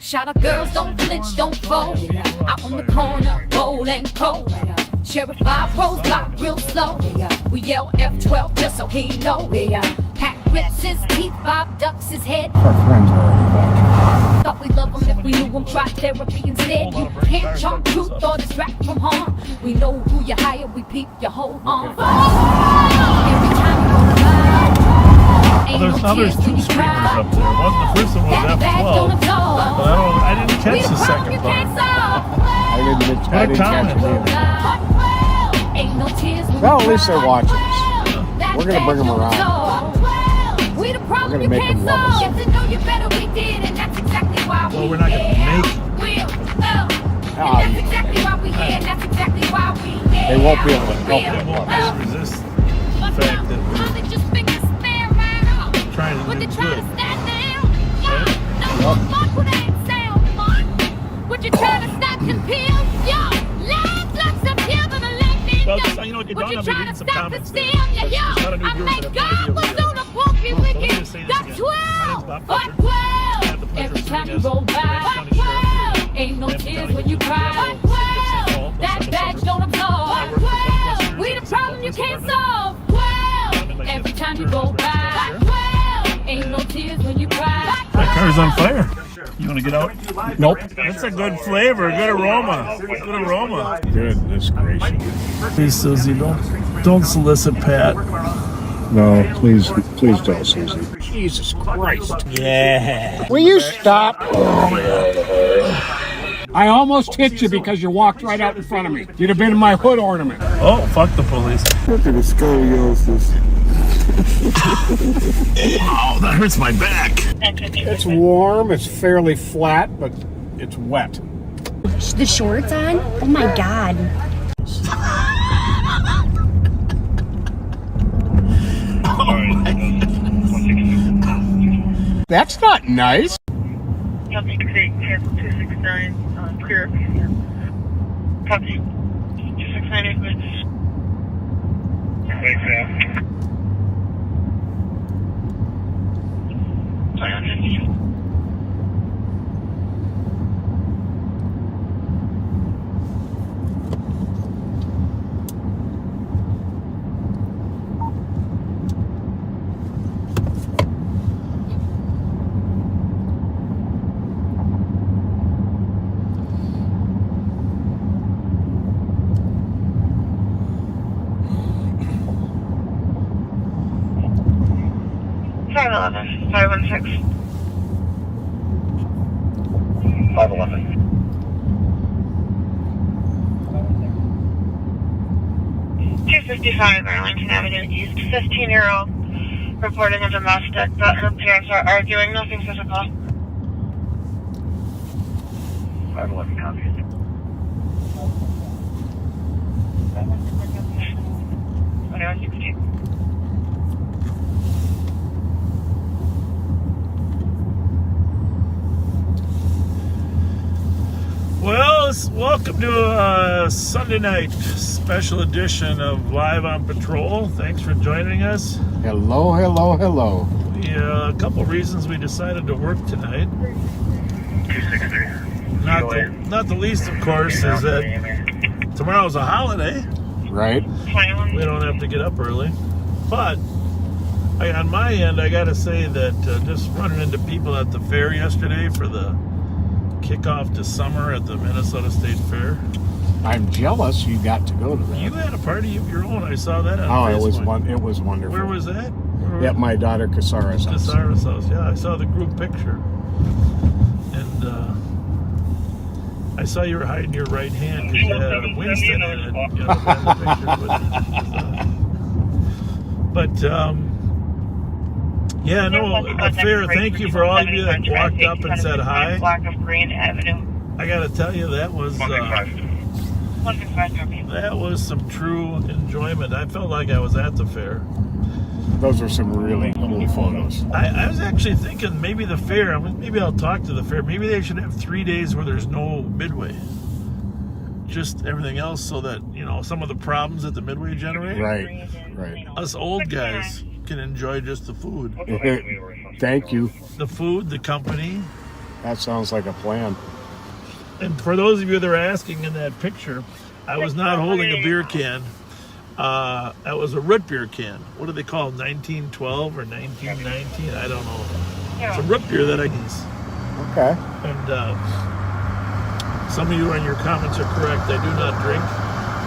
Shout out girls, don't flinch, don't fold. Out on the corner, roll and cold. Sheriff 5 rows, block real slow. We yell F12 just so he know. Pat rips his teeth, Bob ducks his head. Our friends are already back. Thought we'd love him if we knew him, try therapy instead. You can't charm truth or distract from harm. We know who you hire, we peep your whole arm. Every time you go to lie, Well, there's two screamers up there. The first one was F12, but I didn't catch the second part. I didn't catch it either. Well, at least they're watching us. We're going to bring them around. We're going to make them love us. Well, we're not going to make them. They won't be able to help They it. won't resist the fact that we're trying to do good. What you trying to stop them pills? Yo, live like some pills on the left. Well, you know, it dawned on me reading some comments there. There's not a new viewer that have no idea who we are. So let me just say this again. My name's Bob Fletcher. I have the pleasure of serving as the County Sheriff. Ain't no tears when you cry. That badge don't absolve. We the problem you can't solve. Every time you go by. Ain't no tears when you cry. That car's on fire. You want to get out? Nope. That's a good flavor, good aroma. Good aroma. Goodness gracious. Please, Susie, don't solicit Pat. No, please don't, Susie. Jesus Christ. Yeah. Will you stop? I almost hit you because you walked right out in front of me. You'd have been in my hood ornament. Oh, fuck the police. Look at the scoliosis. Wow, that hurts my back. It's warm, it's fairly flat, but it's wet. The shorts on? Oh my god. That's not nice. Copy, Creek, 269, clear. Copy, 269, 8 minutes. Thanks, man. Sorry, on 50. Five 516. 511. $255 Arlington Avenue East. 15-year-old reporting a domestic, but her parents are arguing. Nothing physical. 511 copy. Well, welcome to a Sunday night special edition of Live on Patrol. Thanks for joining us. Hello, hello, hello. A couple reasons we decided to work tonight. 263. Not the least, of course, is that tomorrow's a holiday. Right? We don't have to get up early. But on my end, I got to say that just running into people at the fair yesterday for the kickoff to summer at the Minnesota State Fair. I'm jealous you got to go to that. You had a party of your own. I saw that on Facebook. It was wonderful. Where was that? At my daughter Kasara's house. Kasara's house, yeah. I saw the group picture. And I saw you were hiding your right hand because you had a Winston in it. You know, but yeah, no, the fair, thank you for all of you that walked up and said hi. Block of Green Avenue. I got to tell you, that was some true enjoyment. I felt like I was at the fair. Those are some really cool photos. I was actually thinking maybe the fair, maybe I'll talk to the fair, maybe they should have 3 days where there's no midway. Just everything else so that, you know, some of the problems that the midway generate. Right. Us old guys can enjoy just the food. Thank you. The food, the company, That sounds like a plan. And for those of you that are asking in that picture, I was not holding a beer can. That was a root beer can. What do they call it? 1912 or 1919? I don't know. It's a root beer that I use. Okay. And some of you in your comments are correct. I do not drink,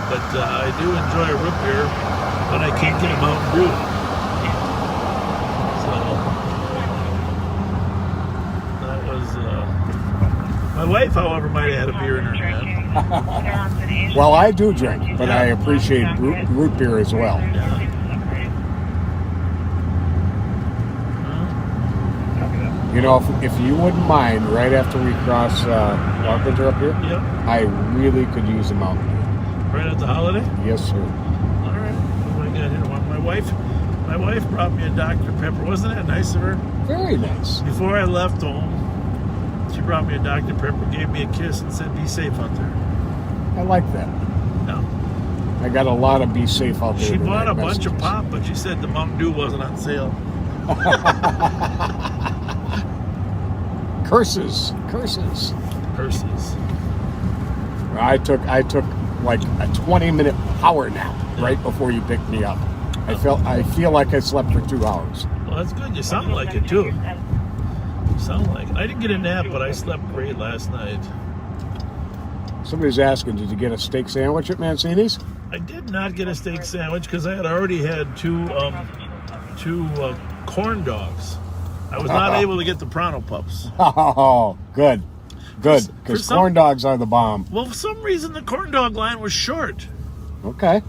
but I do enjoy a root beer, but I can't get a Mountain Dew. So that was. My wife, however, might have had a beer in her hand. Well, I do drink, but I appreciate root beer as well. You know, if you wouldn't mind, right after we cross Carpenter up here, I really could use a Mountain Dew. Right at the Holiday? Yes, sir. All right. What do I got here? My wife brought me a Dr. Pepper. Wasn't that nice of her? Very nice. Before I left home, she brought me a Dr. Pepper, gave me a kiss, and said, "Be safe out there." I like that. No. I got a lot of be safe out there. She bought a bunch of pop, but she said the Mountain Dew wasn't on sale. Curses. I took like a 20-minute power nap right before you picked me up. I feel like I slept for 2 hours. Well, that's good. You sound like it too. I didn't get a nap, but I slept great last night. Somebody's asking, did you get a steak sandwich at Mancini's? I did not get a steak sandwich because I had already had two corn dogs. I was not able to get the Pronto Pups. Oh, good. Because corn dogs are the bomb. Well, for some reason, the corn dog line was short. Okay.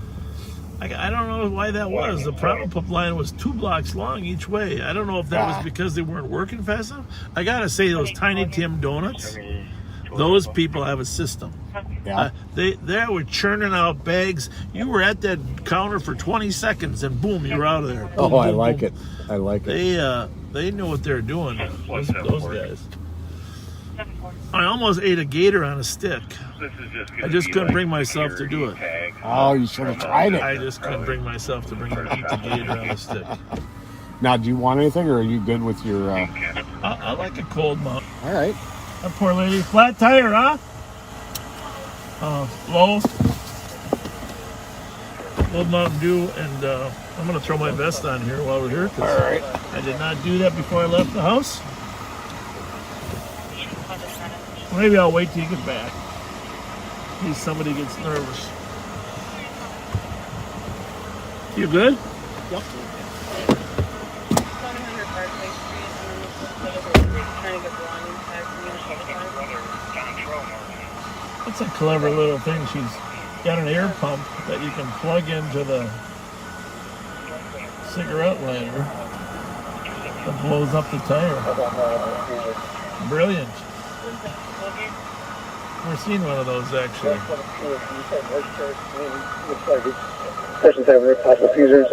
I don't know why that was. The Pronto Pup line was 2 blocks long each way. I don't know if that was because they weren't working fast enough. I got to say, those Tiny Tim donuts, those people have a system. Yeah. They were churning out bags. You were at that counter for 20 seconds, and boom, you were out of there. Boom, I boom, like boom. it. I like it. They knew what they were doing. Those guys. I almost ate a gator on a stick. I just couldn't bring myself to do it. Oh, you should have tried it. I just couldn't bring myself to eat the gator on a stick. Now, do you want anything, or are you good with your... I like a cold mount. All right. That poor lady. Flat tire, huh? Low Mountain Dew, and I'm going to throw my vest on here while we're here. All right. I did not do that before I left the house. Maybe I'll wait till you get back. In case somebody gets nervous. You good? Yep. That's a clever little thing. She's got an air pump that you can plug into the cigarette lighter that blows up the tire. Brilliant. Never seen one of those actually. Person's having their possible seizures.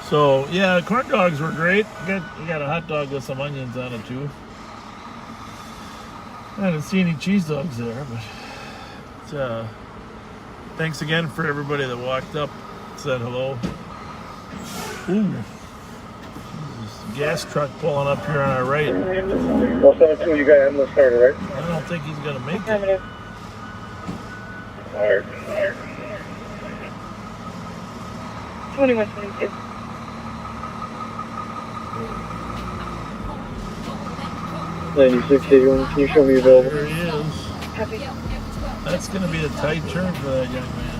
So yeah, corn dogs were great. You got a hot dog with some onions on it too. I didn't see any cheese dogs there, but thanks again for everybody that walked up, said hello. Ooh, there's a gas truck pulling up here on our right. Well, 7-2, you got ambulance started, right? I don't think he's gonna make it. All right. 2122. Can you show me available? There he is. That's gonna be a tight turn for that young man.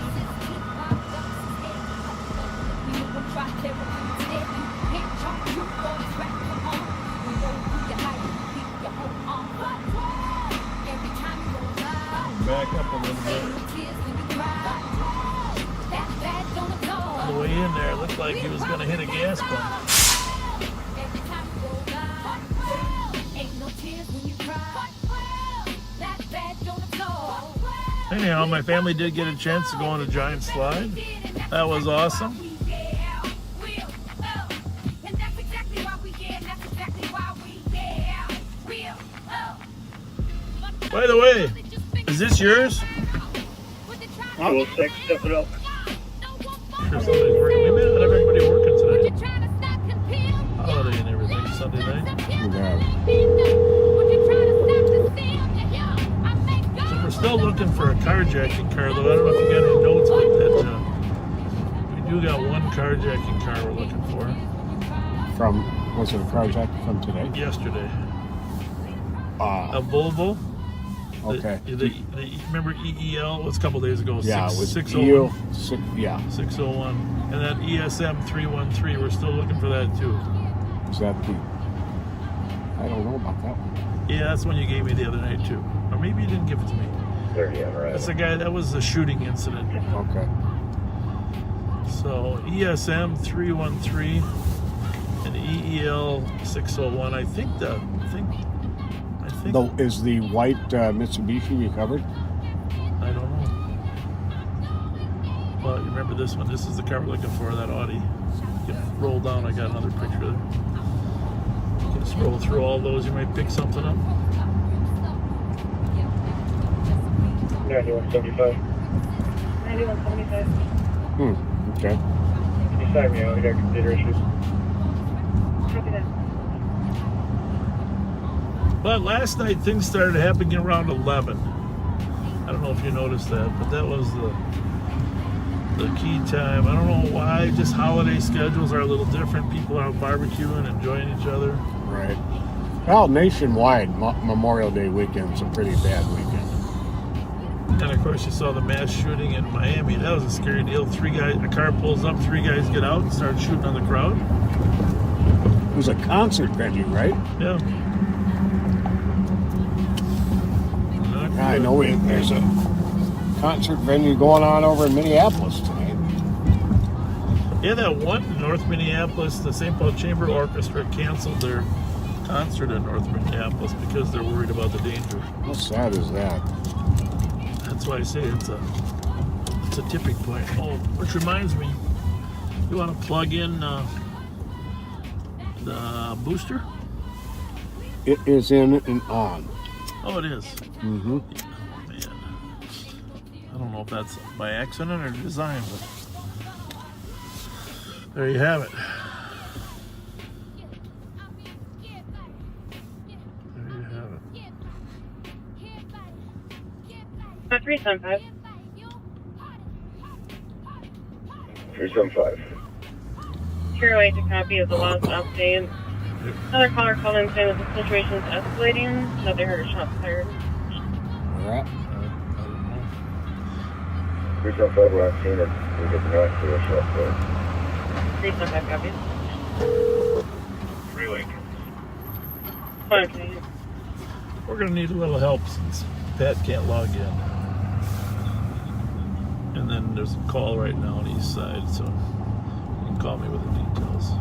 Back up a little bit. On the way in there, it looked like he was going to hit a gas pump. Anyhow, my family did get a chance to go on a giant slide. That was awesome. By the way, is this yours? 206, step it up. sure somebody's working. We may not have everybody working What you tonight. trying to stop compute? Holiday and everything, Sunday night. Yeah. What you trying to stop the steam? Yeah, I make So God. we're still looking for a carjacking car, though. I don't know if you got any notes, but that we do got one carjacking car we're looking for. Was it a carjack from today? Yesterday, a Uh, Volvo. okay. Remember EEL? It was a couple days ago. Yeah, it was 601. yeah. 601. And that ESM 313. We're still looking for that too. Is that the? I don't know about that one. Yeah, that's one you gave me the other night too. Or maybe you didn't give it to me. 30 on right. That's the guy. That was the shooting incident. Okay. So ESM 313 and EEL 601. I think. Is the white Mitsubishi recovered? I don't know. Well, you remember this one? This is the car we're looking for. That Audi. You can roll down. I got another picture there. You can scroll through all those. You might pick something up. 9175. 9175. Okay. Can you sign me out? I got computer issues. Copy that. But last night things started happening around 11. I don't know if you noticed that, but that was the key time. I don't know why. Just holiday schedules are a little different. People are out barbecuing, enjoying each other. Right. Well, nationwide, Memorial Day weekend's a pretty bad weekend. And of course, you saw the mass shooting in Miami. That was a scary deal. A car pulls up, 3 guys get out and start shooting on the crowd. It was a concert venue, right? Yeah. I know there's a concert venue going on over in Minneapolis tonight. Yeah, that one in North Minneapolis, the St. Paul Chamber Orchestra canceled their concert in North Minneapolis because they're worried about the danger. How sad is that? That's why I say it's a tipping point. Oh, which reminds me, you want to plug in the booster? It is in and on. Oh, it is. Mm-hmm. Oh, man. I don't know if that's by accident or design, but there you have it. There you have it. 375. 375. Here, wait to copy of the last update. Another caller called in saying that the situation is escalating. That they heard a shot fired. All right. I don't know. 375, we're on scene and we get not to a shot there. 375 copies. Freeway. Okay. We're going to need a little help since Pat can't log in. And then there's a call right now on the east side, so you can call me with the details.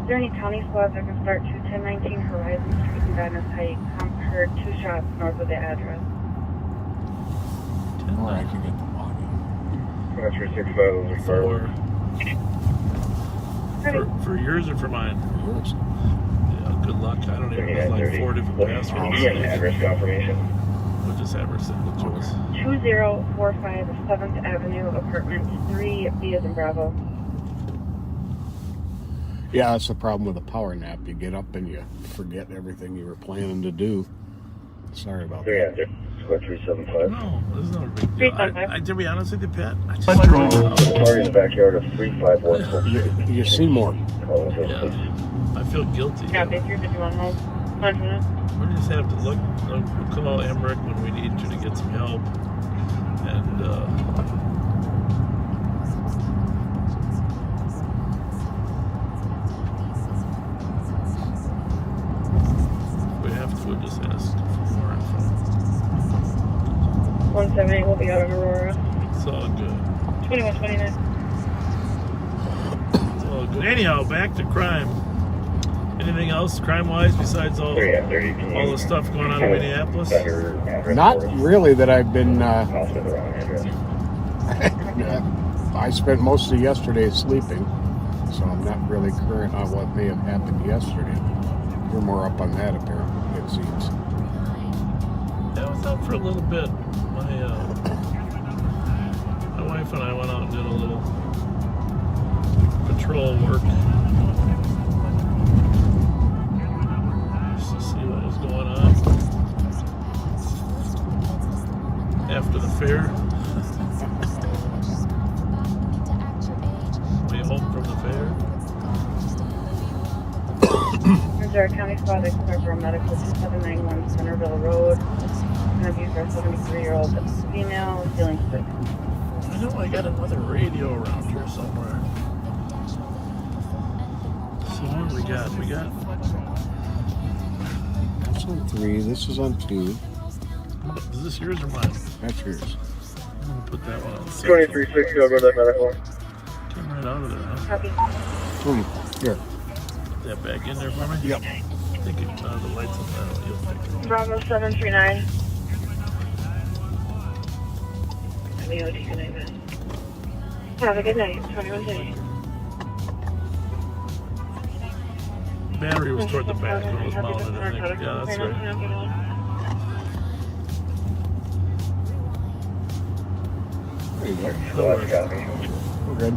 Is there any county squads that can start to 1019 Horizon Street in Vadnais Heights? Heard 2 shots north of the address. Or I can get the login. 365, those are fireworks. For yours or for mine? Yours. Yeah, good luck. I don't even know, like 4 different passwords. Address confirmation. We'll just have her send it to us. 2045 7th Avenue, apartment 3, B as in Bravo. Yeah, that's the problem with a power nap. You get up and you forget everything you were planning to do. Sorry about that. 375. No, there's no big deal. 375. To be honest with you, Pat, I just Target in the backyard of 351. You see more. I feel guilty. Yeah, if you're 51 home. 100. We just have to look. We'll call Emmerich when we need to get some help. And we have to, we'll just ask for more info. 178 will be out of Aurora. It's all good. 2129. It's all good. Anyhow, back to crime. Anything else crime-wise besides all the stuff going on in Minneapolis? Not really that I've been. I spent most of yesterday sleeping, so I'm not really current on what may have happened yesterday. You're more up on that, apparently, it seems. Yeah, I was out for a little bit. My wife and I went out and did a little There are county squad for medical 2791 Centerville Road. An abused our 73-year-old female feeling sick. I know I got another radio around here somewhere. So what do we got? We got. That's on 3. This is on 2. Is this yours or mine? That's yours. I'm gonna put that one on. 2360, I'll go to medical. Came right out of there, huh? Copy. Here. Put that back in there for me? Yep. I think it, the lights on that. You'll think. Bravo 739. Good night, man. Have a good night. 21 days. Battery was toward the back when it was mounted, I think. Yeah, that's right. There you go. Squad copy. We're good.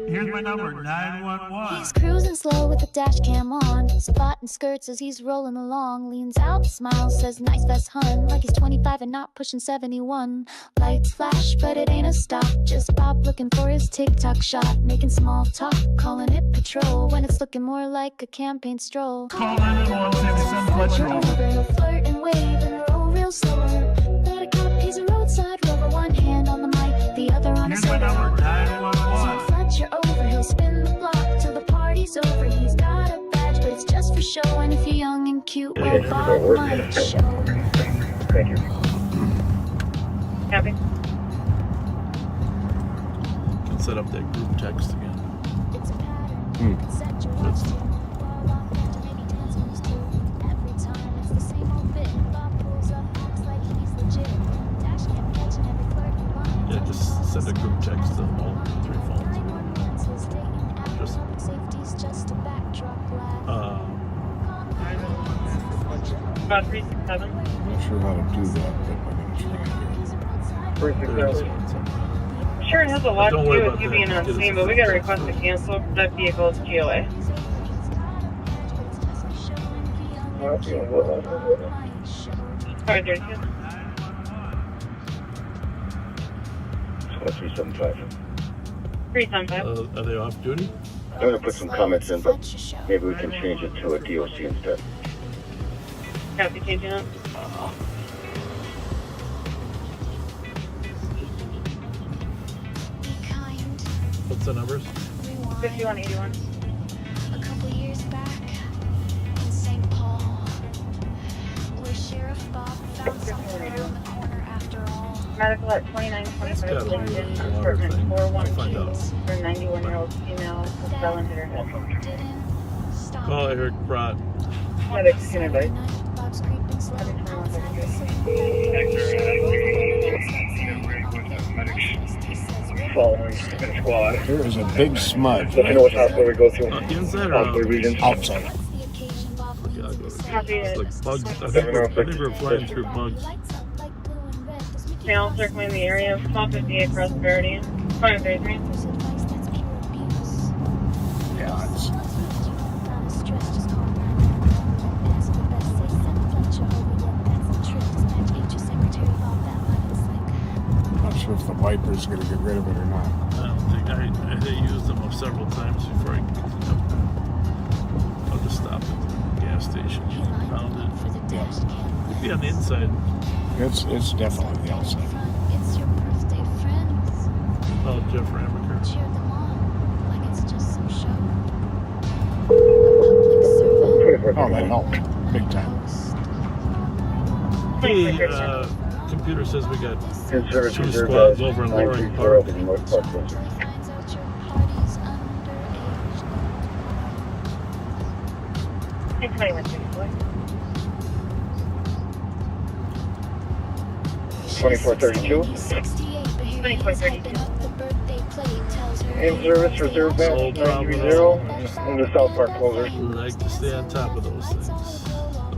Here's my number, 911. He's cruising slow with the dash cam on, spotting skirts as he's rolling along. Leans out, smiles, says nice vest hun, like he's 25 and not pushing 71. Lights flash, but it ain't a stop. Just Bob looking for his TikTok shot, making small talk, calling it patrol when it's looking more like a campaign stroll. Call 911, send Fletcher over. He'll flirt and wave and roll real slower. Not a cop, he's a roadside rover. One hand on the mic, the other on his Here's my shoulder. number, 911. Fletcher over, he'll spin the block till the party's over. He's got a badge, but it's just for show. And if you're young and cute, well, Bob might show. Thank you. Copy. Can set up that group text again. It's a pattern. Set your watch to. While I'm after maybe dance moves too. Every time it's the same old bit. Bob pulls up, acts like he's legit. Dash cam catching every flirt and line. Yeah, just send a group text to all 3 phones. Just, Public safety's just a backdrop lad. About 367. I'm not sure how to do that, but I'm going to try it. 360. Sure, it has a lot to Don't do worry with about you that. being on Get us scene, a but we got a phone. request to cancel that vehicle's GOA. Sorry, 32. Squad 375. 375. are they off duty? I'm going to put some comments in, but maybe we can change it to a DOC instead. Copy, changing it. What's the numbers? 5181. A couple years back in St. Paul, where Sheriff Bob found something around the corner after all. Medical at It's 2925 gotta be Millingren, a water apartment thing. I'll find 412 out. for a 91-year-old female who fell into her head. Didn't stop. Call, I heard Brat. Medic, sooner, buddy. Bob's creeping slow. Following squad. There is a big smudge Let me know what hospital we go to. Inside or Hospital out? region. outside. Okay, I'll go to Copy it. It's like bugs. I think we're flying through bugs. Now circling the area of 1258 Prosperity. 533. Yeah, it's, I'm not sure if the wiper's going to get rid of it or not. I don't think I used them several times before I picked them up. I'll just stop at the gas station. Found it. Yeah. It'd be on the inside. It's definitely the outside. It's your birthday, friends. Oh, Jeff Ramaker. Cheer them on like it's just some show. A public servant. Oh, that helped. Big time. Hey, computer says we got In service 2 reserve squads badge, over in Loring 934 Park. open North Park District. Finds out your party's underage. 2134. 2432. 68, but here he is, 2432. hyping up the birthday plate, tells her In service reserve badge, Soul problem. 930. In the South Park closer. We like to stay on top of those things.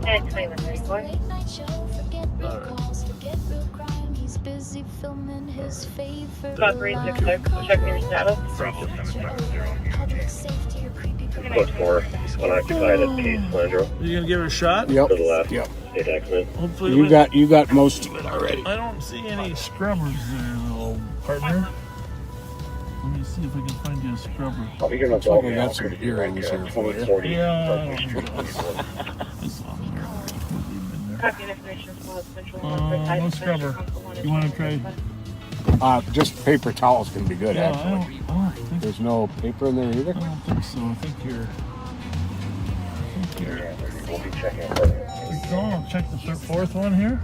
And 2134. Alright. Busy filming his favorite About 366. Check your status. public safety or creepy Code 4. Unoccupied at Case Landro. You gonna give it a shot? Yep. To the left. Yep. Hey, Taxman. Hopefully You got most of it already. I don't see any scrubbers there, little partner. Let me see if I can find you a scrubber. I'll be here Looks until like I got some earrings here for you. 2040. Yeah. Copy and information for Central No scrubber. You want to try? Just paper towels can be good, Yeah, actually. I don't think, There's no paper in there either? I don't think so. I think you're. We'll be checking. I'll check the fourth one here.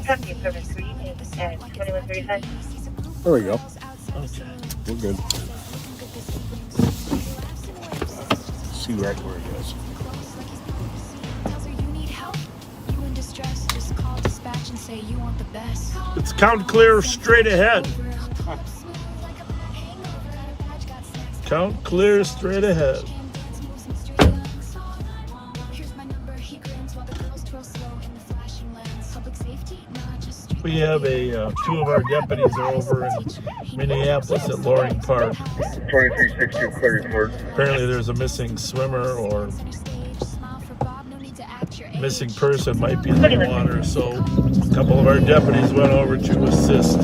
Copy service 3 is at 2135. There we go. Okay. We're good. See right where it is. It's count clear straight ahead. Count clear straight ahead. We have two of our deputies are over in Minneapolis at Loring Park. 2362 clear report. Apparently there's a missing swimmer or missing person might be in the water, so a couple of our deputies went over to assist. A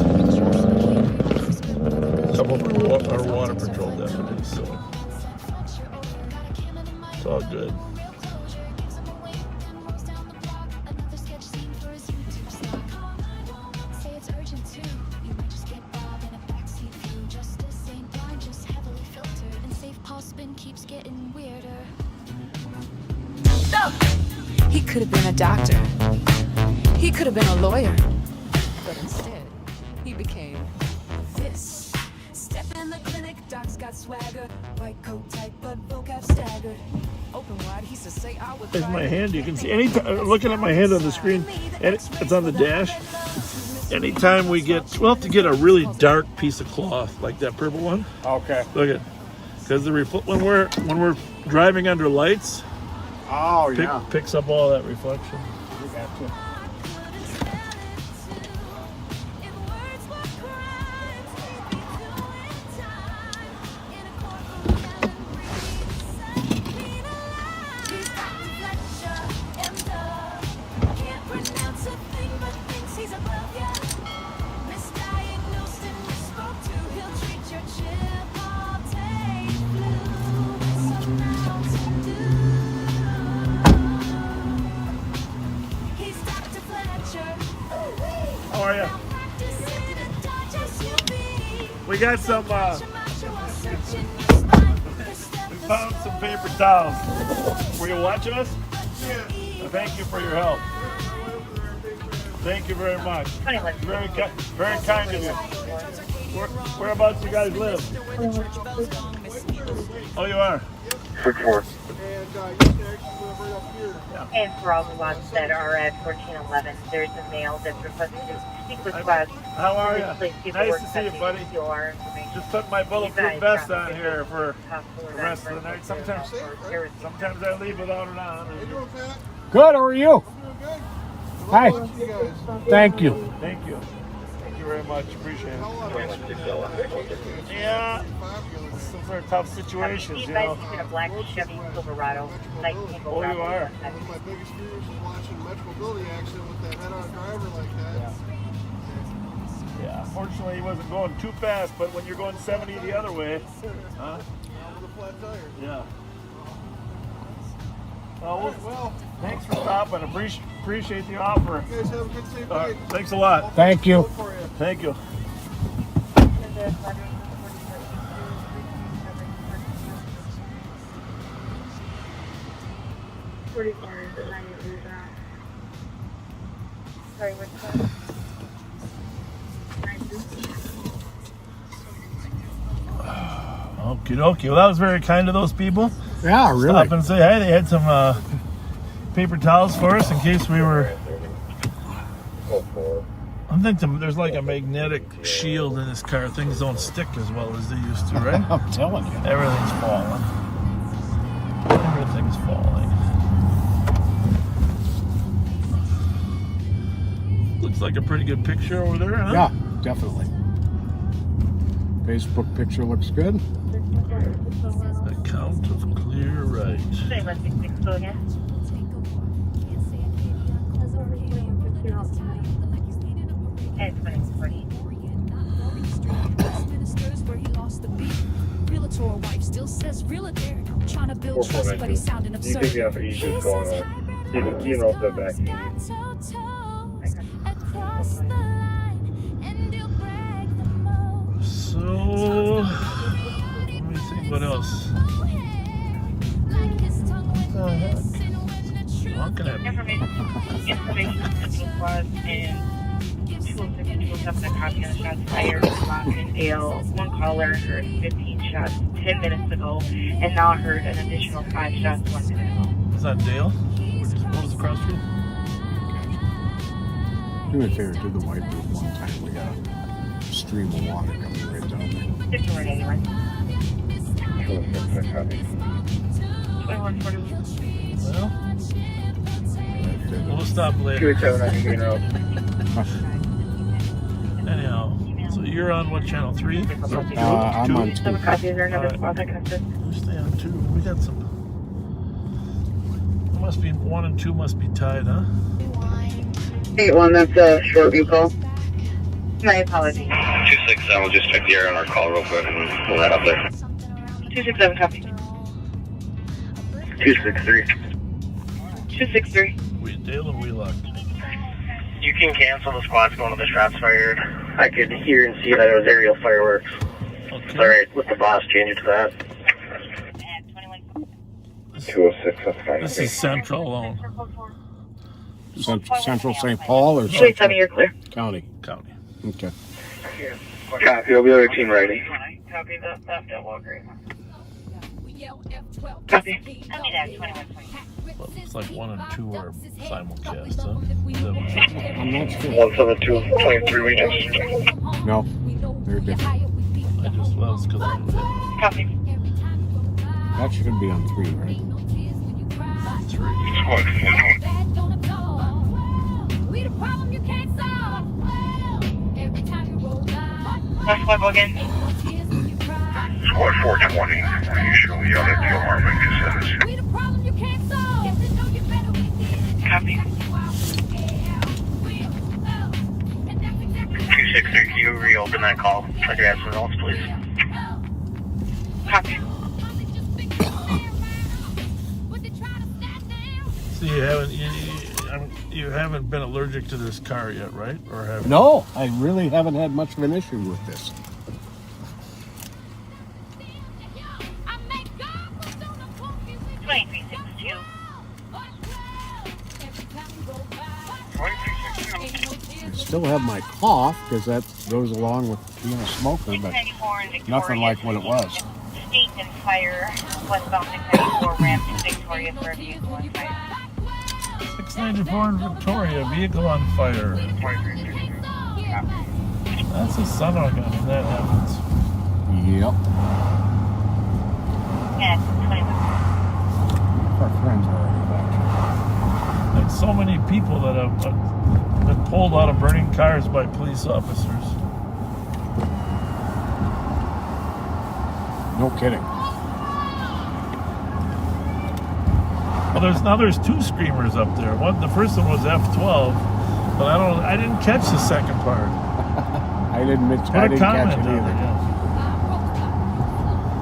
couple of our water patrol deputies, so it's all good. He could have been a doctor. He could have been a lawyer. But instead, he became this. Step in the clinic, doc's got swagger. White coat type, but vocab staggered. Open wide, he said, say I would. There's my hand. You can see looking at my hand on the screen, and it's on the dash. Anytime we'll have to get a really dark piece of cloth like that purple one. Okay. Look at, because when we're driving under lights. Oh, yeah. Picks up all that reflection. We got you. How are you? We got some, we found some paper towels. Were you watching us? Yeah. Thank you for your help. Thank you very much. Very kind of you. Whereabouts you guys live? Oh, you are? 6-4. And for all the lots that are at 1411, there's a mail that's requested to speak with us. How are you? Nice to see you, buddy. Your information. Just put my bulletproof vest on here for the rest of the night. Sometimes I leave without it on. Good, how are you? Hi. Thank you. Thank you. Thank you very much. Appreciate it. Yeah. Those are tough situations, you know. In a black Chevy Silverado. Oh, you are? One of my biggest fears was watching a Metro Building accident with that head-on driver like that. Yeah. Fortunately, he wasn't going too fast, but when you're going 70 the other way, huh? With a flat tire. Yeah. Well, thanks for stopping. Appreciate the offer. You guys have a good safe night. Thanks a lot. Thank you. Thank you. Sorry, what's that? Okie dokie. Well, that was very kind of those people. Yeah, really. Stop and say hi. They had some paper towels for us in case we were. I think there's like a magnetic shield in this car. Things don't stick as well as they used to, right? I'm telling you. Everything's falling. Everything's falling. Looks like a pretty good picture over there, huh? Yeah, definitely. Facebook picture looks good. Account of clear right. Realtor wife still says realtor trying to build trust, but he's sounding You could be absurd. off of issues going on. You know the back. So, let me think what else. Honking at me. Information squad and 206 a copy of the shots fired in Dale. One caller heard 15 shots 10 minutes ago, and now I heard an additional 5 shots 1 minute ago. Is that Dale? What was the cross street? Do me a favor, do the wipers one time. We got a stream of water coming right down there. 5181. 206 a copy. 2141. Well, we'll stop later. 287 on Green Road. Anyhow, so you're on what channel? 3? I'm on 2. Some copies are another spot I can assist. We stay on 2. We got some. It must be 1 and 2 must be tied, huh? 8-1, that's a short view call. My apologies. 267, we'll just check the air on our call real quick and we'll head up there. 267 copy. 263. 263. We Dale and Wheelock. You can cancel the squad's going to the shots fired. I could hear and see that it was aerial fireworks. Okay. Alright, let the boss change it to that. 206, that's fine. This is Central alone. Central St. Paul or Wait, tell me you're clear. County? County. Okay. Copy, I'll be other team ready. Copy that, that Walker. Copy. Copy that, 2120. Well, it's like 1 and 2 are simulcast, huh? I'm not sure. 172, 23 regions. No, they're different. I just, well, it's because I'm Copy. That should be on 3, right? 3. Last level again. Squad 420, usually the other deal Harmon just says. Copy. 263, can you reopen that call? Try to add some else, please. Copy. So you haven't been allergic to this car yet, right? Or have you? No, I really haven't had much of an issue with this. I still have my cough because that goes along with being a smoker, but nothing like what it was. State and fire westbound 694 ramp to Victoria for a vehicle on fire. 694 in Victoria, vehicle on fire. That's a son of a gun if that happens. Yep. And 21. Our friends are already back. Like so many people that have been pulled out of burning cars by police officers. No kidding. Well, there's 2 screamers up there. The first one was F12, but I didn't catch the second part. I didn't Put catch a it comment either. on it, yeah.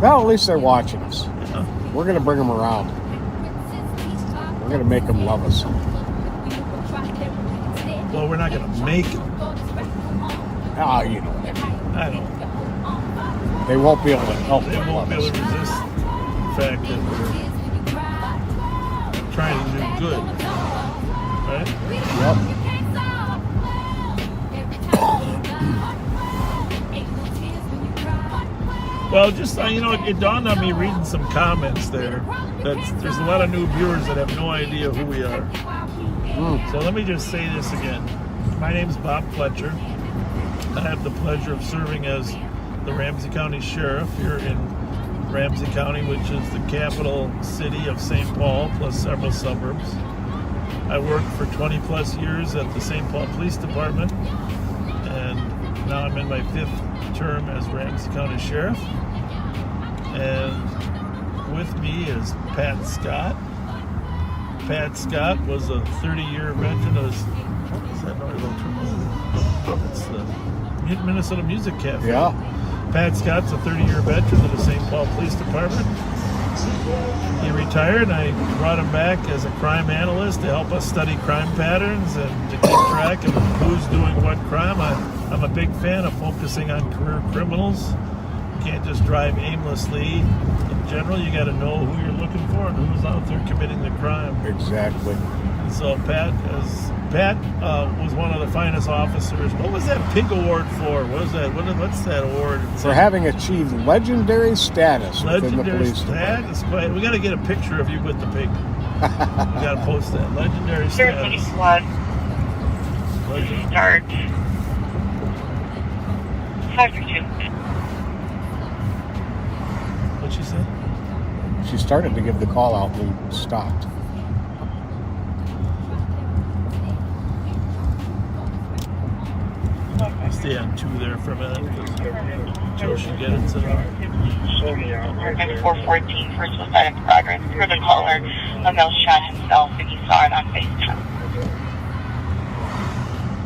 Well, at least they're watching us. Yeah. We're going to bring them around. We're going to make them love us. Well, we're not going to make them. Ah, you know what I mean. I don't. They won't be able to help They them won't love be able us. to resist the fact that we're trying to do good. Right? Yep. Well, just, it dawned on me reading some comments there that there's a lot of new viewers that have no idea who we are. So let me just say this again. My name's Bob Fletcher. I have the pleasure of serving as the Ramsey County Sheriff here in Ramsey County, which is the capital city of St. Paul, plus several suburbs. I worked for 20 plus years at the St. Paul Police Department, and now I'm in my 5th term as Ramsey County Sheriff. And with me is Pat Scott. Pat Scott was a 30-year veteran of, what is that noise? It's the Minnesota Music Cafe. Yeah. Pat Scott's a 30-year veteran of the St. Paul Police Department. He retired, and I brought him back as a crime analyst to help us study crime patterns and to keep track of who's doing what crime. I'm a big fan of focusing on career criminals. You can't just drive aimlessly. In general, you got to know who you're looking for and who's out there committing the crime. Exactly. And so Pat was one of the finest officers. What was that pig award for? What was that? What's that award? For having achieved legendary status within the Legendary police department. status. We got to get a picture of you with the pig. We got to post that. Legendary status. Squad. Start. 532. What'd she say? She started to give the call out and stopped. I'll stay on 2 there for a minute until she gets it. 414, first suicide in progress. Per the caller, a male shot himself, and he saw it on FaceTime.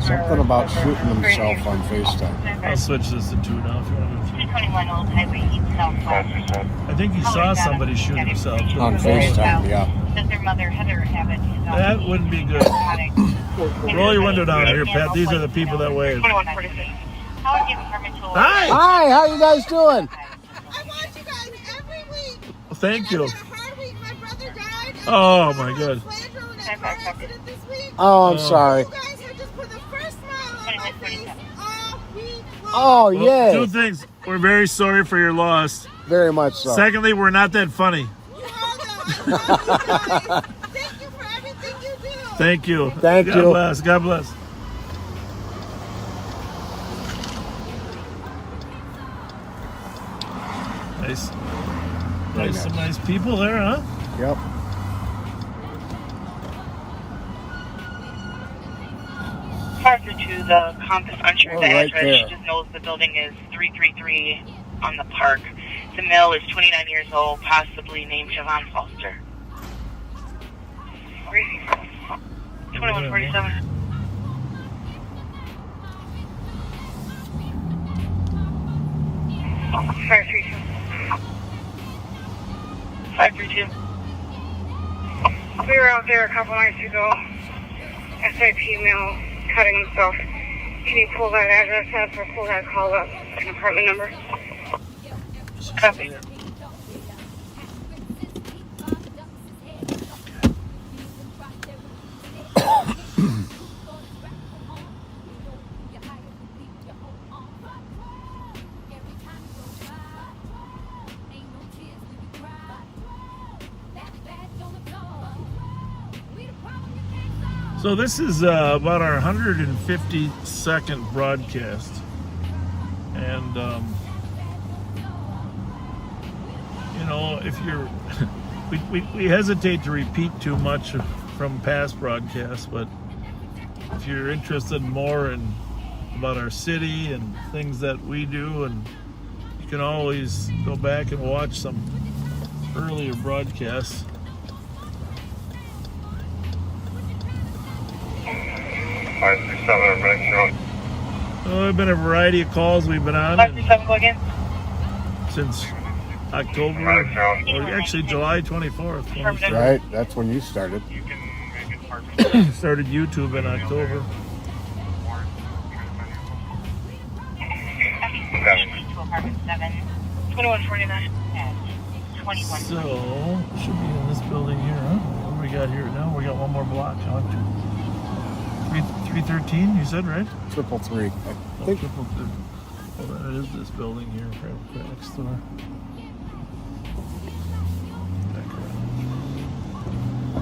Something about shooting himself on FaceTime. I'll switch this to 2 now if you want to. 221 Old Highway East Southwest. I think he saw somebody shoot himself. On FaceTime, yeah. Does their mother Heather have it? That wouldn't be good. Roll your window down here, Pat. These are the people that wave. 2146. How would you permit to Hi! Hi, how you guys doing? I watch you guys every week. Thank you. I had a hard week. My brother died. Oh, my God. Fletcher in that car accident this week. Oh, I'm sorry. You guys have just put the first smile on my face all week long. Oh, Well, yay. 2 things. We're very sorry for your loss. Very much so. Secondly, we're not that funny. You are though. I love you guys. Thank you for everything you do. Thank you. Thank God you. bless. God bless. Nice. Very Some nice. nice people there, huh? Yep. Parker to the compass unsure Oh, the right address. there. She just knows the building is 333 on the park. The male is 29 years old, possibly named Javon Foster. 2147. Fire 32. 532. We were out there a couple nights ago. SIP male cutting himself. Can you pull that address up or pull that call up? An apartment number? Copy. So this is about our 152nd broadcast, and you know, if you're, we hesitate to repeat too much from past broadcasts, but if you're interested more in about our city and things that we do, and you can always go back and watch some earlier broadcasts. Oh, it's been a variety of calls we've been on 537, go again. since October, or actually July 24th. when we Right, that's when you started. started YouTube in October. To apartment 7, 2149. 21. So, should be in this building here, huh? What do we got here now? We got one more block. 313, you said, right? 333. I Oh, think. triple three. Well, that is this building here, right next door. I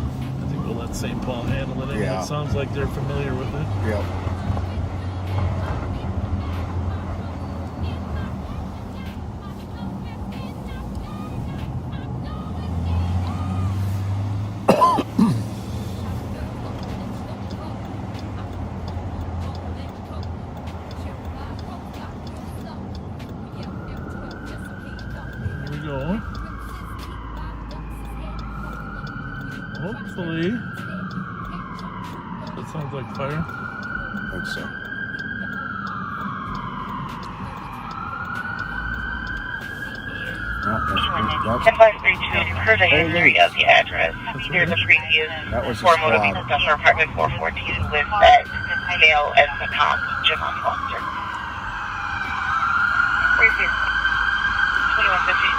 think we'll let St. Paul handle it. Yeah. It sounds like they're familiar with it. Yep. go. Hopefully. That sounds like fire. I think so. That's 10-532, heard I injury of the address. There's a previous That was a four motor squad. vehicle special apartment 414 with that male as the cop, Jim on Foster. Where's his 2150?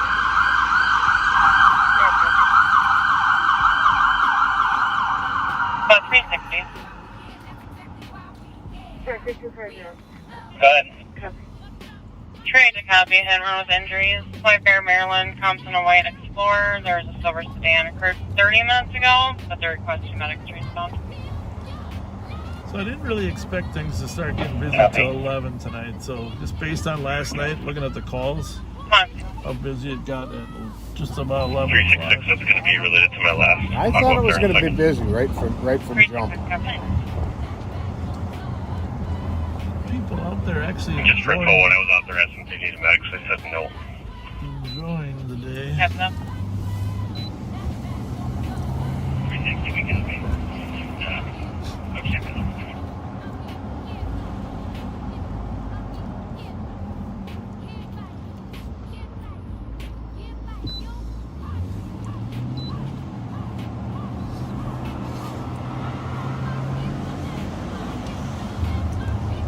About 360. Sir, 5240. Good. Copy. Trade to copy, hit and run with injuries. Playfair, Maryland, Compton, a white Explorer. There was a silver sedan occurred 30 minutes ago, but they're requesting medics to respond. So I didn't really expect things to start getting busy till 11 tonight. So just based on last night, looking at the calls, how busy it got at just about 11 o'clock. 366, that's going to be related to my last. I thought it was going to be busy right from jump. People out there actually Just for info, when I was out there asking if they needed medics, they said no. enjoying the day. Heads up. 360, we can be. Okay.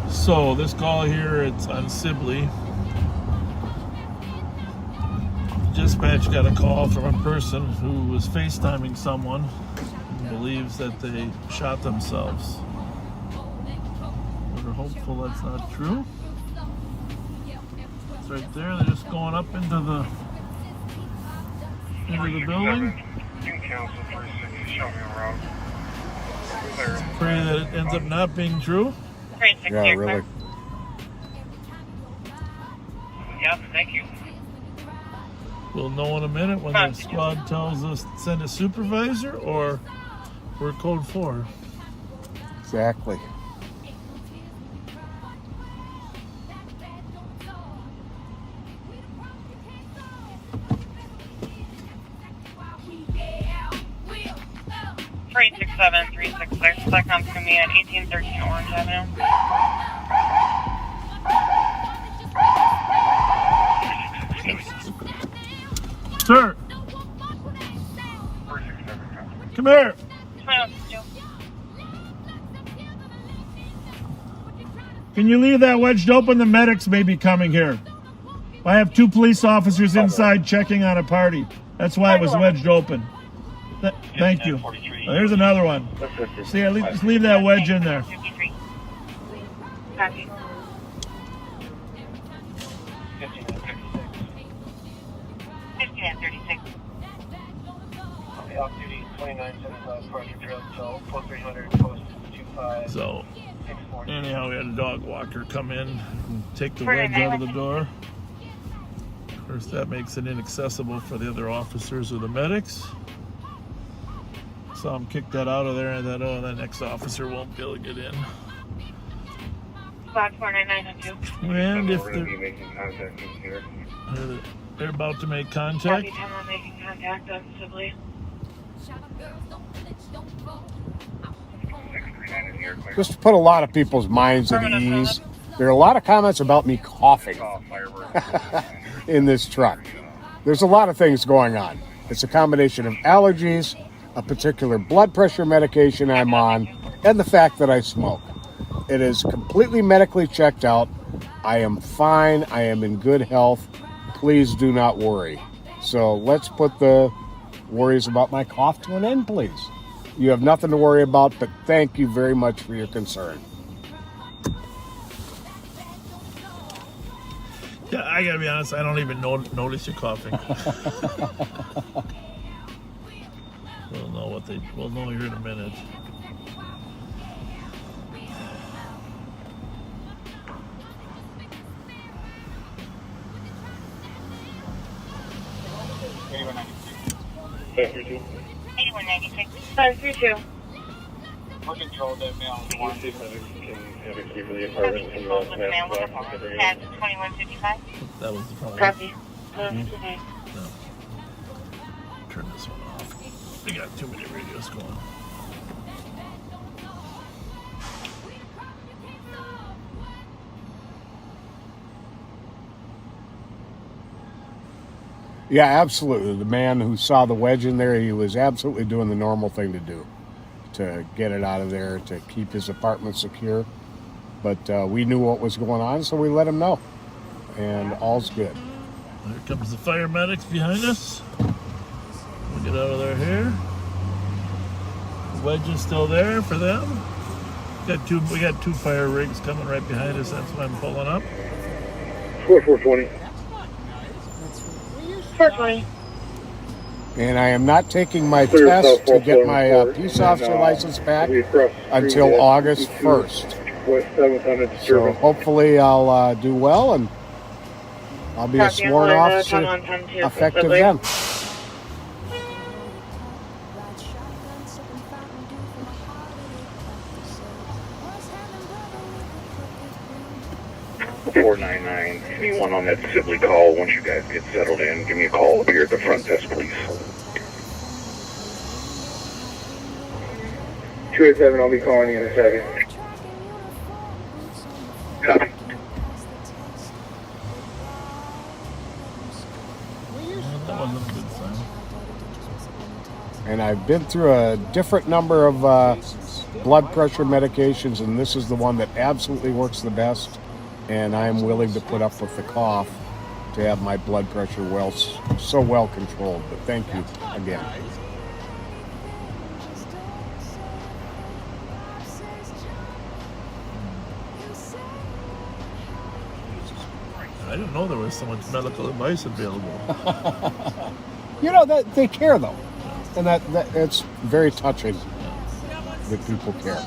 So this call here, it's on Sibley. Dispatch got a call from a person who was FaceTiming someone and believes that they shot themselves. We're hopeful that's not true. It's right there. They're just going up into the building. You can cancel 360, show me around. Clear. Pray that it ends up not being true. Yeah, really. Yep, thank you. We'll know in a minute when the squad tells us to send a supervisor or we're code 4. Exactly. Three 367-366. That comes to me at 1813 Orange Avenue. Sir, come here. Can you leave that wedged open? The medics may be coming here. I have 2 police officers inside checking on a party. That's why it was wedged open. Thank you. Here's another one. See, just leave that wedge in there. Copy. 5936. Off duty 2975 Procedural, so post 300, post 25. So, anyhow, we had a dog walker come in and take the wedge out of the door. Of course, that makes it inaccessible for the other officers or the medics. Saw him kick that out of there, and then, oh, that next officer won't be able to get in. Spot 49902. And if We're going to be making contact in here. they're about to make contact. Copy, 10-1 making contact on Sibley. Just to put a lot of people's minds at ease, there are a lot of comments about me coughing in this truck. There's a lot of things going on. It's a combination of allergies, a particular blood pressure medication I'm on, and the fact that I smoke. It is completely medically checked out. I am fine. I am in good health. Please do not worry. So let's put the worries about my cough to an end, please. You have nothing to worry about, but thank you very much for your concern. Yeah, I gotta be honest, I don't even notice you coughing. We'll know here in a minute. Fletcher, 8196. 532. What control that mail? can you see if I can have a key for the apartment? Copy, controls with the mail with the phone. At 2155. That was the problem. Copy. No. Turn this one off. We got too many radios going. Yeah, absolutely. The man who saw the wedge in there, he was absolutely doing the normal thing to do, to get it out of there, to keep his apartment secure. But we knew what was going on, so we let him know. And all's good. Here comes the fire medics behind us. We'll get out of there here. The wedge is still there for them. We got two fire rigs coming right behind us. That's why I'm pulling up. 420. 420. And I am not taking my test to get my peace officer license back until August 1st. So hopefully I'll do well and I'll be a sworn officer effective then. Anyone on that Sibley call, once you guys get settled in, give me a call up here at the front desk, please. 287, I'll be calling you in a second. Copy. That wasn't a good sign. And I've been through a different number of blood pressure medications, and this is the one that absolutely works the best. And I'm willing to put up with the cough to have my blood pressure so well controlled. But thank you again. I didn't know there was so much medical advice available. You know, that they care though, and that it's very touching that people care.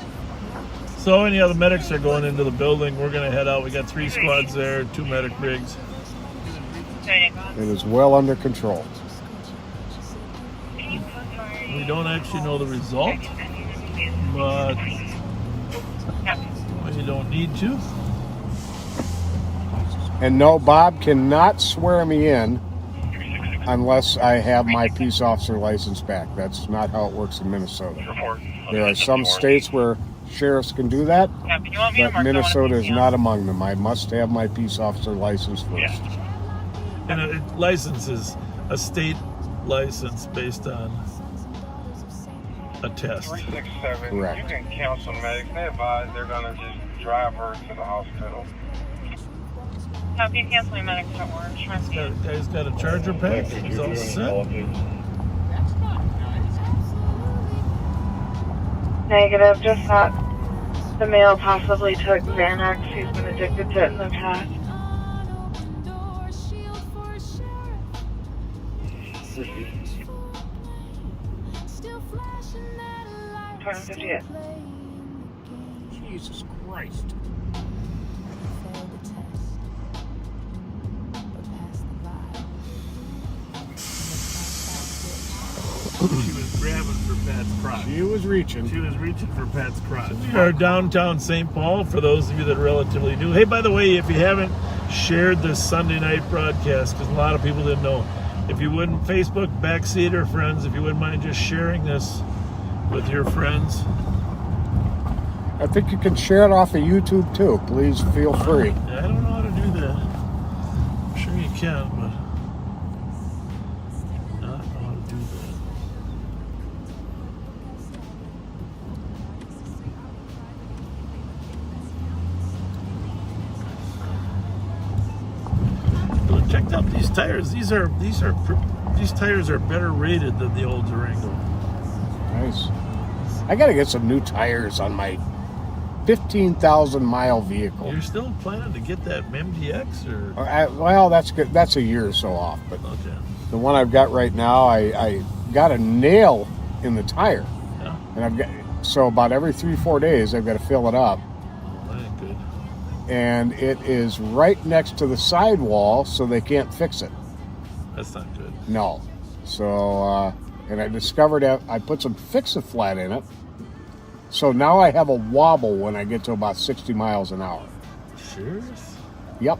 So any other medics are going into the building. We're going to head out. We got 3 squads there, 2 medic rigs. It is well under control. We don't actually know the result, but you don't need to. And no, Bob cannot swear me in unless I have my peace officer license back. That's not how it works in Minnesota. There are some states where sheriffs can do that, but Minnesota is not among them. I must have my peace officer license first. And a license is a state license based on a test. 367. Correct. You can counsel medics. They advise they're going to just drive her to the hospital. Copy, canceling medics at Orange. Guy's got a charger pack. He's all set. Negative, just thought the male possibly took Xanax. He's been addicted to it in the past. Jesus Christ. She was grabbing for Pat's crotch. She was reaching. She was reaching for Pat's crotch. We are downtown St. Paul, for those of you that are relatively new. Hey, by the way, if you haven't shared this Sunday night broadcast, because a lot of people didn't know, if you wouldn't, Facebook, Backseater friends, if you wouldn't mind just sharing this with your friends. I think you can share it off of YouTube too. Please feel free. I don't know how to do that. I'm sure you can, but I don't know how to do that. But check out these tires. These tires are better rated than the old Durango. Nice. I got to get some new tires on my 15,000 mile vehicle. You're still planning to get that MDX, or? Well, that's good. That's a year or so off. But okay. The one I've got right now, I got a nail in the tire, and I've got so about every 3-4 days I've got to fill it up. Oh, that ain't good. And it is right next to the sidewall, so they can't fix it. That's not good. No. So, and I discovered that I put some Fix-A-Flat in it. So now I have a wobble when I get to about 60 miles an hour. Sure? Yep.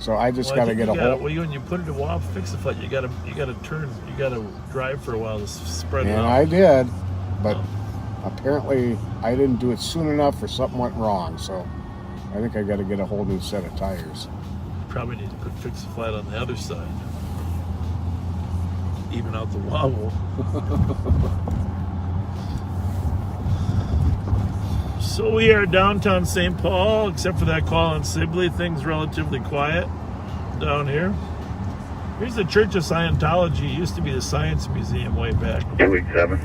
So I just got to get a hold. Well, when you put it to wall fix a foot, you gotta turn, you gotta drive for a while to spread it out. And I did, but apparently I didn't do it soon enough, or something went wrong. So I think I got to get a whole new set of tires. Probably need to put fix a flat on the other side, even out the wobble. So we are downtown St. Paul, except for that call in Sibley. Things relatively quiet down here. Here's the Church of Scientology. It used to be the Science Museum way back. 287.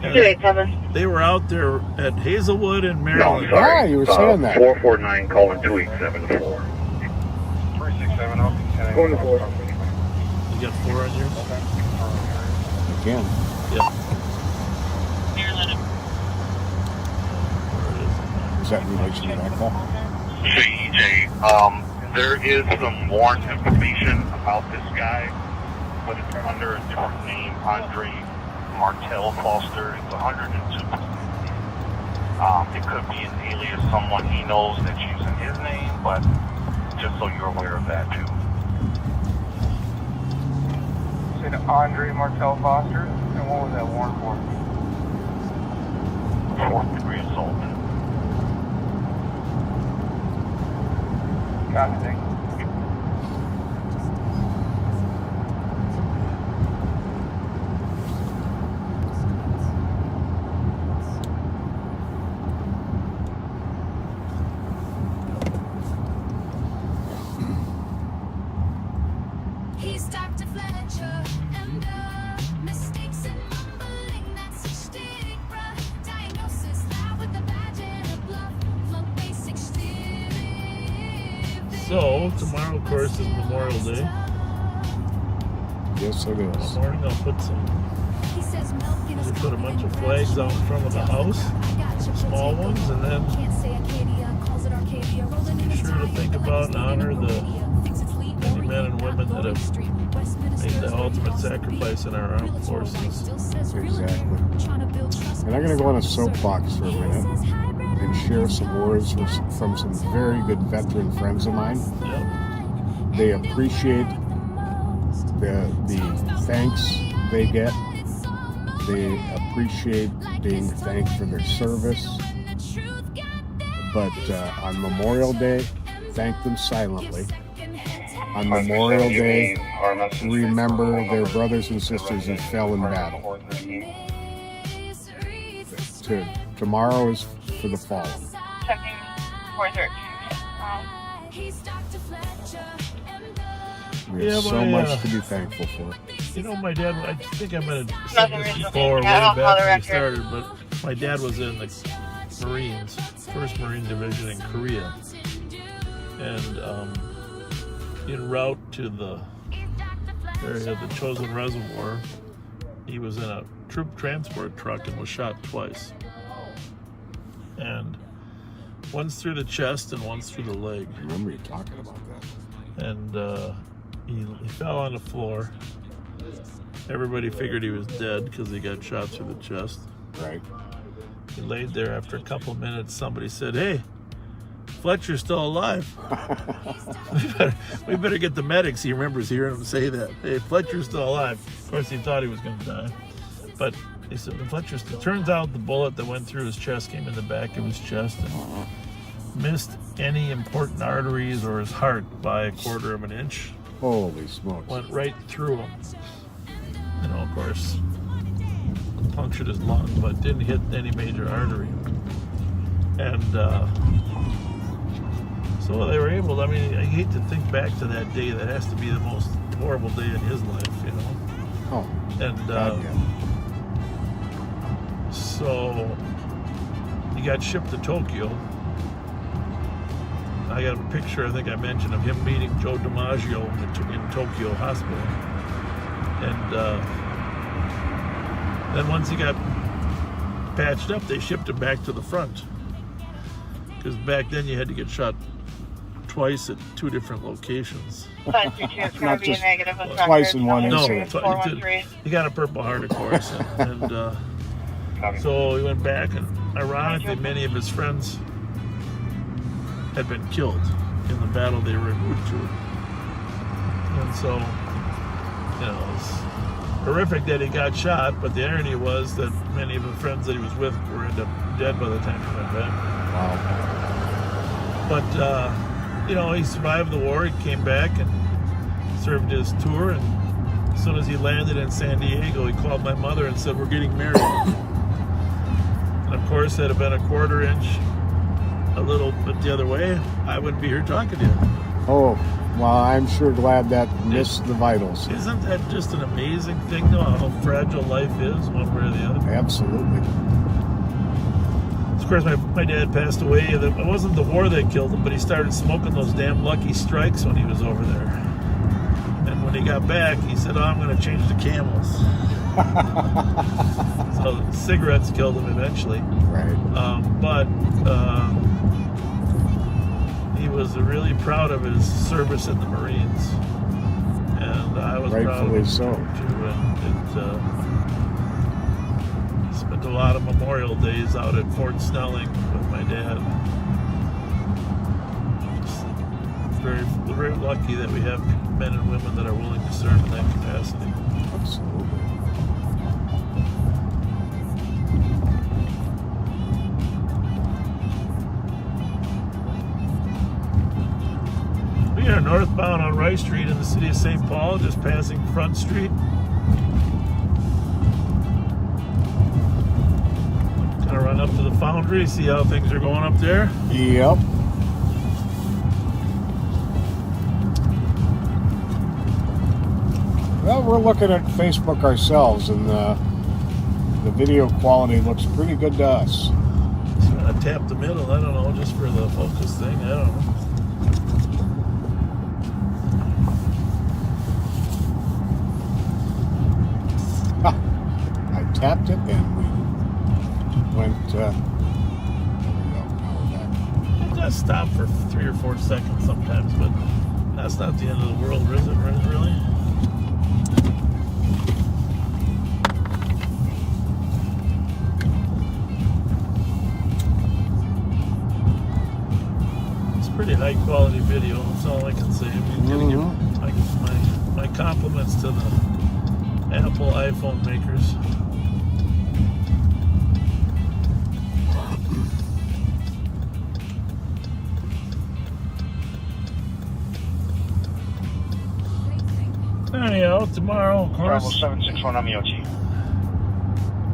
287. They were out there at Hazelwood in No, Maryland. I'm sorry. Yeah, you were saying that. 449 calling 287-4. 367, I'll be Going to 4. You got 4 on yours? Again. Yeah. Is that in relation to that call? CJ, there is some warrant information about this guy, but it's under a different name, Andre Martel Foster. It's 102. It could be an alias, someone he knows that's using his name, but just so you're aware of that too. You said Andre Martel Foster, and what was that warrant for? 4th degree assault. Copy, thank you. He's Dr. Fletcher, and mistakes and mumbling, that's a stigma. Diagnosis lab with a badge and a bluff, flunk basic So, tomorrow, of course, is Memorial Day. Yes, it is. In the morning, I'll put a bunch of flags out in front of the house, small ones, and then be sure to think about and honor the many men and women that have made the ultimate sacrifice in our armed forces. Exactly. And I'm going to go on a soapbox for a minute and share some words from some very good veteran friends of mine. Yep. They appreciate the thanks they get. They appreciate being thanked for their service. But on Memorial Day, thank them silently. On Memorial Day, remember their brothers and sisters who fell in battle. Tomorrow is for the fallen. Checking 413. We have so much to be thankful for. You know, my dad, I think I might have said Nothing this reasonable. before, way Yeah, back when we record. started, but my dad was in the Marines, 1st Marine Division in Korea. And en route to the area of the Chosin Reservoir, he was in a troop transport truck and was shot twice. And once through the chest and once through the leg. I remember you talking about that. And he fell on the floor. Everybody figured he was dead because he got shot through the chest. Right. He laid there. After a couple of minutes, somebody said, "Hey, Fletcher's still alive." we better get the medics. He remembers hearing him say that. "Hey, Fletcher's still alive." Of course, he thought he was going to die. But he said, Fletcher's still... Turns out the bullet that went through his chest came in the back of his chest and missed any important arteries or his heart by a quarter of an inch. Holy smokes. Went right through him. You know, of course, punctured his lung, but didn't hit any major artery. And so they were able, I mean, I hate to think back to that day. That has to be the most horrible day in his life, you know. Oh. And so he got shipped to Tokyo. I got a picture, I think I mentioned, of him meeting Joe DiMaggio in Tokyo Hospital. And then once he got patched up, they shipped him back to the front. Because back then you had to get shot twice at 2 different locations. Not just twice in one No, incident. he got a Purple Heart, of course. And so he went back, and ironically, many of his friends had been killed in the battle they were in to. And so, you know, it's horrific that he got shot, but the irony was that many of the friends that he was with were ended up dead by the time he went back. Wow. But, you know, he survived the war. He came back and served his tour, and as soon as he landed in San Diego, he called my mother and said, "We're getting married." And of course, had it been a quarter inch a little bit the other way, I wouldn't be here talking to you. Oh, well, I'm sure glad that missed the vitals. Isn't that just an amazing thing, though, how fragile life is, one way or the other? Absolutely. Of course, my dad passed away. It wasn't the war that killed him, but he started smoking those damn Lucky Strikes when he was over there. And when he got back, he said, "Oh, I'm going to change to Camels." So cigarettes killed him eventually. Right. But he was really proud of his service in the Marines. And I was proud of him so. too. And spent a lot of Memorial Days out at Fort Snelling with my dad. Just very, very lucky that we have men and women that are willing to serve in that capacity. Absolutely. We are northbound on Rice Street in the city of St. Paul, just passing Front Street. Gonna run up to the Foundry, see how things are going up there. Yep. Well, we're looking at Facebook ourselves, and the video quality looks pretty good to us. Just gonna tap the middle, I don't know, just for the focus thing, I don't know. I tapped it and we went, there we go, now we're back. It does stop for 3 or 4 seconds sometimes, but that's not the end of the world, is it, really? It's pretty high quality video, that's all I can say. I mean, gonna give my compliments to the Apple iPhone makers. Anyhow, tomorrow, of course. Bravo 761 Amiyochi.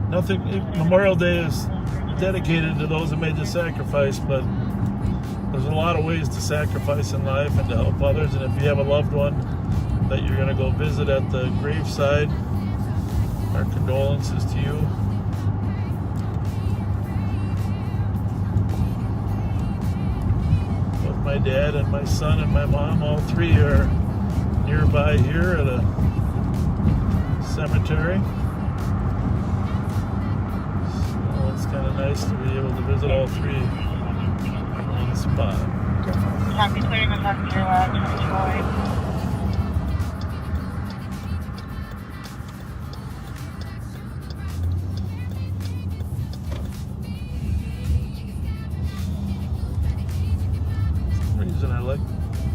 Nothing. Memorial Day is dedicated to those that made the sacrifice, but there's a lot of ways to sacrifice in life and to help others. And if you have a loved one that you're going to go visit at the graveside, our condolences to you. Both my dad and my son and my mom, all three are nearby here at a cemetery. So it's kind of nice to be able to visit all three on the spot. Happy clearing with Passenger Lab 2208.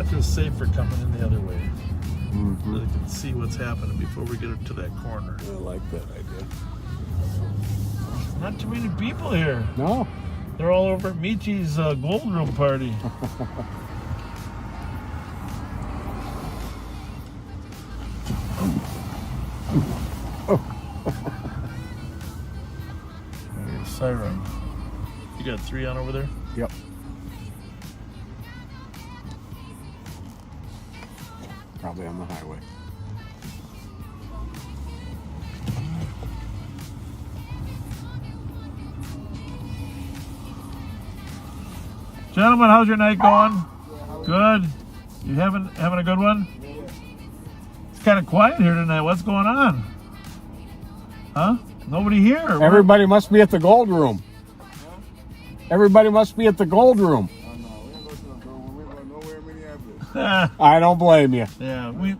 I feel safer coming in the other way. Mm-hmm. So they can see what's happening before we get to that corner. I like that idea. Not too many people here. No. They're all over at Michi's Gold Room party. There's siren. You got 3 on over there? Yep. Probably on the highway. Gentlemen, how's your night going? Good. You having a good one? It's kind of quiet here tonight. What's going on? Huh? Nobody here? Everybody must be at the Gold Room. Everybody must be at the Gold Room. I don't blame you. Yeah, we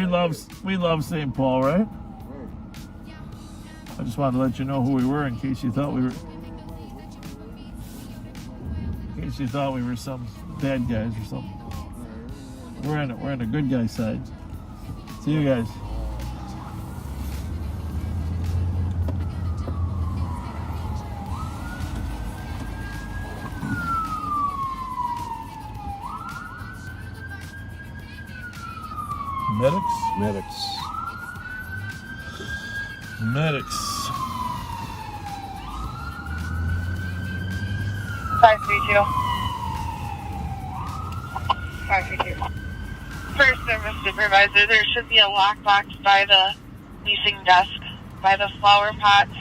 love St. Paul, right? I just wanted to let you know who we were in case you thought we were some bad guys or something. We're on the good guy side. See you guys. Medics. 532. 532. First service supervisor, there should be a lockbox by the leasing desk, by the flower pots.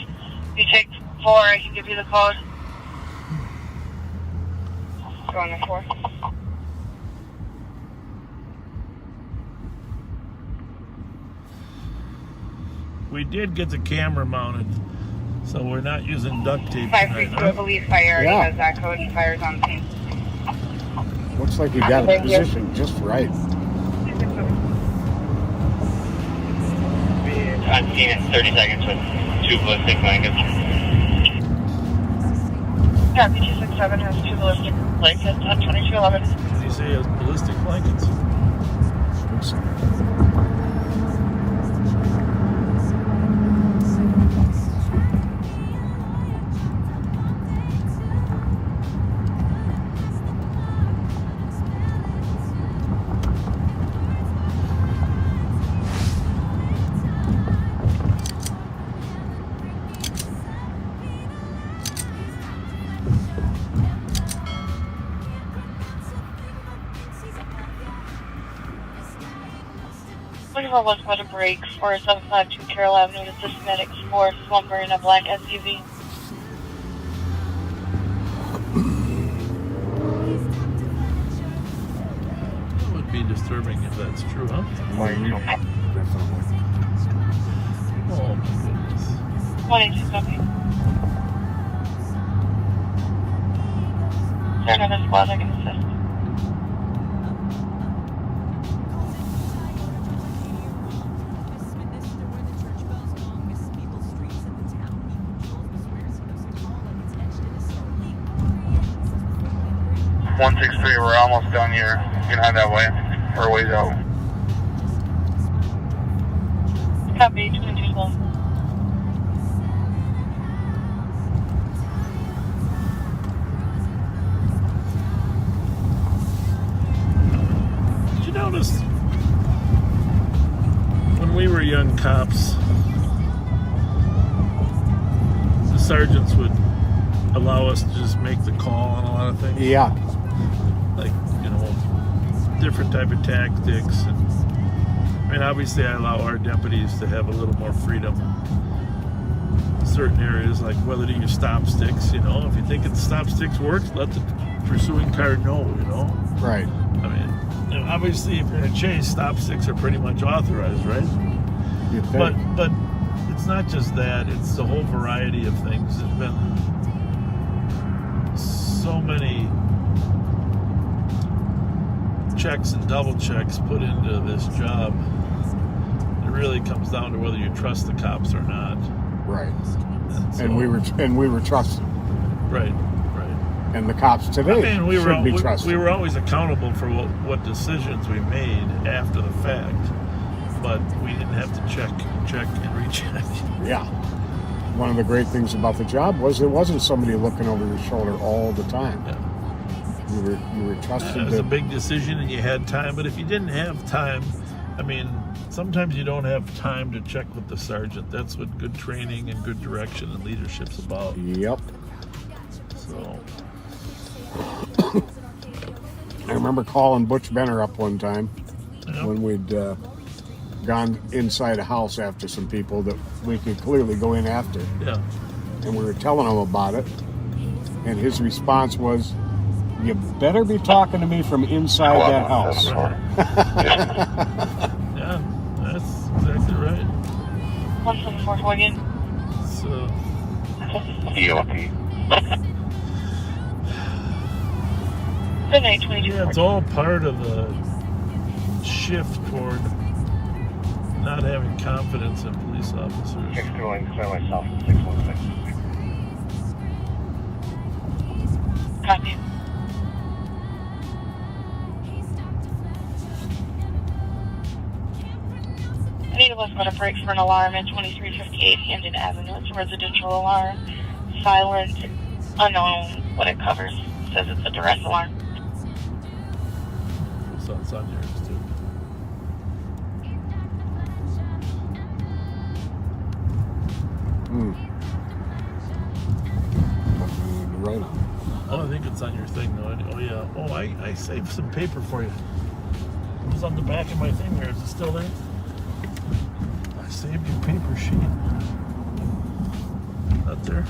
If you take 4, I can give you the code. Going to 4. We did get the camera mounted, so we're not using duct tape. 532, I believe fire already has that code. He fires on the scene. Looks like you got it positioned just right. I'm seeing it in 30 seconds with 2 ballistic blankets. Yeah, B267 has 2 ballistic blankets on 2211. Did you say it has ballistic blankets? Looking for what's going to break for 752 Carroll Avenue to Systematics for slumber in a black SUV. That would be disturbing if that's true, huh? Definitely. Oh my goodness. 182 copy. Turn on the squad, I can assist. We're almost done here. You can head that way. We're ways out. Copy, 2212. Did you notice when we were young cops, the sergeants would allow us to just make the call on a lot of things? Yeah. Like, you know, different type of tactics. And I mean, obviously I allow our deputies to have a little more freedom in certain areas, like whether to use stop sticks, you know. If you think the stop sticks works, let the pursuing car know, you know. Right. I mean, you know, obviously if you're in a chase, stop sticks are pretty much authorized, right? You think. But it's not just that, it's the whole variety of things. There's been so many checks and double checks put into this job. It really comes down to whether you trust the cops or not. Right. And we were trusted. Right. And the cops today should be trusted. We were always accountable for what decisions we made after the fact, but we didn't have to check and recheck. Yeah. One of the great things about the job was there wasn't somebody looking over your shoulder all the time. Yeah. You were trusted. It was a big decision and you had time, but if you didn't have time, I mean, sometimes you don't have time to check with the sergeant. That's what good training and good direction and leadership's about. Yep. So I remember calling Butch Benner up one time when we'd gone inside a house after some people that we could clearly go in after. Yeah. And we were telling him about it. And his response was, "You better be talking to me from inside that house." Yeah, that's exactly right. 174 again. So. Good night, 22. Yeah, it's all part of the shift toward not having confidence in police officers. 621, clear myself, 616. Copy. was going to break for an alarm at 2358 Hamden Avenue. It's a residential alarm. Silent, unknown what it covers. It says it's a duress alarm. So it's on yours too. Right on. Oh, I think it's on your thing though. Oh yeah. Oh, I saved some paper for you. It was on the back of my thing here. Is it still there? I saved your paper sheet. Not there?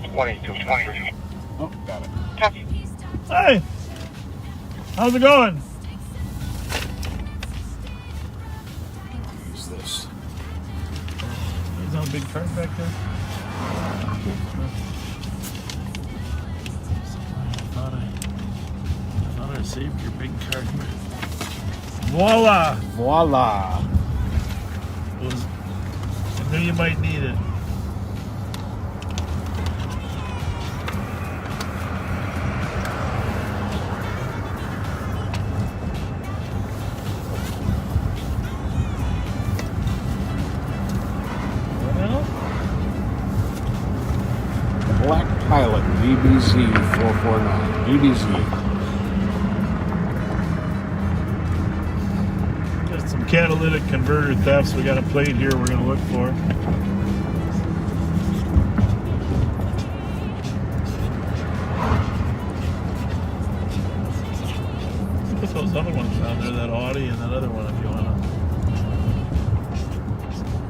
2220. Oh, got it. Copy. Hey! How's it going? Who's this? Is that a big cart back there? I thought I saved your big cart here. Voila! Voila. I knew you might need it. Black Pilot DBZ 449. DBZ. Got some catalytic converter thefts. We got a plate here we're going to look for. Look at those other ones down there, that Audi and that other one if you want to.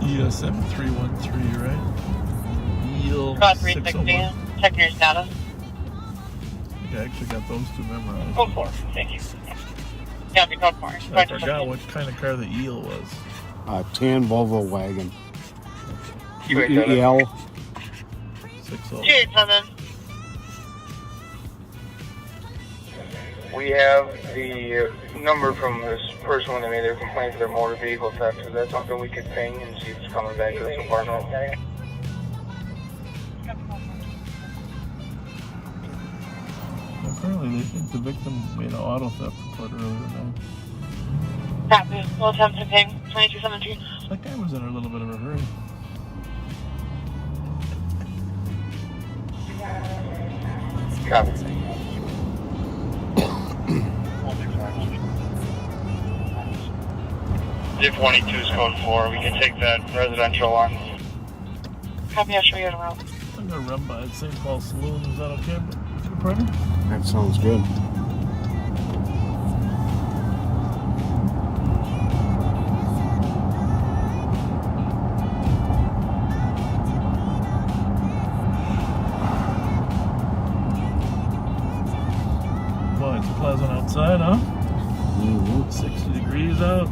ESM 313, right? Code 360. Check your status. I think I actually got those two memorized. Code 4. Thank you. Yeah, be code 4. I forgot what kind of car the eel was. Tan Volvo wagon. EL. 60. 287. We have the number from this person when they made their complaint for their motor vehicle theft. Is that something we could ping and see if it's coming back to this apartment? Apparently they think the victim made an auto theft report earlier tonight. Copy. We'll attempt to ping 2217. That guy was in a little bit of a hurry. Copy. Div 22 is code 4. We can take that residential alarm. Copy. I'll show you around. I'm going to run by the St. Paul Saloon. Is that okay, Printer? That sounds good. Boy, it's pleasant outside, huh? Mm-hmm. 60 degrees out.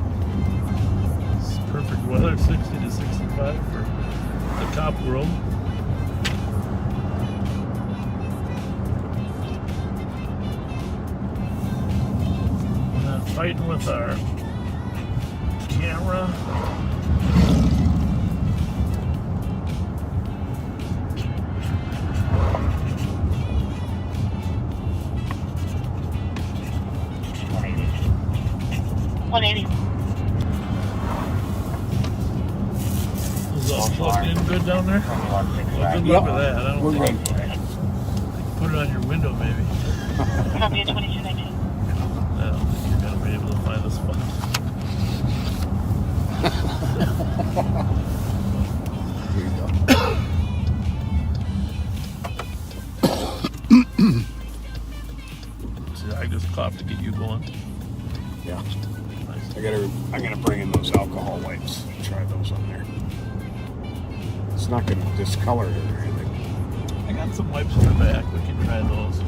It's perfect weather, 60 to 65 for the cop world. Fighting with our camera. Is all plugged in good down there? Well, good luck with that. I don't think put it on your window, maybe. Copy. 2219. I don't think you're going to be able to find the spot. Here you go. See, I just coughed to get you going. Yeah. Nice. I gotta bring in those alcohol wipes. Try those on there. It's not gonna discolor it or anything. I got some wipes in the back. We can try those.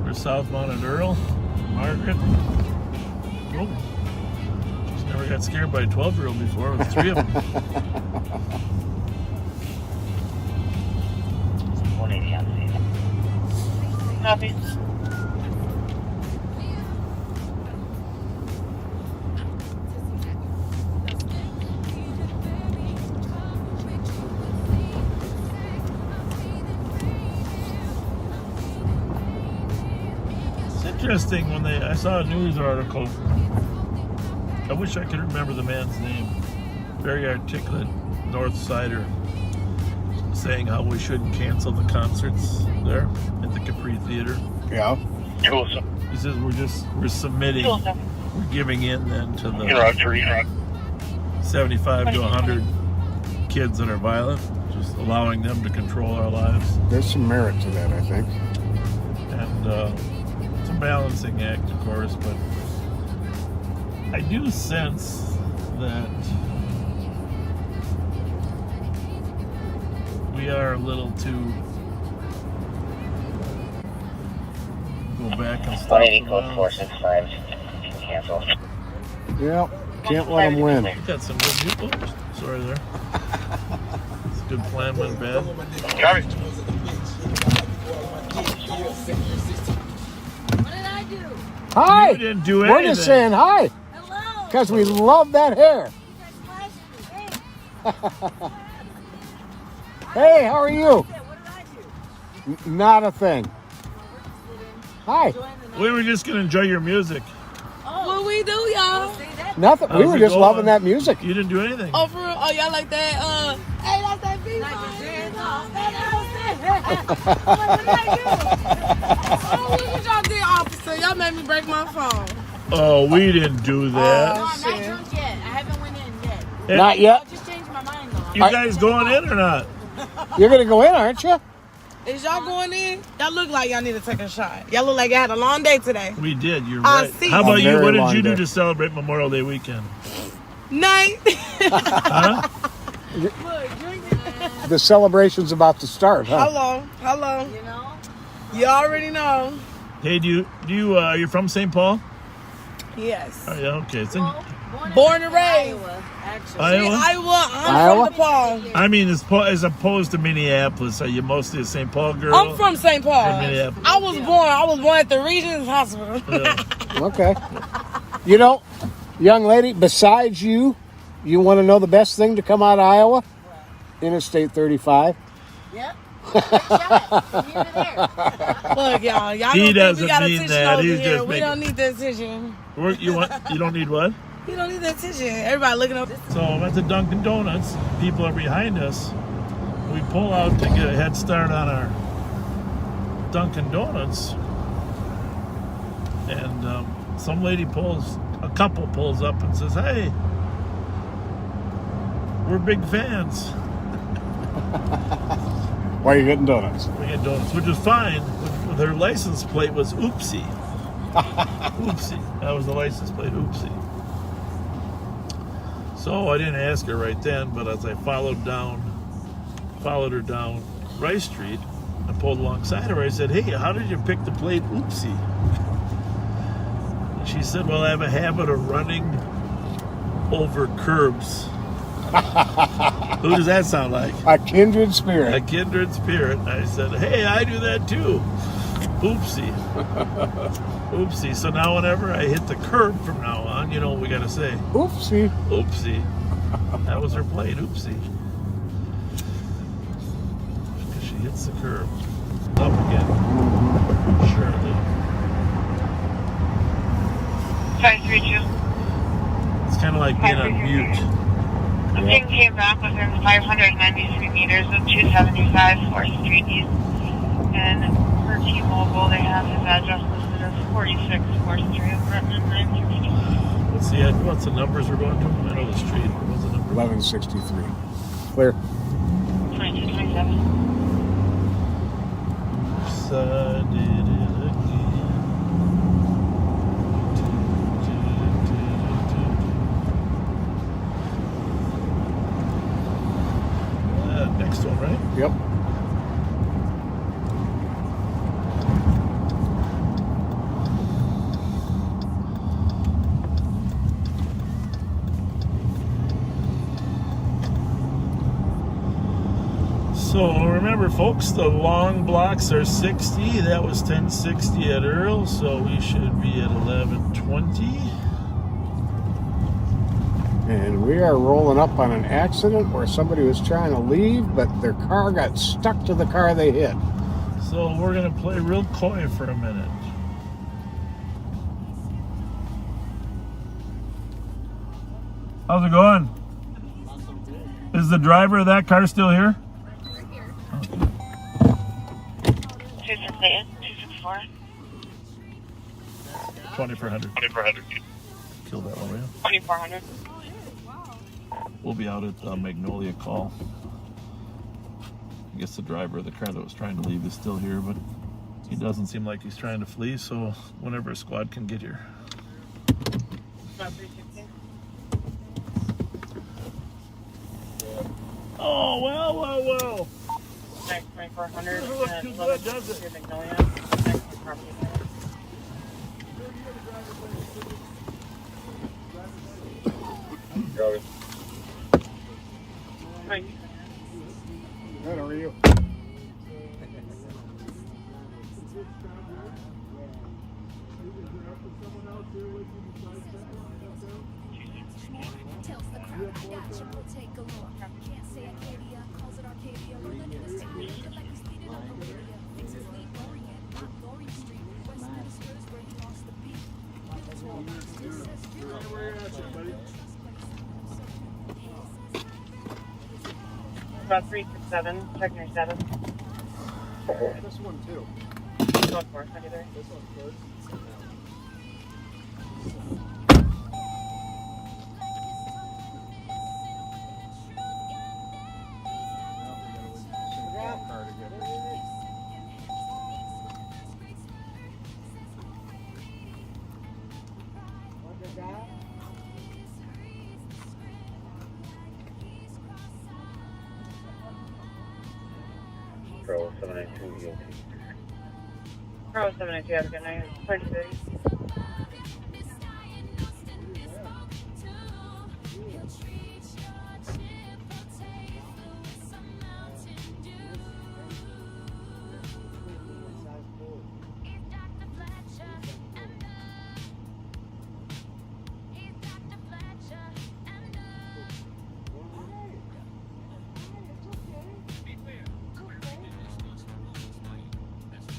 We're southbound at Earl. Margaret. Oh. Just never got scared by a 12-year-old before with 3 of them. 180 on scene. Copy. interesting when I saw a news article. I wish I could remember the man's name. Very articulate North Sider, saying how we shouldn't cancel the concerts there at the Capri Theater. Yeah. He says we're submitting, we're giving in then to the 75 to 100 kids that are violent, just allowing them to control our lives. There's some merit to that, I think. And it's a balancing act, of course, but I do sense that we are a little too go back and stop. 180 code 465 cancel. Yeah, can't let them win. We got some good people. Sorry there. It's a good plan, went bad. What did I do? Hi! You didn't do We're anything. just saying hi. Hello. Because we love that hair. Hey, how are you? What did I do? Not a thing. Hi. We were just gonna enjoy your music. What we do, y'all? Nothing. We How's were it just going? loving that music. You didn't do anything. Oh, for real? Oh, y'all like that? Hey, that's that beat. Oh, what did y'all do, officer? Y'all made me break my phone. Oh, we didn't do that. I'm not drunk yet. I haven't went in yet. Not yet? I just changed my mind, though. You guys going in or not? You're going to go in, aren't you? Is y'all going in? Y'all look like y'all need to take a shot. Y'all look like y'all had a long day today. We did. You're I right. see. How about A you? very What did long you do day. to celebrate Memorial Day weekend? Night. Huh? The celebration's about to start, huh? Hello. You know? You already know. Hey, you're from St. Paul? Yes. Oh, yeah, okay. It's in Born and raised. Iowa. I'm from DePaul. I mean, as opposed to Minneapolis, are you mostly a St. Paul girl? I'm from St. Paul. From Minneapolis. I was born at the Regents Hospital. Okay. You know, young lady, besides you want to know the best thing to come out of Iowa? Interstate 35. Yep. Look, y'all He don't think doesn't we got mean attention that. over He's here. just We making- don't need the attention. You don't need what? We don't need the attention. Everybody looking up. So I'm at the Dunkin' Donuts. People are behind us. We pull out to get a head start on our Dunkin' Donuts. And some lady a couple pulls up and says, "Hey, we're big fans." Why are you getting donuts? We get donuts, which is fine. With her license plate was Oopsie. Oopsie. That was the license plate, Oopsie. So I didn't ask her right then, but as I followed her down Rice Street, I pulled alongside her. I said, "Hey, how did you pick the plate Oopsie?" And she said, "Well, I have a habit of running over curbs." Who does that sound like? A kindred spirit. A kindred spirit. I said, "Hey, I do that too." Oopsie. Oopsie. So now whenever I hit the curb from now on, you know what we got to say. Oopsie. Oopsie. That was her plate. Oopsie. Because she hits the curb. Up again. Surely. 532. It's kind of like being on mute. The thing came back within 593 meters of 275 4th Street East. And for T-Mobile, they have his address listed as 46 4th Street, apartment 960. What's the numbers we're going to? I know the street. What's the number? 1163. Clear. 2227. So I did it again. Next one, right? Yep. So remember, folks, the long blocks are 60. That was 1060 at Earl, so we should be at 1120. And we are rolling up on an accident where somebody was trying to leave, but their car got stuck to the car they hit. So we're going to play real coy for a minute. How's it going? Is the driver of that car still here? 268, 264. 2400. 2400. Kill that one, will you? 2400. We'll be out at Magnolia Call. I guess the driver of the car that was trying to leave is still here, but he doesn't seem like he's trying to flee, so whenever a squad can get here. Oh, well. Next 2400. Doesn't look too good, does it? Magnolia. Next property. Hi. Good, how are you? About 367, checking your status. This one too. Going for it, 93. This one's good. Pro 792 EOT. Pro 792, have a good night. 2030.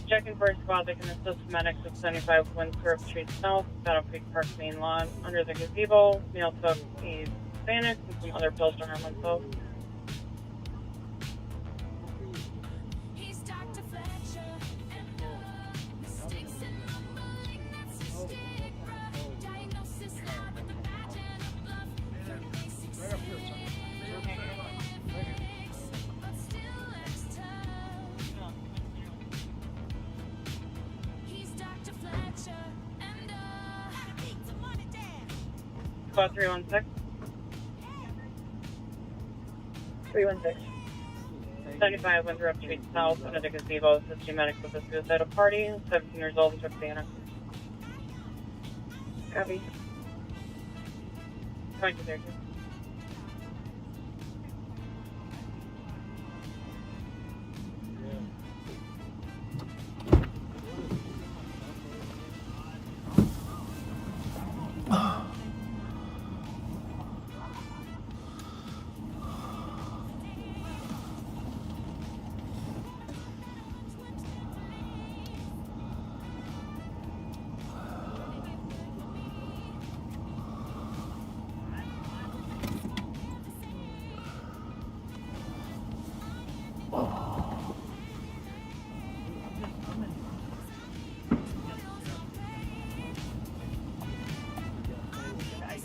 Checking for a squad that can assist medics with 75 Winthrop Street South, Battle Creek Park main lawn, under the gazebo. Neil took a Xanax and some other pills to harm himself. Squad 316. 316. 75 Winthrop Street South, under the gazebo, assisting medics with a suicidal party. 17 years old, took Xanax. Copy. 2232.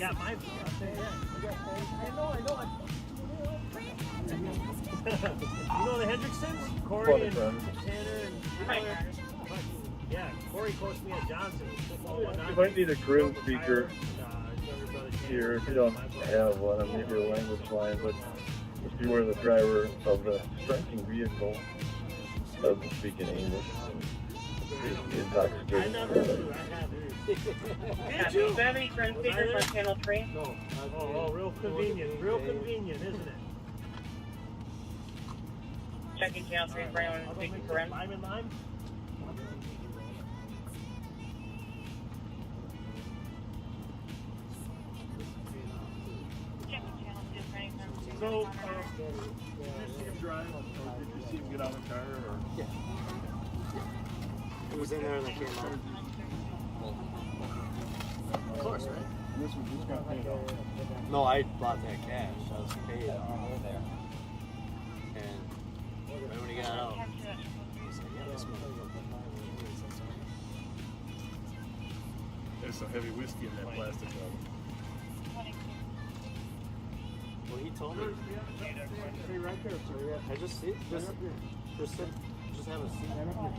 got my view. I know. You know the Hendricksons? Corey and Tanner and Tyler. Yeah, Corey coached me at Johnson. You might need a grid speaker here if you don't have one. I'm maybe a language line, but if you were the driver of the striking vehicle, doesn't speak in English. He's intoxicated. I never do. I have it. Do you have any friend speakers on channel 3? No. Oh, real convenient. Real convenient, isn't it? Checking channel 3 for anyone who's speaking for him. I'm in line. So, did you see him drive, or did you see him get out of the car, or? Yeah. It was in there and they came out. Of course, right? this one just got paid off. No, I bought that cash. I was paid off there. And right when he got out, he said, yeah, this one. There's some heavy whiskey in that plastic bottle. Well, he told me. Stay right there, sir. Yeah. I just sit. Just sit. Just have a seat. Right up here.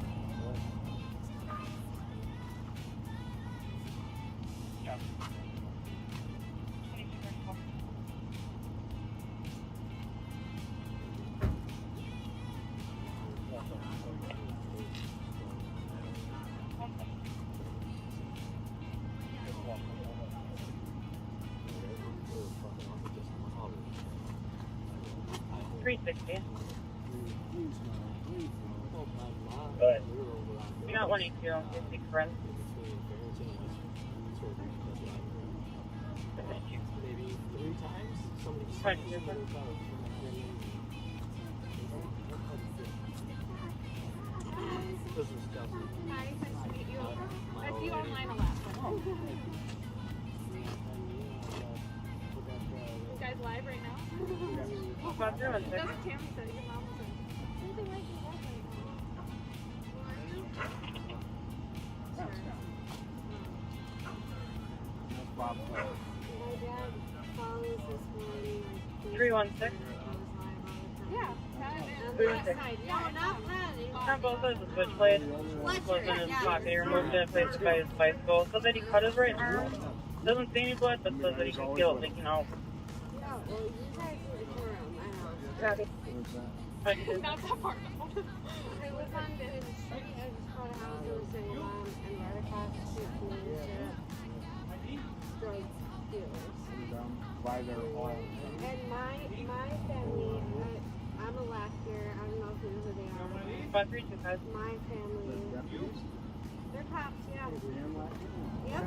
$360. But You got 182 on 50 friends. maybe 3 times. Somebody Right, you're good. This was Chelsea. Hi, nice to meet you. I see you online a lot. You guys live right now? About 316. That's what Tammy said. Your mom was like, something like you guys right now. My dad follows this one. 316. Yeah. No, not Penn. On both sides of the switchblade. Was in his pocket. He removed it and placed it by his bicycle. Says that he cut his right arm. Doesn't see any blood, but says that he can feel it leaking out. No, well, you guys need to come around my house. Copy. Not that far. I live on the street. I just bought a house in the city mom, and right across the street from me is drug dealers. By their all. And my family, I'm a lector. I don't know if you know who they are. About 325. My family. They're cops, yeah. Yep.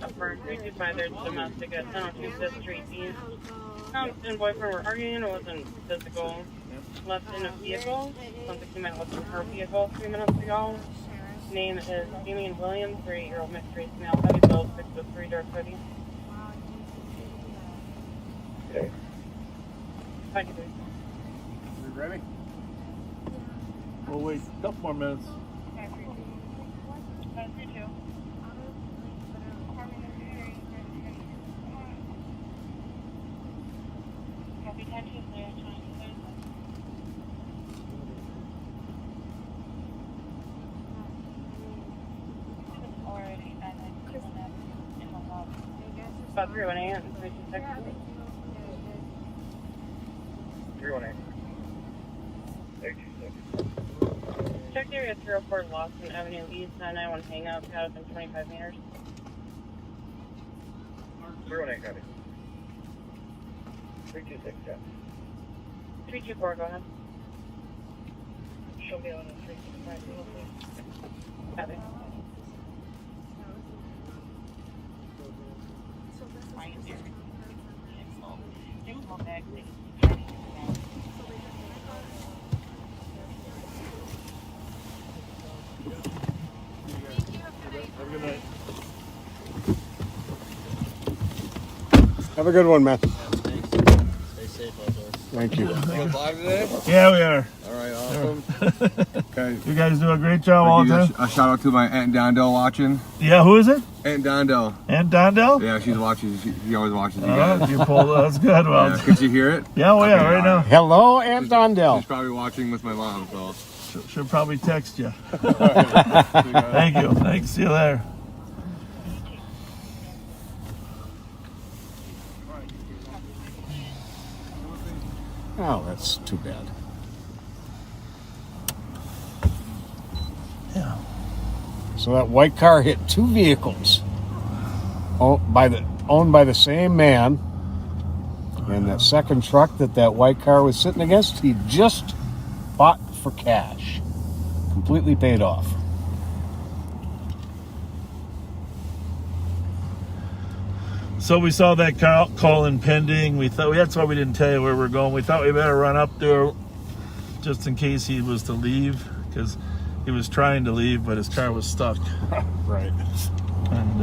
Affirmed 325. There's domestic at 1002 5th Street East. Tom and boyfriend were arguing. It wasn't physical. Left in a vehicle. Something came out from her vehicle 3 minutes ago. Name is Damien Williams, 38-year-old mixed race male, heavy build, 6'3", dark hoodie. Okay. Thank you. You ready? We'll wait a couple more minutes. About 318 and 326. 318. 826. Check area 304 Lawson Avenue East, 991 hangout, got within 25 meters. 318, copy. 326, yeah. 324, go ahead. She'll be on the 365, copy. Have a good night. Have a good one, man. Thanks. Stay safe out there. Thank you. Live today? Yeah, we are. All right, awesome. Okay. You guys do a great job all the time. A shout out to my Aunt Dondell watching. Yeah, who is it? Aunt Dondell. Aunt Dondell? Yeah, she's watching. She always watches you guys. You pulled that's good. Well, Yeah, could you hear it? yeah, well, yeah, Okay, right now. Hello, Aunt Dondell. She's probably watching with my mom, so. She'll probably text you. Thank you. Thanks. See you there. Oh, that's too bad. Yeah. So that white car hit 2 vehicles owned by the same man. And that second truck that white car was sitting against, he just bought for cash. Completely paid off. So we saw that call in pending. We thought that's why we didn't tell you where we're going. We thought we better run up there just in case he was to leave, because he was trying to leave, but his car was stuck. Right. And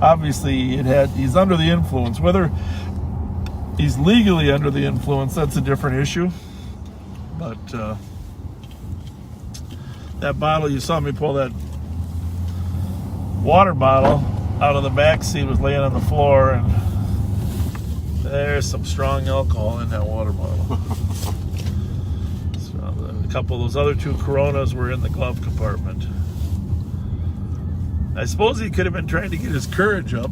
obviously he's under the influence. Whether he's legally under the influence, that's a different issue. But that bottle, you saw me pull that water bottle out of the back seat, was laying on the floor, and there's some strong alcohol in that water bottle. So a couple of those other 2 Coronas were in the glove compartment. I suppose he could have been trying to get his courage up.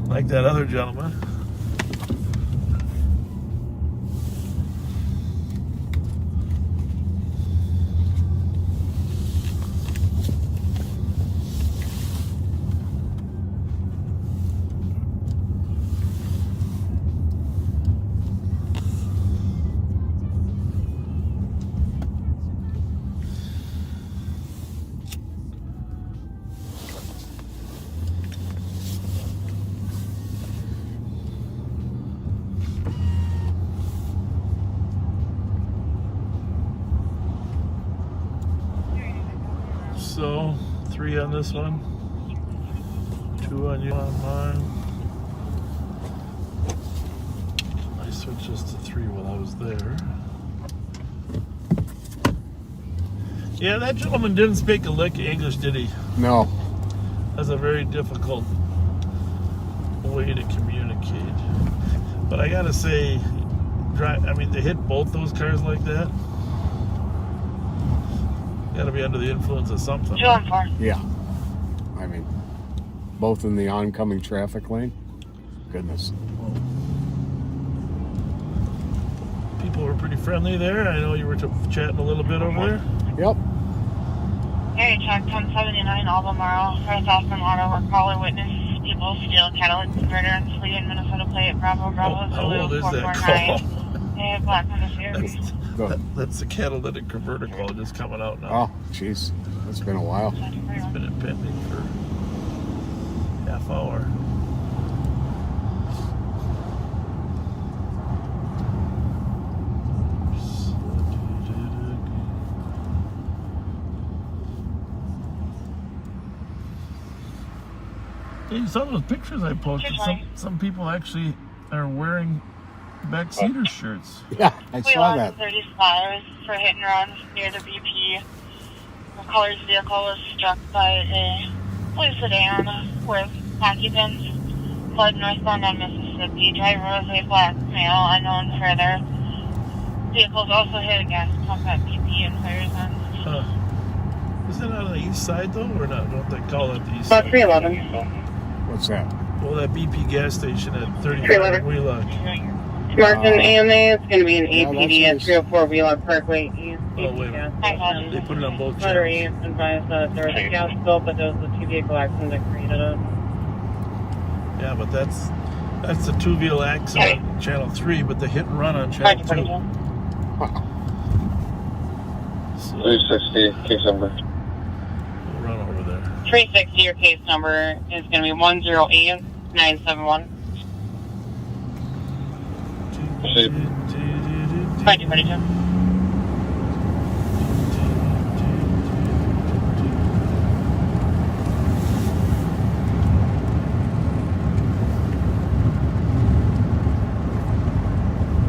Like that other gentleman. So 3 on this one, 2 on you on mine. I switched this to 3 while I was there. Yeah, that gentleman didn't speak a lick of English, did he? No. That's a very difficult way to communicate. But I gotta say, to hit both those cars like that, got to be under the influence of something. Yeah. I mean, both in the oncoming traffic lane. Goodness. People were pretty friendly there. I know you were chatting a little bit over there. Yep. Hey, check 1079 Albemarle. First off from auto, we're caller witness. People steal catalytic converter and flee in Minnesota plate. Bravo, Bravo, Zulu 449. Hey, Black Honda Series. That's the catalytic converter call just coming out now. Oh, jeez. It's been a while. It's been in pending for half hour. Hey, some of those pictures I posted, some people actually are wearing backseater shirts. Yeah, I saw that. 35 for hit and runs near the BP. The color's vehicle was struck by a blue sedan with occupants. Fled northbound on Mississippi. Driver was a black male, unknown further. Vehicles also hit a gas pump at BP and fires on. Is it on the east side though, or not? Don't they call it the east side? 311. What's that? Well, that BP gas station at 35 Wheelock. Martin AMA, it's going to be an APD at 304 Wheelock Parkway East. Oh, wait a minute. They put it on both Letter channels. E advised that there was a gas spill, but there was a 2-vehicle accident that created it. Yeah, but that's the 2-vehicle accident on channel 3, but the hit and run on channel 2. 360 case number. We'll run over there. 360, your case number is going to be 108971. Shape. 2022.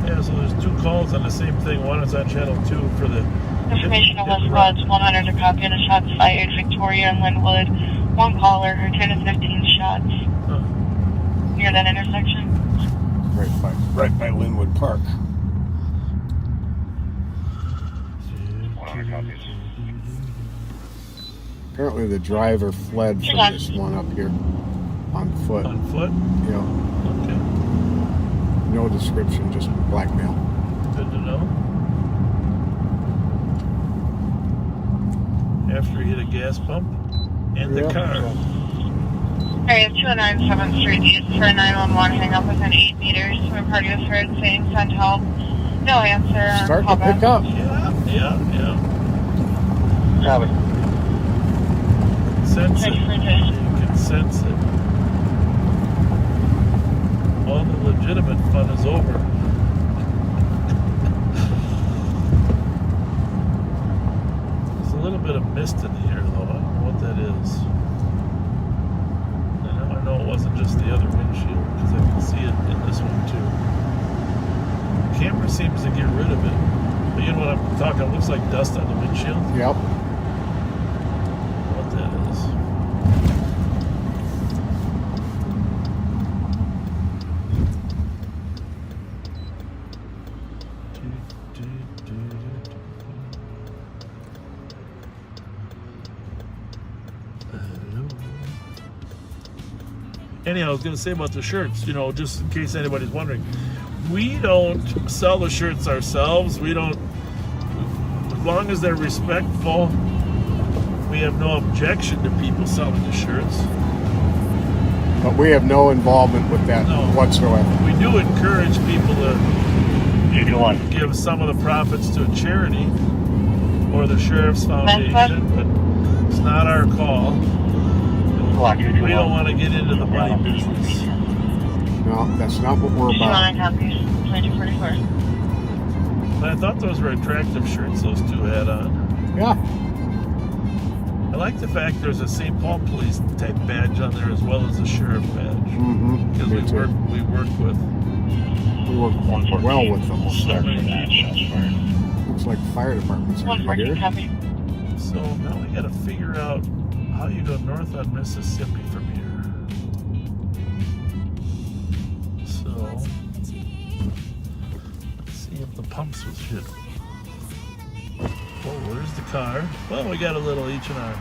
Yeah, so there's 2 calls on the same thing. One is on channel 2 for the Information of West Squads 100 to copy on the shots fired. Victoria and Linwood. 1 caller, 10 to 15 shots. Near that intersection. Right by Linwood Park. Apparently the driver fled from this one up here on foot. On foot? Yeah. Okay. No description, just blackmail. Good to know. After he hit a gas pump and the car. Area 209 7th Street East for a 911 hang up within 8 meters. When party was heard saying send help. No answer. Starting to pick up. Yeah. Copy. Sense it. You can sense it. All the legitimate fun is over. It's a little bit of mist in the air, though. I don't know what that is. And I know it wasn't just the other windshield, because I can see it in this one, too. The camera seems to get rid of it. But you know what I'm talking? It looks like dust on the windshield. Yep. What that is. Anyhow, I was going to say about the shirts, you know, just in case anybody's wondering, we don't sell the shirts ourselves. We don't, as long as they're respectful, we have no objection to people selling the shirts. But we have no involvement with that whatsoever. We do encourage people to give some of the profits to a charity or the Sheriff's Foundation, but it's not our call. We don't want to get into the money business. No, that's not what we're about. But I thought those were attractive shirts those two had on. Yeah. I like the fact there's a St. Paul Police type badge on there as well as a sheriff badge. Mm-hmm. Because we work well with them. Looks like fire departments are here. So now we got to figure out how you go north on Mississippi from here. So let's see if the pumps was hit. Oh, there's the car. Well, we got a little H&R.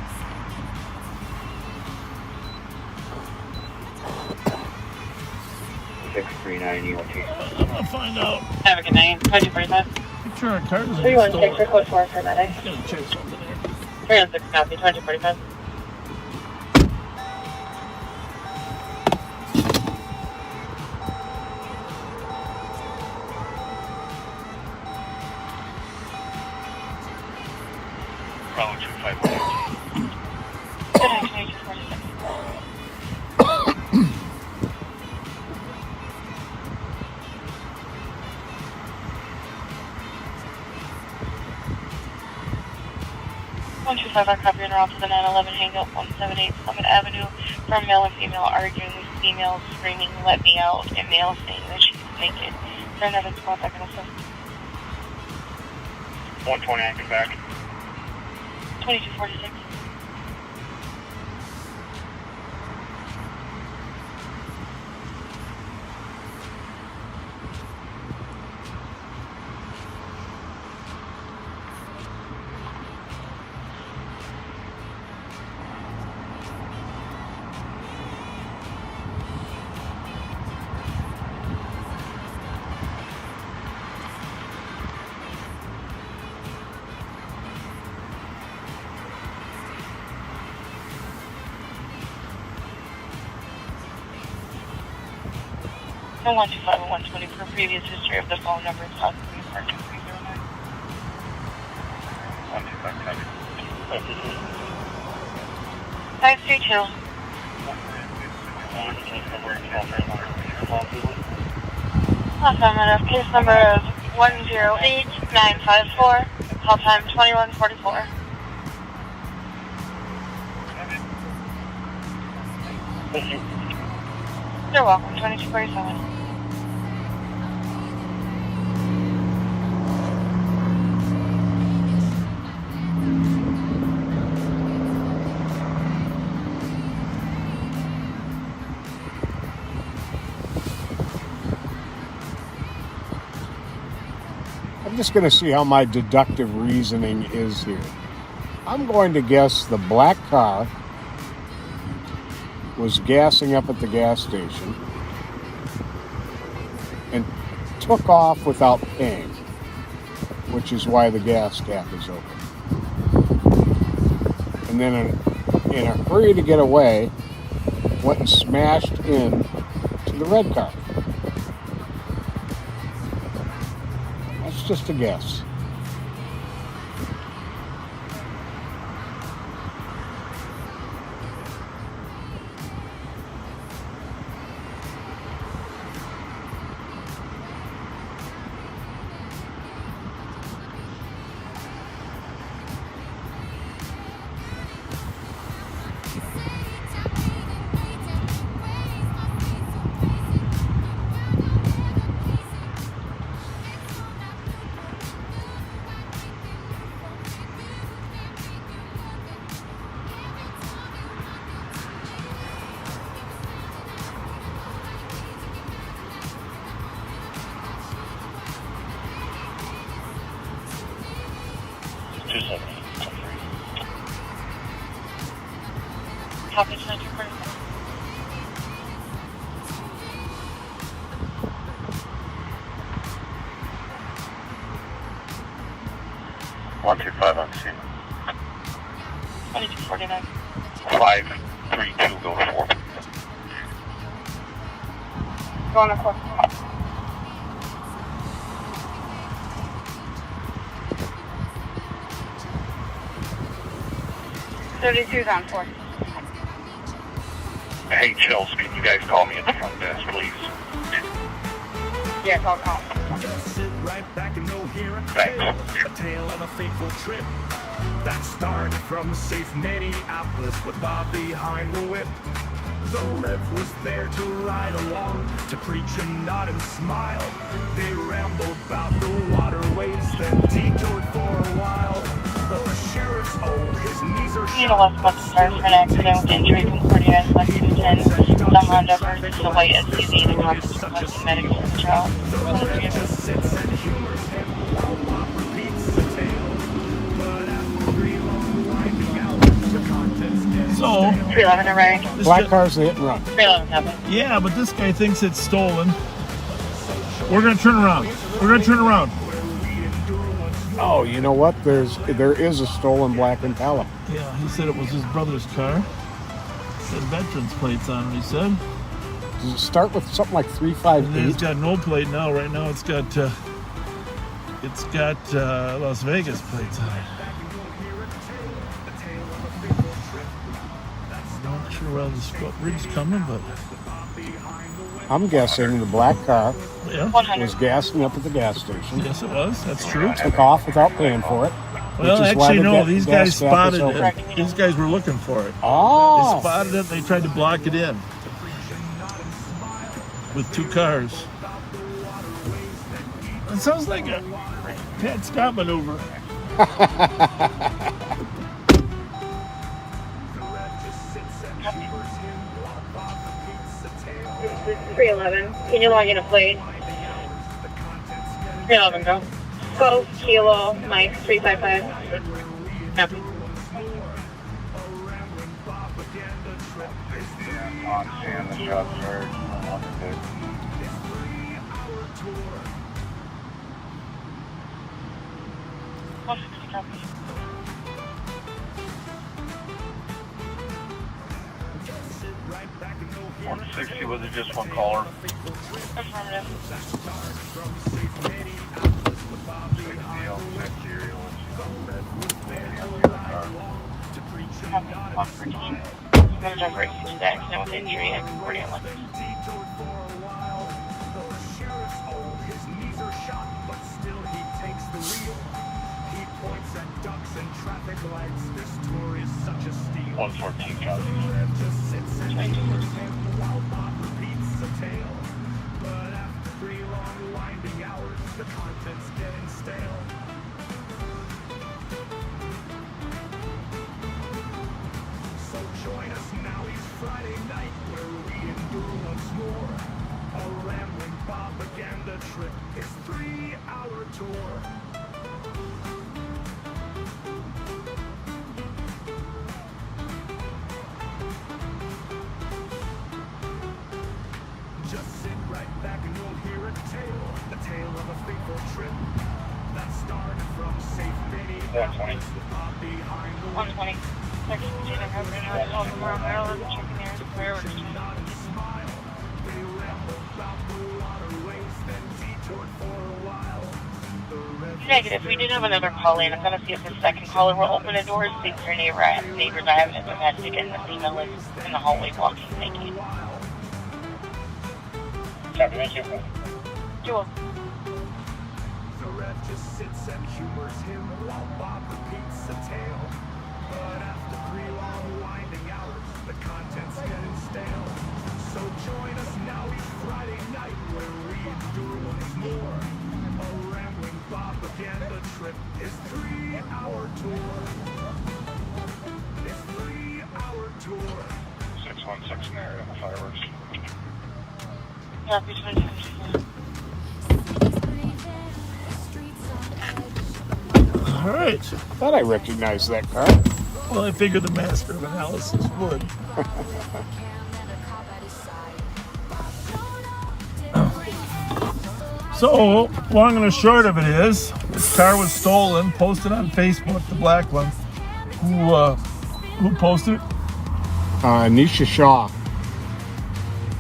I'm gonna find out. Have a good night. 2045. I'm sure our car is Who you want to take for code 4 for that day? Gonna check something there. 306 copy. 2045. Bravo 251. Good night, 2246. I copy en route to the 911 hangout 178 Summit Avenue from male and female arguing with female screaming "let me out" and male saying that she's naked. FERNANDO squad back in assist. 120 acting back. 2246. No 125 and 120 for previous history of the phone number and possibly parking 309. 125 copy. 532. Affirmative. Case number is 108954. Call time 2144. Thank you. You're welcome. 2247. I'm just going to see how my deductive reasoning is here. I'm going to guess the black car was gassing up at the gas station and took off without paying, which is why the gas cap is open. And then in a hurry to get away, went and smashed in to the red car. That's just a guess. Copy 2246. One 2-5 on scene. 2249. 532 go 4. Go on a 4. $32's on 4. Hey, Chels, can you guys call me at the front desk, please? Yes, I'll call. Sit right back and no hear a Thanks. tale of a fateful trip that started from safe Minneapolis with Bob behind the whip. The Rev was there to ride along, to preach and nod and smile. They rambled about the waterways, then detoured for a while. The sheriff's his knees are Need a left bus start for an accident with injury from Cordia left 210. The Honda versus the white SUV. The cop is requesting medics for the child. So, 311 array. Black cars, they hit and run. 311 happened. yeah, but this guy thinks it's stolen. We're gonna turn around. We're gonna turn around. Oh, you know what? There is a stolen black Impala. Yeah, he said it was his brother's car. Said veterans plates on it, he said. Does it start with something like And 358? it's got no plate now. Right now it's got Las Vegas plates on it. Not sure where this rig's coming, but I'm guessing the black car yeah. was gassing up at the gas station. Yes, it was. That's true. Took off without paying for it. Well, which is why actually, the no. These gas guys cap is spotted open. it. These guys were looking for it. Oh. They spotted it. They tried to block it in with two cars. It sounds like a Pat Scott maneuver. 311. Can you log in a plate? 311, go. Go, Kilo, Mike, 355. Copy. Copy. 160, was it just one caller? Affirmative. Another driver to the accident with injury and Cordia left. his knees are shot, but still he takes the wheel. He points at ducks and traffic lights. This tour is such a steal. 114 copy. Just sits and humors him while Bob repeats the tale. But after 3 long winding hours, the content's getting stale. So join us now each Friday night where we endure once more a rambling propaganda trip, his 3-hour tour. Just sit right back and you'll hear a tale, the tale of a fateful trip that started from safe Minneapolis with Bob behind the 120. Section Gina Cover North Baltimore, Maryland, checking there to fireworks. Negative. We did have another call in. I'm going to see if the second caller will open the doors. See if your neighbors are having a domestic and the female is in the hallway walking. Thank you. Thank you. Jewel. The ref just sits and humors him while Bob repeats the tale. But after 3 long winding hours, the content's getting stale. So join us now each Friday night where we endure once more a rambling propaganda trip. His 3-hour tour. His 3-hour tour. 616 there in the fireworks. Copy 22. All right. Thought I recognized that car. Well, I figured the master of analysis would. So, long and the short of it is, this car was stolen, posted on Facebook, the black one. Who posted it? Nisha Shaw.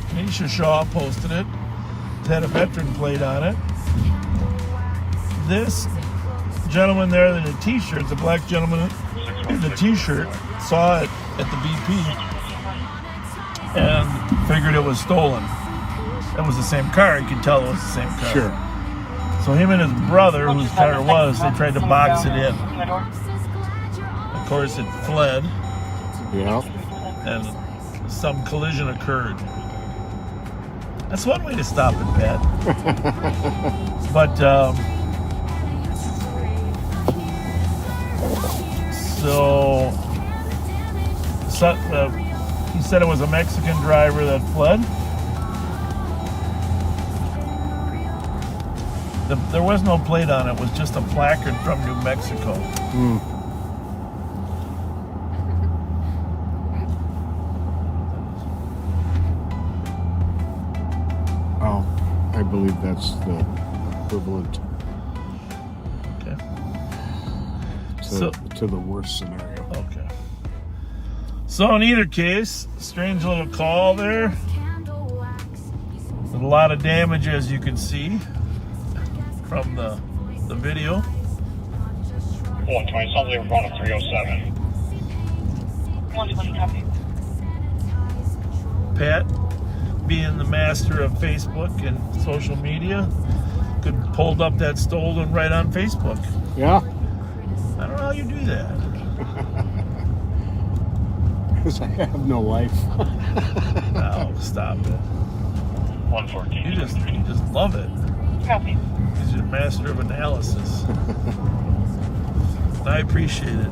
Nisha Shaw posted it. It had a veteran plate on it. This gentleman there in the t-shirt, the black gentleman in the t-shirt, saw it at the BP and figured it was stolen. It was the same car. You could tell it was the same car. Sure. So him and his brother, whose car it was, they tried to box it in. Of course, it fled. Yeah. And some collision occurred. That's one way to stop it, Pat. But, he said it was a Mexican driver that fled. There was no plate on it. It was just a placard from New Mexico. Oh, I believe that's the equivalent to the worst scenario. Okay. So in either case, strange little call there. With a lot of damage, as you can see from the video. 120, sounds like we're going to 307. 120 copy. Pat, being the master of Facebook and social media, could pulled up that stolen right on Facebook. Yeah. I don't know how you do that. Because I have no life. Oh, stop it. 114. You just love it. Copy. He's your master of analysis. I appreciate it.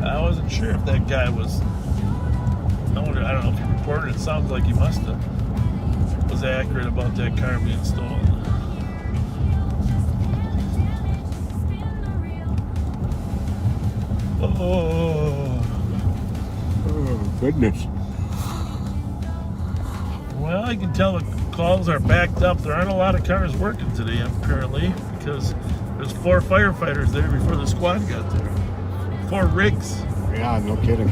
I wasn't sure if that guy was. I don't know if he reported. It sounds like he must have. Was accurate about that car being stolen. Oh goodness. Well, I can tell the calls are backed up. There aren't a lot of cars working today apparently because there's 4 firefighters there before the squad got there. 4 rigs. Yeah, no kidding.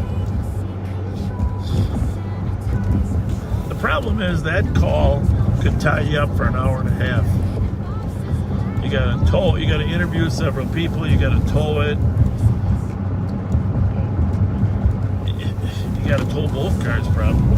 The problem is that call could tie you up for an hour and a half. You gotta tow, you gotta interview several people, you gotta tow it. You gotta tow both cars probably.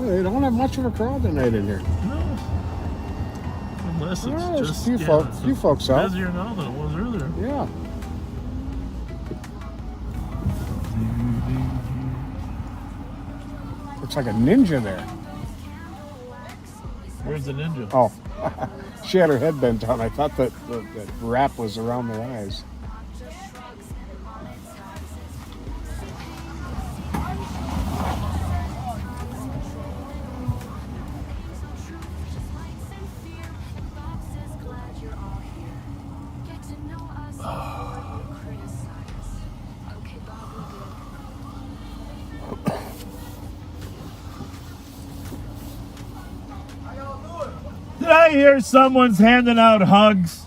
They don't have much of a crowd tonight in here. No. Unless it's just a few folks out. Busier now than it was earlier. Yeah. Looks like a ninja there. Where's the ninja? Oh, she had her head bent down. I thought that wrap was around their eyes. Did I hear someone's handing out hugs?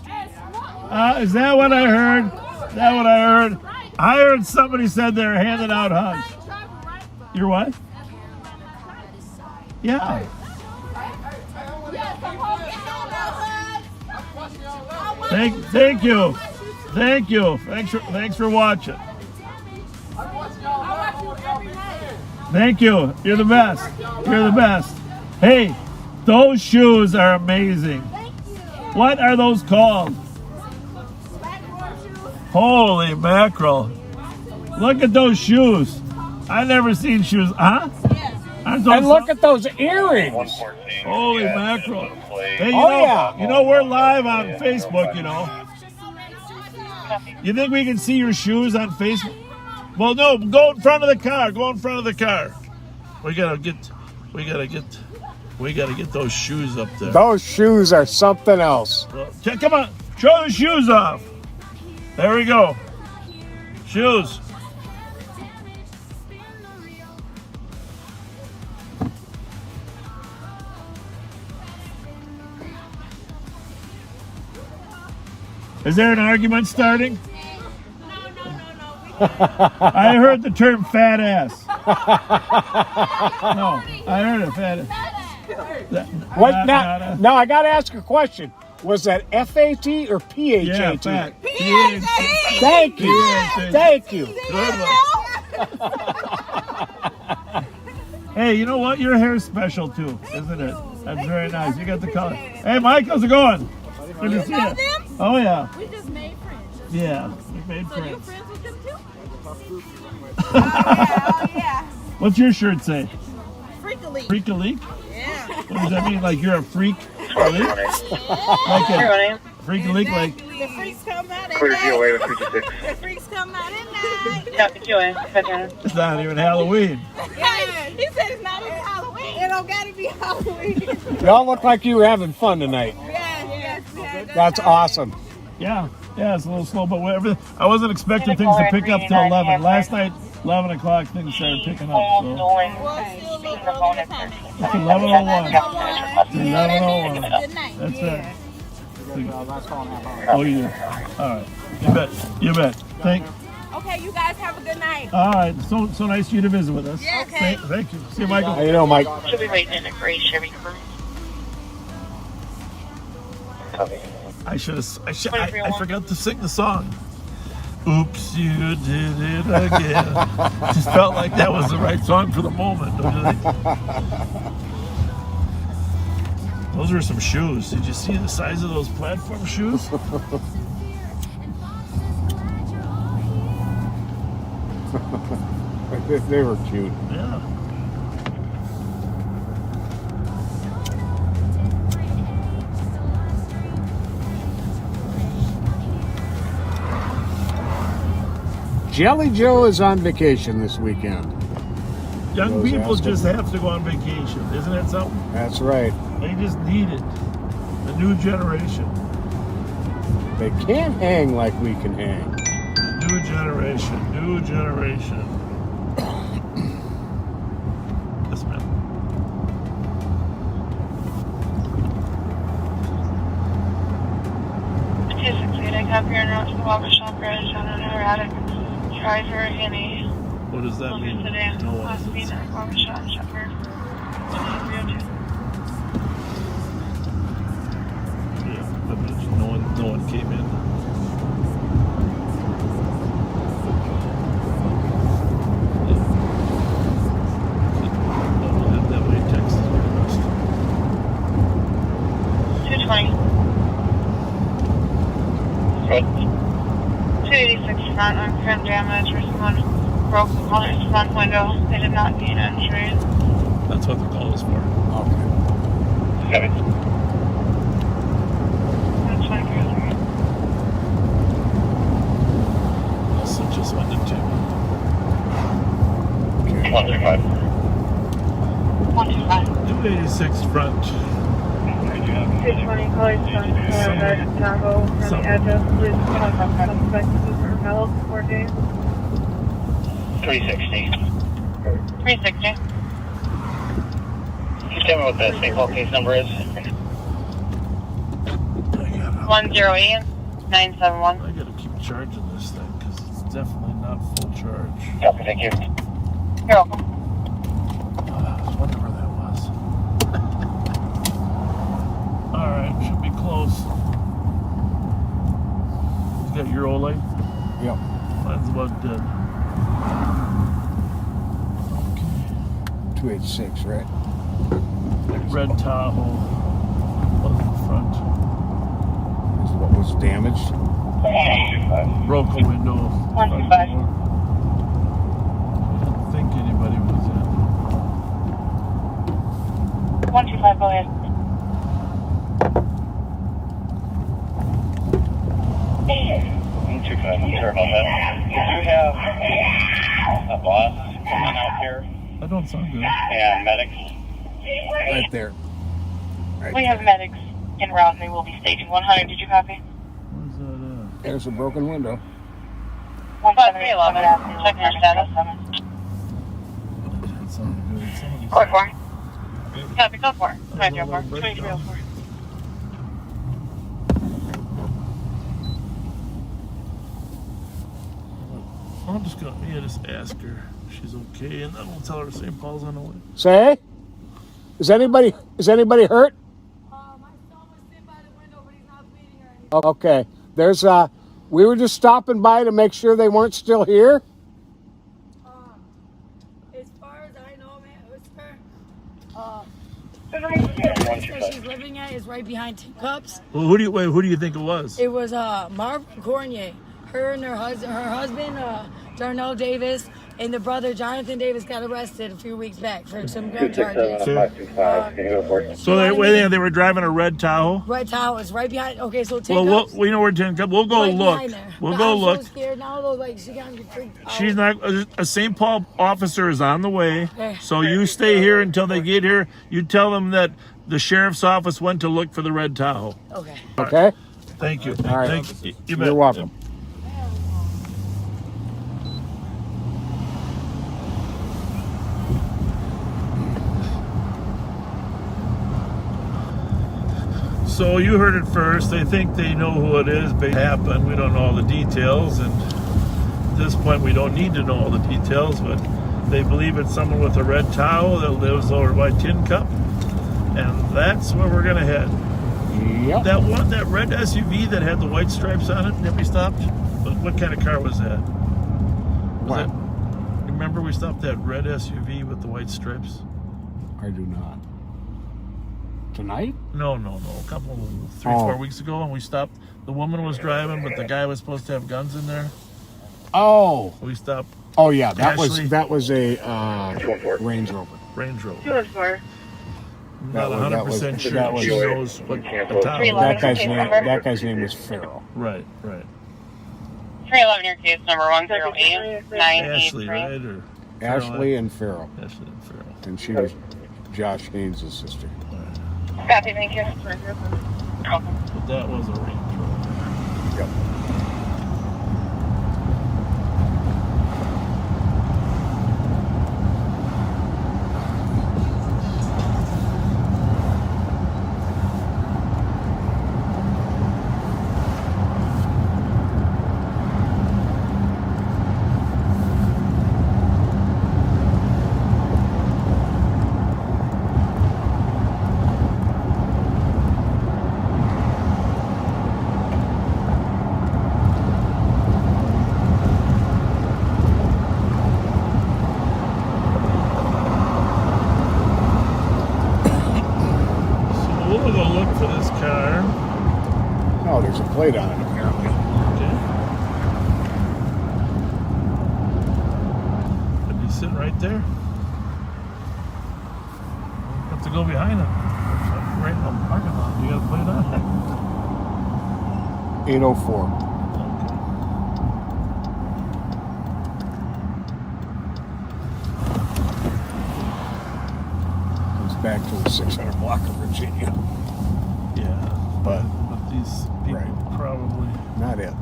Is that what I heard? Is that what I heard? I heard somebody said they're handing out hugs. You're what? Yeah. Thank you. Thank you. Thanks for watching. Thank you. You're the best. You're the best. Hey, those shoes are amazing. What are those called? Holy mackerel. Look at those shoes. I never seen shoes, huh? And look at those earrings. Holy mackerel. Hey, you know, we're live on Facebook, you know. You think we can see your shoes on Facebook? Well, no, go in front of the car. Go in front of the car. We gotta get those shoes up there. Those shoes are something else. Come on, show the shoes off. There we go. Shoes. Is there an argument starting? I heard the term fat ass. No, I heard it, fat ass. What? Now I got to ask a question. Was that F-A-T or P-H-A-T? Yeah, fat. Thank you. Thank you. Hey, you know what? Your hair's special too, isn't it? That's very nice. You got the color. Hey, Mike, how's it going? Good to see you. Oh, yeah. We just made friends. Yeah, we made So friends. you friends with them too? Oh, yeah. What's your shirt say? Freak-a-leak. Freak-a-leak? Yeah. What does that mean? Like you're a freak? Like a freak-a-leak, like... The freaks come out at Clear you away night. with 56. The freaks come out at night. It's not even Halloween. Yeah, he said it's not even Halloween. It don't gotta be Halloween. Y'all look like you were having fun tonight. Yes, we had a good That's time. awesome. Yeah, it's a little slow, but whatever. I wasn't expecting things to pick up till 11. Last night, 11 o'clock, things started picking up. So. It's 11:01. It's 11:01. That's right. Oh, you do. All right. You bet. Okay, you guys have a good night. All right. So nice of you to visit with us. Yeah, okay. Thank you. See you, Michael. How you doing, Mike? Should be waiting in a gray Chevy Cruze. I forgot to sing the song. Oops, you did it again. Just felt like that was the right song for the moment, don't you think? Those are some shoes. Did you see the size of those platform shoes? They were cute. Yeah. Jelly Joe is on vacation this weekend. Young Those people asking. just have to go on vacation. Isn't that something? That's right. They just need it. The new generation. They can't hang like we can hang. New generation. Yes, ma'am. I have your notes to the Walker Shop Bridge on an erratic driver any. What does that mean? Today, No one last knows. meeting at Walker Shop Shepherd. Yeah, that means no one came in. That way Texas is very best. 220. 286 front on trim damage where someone broke the color's front window. They did not gain entry. That's what the call is for. Okay. So just wanted to. 135. 125. 286 front. 220 colors from Tahoe from the address. Please suspect for health 4 days. 360. 360. Can you tell me what the state law case number is? 108-971. I gotta keep charging this thing because it's definitely not full charge. Copy, thank you. You're welcome. I was wondering where that was. Alright, should be close. You got your old light? Yep. Mine's about dead. 286, right? Red Tahoe. What's in front? Is what was damaged? 125. Broke a window. 125. I'm thinking. Go ahead. I'm sorry about that. Did you have a boss coming out here? That don't sound good. And medics? Right there. We have medics en route and they will be staging 100. Did you copy? Where's that There's a broken window. 1-3-11. Check your status. That sounded good. Somebody Code 4. Copy, code 4. 504. 2304. I'm just gonna just ask her if she's okay, and then we'll tell her St. Paul's on the way. Say, is anybody hurt? My son was sitting by the window, but he's not bleeding or anything. Okay. There's we were just stopping by to make sure they weren't still here. As far as I know, man, where she's living at is right behind Tin Cups. Well, who do you think it was? It was Marvin Cornier. Her and her husband, Darnell Davis, and the brother Jonathan Davis got arrested a few weeks back for some gun charges. So they were driving a red Tahoe. Red Tahoe is right behind. Okay, so Tin Well, Cups. we know where Tin Cup. We'll go right look. behind there. We'll But go I'm look. so scared now, though. Like she got me freaked out. She's not a St. Paul officer is on the way, Okay. so you stay here until they get here. You tell them that the sheriff's office went to look for the red Tahoe. Okay. Okay. Thank you. All right. Thank you. You bet. You're welcome. So you heard it first. They think they know who it is, but it happened. We don't know all the details, and at this point, we don't need to know all the details. But they believe it's someone with a red Tahoe that lives over by Tin Cup, and that's where we're gonna head. Yep. That red SUV that had the white stripes on it that we stopped. What kind of car was that? What? Remember we stopped that red SUV with the white stripes? I do not. Tonight? No. A couple, 3-4 weeks ago, and we stopped. The woman was driving, but the guy was supposed to have guns in there. Oh. We stopped. Oh yeah, that Ashley. was a Range Rover. Range Rover. 204. Not 100% sure that was- she knows what the town. That guy's name was Farrell. Right. 311, your case number 108-983. Ashley, right? Or Ashley and Farrell. Ashley and Farrell. And she was Josh Haynes' sister. Copy, thank you. But that was a Range Rover. Yep. Oh, there's a plate on it apparently. Okay. Could be sitting right there. Have to go behind it. Right in the parking lot. You got a plate on it? 804. Goes back to the 600 block of Virginia. Yeah. But these people probably not it.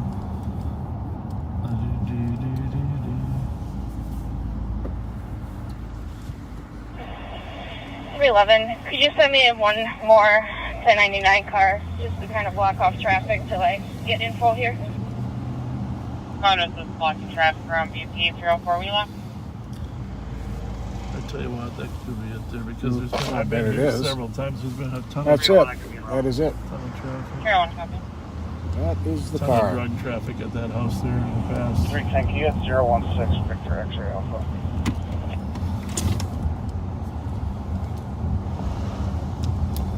311, could you send me one more 1099 car just to kind of block off traffic till I get info here? This is blocking traffic around BP 304 Wheeler. I tell you what, that could be it there because there's been, I I've bet been it here is. several times. There's been a ton That's of it. That is it. ton of traffic. Carolyn, copy. That is the Ton car. of drug traffic at that house there in the past. Precinct, you have 016 Victor X-ray Alpha.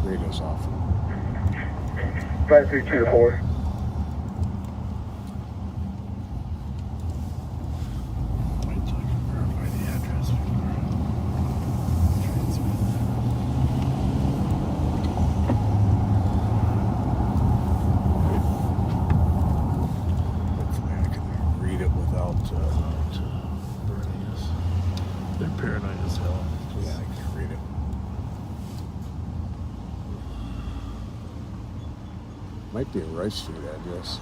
Radio's off. 5324. Wait till I can verify the address. paranoid as hell. Yeah, I can't read it. Might be a Rice Street address.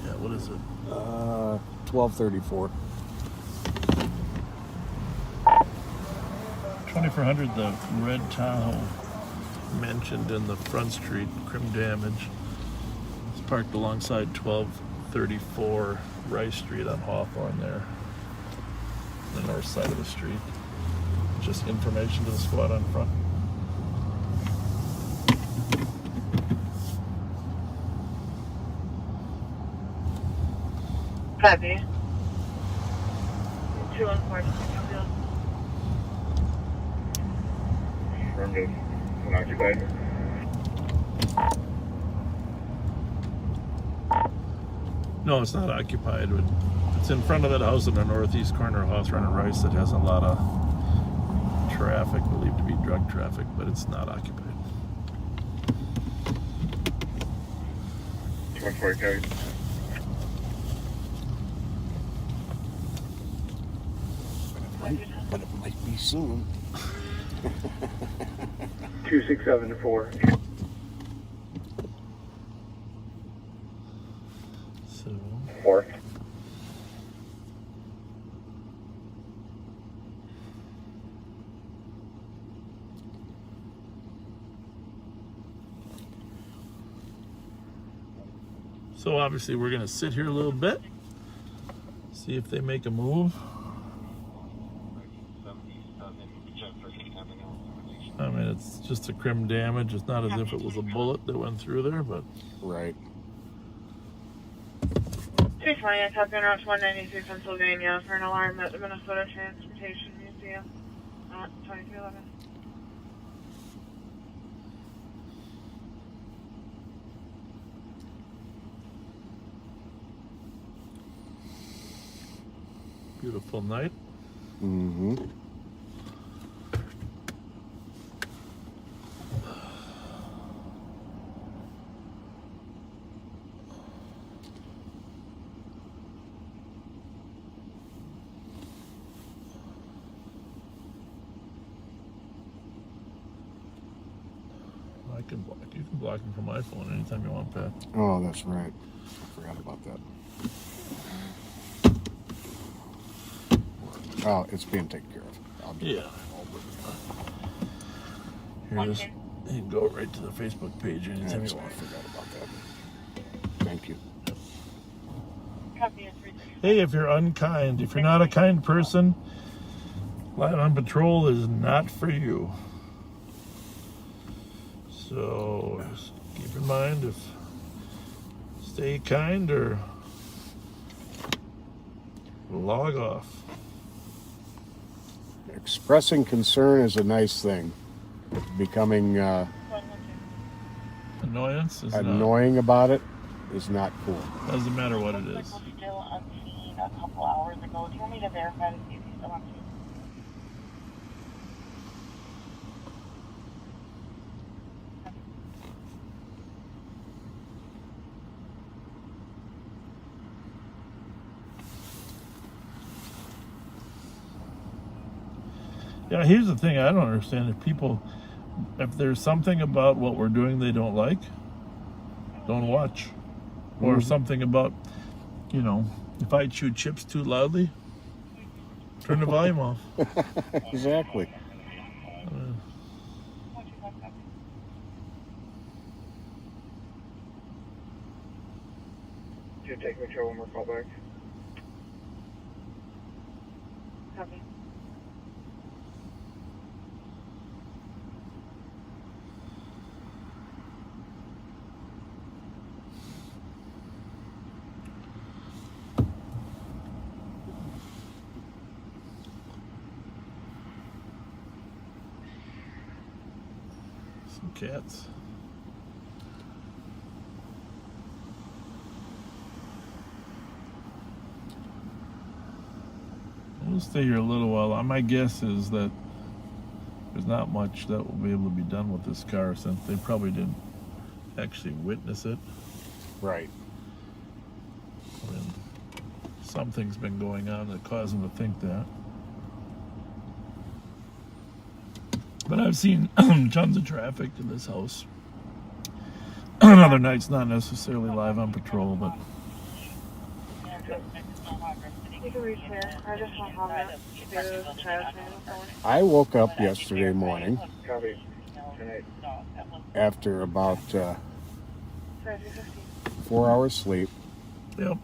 Yeah, what is it? 1234. 2400, the red Tahoe mentioned in the front street, crim damage. It's parked alongside 1234 Rice Street on Hawthorne there, the north side of the street. Just information to the squad on front. Copy. 214. Affirmative. Unoccupied. No, it's not occupied. It's in front of that house in the northeast corner of Hawthorne and Rice that has a lot of traffic, believed to be drug traffic, but it's not occupied. 214 code. But it might be soon. 2674. So 4. So obviously we're gonna sit here a little bit, see if they make a move. I mean, it's just a crim damage. It's not as if it was a bullet that went through there, but... Right. 220, Top Gun Route 193, Pennsylvania, for an alarm at the Minnesota Transportation Museum at 2311. Beautiful night. Mm-hmm. You can block him from my phone anytime you want, Pat. Oh, that's right. I forgot about that. Oh, it's being taken care of. I'll do Yeah. that. Here it is. You can go right to the Facebook page anytime you I want. forgot about that. Thank you. Copy at 330. Hey, if you're unkind, if you're not a kind person, Light on Patrol is not for you. So just keep in mind, if stay kind or log off. Expressing concern is a nice thing. Becoming Annoyance is annoying about it is not cool. Doesn't matter what it is. Was still on scene a couple hours ago. Do you want me to verify to see if he's still on scene? Yeah, here's the thing I don't understand. If there's something about what we're doing they don't like, don't watch. Or something about, if I chew chips too loudly, turn the volume off. Exactly. Should take control one more call back. Copy. Some cats. We'll stay here a little while. My guess is that there's not much that will be able to be done with this car since they probably didn't actually witness it. Right. I mean, Something's been going on that caused him to think that. But I've seen tons of traffic to this house. Other nights, not necessarily live on patrol, but I woke up yesterday morning after about 4 hours sleep. Yep.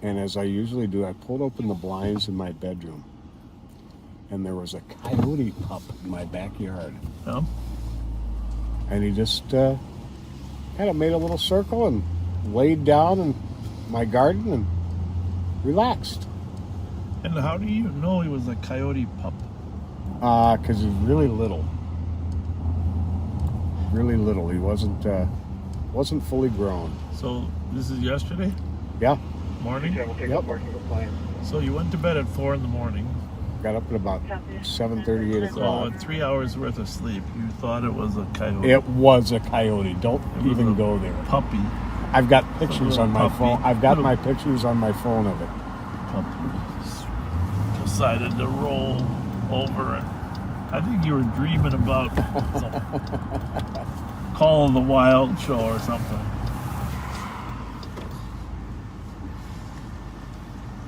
And as I usually do, I pulled open the blinds in my bedroom, and there was a coyote pup in my backyard. Yep. And he just kind of made a little circle and laid down in my garden and relaxed. And how do you know he was a coyote pup? Because he's really little. Really little. He wasn't fully grown. So this is yesterday? Yeah. Morning? Yep. So you went to bed at 4 in the morning. Got up at about 7:30, 8 So o'clock. at 3 hours worth of sleep, you thought it was a coyote. It was a coyote. Don't even go there. Puppy. I've got pictures on my puppy. phone. I've got my pictures on my phone of it. Puppy decided to roll over and I think you were dreaming about some Call of the Wild show or something.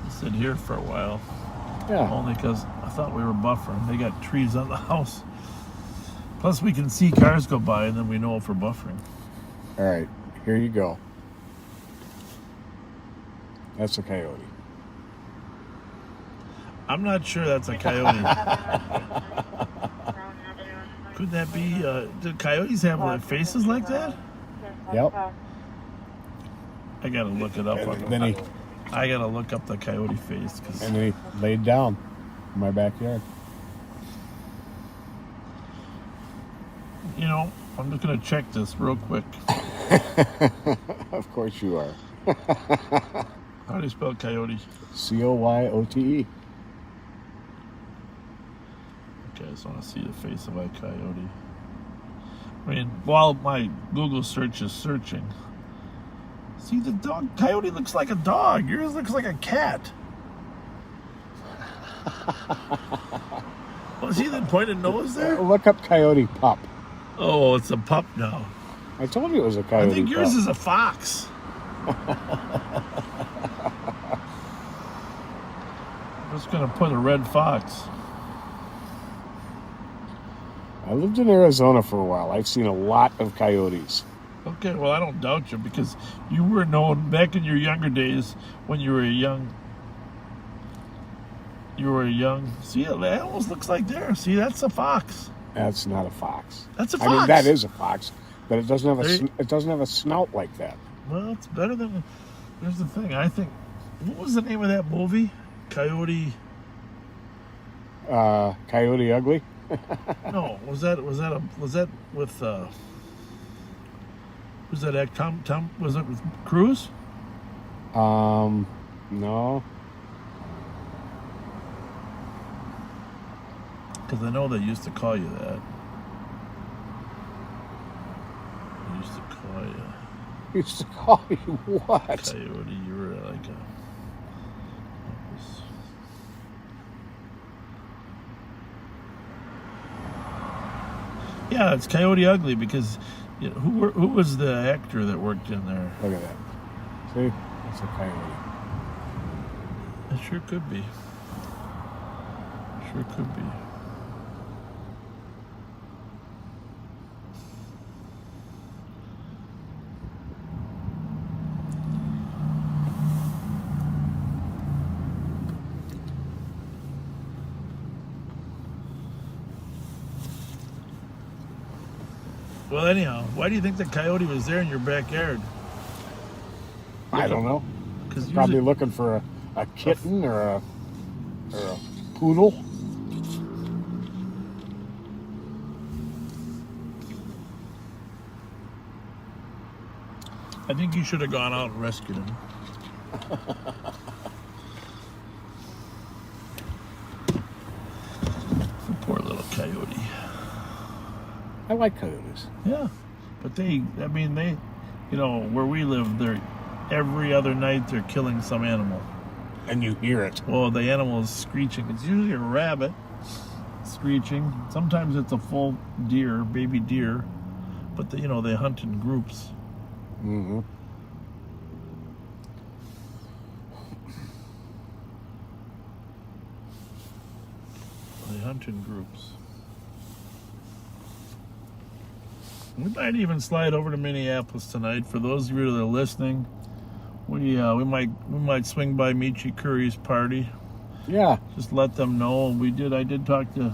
Sit here for a while. Yeah. Only because I thought we were buffering. They got trees on the house. Plus we can see cars go by and then we know if we're buffering. All right, here you go. That's a coyote. I'm not sure that's a coyote. Could that be, do coyotes have like faces like that? Yep. I gotta look it up. I gotta look up the coyote face. And then he laid down in my backyard. You know, I'm just gonna check this real quick. Of course you are. How do you spell coyote? Coyote. Okay, I just want to see the face of a coyote. I mean, while my Google search is searching, see the dog. Coyote looks like a dog. Yours looks like a cat. Well, see the pointed nose there? Look up coyote pup. Oh, it's a pup now. I told you it was a coyote. I think yours pup. is a fox. I'm just gonna put a red fox. I lived in Arizona for a while. I've seen a lot of coyotes. Okay, well, I don't doubt you because you were known back in your younger days when you were a young. See, that almost looks like there. See, that's a fox. That's not a fox. That's a fox. I mean, that is a fox, but it doesn't have it doesn't have a snout like that. Well, it's better than. There's the thing. I think. What was the name of that movie? Coyote. Coyote Ugly. No, was that with who's that act? Tom was it with Cruise? No. Because I know they used to call you that. They used to call you. Used to call you what? Coyote. You were like a. Yeah, it's Coyote Ugly because you know, who was the actor that worked in there? Look at that. See? That's a coyote. It sure could be. Sure could be. Well, anyhow, why do you think the coyote was there in your backyard? I don't know. Because probably looking for a kitten or a poodle. I think you should have gone out and rescued him. Poor little coyote. I like coyotes. Yeah, but they, you know, where we live, every other night they're killing some animal. And you hear it. Well, the animal is screeching. It's usually a rabbit screeching. Sometimes it's a full deer, baby deer. But, they hunt in groups. Mm-hmm. They hunt in groups. We might even slide over to Minneapolis tonight. For those of you that are listening, we might swing by Michi Curry's party. Yeah. Just let them know. I did talk to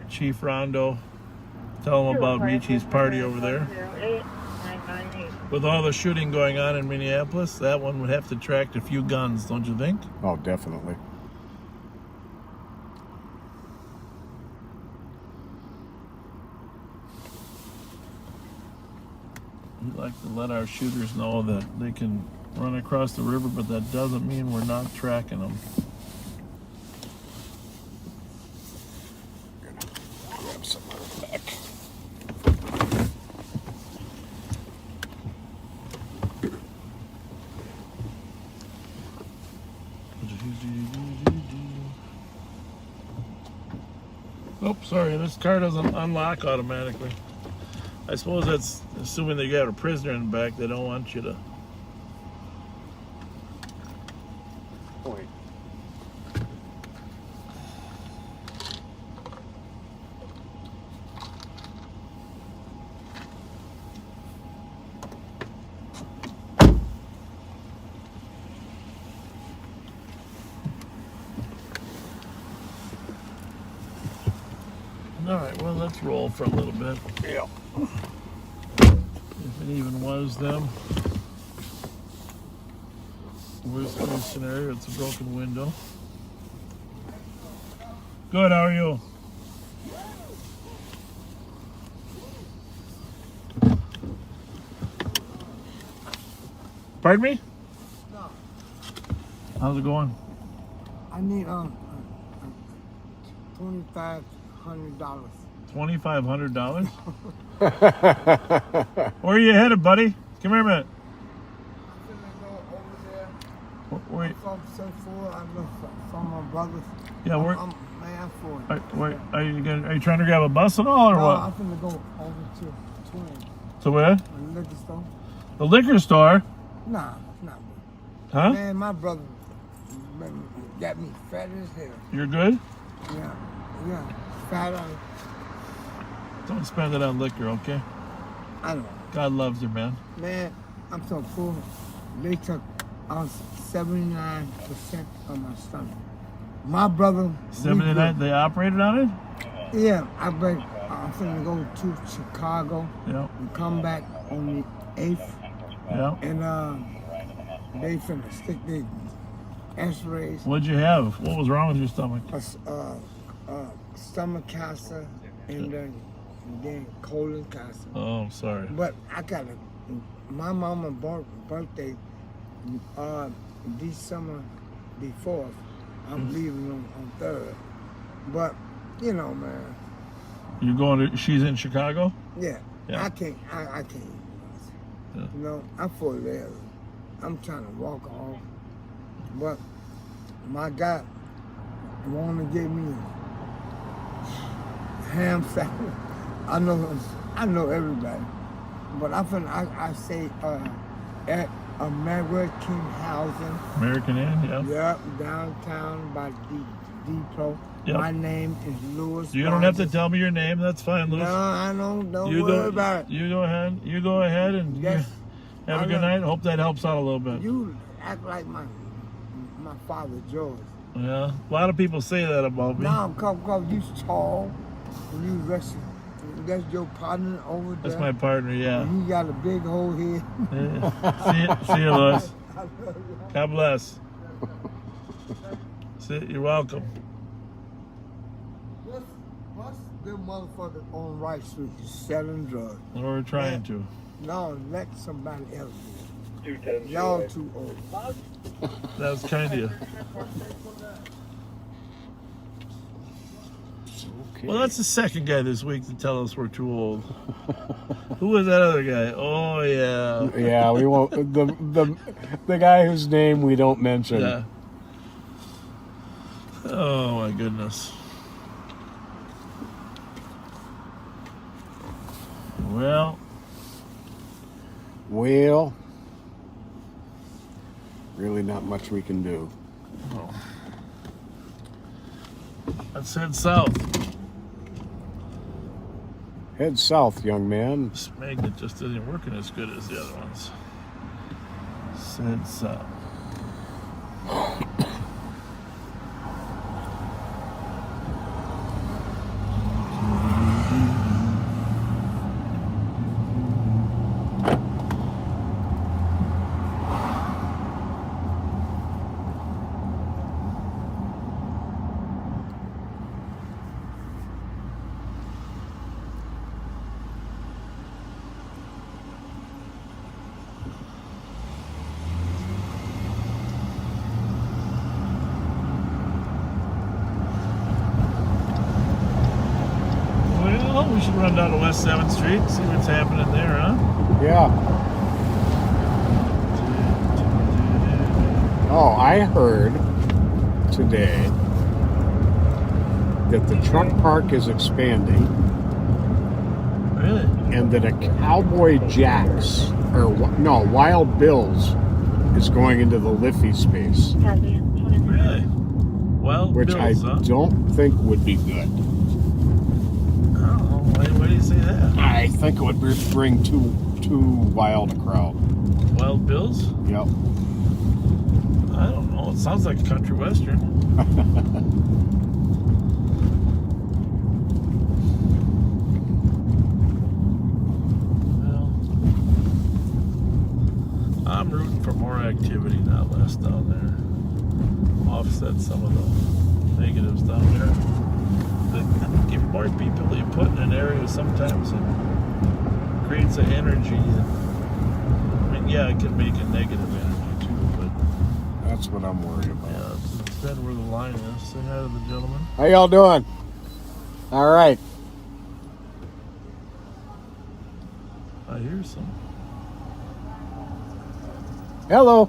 Chief Rondo. Tell him about Michi's party over there. With all the shooting going on in Minneapolis, that one would have to attract a few guns, don't you think? Oh, definitely. We'd like to let our shooters know that they can run across the river, but that doesn't mean we're not tracking them. Grab some of the back. Oh, sorry, this car doesn't unlock automatically. I suppose that's assuming that you got a prisoner in the back. They don't want you to. Wait. All right, well, let's roll for a little bit. Yeah. If it even was them. Worst case scenario, it's a broken window. Good, how are you? Pardon me? No. How's it going? I need $2,500. $2,500? Where are you headed, buddy? Come here a minute. I'm gonna go over there. Wait. From St. Four, I live from my brothers. Yeah, where? I'm man for it. Wait, are you trying to grab a bus at all, or no, what? I'm gonna go over to Twin. To where? The liquor store. The liquor store? Nah, not me. Huh? Man, my brother got me fat as hell. You're good? Yeah, fat on. Don't spend it on liquor, okay? I know. God loves you, man. Man, I'm so full. They took 79% of my stomach. My brother. 79? They operated on it? Yeah, I'm finna go to Chicago. Yeah. And come back on the 8th. Yeah. And they finna stick the X-rays. What'd you have? What was wrong with your stomach? Stomach cancer and then colon cancer. Oh, I'm sorry. But I got my mama's birthday December the 4th. I'm leaving on 3rd. But, you know, man. You're going to, she's in Chicago? Yeah. Yeah. I can't. Yeah. You know, I'm full of there. I'm trying to walk off. But my God want to give me a ham sandwich. I know everybody. But I say at American Housing. American Inn, yeah. Yep, downtown by Depot. Yep. My name is Louis. You don't have to tell me your name. That's fine, Louis. No, I don't worry about it. You go ahead. You go ahead and Yes. have a good night. Hope that helps out a little bit. You act like my father, George. Yeah, a lot of people say that about me. No, cause you tall, and you wrestle. That's your partner over there. That's my partner, yeah. And he got a big whole head. Yeah. See you, Louis. God bless. You're welcome. What's them motherfuckers on Wright Street selling drugs? We're trying to. No, let somebody else do it. Y'all too old. That was kind of you. Okay. Well, that's the second guy this week to tell us we're too old. Who was that other guy? Oh, yeah. Yeah, we won't. The guy whose name we don't mention. Yeah. Oh my goodness. Well, really not much we can do. oh. Let's head south. Head south, young man. This magnet just isn't working as good as the other ones. Let's head south. Well, we should run down to West 7th Street and see what's happening there, huh? Yeah. Oh, I heard today that the truck park is expanding. Really? And that a Cowboy Jacks, or no, Wild Bill's is going into the Liffey space. Really? Wild Which Bills, I huh? don't think would be good. Oh, why do you say that? I think it would bring too wild a crowd. Wild Bills? Yep. I don't know. It sounds like a country western. Well, I'm rooting for more activity, not less down there. Offset some of the negatives down there. I think if more people you put in an area, sometimes it creates an energy. I mean, yeah, it can make a negative energy too, but That's what I'm worried about. yeah, it's better where the line is. Say hi to the gentleman. How y'all doing? All right. I hear some. Hello.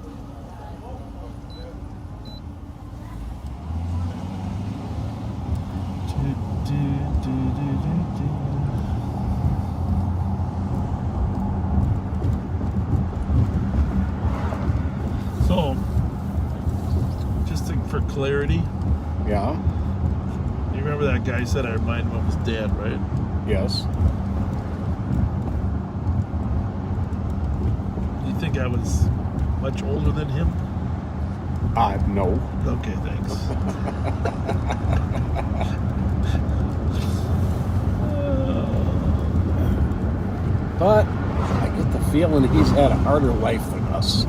So, just for clarity, Yeah. you remember that guy said I remind him of his dad, right? Yes. You think I was much older than him? No. Okay, thanks. But I get the feeling he's had a harder life than us.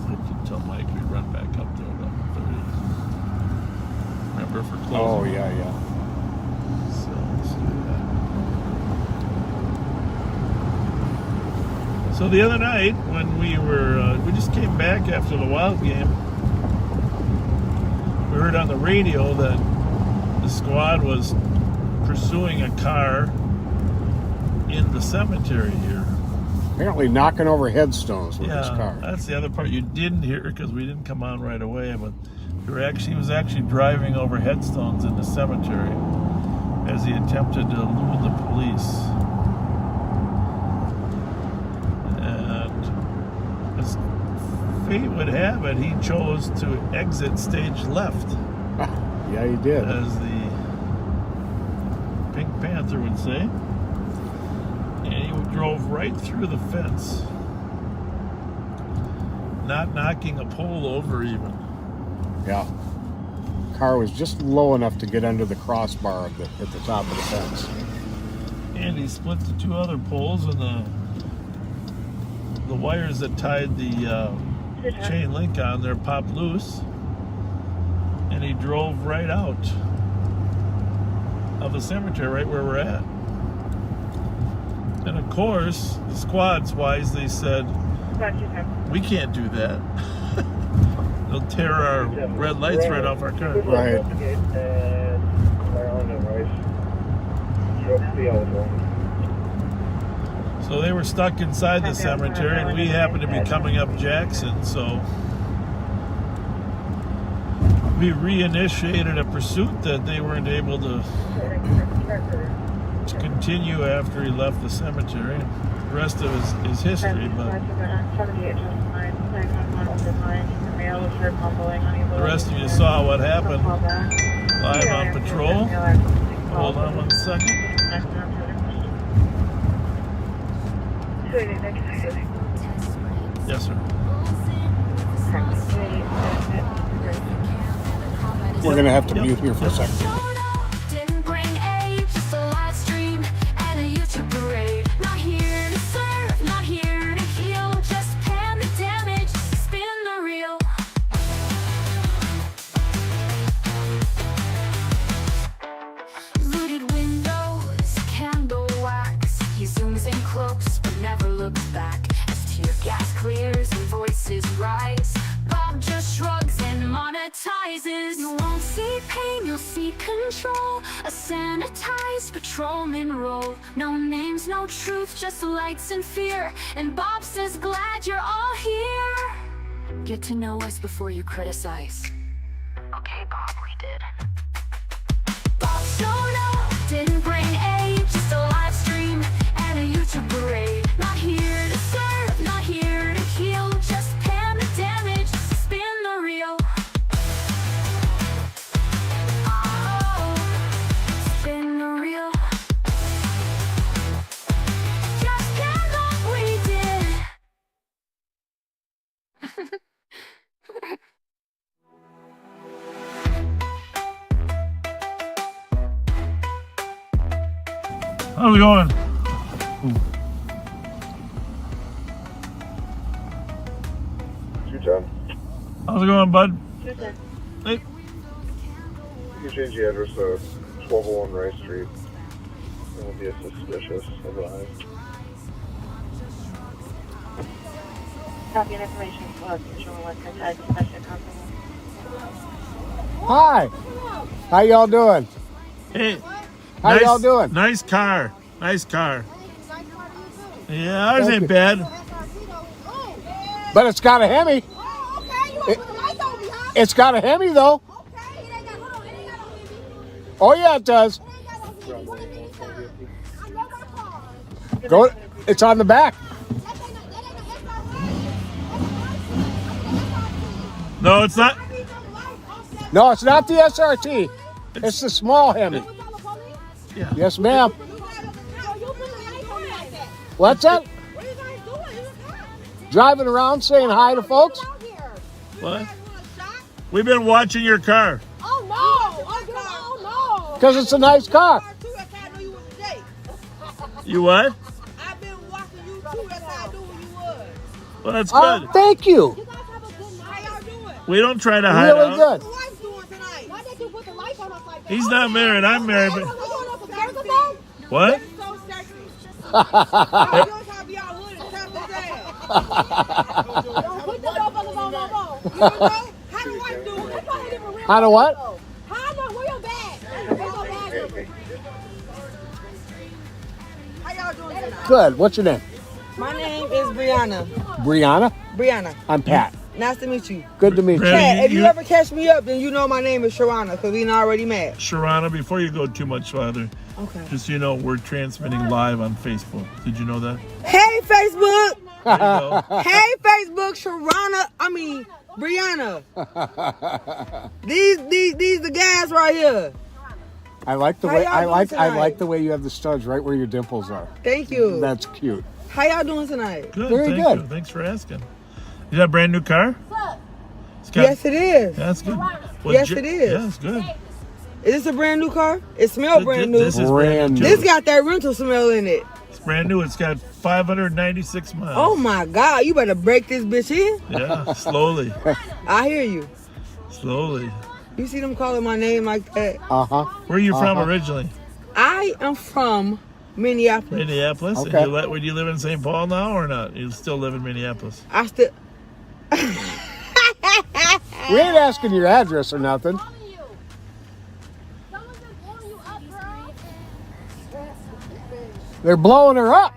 I can tell Mike we run back up there at 11:30. Remember for closing? Oh, yeah. So let's do that. So the other night when we just came back after the Wild game, we heard on the radio that the squad was pursuing a car in the cemetery here. Apparently knocking over headstones with his car. That's the other part you didn't hear because we didn't come on right away, but he was actually driving over headstones in the cemetery as he attempted to elude the police. And as fate would have it, he chose to exit stage left. Yeah, he did. As the Pink Panther would say. And he drove right through the fence, not knocking a pole over even. Yeah. Car was just low enough to get under the crossbar at the top of the fence. And he split the two other poles, and the wires that tied the chain link on there popped loose, and he drove right out of the cemetery, right where we're at. And of course, the squads wisely said, we can't do that. They'll tear our red lights right off our car. Right. So they were stuck inside the cemetery, and we happened to be coming up Jackson, so we reinitiated a pursuit that they weren't able to continue after he left the cemetery. The rest of his history, but the rest of you saw what happened live on patrol. Hold on 1 second. Yes, sir. We're going to have to mute here for a second. Didn't bring a just a live stream and a YouTube parade. Not here to serve, not here to heal. Just pan the damage, spin the reel. Looted windows, candle wax. He zooms in close but never looks back. As tear gas clears and voices rise, Bob just shrugs and monetizes. You won't see pain, you'll see control. A sanitized patrolman role. No names, no truth, just lights and fear. And Bob says, glad you're all here. Get to know us before you criticize. Okay, Bob, we did. Bob showed up, didn't bring a just a live stream and a YouTube parade. Not here to serve, not here to heal. Just pan the damage, spin the reel. Oh, spin the reel. Just pan what we did. How's it going? Two John. How's it going, bud? Hey. You can change the address to 1201 Rice Street. It will be a suspicious advised. Copy and information for Visual and Contact Special Company. Hi. How y'all doing? Hey. How nice, y'all doing? Nice car. Nice car. Yeah, ours ain't bad. But it's got a Hemi. It's got a Hemi, though. Oh, yeah, it does. Go. It's on the back. No, it's not. No, it's not the SRT. It's the small Hemi. Yeah. Yes, ma'am. What's that? Driving around saying hi to folks? What? We've been watching your car. Oh no! Oh no! Because it's a nice car. You what? I've been watching you too. That's how I knew who you was. Well, that's good. Thank you. How y'all doing? We don't try to hide Really out. good. Wife's doing tonight. Why did you put the lights on us like that? He's not married. I'm married. But... What? So sexy. Don't put the motherfuckers on no more. You know? How do wife do it? How do what? How do where your bag? How y'all doing tonight? Good. What's your name? My name is Brianna. Brianna? Brianna. I'm Pat. Nice to meet you. Good to meet you. Pat, if you ever catch me up, then you know my name is Sharana, because we already met. Sharana, before you go too much farther, okay. Just so you know, we're transmitting live on Facebook. Did you know that? Hey, Facebook. There you go. Hey, Facebook, Brianna. These the guys right here. I like the How way y'all I doing like tonight? the way you have the studs right where your dimples are. Thank you. That's cute. How y'all doing tonight? Good. Very thank good. You. Thanks for asking. You got a brand new car? Yes, it is. That's good. Yes, it is. Yeah, it's good. Is this a brand new car? It smells brand new. This is brand new. This got that rental smell in it. It's brand new. It's got 596 miles. Oh my God! You better break this bitch in. Yeah, slowly. I hear you. Slowly. You see them calling my name like that? Uh-huh. Where are you from originally? I am from Minneapolis. Minneapolis? Okay. And would you live in St. Paul now or not? You still live in Minneapolis? I still... We ain't asking your address or nothing. They're blowing her up.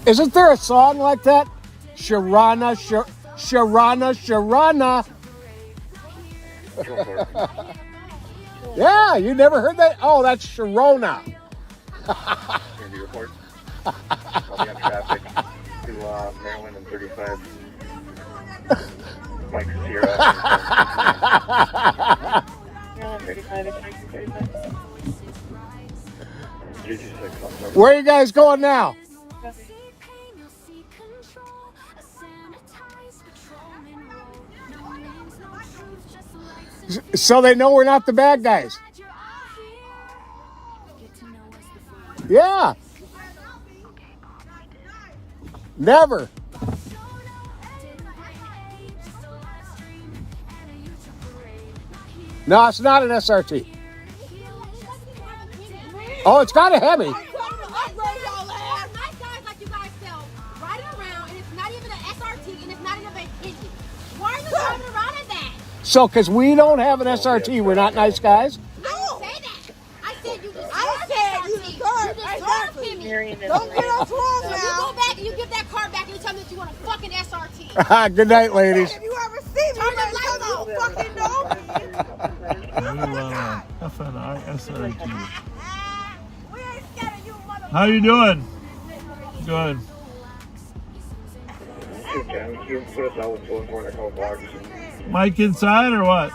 Isn't there a song like that? Sharana, Sharana, Sharana. Yeah, you never heard that? Oh, that's Sharona. Sandy report. I'll be on traffic to Maryland and 35. Mike Sierra. 35 is 35. Where are you guys going now? So they know we're not the bad guys. Yeah. Never. No, it's not an SRT. Oh, it's got a Hemi. Nice guys like you guys sell riding around, and it's not even an SRT, and it's not even a Bentley. Why are you driving around in that? So, because we don't have an SRT, we're not nice guys? I didn't say that. I said you deserve you deserve Hemi. Don't get us wrong now. You go back and you give that car back and you tell me that you want a fucking SRT. Good night, ladies. If you ever see me, turn the lights off. Fucking know FNI SRT. How you doing? Good. Mike inside or what?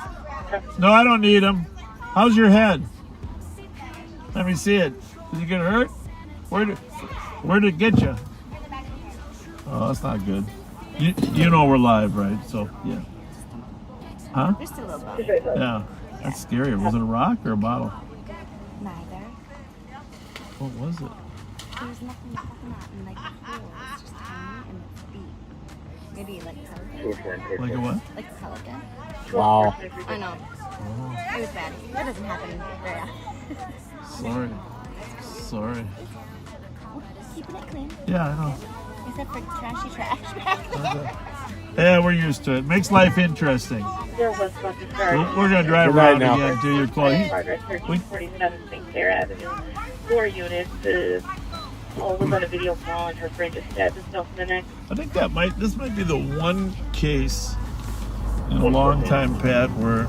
No, I don't need him. How's your head? Let me see it. Did you get hurt? Where did it get you? Oh, that's not good. You know we're live, right? So yeah. Huh? Just a little bump. Yeah. That's scary. Was it a rock or a bottle? Neither. What was it? There's nothing fucking out in like the hole. It's just tiny and it's deep. Maybe like pelican. Like a what? Like a pelican. Wow. I know. Oh. It was bad. That doesn't happen very often. Sorry. Keeping it clean. Yeah, I know. Except for trashy trash back there. Yeah, we're used to it. Makes life interesting. There was fucking car. We're gonna drive Good night around now. again to your clothes. 1347 St. Clair Avenue. 4 units. All was on a video call, and her friend just stabbed himself in the neck. I think this might be the one case in a long time, Pat, where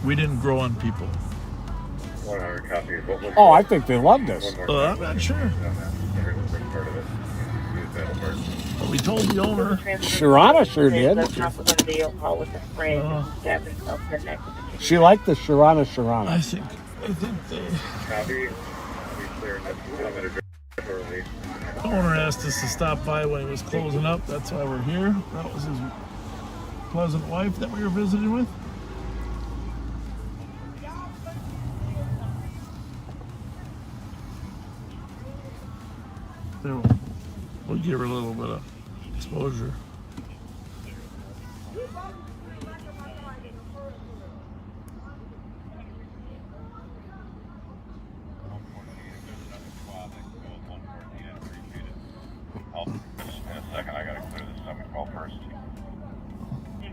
we didn't grow on people. 100 copies. Oh, I think they loved us. I'm not sure. But we told the owner. Sharana sure did. On a video call with a friend and stabbed himself in the neck. She liked the Sharana. I think they. Copy. The owner asked us to stop by when he was closing up. That's why we're here. That was his pleasant wife that we were visiting with. There, we'll give her a little bit of exposure.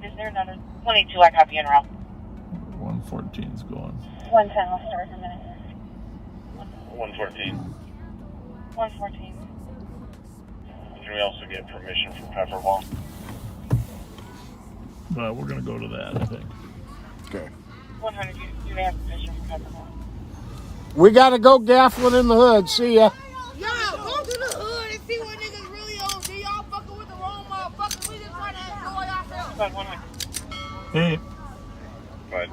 Is there another 22? I copy in row. 114's going. 110. I'll start in a minute. 114. 114. Can we also get permission from Pepperball? But we're gonna go to that, I think. Okay. 100. You may have permission from Pepperball. We got to go gaffling in the hood. See ya. Yo, go to the hood and see what niggas really on. Do y'all fucking with the wrong motherfuckers? We just trying to enjoy ourselves. Hey. Bye.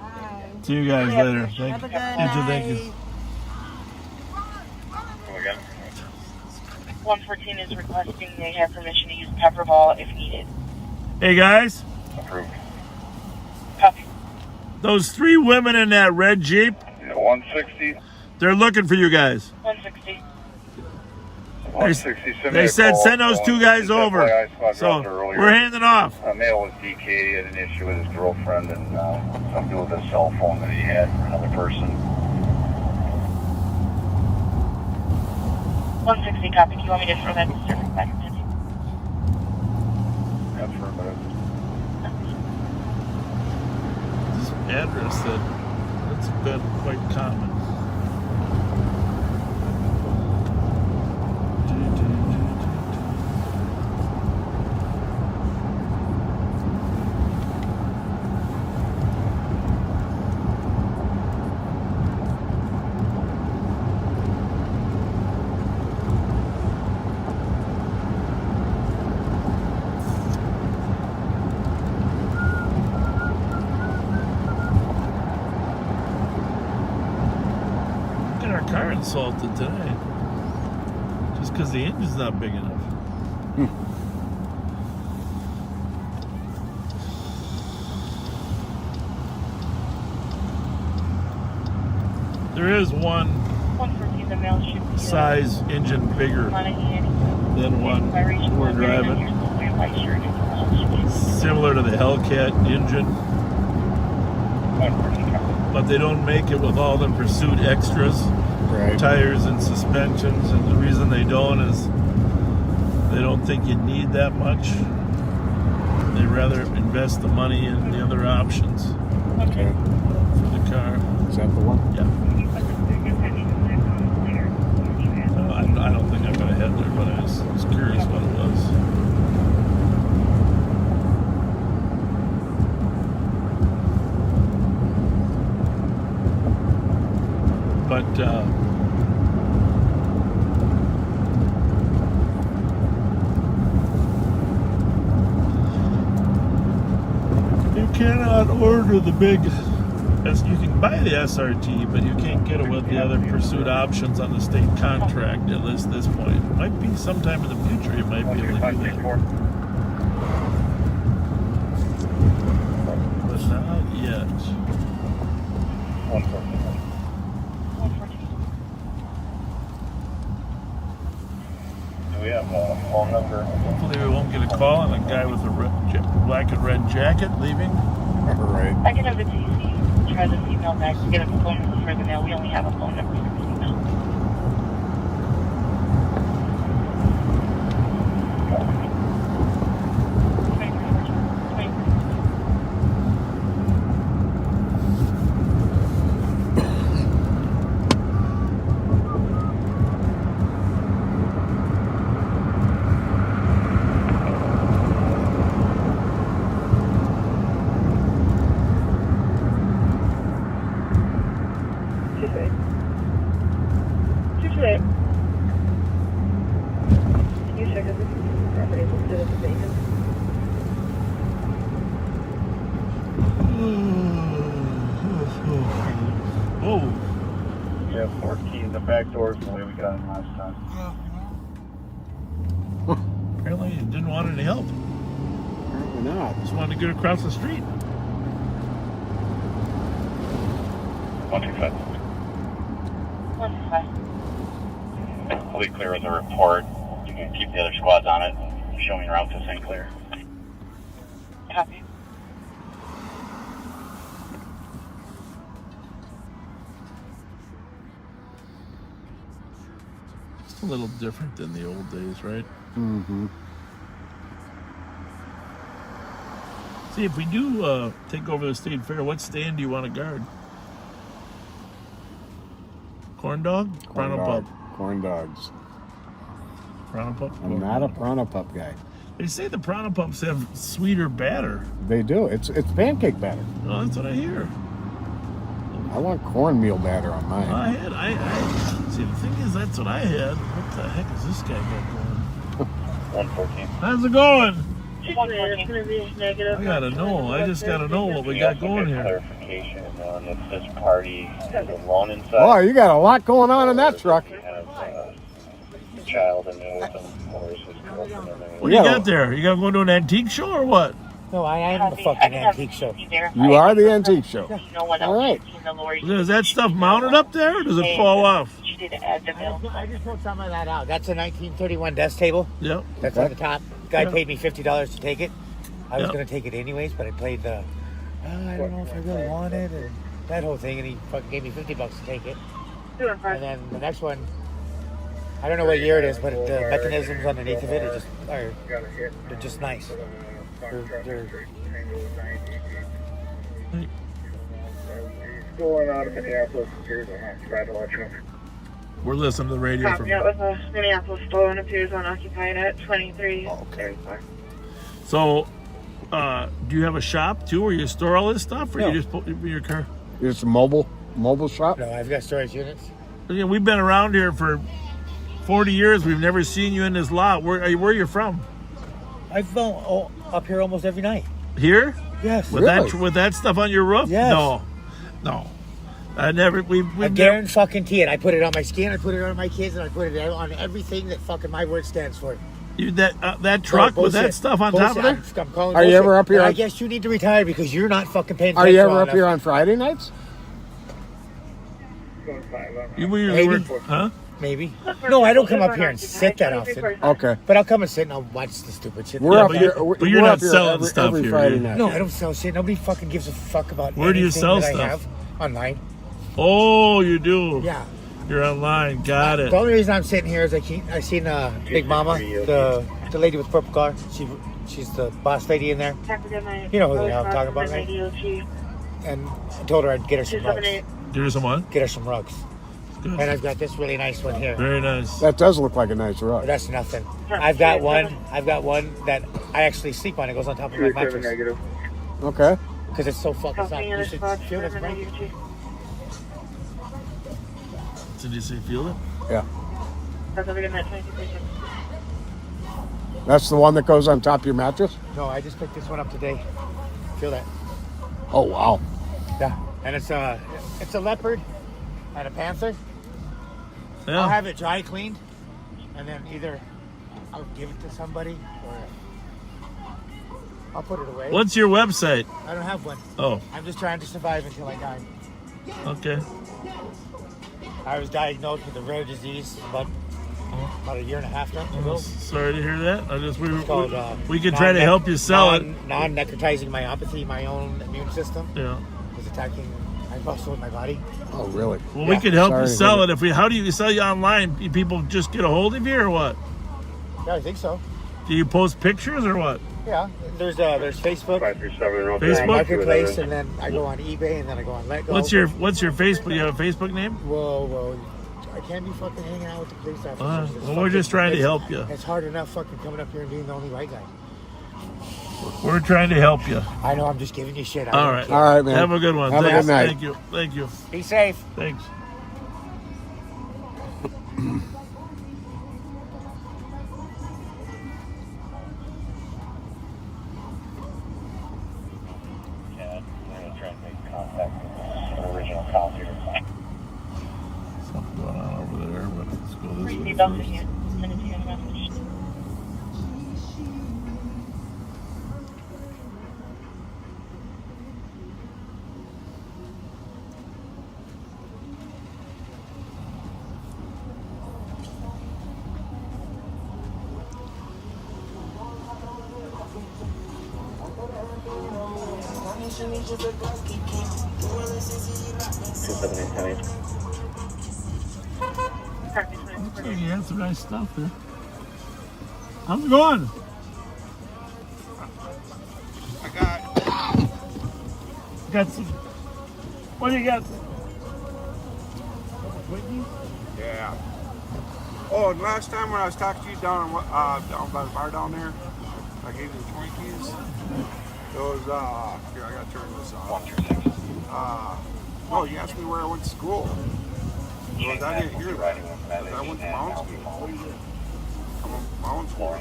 See you guys later. Thank you. Thank you. 114 is requesting they have permission to use Pepperball if needed. Hey guys. Approved. Copy. Those 3 women in that red Jeep. 160. They're looking for you guys. 160. 160. They said send those 2 guys over. So we're handing off. A male was DK'd. He had an issue with his girlfriend and something with his cell phone that he had for another person. 160 copy. Do you want me to throw that disturbance back in? Affirmative. This address that's been quite common. our car insulted today. Just because the engine's not big enough. There is one 114, the mail should be size engine bigger than one we're driving. Similar to the Hellcat engine. But they don't make it with all the Pursuit extras. Right. Tires and suspensions, and the reason they don't is they don't think you need that much. They rather invest the money in the other options Okay. for the car. Is that the one? Yeah. I don't think I'm going to head there, but I was curious what it was. But you cannot order the big. You can buy the SRT, but you can't get it with the other Pursuit options on the state contract, at least this point. Might be sometime in the future you might be able to do that. But not yet. Do we have a phone number? Hopefully we won't get a call on a guy with a black and red jacket leaving. All right. I can have the TC try this email back to get a phone number for the mail. We only have a phone number for this email. Whoa. Yeah, 14. The back door's the way we got him last time. Apparently he didn't want any help. Apparently not. Just wanted to get across the street. 125. 125. Fully clear with a report. You can keep the other squads on it. Show me route to St. Clair. Copy. It's a little different than the old days, right? Mm-hmm. See, if we do take over the state fair, what stand do you want to guard? Corn dog? Piranha pup? Corn dogs. Piranha pup? I'm not a piranha pup guy. They say the piranha pups have sweeter batter. They do. It's pancake batter. Oh, that's what I hear. I want cornmeal batter on mine. I see, the thing is, that's what I had. What the heck is this guy got going? 114. How's it going? It's going to be negative. I gotta know. I just gotta know what we got going here. Clarification on if this party has a loan inside. Oh, you got a lot going on in that truck. We have a child in there with them, or is his girlfriend in there. What do you got there? You got to go to an antique show or what? No, I am the fucking antique show. You are the antique show. All right. Is that stuff mounted up there or does it fall off? I just pulled some of that out. That's a 1931 desk table. Yep. That's on the top. Guy Yep. paid me $50 to take it. I was Yep. going to take it anyways, but I played the, I don't know if I really want it, and that whole thing, and he fucking gave me $50 to take it. And then the next one, I don't know what year it is, but the mechanisms underneath of it they're just nice. They're Going out of Minneapolis, here's a try to let you know. We're listening to the radio from. Yeah, with a Minneapolis phone appears unoccupied at 23. Okay. So, do you have a shop too where you store all this stuff or No. you just put it in your car? It's a mobile shop. No, I've got storage units. Yeah, we've been around here for 40 years. We've never seen you in this lot. Where are you from? I've been up here almost every night. Here? Yes. With that stuff on your roof? Yes. No. I never. I guarantee it. I put it on my skin. I put it on my kids, and I put it on everything that fucking my word stands for. That truck with that stuff on top of it? I'm calling Are you ever up here? I guess you need to retire because you're not fucking paying Are attention. you ever up here on Friday nights? Maybe. Huh? Maybe. No, I don't come up here and sit that often. Okay. But I'll come and sit and I'll watch the stupid shit. We're up here. But you're not selling stuff every here. Friday night. No, I don't sell shit. Nobody fucking gives a fuck about Where do you anything sell that stuff? I have online. Oh, you do? Yeah. You're online. Got it. The only reason I'm sitting here is I seen Big Mama, the lady with the purple car. She's the boss lady in there. You know who I'm talking about, right? And I told her I'd get her some rugs. Get her some what? Get her some rugs. Good. And I've got this really nice one here. Very nice. That does look like a nice rug. But that's nothing. I've got one that I actually sleep on. It goes on top of my mattress. Okay. Because it's so fucking soft. You should feel this blanket. Did you say feel it? Yeah. That's the one that goes on top of your mattress? No, I just picked this one up today. Feel that? Oh, wow. Yeah. And it's a leopard and a panther. Yeah. I'll have it dry cleaned, and then either I'll give it to somebody or I'll put it away. What's your website? I don't have one. Oh. I'm just trying to survive until I die. Okay. I was diagnosed with a rare disease about a year and a half ago. Sorry to hear that. We could non- try to help you sell it. Non-necrotizing myopathy, my own immune system. Yeah. Was attacking my muscle in my body. Oh, really? Well, we could help you sell it. How do you sell you online? People just get a hold of you or what? Yeah, I think so. Do you post pictures or what? Yeah, there's Facebook, Facebook Marketplace, and then I go on eBay, and then I go on Letgo. What's your Facebook? You have a Facebook name? Whoa, I can't be fucking hanging out with the police officers. Well, we're just trying to help you. It's hard enough fucking coming up here and being the only white guy. We're trying to help you. I know, I'm just giving you shit. All right, man. Have a good one. Have a good night. Thank you. Be safe. Thanks. Something going on over there, but let's go this way first. Looks like you had some nice stuff there. How's it going? Got some. What do you got? Yeah. Oh, and last time when I was talking to you down by the bar down there, I gave you the Twinkies. Those, here, I gotta turn this off. No, you asked me where I went to school. Well, I didn't hear that. I went to Mountain School. I'm a Mountain School.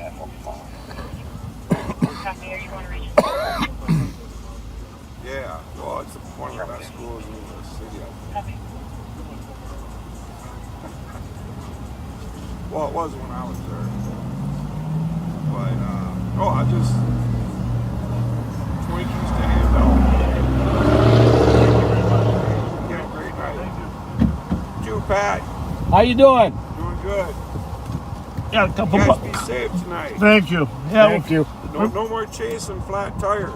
Yeah, well, it's one of the best schools in the city. Well, it was when I was there. But, I just... Twinkies to hand out. Yeah, great night. You, Pat. How you doing? Doing good. Got a couple. You guys be safe tonight. Thank you. Yeah, Thank you. No more chasing flat tires.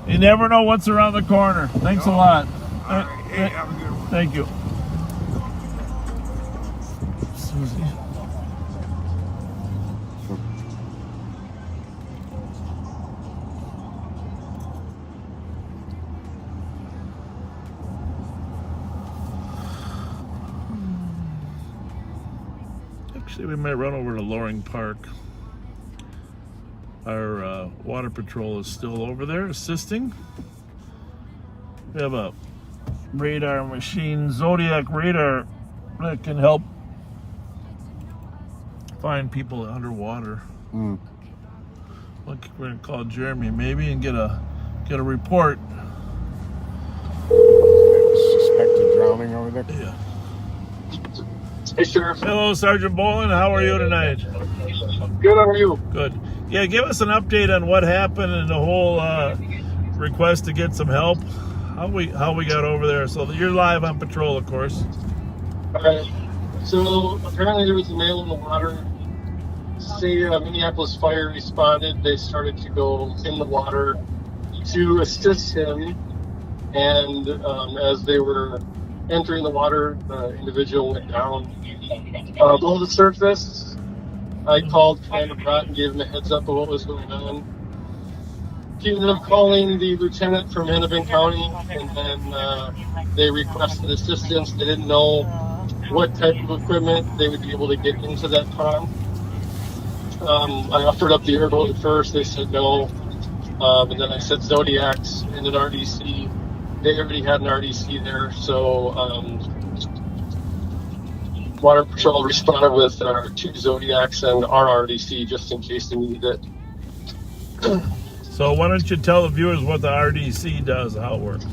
You never know what's around the corner. Thanks a lot. All right. Hey, have a good one. Thank you. Susie. Actually, we might run over to Loring Park. Our water patrol is still over there assisting. We have a radar machine, Zodiac radar, that can help find people underwater. We're gonna call Jeremy maybe and get a report. surrounding over there. Yeah. Hey, Sheriff. Hello, Sergeant Boland. How are you tonight? Good, how are you? Good. Yeah, give us an update on what happened and the whole request to get some help. How we got over there. So you're live on patrol, of course. All right. So apparently there was a male in the water. Minneapolis Fire responded. They started to go in the water to assist him. And as they were entering the water, the individual went down below the surface. I called Commander Brott and gave him a heads up of what was going on. He ended up calling the lieutenant from Hennepin County, and then they requested assistance. They didn't know what type of equipment they would be able to get into that pond. I offered up the airboat at first. They said no. And then I said Zodiacs and an RDC. They already had an RDC there, so Water Patrol responded with our 2 Zodiacs and our RDC just in case they needed it. So why don't you tell the viewers what the RDC does, how it works?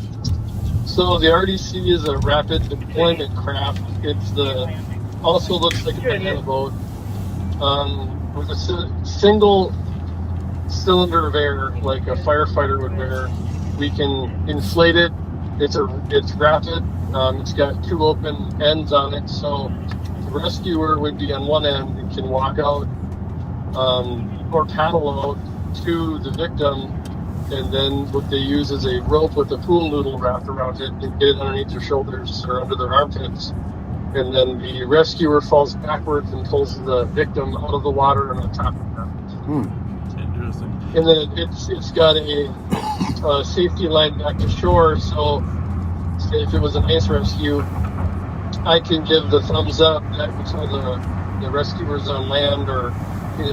So the RDC is a rapid deployment craft. It's also looks like a banana boat with a single cylinder of air, like a firefighter would wear. We can inflate it. It's rapid. It's got 2 open ends on it, so the rescuer would be on one end and can walk out or paddle out to the victim, and then what they use is a rope with a pool noodle wrapped around it and get it underneath their shoulders or under their armpits, and then the rescuer falls backwards and pulls the victim out of the water and on top of them. Interesting. And then it's got a safety line back to shore, so say if it was an ice rescue, I can give the thumbs up until the rescuers on land or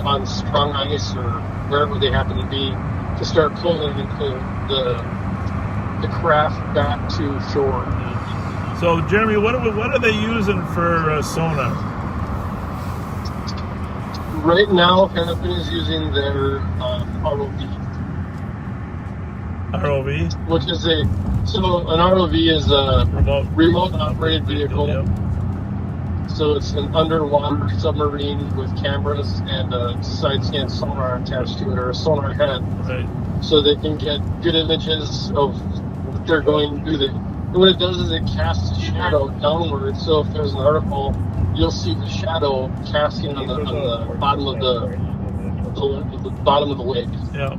on strong ice or wherever they happen to be to start pulling the craft back to shore. So Jeremy, what are they using for sonar? Right now, Hennepin is using their ROV. ROV? Which is an ROV is a remote operated vehicle. Yep. So it's an underwater submarine with cameras and a side scan sonar attached to it, or a sonar head. Right. So they can get good images of what they're going to do. And what it does is it casts a shadow downward. So if there's an article, you'll see the shadow casting on the bottom of the bottom of the lake. Yeah.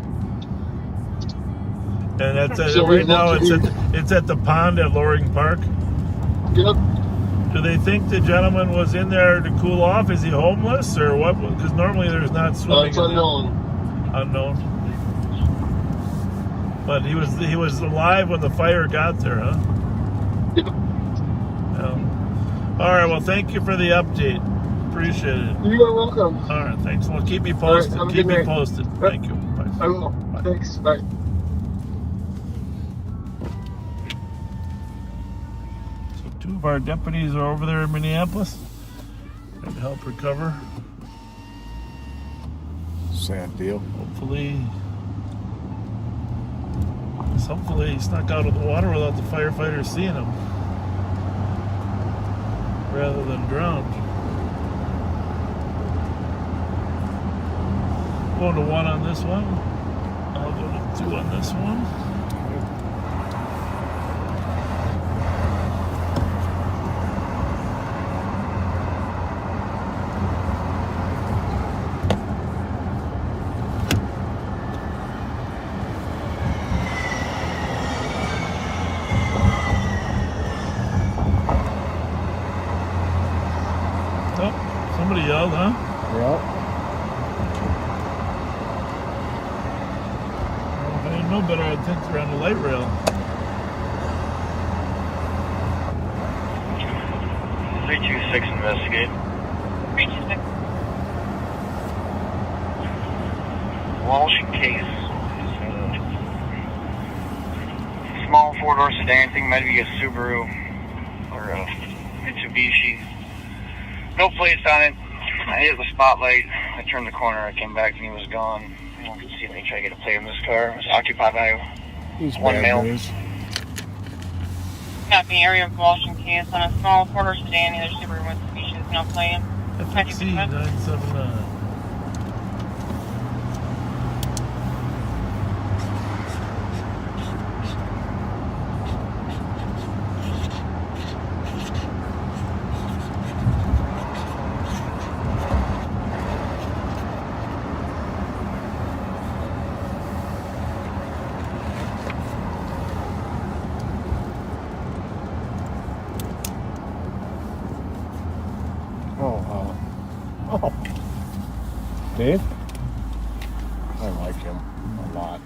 And that's right now it's at the pond at Loring Park. Yep. Do they think the gentleman was in there to cool off? Is he homeless or what? Because normally there's not swimming. It's unknown. Unknown. But he was alive when the fire got there, huh? Yep. Yeah. All right. Well, thank you for the update. Appreciate it. You are welcome. All right. Thanks. Well, keep me posted. Right, keep me posted. Thank you. Bye. I will. Bye. Thanks. Bye. So 2 of our deputies are over there in Minneapolis trying to help recover. Sad deal. Hopefully he snuck out of the water without the firefighters seeing him, rather than drowned. Going to 1 on this one. I'll go to 2 on this one. Somebody yelled, huh? Yeah. Well, if I didn't know better, I'd think they're on the light rail. (326) investigate. 326. Walsh case. Small 4-door sedan. I think it might be a Subaru or a Mitsubishi. No plates on it. I hit the spotlight. I turned the corner. I came back and he was gone. I don't see me try to get a plate on this car. It was occupied by He's one bad male. news. Copy, area of Washington case on a small four-door sedan, either Subaru with species, no plane. FXC 979. Oh, Dave? I like him a lot.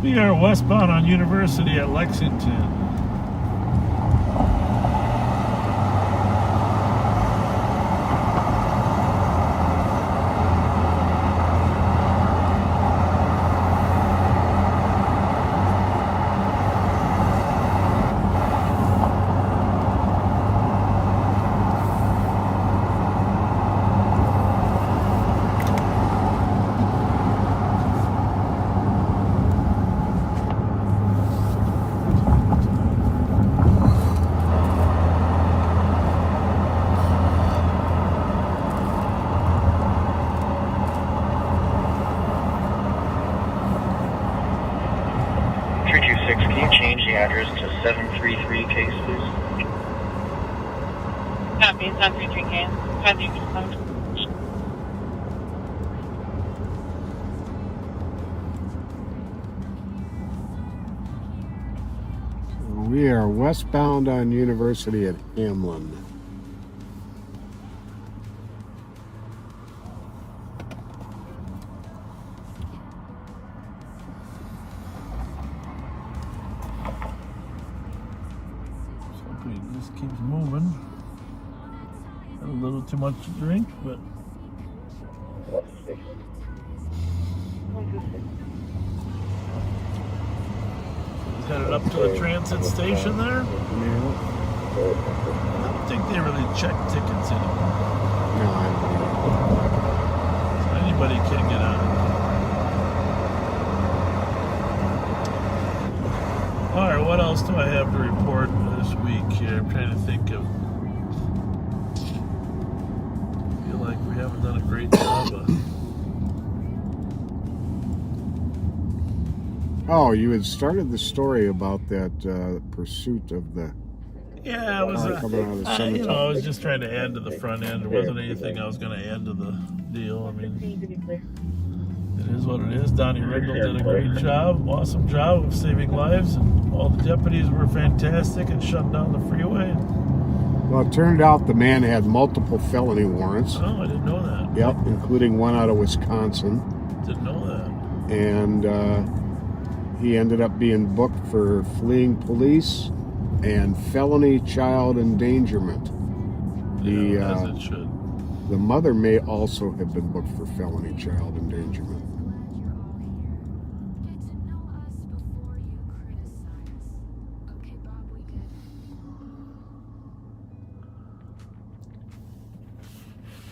We are westbound on University at Lexington. Can you change the address to 733 case, please? Copy, 733 case. 537. We are westbound on University at Hamlin. Just keeps moving. Had a little too much to drink, but he's headed up to the transit station there. Yeah. I don't think they really check tickets anymore. No, I So anybody can get on. Alright, what else do I have to report this week here? I'm trying to think of. I feel like we haven't done a great job of. Oh, you had started the story about that pursuit of the. Yeah, it was. Coming out of the cemetery. I was just trying to add to the front end. There wasn't anything I was going to add to the deal. I mean, it is what it is. Donnie Riddle did a great job, awesome job of saving lives, and all the deputies were fantastic and shut down the freeway. Well, it turned out the man had multiple felony warrants. Oh, I didn't know that. Yep, including one out of Wisconsin. Didn't know that. And he ended up being booked for fleeing police and felony child endangerment. As it should. The mother may also have been booked for felony child endangerment.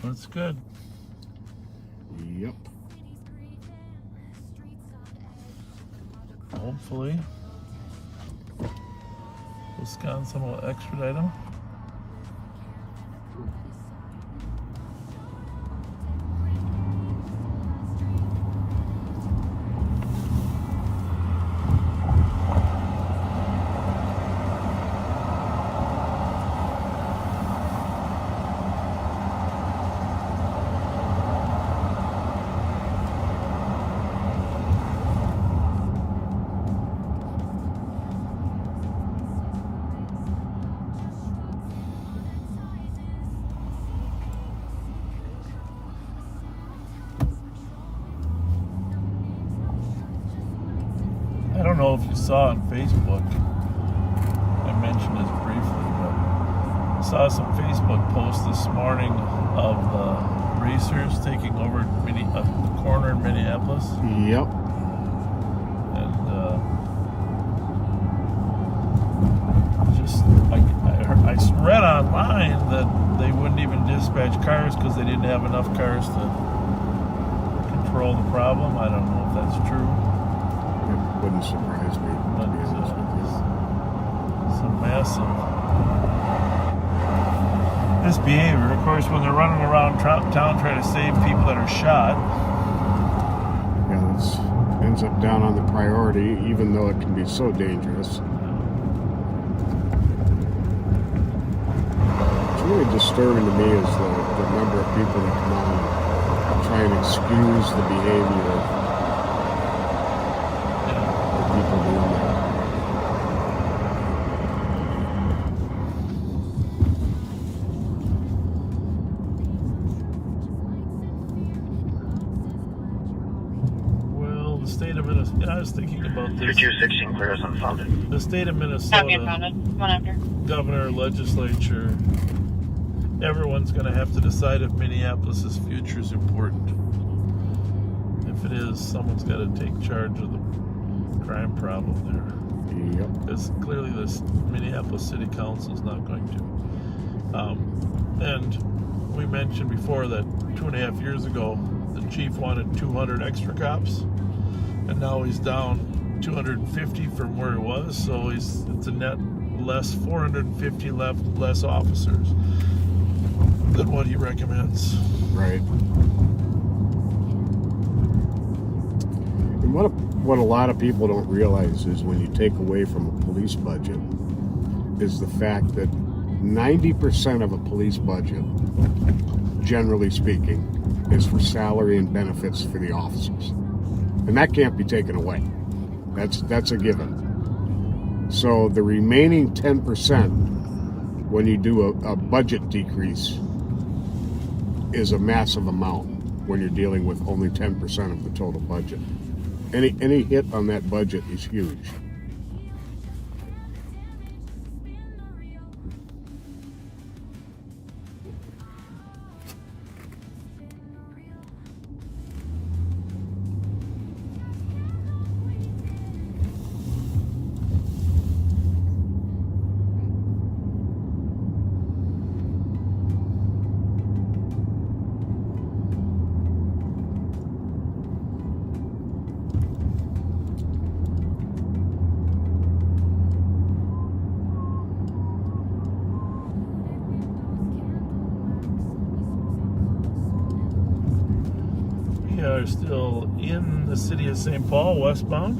That's good. Yep. Hopefully, Wisconsin will extradite him. I don't know if you saw on Facebook, I mentioned this briefly, but I saw some Facebook posts this morning of the racers taking over the corner in Minneapolis. Yep. And I read online that they wouldn't even dispatch cars because they didn't have enough cars to control the problem. I don't know if that's true. It wouldn't surprise me. But some massive misbehavior. Of course, when they're running around town trying to save people that are shot. Yeah, this ends up down on the priority, even though it can be so dangerous. What's really disturbing to me is the number of people that come on and try and excuse the behavior of people doing that. I was thinking about this. 2216 clear as unfounded. The state of Minnesota, governor, legislature, everyone's going to have to decide if Minneapolis' future is important. If it is, someone's got to take charge of the crime problem there. Yep. Because clearly this Minneapolis City Council is not going to. And we mentioned before that 2.5 years ago, the chief wanted 200 extra cops. And now he's down 250 from where he was, so it's a net less 450 less officers than what he recommends. Right. And what a lot of people don't realize is when you take away from a police budget is the fact that 90% of a police budget, generally speaking, is for salary and benefits for the officers. And that can't be taken away. That's a given. So the remaining 10%, when you do a budget decrease, is a massive amount when you're dealing with only 10% of the total budget. Any hit on that budget is huge. We are still in the city of St. Paul, westbound.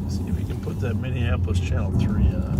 Let's see if we can put that Minneapolis Channel 3 on.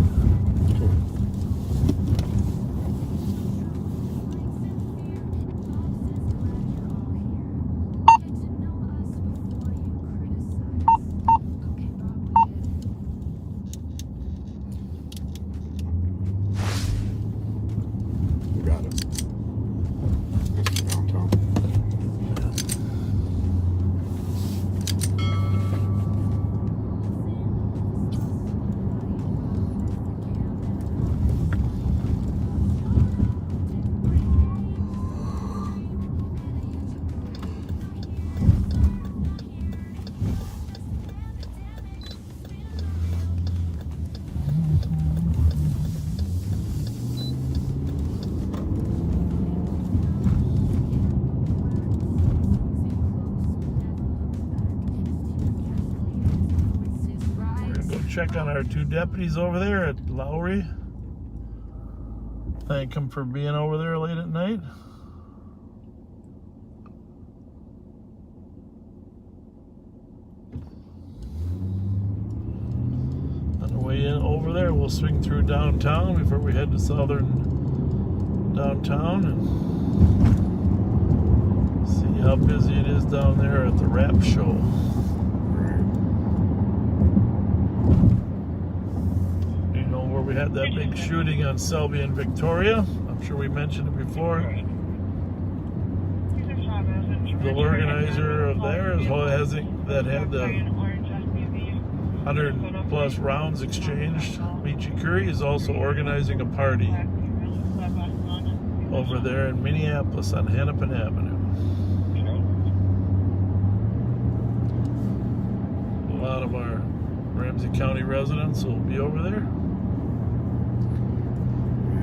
Check on our two deputies over there at Lowry. Thank them for being over there late at night. On the way in over there, we'll swing through downtown before we head to southern downtown and see how busy it is down there at the rap show. We had that big shooting on Selby and Victoria. I'm sure we mentioned it before. The organizer of there is that had the 100 plus rounds exchanged. Michi Curry is also organizing a party. over there in Minneapolis on Hennepin Avenue. A lot of our Ramsey County residents will be over there.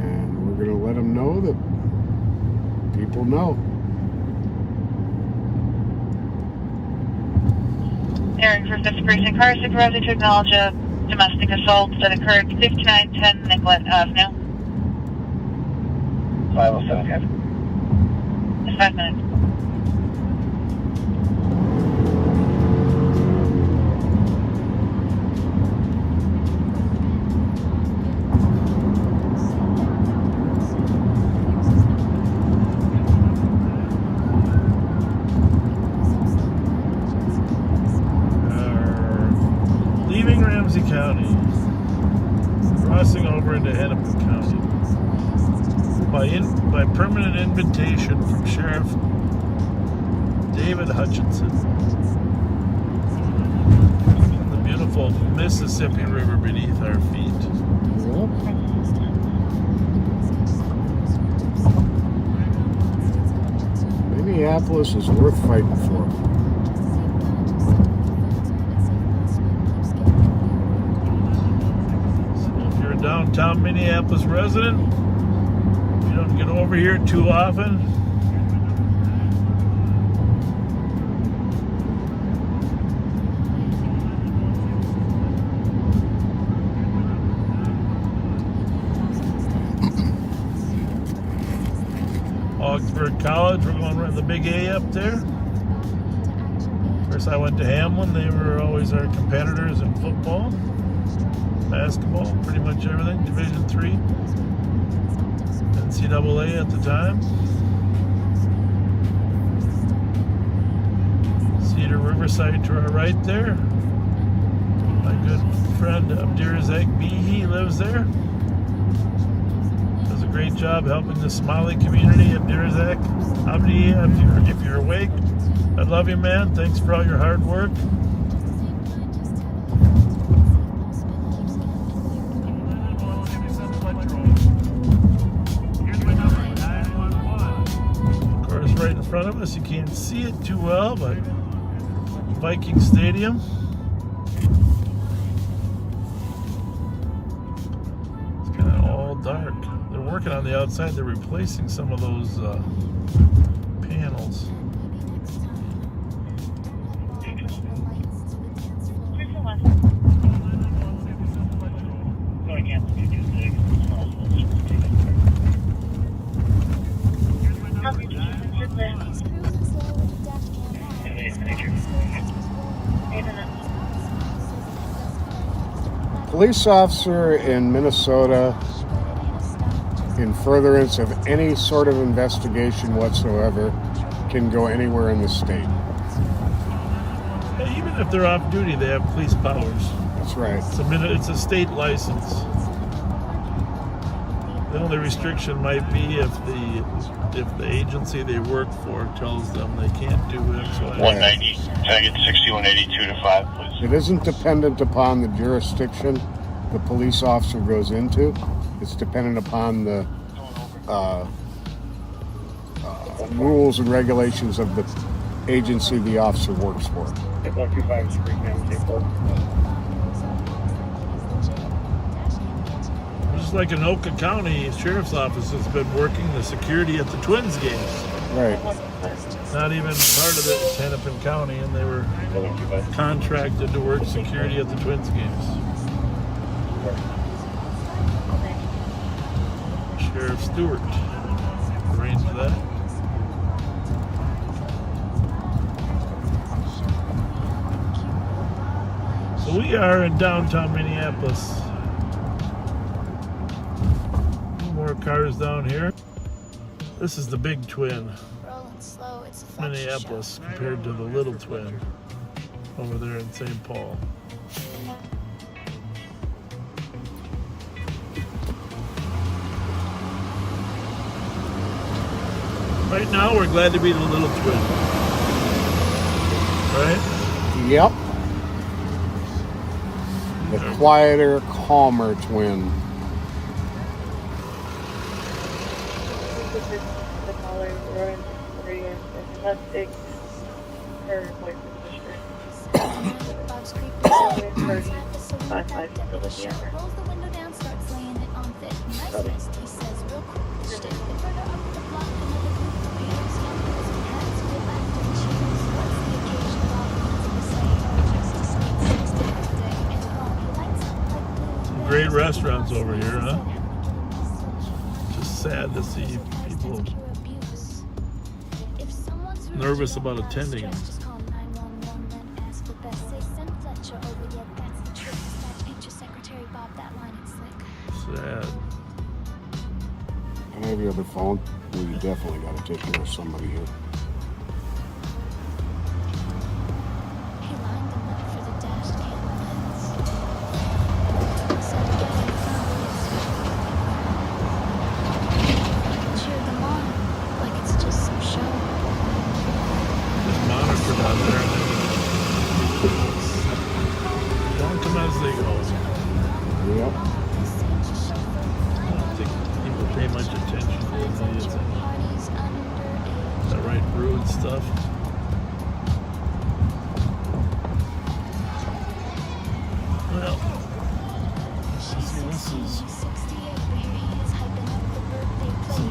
And we're going to let them know that people know. Aaron for 5th Precinct Car Supervisor to acknowledge a domestic assault that occurred 5910 Nicollet Avenue. 507, Captain. 5 minutes. Leaving Ramsey County, crossing over into Hennepin County. By permanent invitation from Sheriff David Hutchinson. The beautiful Mississippi River beneath our feet. Minneapolis is worth fighting for. So if you're a downtown Minneapolis resident, you don't get over here too often. Augsburg College, we're going right the big A up there. First I went to Hamlin, they were always our competitors in football, basketball, pretty much everything, Division III. NCAA at the time. Cedar Riverside to our right there. My good friend Abdirazak Behe lives there. Does a great job helping the Somali community. Abdirazak, Abdi, if you're awake, I love you, man. Thanks for all your hard work. Right in front of us, you can't see it too well, but Viking Stadium. It's kind of all dark. They're working on the outside. They're replacing some of those panels. Police officer in Minnesota, in furtherance of any sort of investigation whatsoever, can go anywhere in the state. Hey, even if they're off duty, they have police powers. That's right. It's a state license. The only restriction might be if the agency they work for tells them they can't do X, Y, 190. Can I get 6182 to 5, please? It isn't dependent upon the jurisdiction the police officer goes into. It's dependent upon the rules and regulations of the agency the officer works for. 125 is free now. Just like in Oka County Sheriff's Office has been working the security at the Twins games. Right. Not even part of it is Hennepin County, and they were contracted to work security at the Twins games. Sheriff Stewart arranged that. So we are in downtown Minneapolis. More cars down here. This is the big twin, Minneapolis, compared to the little twin over there in St. Paul. Right now, we're glad to be the little twin. Right? Yep. The quieter, calmer twin. Rowan, Victoria, domestic, her boyfriend, sister. 55 facility ever. Great restaurants over here, huh? Just sad to see people nervous about attending them. Sad. Can I have your other phone? We definitely got to take care of somebody here.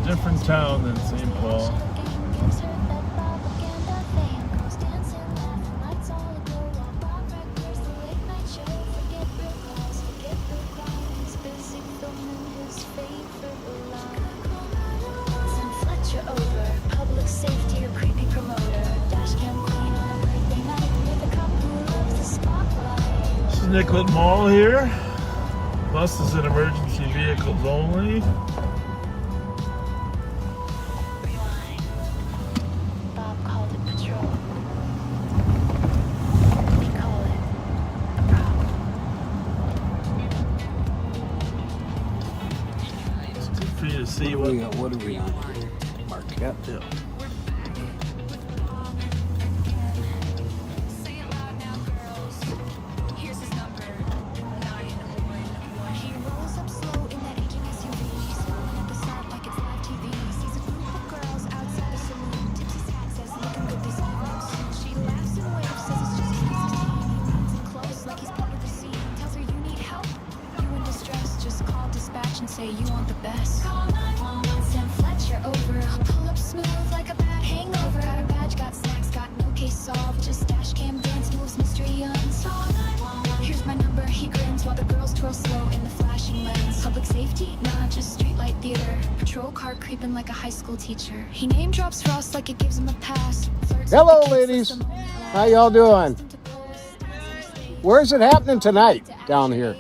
Different town than St. Paul. Fletcher over, public safety or creepy promoter, dash cam queen on a birthday night with a cop who loves the spotlight. This is Nicollet Mall here. Buses and emergency vehicles only. See what are we on? Marquette. Yeah. And say you want the best. Send Fletcher over. I'll pull up smooth like a bad hangover. Got a badge, got snacks, got no case solved. Just dash cam dance moves, mystery unsolved. Here's my number, he grins while the girls twirl slow in the flashing lens. Public safety? Nah, just streetlight theater. Patrol car creeping like a high school teacher. He name drops Ross like it gives him a pass. Hello, ladies. How y'all doing? Where's it happening tonight down here?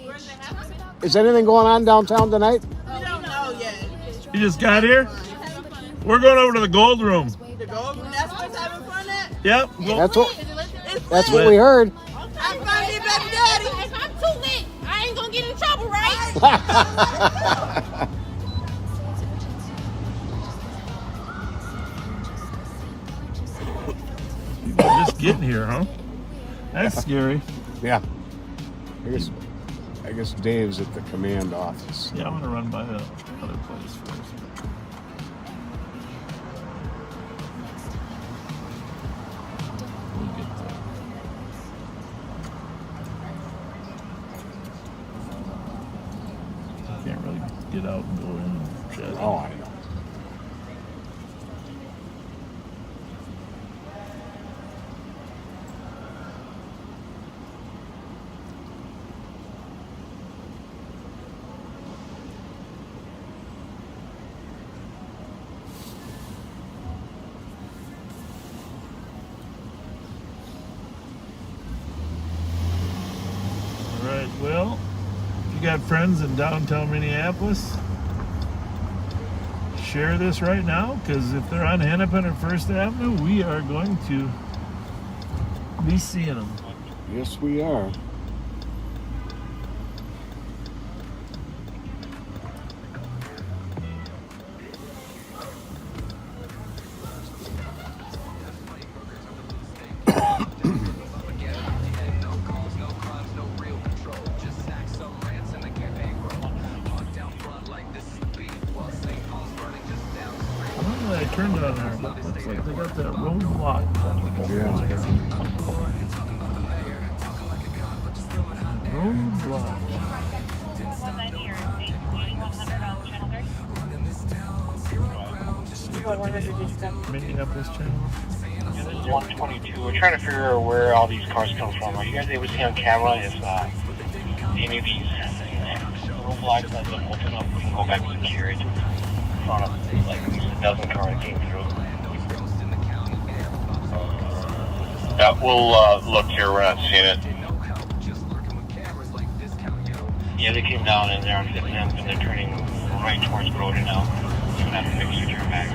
Is anything going on downtown tonight? We don't know yet. You just got here? We're going over to the Gold Room. The Gold Room? That's what's having fun at? Yep. That's what we heard. I'm gonna get baby daddy. If I'm too lit, I ain't gonna get in trouble, right? Just getting here, huh? That's scary. Yeah. I guess Dave's at the command office. Yeah, I'm gonna run by the other place first. We'll get there. I can't really get out and go in and chat. Oh, I know. Well, if you got friends in downtown Minneapolis, share this right now, because if they're on Hennepin or First Avenue, we are going to be seeing them. Yes, we are. I turned on there, but it looks like they got that road blocked. Yeah. Road blocked. Minneapolis channel. Yeah, this is 122. We're trying to figure out where all these cars come from. Are you guys able to see on camera if any of these roadblocks that open up can go back to secure it in front of like at least a dozen cars that came through? Yeah, we'll look here. We're not seeing it. Yeah, they came down and they're on 5th and they're turning right towards Broden now. So we'll have to make sure turn back.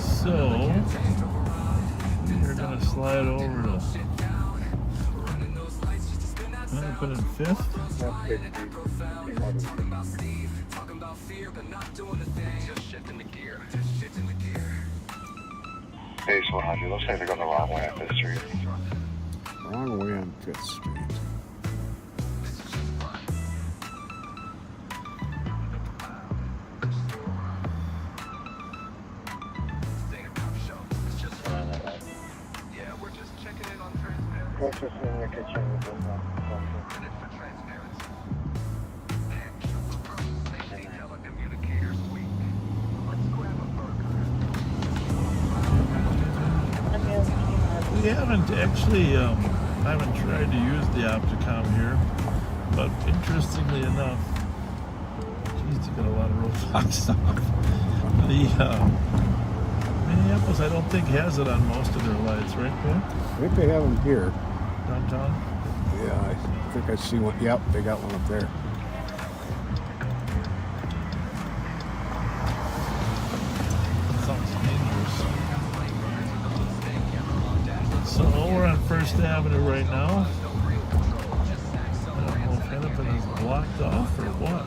So, we're going to slide over to Hennepin and 5th. Base 100. Looks like they're going the wrong way on 5th Street. Wrong way on 5th Street. Processing in the kitchen. We haven't actually, I haven't tried to use the Opticom here, but interestingly enough, geez, you got a lot of roadblocks stuff. The Minneapolis, I don't think has it on most of their lights, right, Bill? I think they have them here. Downtown? Yeah, I think I see one. Yep, they got one up there. Sounds dangerous. So we're on 1st Avenue right now. I don't know if Hennepin is blocked off or what.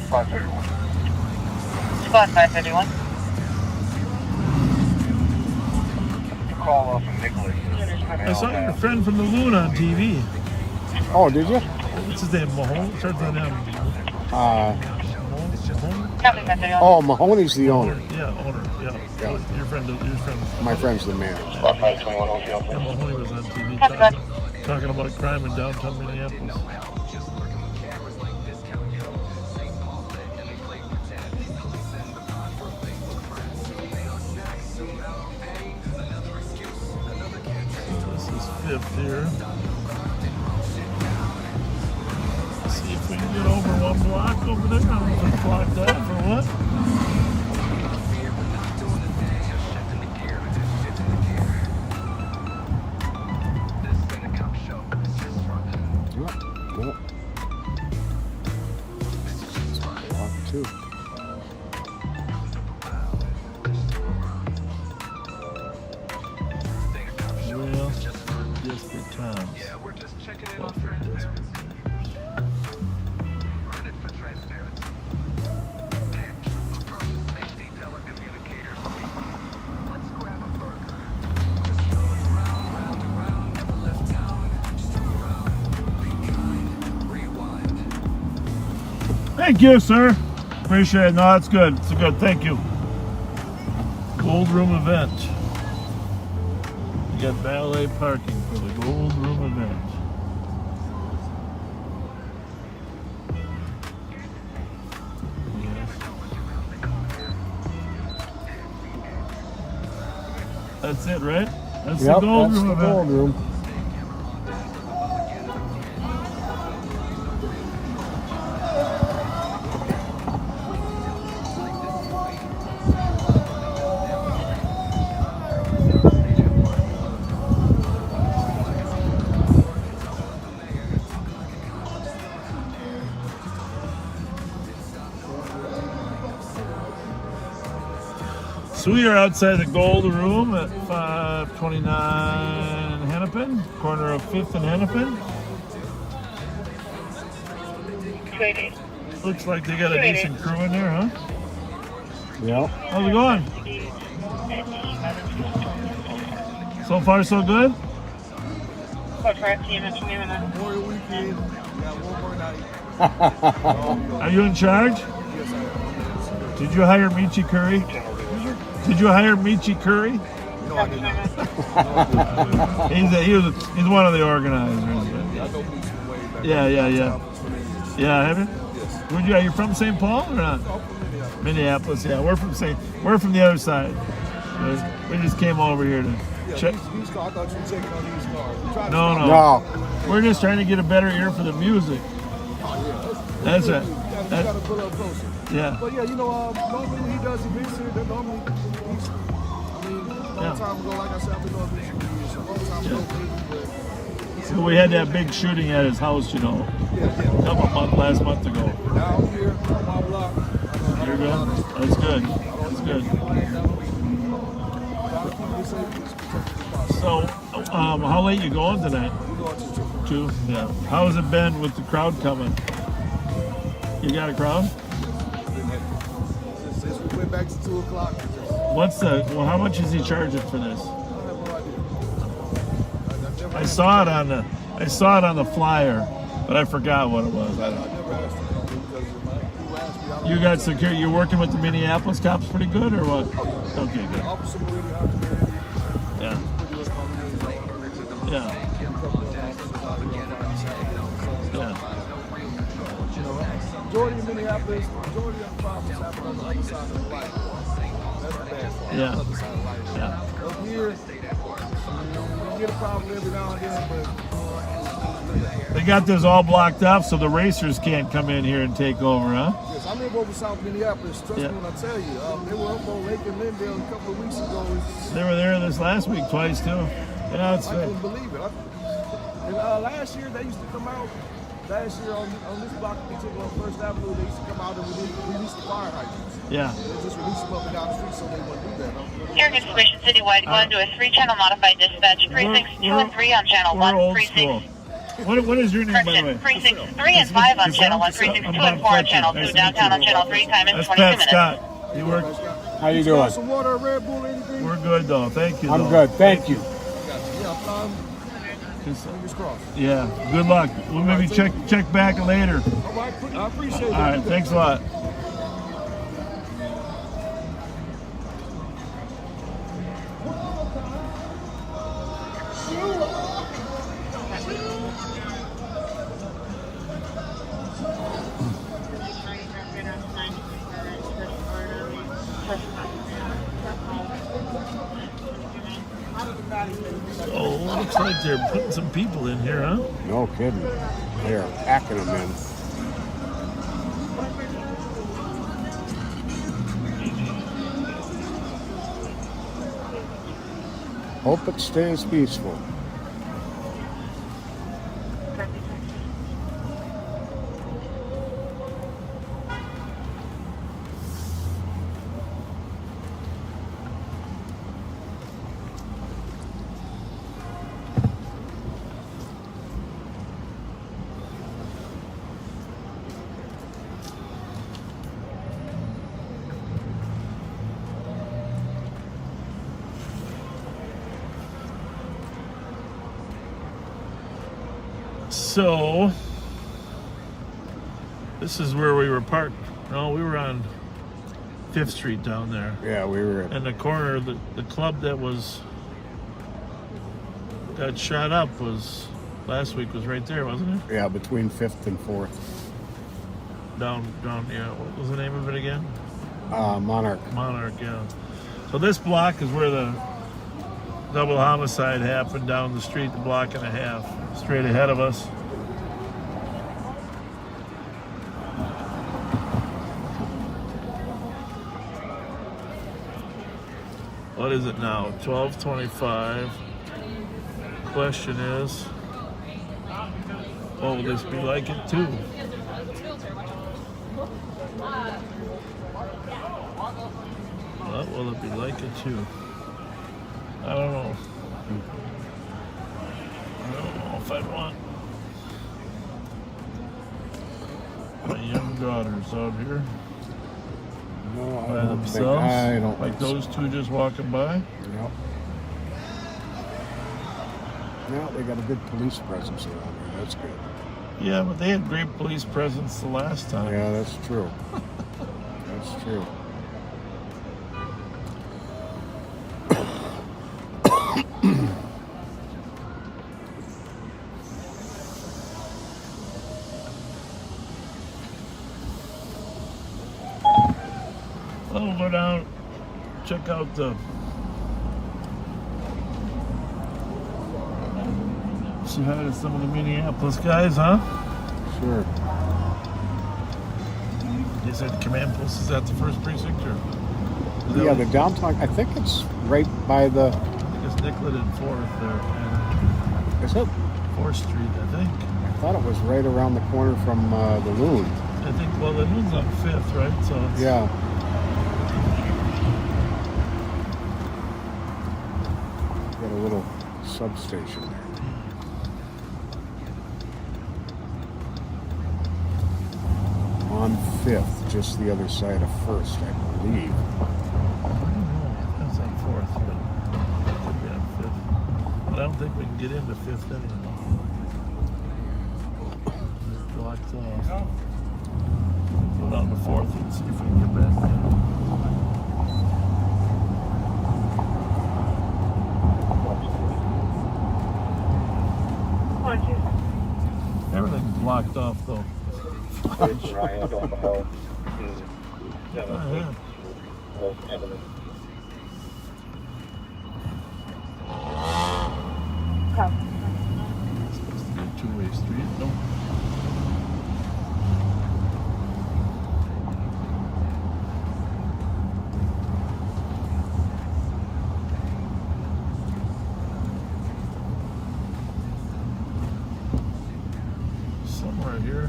531. Squad 531. Call off from Nicholas. I saw your friend from the Loon on TV. Oh, did you? What's his name? Mahoney? Starts with an M. Oh, Mahoney's the owner. Yeah, owner. Yeah. Yeah. Your friend. My friend's the man. Yeah, Mahoney was on TV talking about crime in downtown Minneapolis. Fifth here. Let's see if we can get over one block over there. I don't know if it's blocked off or what. Yep. Block 2. Well, desperate times. Yeah, we're just checking in on desperate. Thank you, sir. Appreciate it. No, that's good. It's good. Thank you. Gold Room event. You got valet parking for the Gold Room event. Yes. That's it, right? That's the Gold Room event. Gold Room. So we are outside the Gold Room at 529 Hennepin, corner of 5th and Hennepin. Looks like they got a decent crew in there, huh? Yeah. How's it going? So far, so good? Memorial weekend. We got one more night. Are you in charge? Did you hire Michi Curry? Did you hire Michi Curry? No, I did not. He's one of the organizers. I know Michi way back. Yeah. Yeah, have you? Yes. Are you from St. Paul or not? Minneapolis. Yeah, we're from the other side. We just came over here to check. These cars, I thought you were checking on these cars. We tried to No. stop We're just trying to get a better ear for the music. That's it. You gotta pull up closer. Yeah. But yeah, normally when he does events here, they're normally, a long time ago, like I said, I've been doing events for years, so a long time ago, So we had that big shooting at his house, last month ago. Now I'm here on my block. There you go. That's good. So, how late you going tonight? We're going to 2. Yeah. How has it been with the crowd coming? You got a crowd? Since we went back to 2 o'clock. How much is he charging for this? I saw it on the flyer, but I forgot what it was. I don't know. You got security. You're working with the Minneapolis cops pretty good, or what? Okay, good. Yeah. Majority of Minneapolis, majority of the problems happen on the other side of the light. That's the bad part. Yeah. The other side of the light. Up here, we get a problem every now and then, but they got this all blocked off, so the racers can't come in here and take over, huh? yes, I live over South Minneapolis. Trust me when I tell you, they were up on Lake and Lindale a couple of weeks ago. They were there this last week twice too. I couldn't believe it. Last year they used to come out. Last year on this block in particular, on First Avenue, they used to come out and release the fire hydrants. Yeah. They just release them up and down the street, so they wouldn't do that. Air information Citywide, going to a 3-channel modified dispatch. Precincts 2 and 3 on channel 1. Precincts. What is your name, by the way? Precincts 3 and 5 on channel 1. Precincts 2 and 4 on channel 2. Downtown on channel 3. Time in 22 minutes. Scott. You work. How you doing? Some water, a Red Bull, anything? We're good though. Thank you. I'm good. Thank you. Fingers crossed. Yeah. Good luck. We'll maybe check back later. All right, I appreciate it. All right. Thanks a lot. Oh, looks like they're putting some people in here, huh? No kidding. They are packing them in. Hope it stays peaceful. So, this is where we were parked. No, we were on 5th Street down there. Yeah, we were. And the corner, the club that got shot up last week was right there, wasn't it? Yeah, between 5th and 4th. Down, yeah. What was the name of it again? Monarch. Monarch, yeah. So this block is where the double homicide happened down the street, a block and a half, straight ahead of us. What is it now? 12:25. Question is, what will this be like it too? What will it be like it too? I don't know. I don't know if I'd want my young daughters out here. No, I by don't themselves. I don't like think so. those two just walking by. Yep. Yeah, they got a good police presence around here. That's good. Yeah, but they had great police presence the last time. Yeah, that's true. That's true. Well, we'll go down, check out the say hi to some of the Minneapolis guys, huh? Sure. You said the command post is at the first precinct, or? Yeah, the downtown. I think it's right by the. I think it's Nicollet and 4th there. Is it? 4th Street, I think. I thought it was right around the corner from the Loon. I think. Well, the Loon's on 5th, right? So. It's, yeah. Got a little substation there. On 5th, just the other side of 1st, I believe. I don't know. That's on 4th, but it could be on 5th. But I don't think we can get into 5th anymore. It's blocked off. Go down to 4th and see if we can get back there. Everything's blocked off, though. Ryan, don't know. Yeah. Supposed to be a two-way street, no? Somewhere here,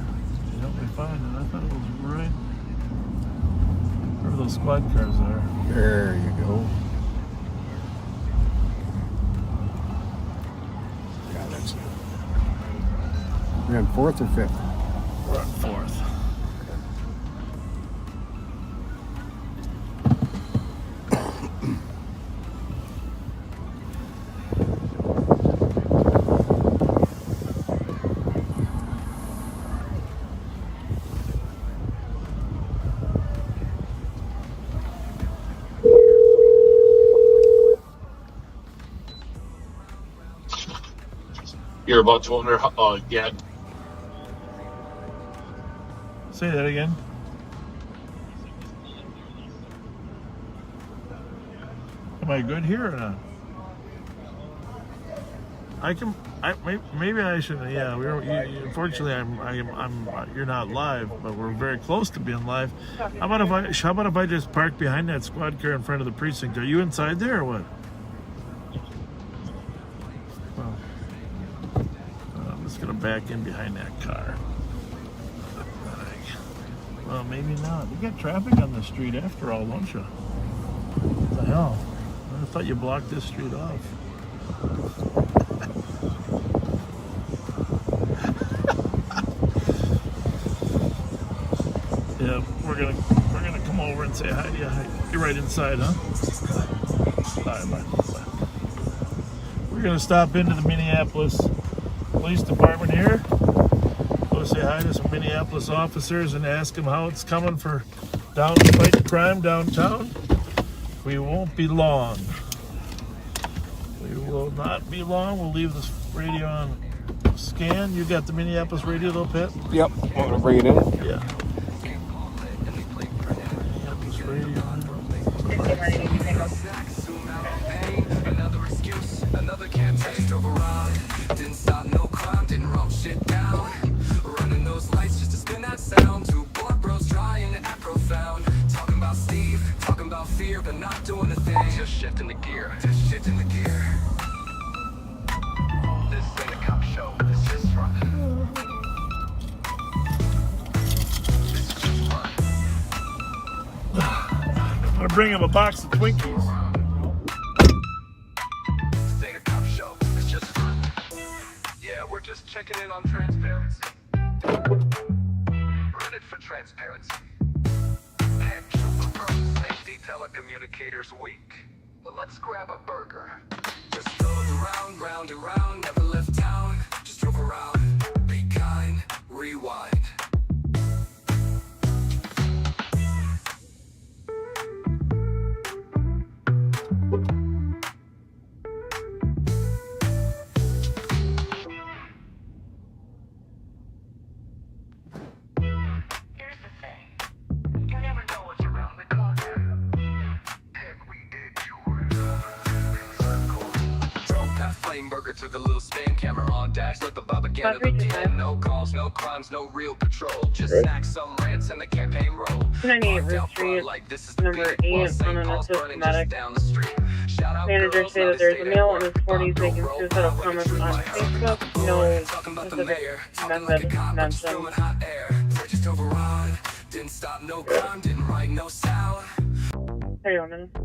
you help me find it. I thought it was right where those squad cars are. There you go. Yeah, that's it. We're on 4th or 5th? We're on 4th. You're about 200, yeah. Say that again. Am I good here or not? Maybe I should. Yeah, unfortunately, you're not live, but we're very close to being live. How about if I just park behind that squad car in front of the precinct? Are you inside there or what? Well, I'm just gonna back in behind that car. Well, maybe not. You got traffic on the street after all, don't you? What the hell? I thought you blocked this street off. Yeah, we're gonna come over and say hi to you. You're right inside, huh? Bye. We're gonna stop into the Minneapolis Police Department here. Go say hi to some Minneapolis officers and ask them how it's coming for fighting crime downtown. We won't be long. We will not be long. We'll leave this radio on scan. You got the Minneapolis radio though, Pat? Yep. I'm gonna bring it in. Yeah. Minneapolis radio. Another can't taste override. Didn't stop no crime, didn't roll shit down. Running those lights just to spin that sound. Two bored bros trying to act profound. Talking about Steve, talking about fear, but not doing a thing. Just shifting the gear, just shifting the gear. This ain't a cop show, this is fun. This is just fun. I'm gonna bring him a box of Twinkies. We're just checking in on transparency. Run it for transparency. And kill for purpose. but communicators weak. Well, let's grab a burger. Just drove around, round and round, never left town. Just drove around, be kind, rewind. Burger took a little spin, camera on dash, let the Baba get up again. No calls, no crimes, no real patrol. Just snacks, some rants, and the campaign roll. 298 Route Street, number 8, on an asymptomatic. Managers say that there's a male in his 40s making suicidal comments on Facebook. No specific method mentioned. Just overrun, didn't stop, no crime, didn't write no sound. 31 minutes.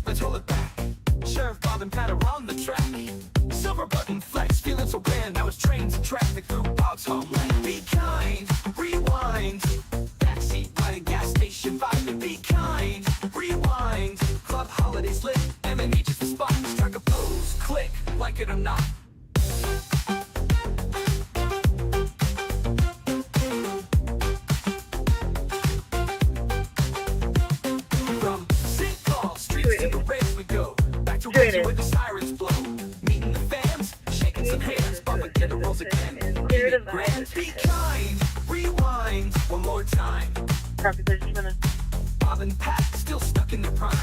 Let's roll it back. Sheriff Bob and Pat are on the track. Silver button flex, feeling so grand. Now it's trains and traffic through Bob's homeland. Be kind, rewind. Backseat by a gas station vibing. Be kind, rewind. Club holidays lit, M&E just the spot. Strike a pose, click, like it or not. With the sirens blow, meeting the fans, shaking some hands, Baba get the rolls again. Be kind, rewind, one more time. Bob and Pat still stuck in their prime.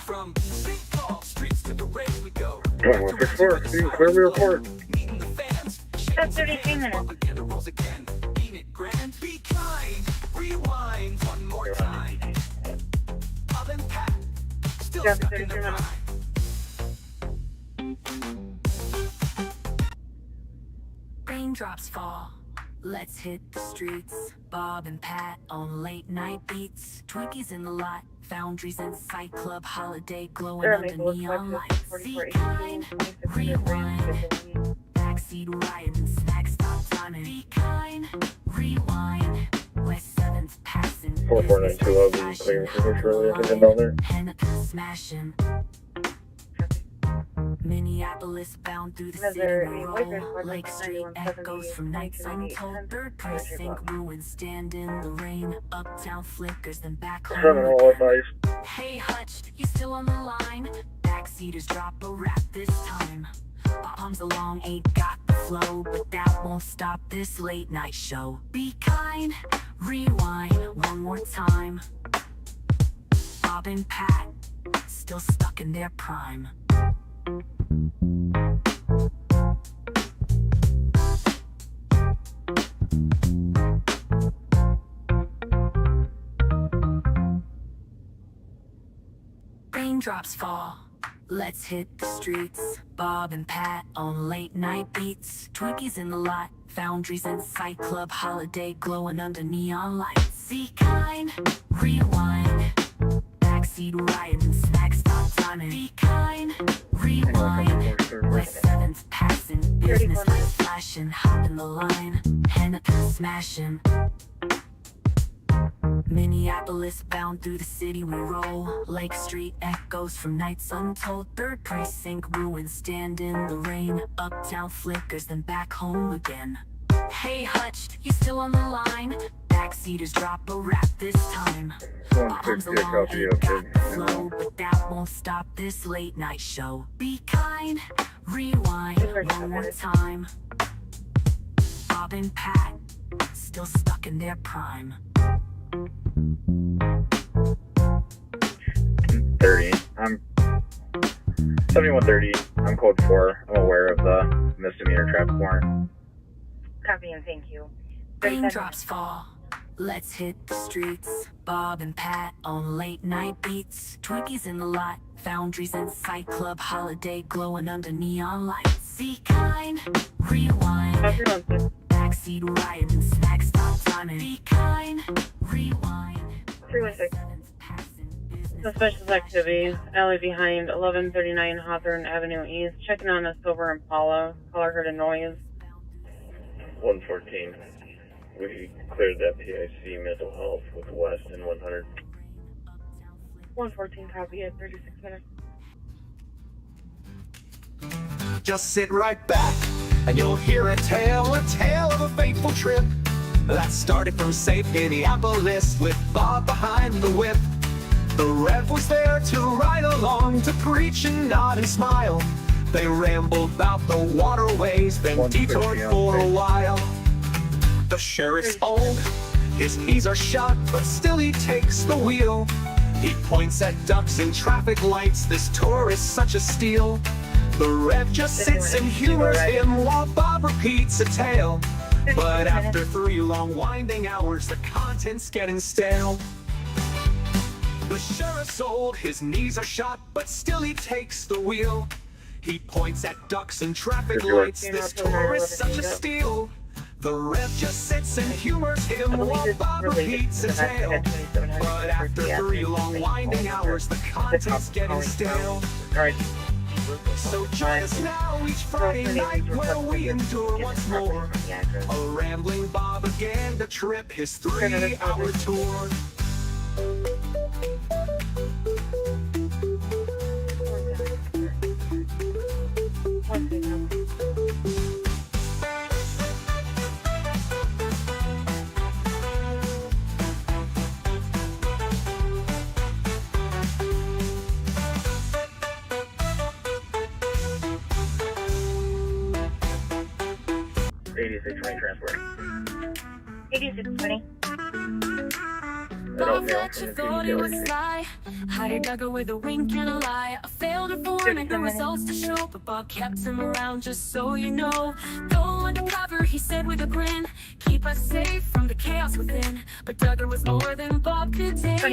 From St. Paul streets to the race we go. 164, clear we report. Meeting the fans. That's 33 minutes. Get the rolls again. Ain't it grand? Be kind. Rewind one more time. Bob and Pat still stuck in the prime. Raindrops fall. Let's hit the streets. Bob and Pat on late night beats. Twinkies in the lot. Foundries in sight, club holiday glowing under neon lights. Be kind, rewind. Backseat riot and snack stop timing. Be kind, rewind. West 7's passing. 4492, I'll be clearing signature early. I think I'm down there. Pennington smashing. Minneapolis bound through the city roll. Lake Street echoes from nights untold. Third precinct ruins stand in the rain. Uptown flickers then back home. Hey Hutch, you still on the line? Backseaters drop a rap this time. Bombs along ain't got the flow, but that won't stop this late night show. Be kind, rewind one more time. Bob and Pat still stuck in their prime. Raindrops fall. Let's hit the streets. Bob and Pat on late night beats. Twinkies in the lot. Foundries in sight. Club holiday glowing under neon lights. Be kind, rewind. Backseat riot and snack stop timing. Be kind, rewind. West 7's passing. Business lights flashing. Hop in the line. Hennepin smashing. Minneapolis bound through the city we roll. Lake Street echoes from nights untold. Third precinct ruins stand in the rain. Uptown flickers then back home again. Hey Hutch, you still on the line? Backseaters drop a rap this time. Bombs along ain't got the flow, but that won't stop this late night show. Be kind, rewind one more time. Bob and Pat still stuck in their prime. 30. I'm 7130. I'm code 4. I'm aware of the misdemeanor traffic warrant. Copy and thank you. Raindrops fall. Let's hit the streets. Bob and Pat on late night beats. Twinkies in the lot. Foundries in sight. Club holiday glowing under neon lights. See kind. Rewind. Backseat riding. Snack stop timing. Be kind. Rewind. 316. Suspicious activity. Alley behind 1139 Hawthorne Avenue East. Checking on a silver Impala. Caller heard a noise. 114. We cleared that PIC mental health with West and 100. 114 copy at 36 minutes. Just sit right back and you'll hear a tale of a fateful trip that started from safe Minneapolis with Bob behind the whip. The Rev was there to ride along, to preach and nod and smile. They rambled about the waterways, then detoured for a while. The sheriff's old, his knees are shot, but still he takes the wheel. He points at ducks and traffic lights, this tour is such a steal. The Rev just sits and humors him while Bob repeats a tale. But after 3 long winding hours, the content's getting stale. The sheriff's old, his knees are shot, but still he takes the wheel. He points at ducks and traffic lights, this tour is such a steal. The Rev just sits and humors him while Bob repeats a tale. But after 3 long winding hours, the content's getting stale. So join us now each Friday night where we endure once more. A rambling Bob again to trip his 3-hour tour. Transport. 8620. Bob Fletcher thought he was sly. Hired Duggar with a wink and a lie. I failed informant, no results to show, but Bob kept him around just so you know. Go undercover, he said with a grin. Keep us safe from the chaos within. But Duggar was more than Bob could take.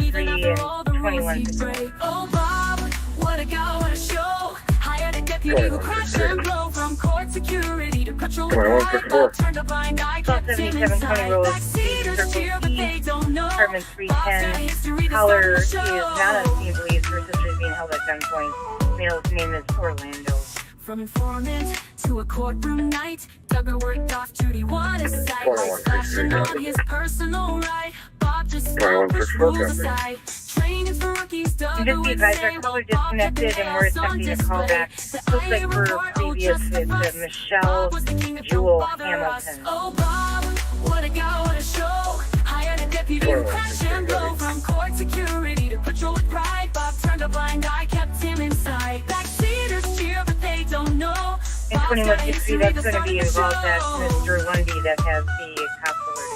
Even after all the rules he'd break. Oh Bob, what a guy, what a show. Hired a deputy who crashed and drove from court security to patrol the ride. Bob turned a blind eye, kept him inside. Backseaters cheer, but they don't know. Apartment 310. Caller is not on scene, believes her sister is being held at gunpoint. Male's name is Orlando. From informant to a courtroom night, Duggar worked off duty, what a sight. Flashing on his personal right, Bob just pushed rules aside. Training for rookies, Duggar would say, caller disconnected and we're attempting to call back. Looks like we're previous with Michelle Jewel Hamilton. Oh Bob, what a guy, what a show. Hired a deputy who crashed and drove from court security to patrol with pride. Bob turned a blind eye, kept him inside. Backseaters cheer, but they don't know. In 2160, that's going to be involved at Mr. Lundy that has the cop alert.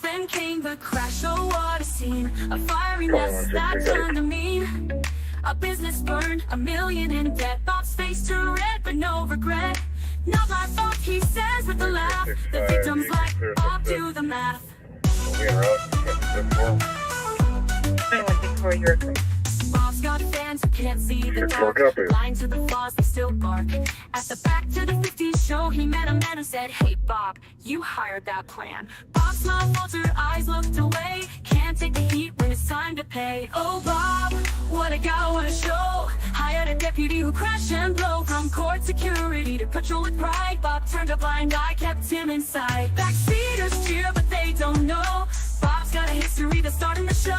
Then came the crash, oh what a scene. A fiery mess that turned to mean. A business burned, $1 million in debt. Bob's face turned red, but no regret. Not my fault, he says with a laugh. The victim's like, Bob, do the math. Bob's got fans who can't see the dark. Blind to the flaws, they still bark. At the Back to the 50s show, he met a man who said, hey Bob, you hired that plan. Bob's smile faltered, eyes looked away. Can't take the heat when it's time to pay. Oh Bob, what a guy, what a show. Hired a deputy who crashed and drove from court security to patrol with pride. Bob turned a blind eye, kept him inside. Backseaters cheer, but they don't know. Bob's got a history that's starting the show.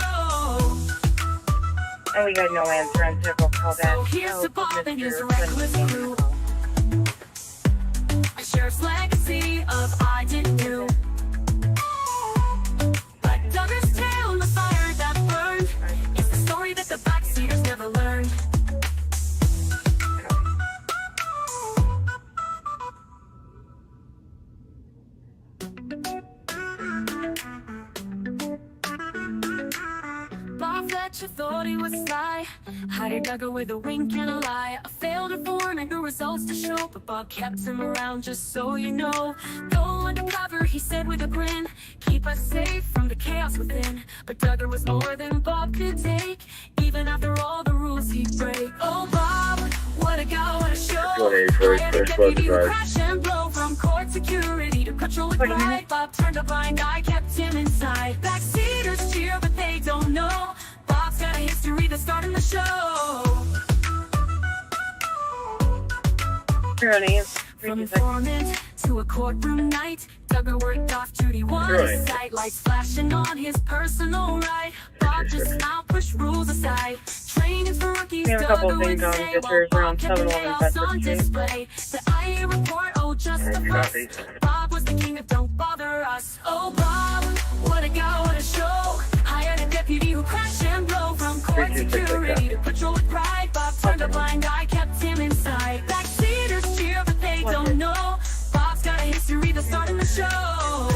And we got no answer on several callbacks. So here's to Bob and his reckless crew. A sheriff's legacy of I didn't do. But Duggar's tale and the fire that burned is the story that the backseaters never learned. Bob Fletcher much I thought he was sly. Hired Duggar with a wink and a lie. I failed her for no results to show, but Bob kept him around just so you know. Go undercover, he said with a grin. Keep us safe from the chaos within. But Duggar was more than Bob could take, even after all the rules he'd break. Oh Bob, what a guy, what a show. Hired a deputy to crash and blow. From court security to control with pride. Bob turned a blind eye, kept him inside. Backseaters cheer, but they don't know Bob's got a history that's starting the show. From informant to a courtroom night, Duggar worked off duty one sight. Lights flashing on his personal right. Bob just smiled, push rules aside. Training for rookies, Duggar would say, while Bob kept the chaos on display. The IA report, oh just the first. Bob was the king of don't bother us. Oh Bob, what a guy, what a show. Hired a deputy who crashed and blow. From court security to patrol with pride. Bob turned a blind eye, kept him inside. Backseaters cheer, but they don't know Bob's got a history that's starting the show.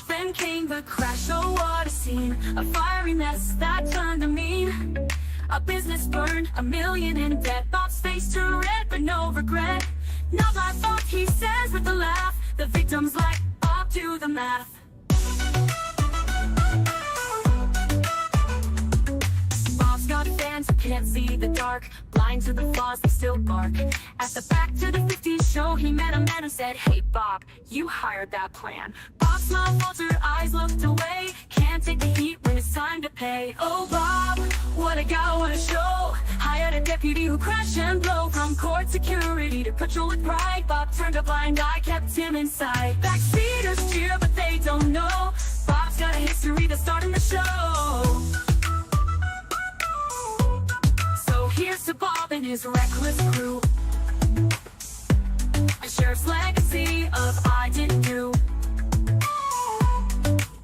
Then came the crash, oh what a scene. A fiery mess that turned to mean. A business burned, $1 million in debt. Bob's face turned red, but no regret. Not my fault, he says with a laugh. The victims like Bob do the math. Bob's got fans who can't see the dark. Blind to the flaws, they still bark. At the Back to the 50s show, he met a man who said, hey Bob, you hired that plan. Bob smiled, faltered, eyes looked away. Can't take the heat when it's time to pay. Oh Bob, what a guy, what a show. Hired a deputy who crashed and blow. From court security to patrol with pride. Bob turned a blind eye, kept him inside. Backseaters cheer, but they don't know Bob's got a history that's starting the show. So here's to Bob and his reckless crew. A sheriff's legacy of I didn't do.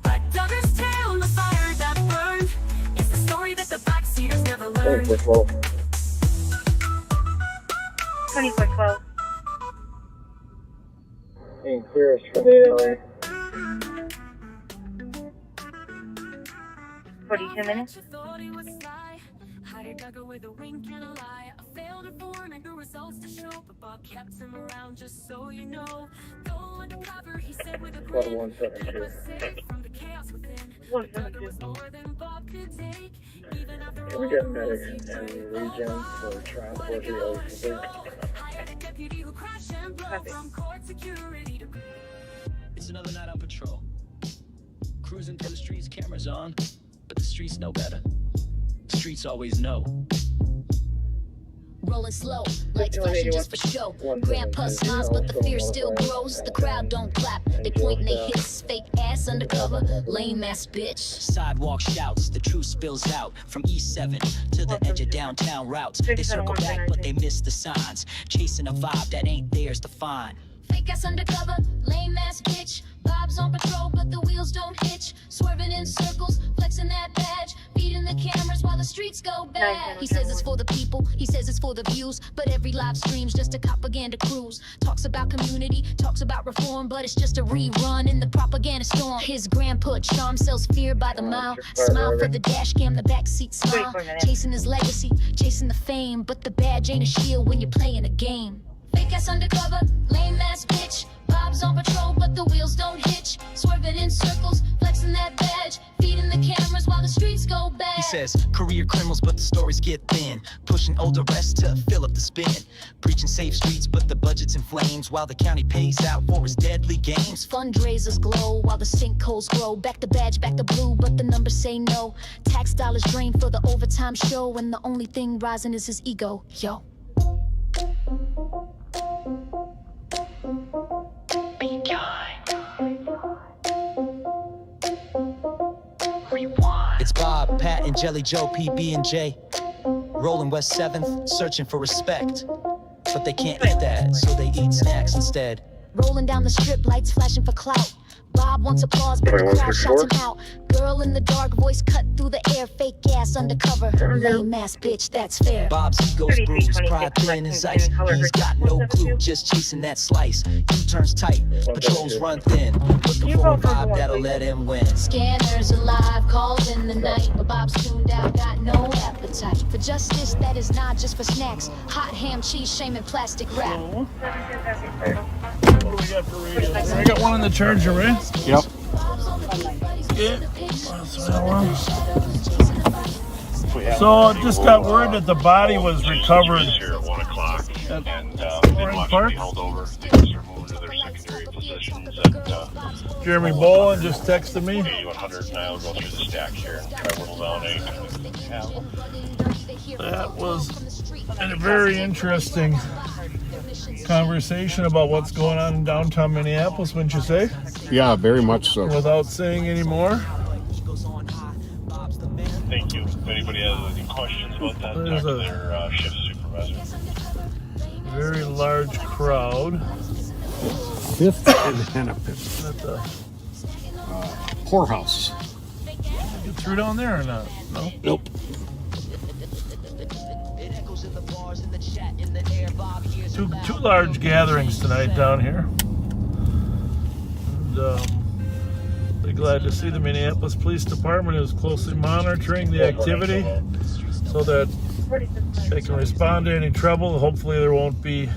But Duggar's tale and the fire that burned is the story that the backseaters never learned. 2412. And clear us from the alley. 42 minutes. Hired Duggar with a wink and a lie. I failed her for no results to show, but Bob kept him around just so you know. Go undercover, he said with a grin. Keep us safe from the chaos within. Duggar was more than Bob could take, even after all We the got rules medics he in break. region for transport here. Hired a deputy who crashed and blow. From court security to It's another night on patrol. Cruising through the streets, cameras on, but the streets know better. The streets always know. Rolling slow, lights flashing just for show. Grandpa smiles, but the fear still grows. The crowd don't clap, they point and they hiss. Fake ass undercover, lame ass bitch. Sidewalk shouts, the truth spills out. From E7 to the edge of downtown routes. They circle back, but they miss the signs. Chasing a vibe that ain't theirs to find. Fake ass undercover, lame ass bitch. Bob's on patrol, but the wheels don't hitch. Swerving in circles, flexing that badge. Beating the cameras while the streets go bad. He says it's for the people, he says it's for the views. But every live stream's just a propaganda cruise. Talks about community, talks about reform, but it's just a rerun in the propaganda storm. His grandpa charm sells fear by the mile. Smile for the dash cam, the backseat smile. Chasing his legacy, chasing the fame. But the badge ain't a shield when you're playing a game. Fake ass undercover, lame ass bitch. Bob's on patrol, but the wheels don't hitch. Swerving in circles, flexing that badge. Feeding the cameras while the streets go bad. He says, career criminals, but the stories get thin. Pushing older arrests to fill up the spin. Preaching safe streets, but the budget's in flames. While the county pays out for its deadly games. Fundraisers glow while the sinkholes grow. Back to badge, back to blue, but the numbers say no. Tax dollars drain for the overtime show. And the only thing rising is his ego, yo. Be kind. Rewind. It's Bob, Pat, and Jelly Joe, PB and J. Rolling West 7th, searching for respect. But they can't eat that, so they eat snacks instead. Rolling down the strip, lights flashing for clout. Bob wants applause, but the crowd shouts him out. Girl in the dark, voice cut through the air. Fake ass undercover, lame ass bitch, that's fair. Bob's ego's bruised, pride thin as ice. He's got no clue, just chasing that slice. U-turns tight, patrols run thin. Looking for a vibe that'll let him win. Scanners alive, calls in the night, but Bob's tuned out, got no appetite for justice that is not just for snacks. Hot ham, cheese, shame, and plastic wrap. What do we got for radio? I got one in the charger, right? Yep. Yeah. So just got word that the body was recovered here at 1 o'clock, and Orange Park. held over. Things are moving to their secondary positions. And Jeremy Bowen just texted me. 8100, and I'll go through the stack here and try to whittle down a. That was a very interesting conversation about what's going on in downtown Minneapolis, wouldn't you say? Yeah, very much so. Without saying any more. Thank you. If anybody has any questions about that, talk to their shift supervisor. Very large crowd. 5th and Hennepin. At the Poorhouse. get through down there or not? No? Nope. Two large gatherings tonight down here. And be glad to see the Minneapolis Police Department is closely monitoring the activity so that they can respond to any trouble. Hopefully there won't be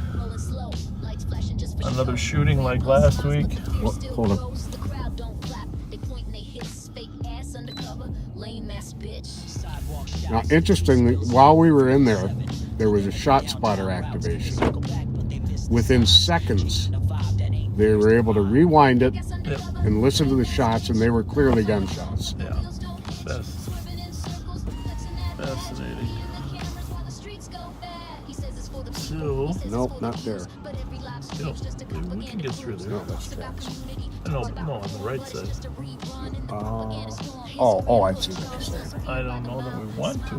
another shooting like last week. Hold on. Now, interestingly, while we were in there, there was a shot spotter activation. Within seconds, they were able to rewind it and listen to the shots, and they were clearly gunshots. Yeah, fascinating. So, nope, not there. We can get through there. No, that's fast. No, on the right side. Oh, I see what you're saying. I don't know that we want to.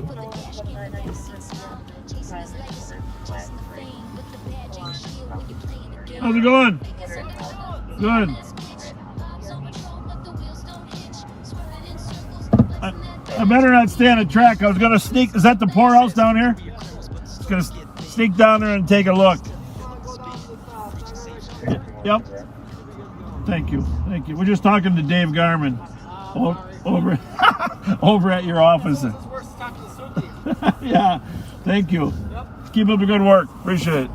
How's it going? Good. I better not stay on the track. I was going to sneak. Is that the poorhouse down here? I was going to sneak down there and take a look. Yep. Thank you. Thank you. We're just talking to Dave Garman over over at your office. Yeah. Thank you. Keep up the good work. Appreciate it.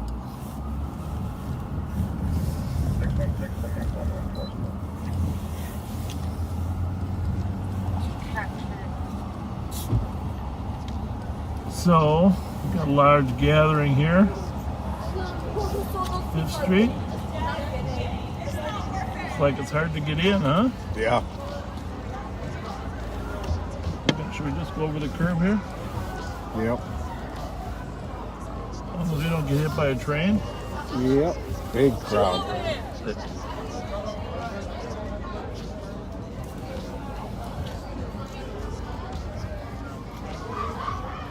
So, we've got a large gathering here. 5th Street. Looks like it's hard to get in, huh? Yeah. Should we just go over the curb here? Yep. As long as we don't get hit by a train? Yep. Big crowd.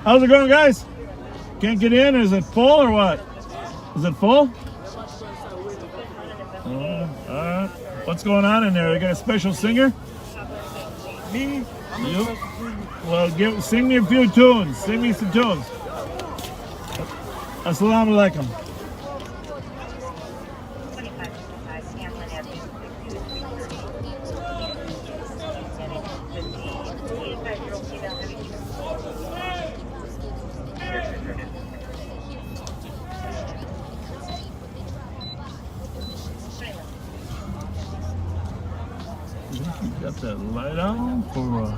How's it going, guys? Can't get in? Is it full or what? Is it full? What's going on in there? They got a special singer? Me? You? Well, sing me a few tunes. Sing me some tunes. Assalamu alaikum. Got that light on for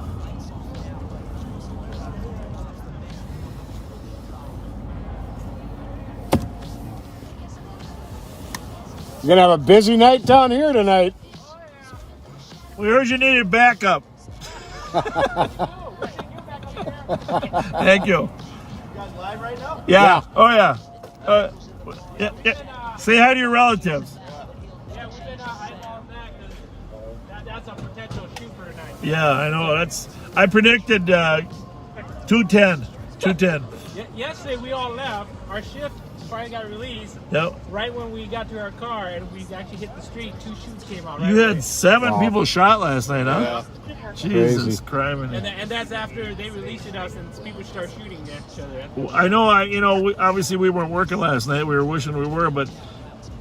You're gonna have a busy night down here tonight. We heard you needed backup. Thank you. You guys live right now? Yeah. Oh yeah. Yeah. Say hi to your relatives. Yeah, we've been hiding all night because that's a potential shoot for tonight. Yeah, I know. I predicted 210. 210. Yesterday we all left. Our shift before I got released. Yep. Right when we got to our car and we actually hit the street, 2 shoots came out. Right You away. had 7 people shot last night, huh? Yeah. Jesus Christ. And that's after they released us and people start shooting at each other. I know. Obviously we weren't working last night. We were wishing we were, but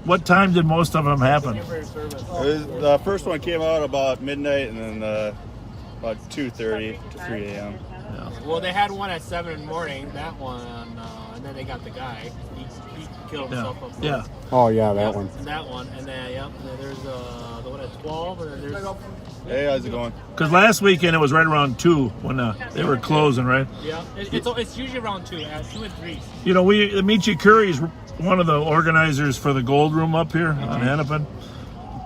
what time did most of them happen? The first one came out about midnight, and then about 2:30 to 3 a.m. Yeah. Well, they had one at 7 in the morning. That one, and then they got the guy. He killed himself up there. Yeah. Oh yeah, that one. And that one, and then and then there's the one at 12, and then there's. Hey, how's it going? Because last weekend it was right around 2 when they were closing, right? Yeah, it's usually around 2 and 3. You know, Michi Curry's one of the organizers for the Gold Room up here on Hennepin.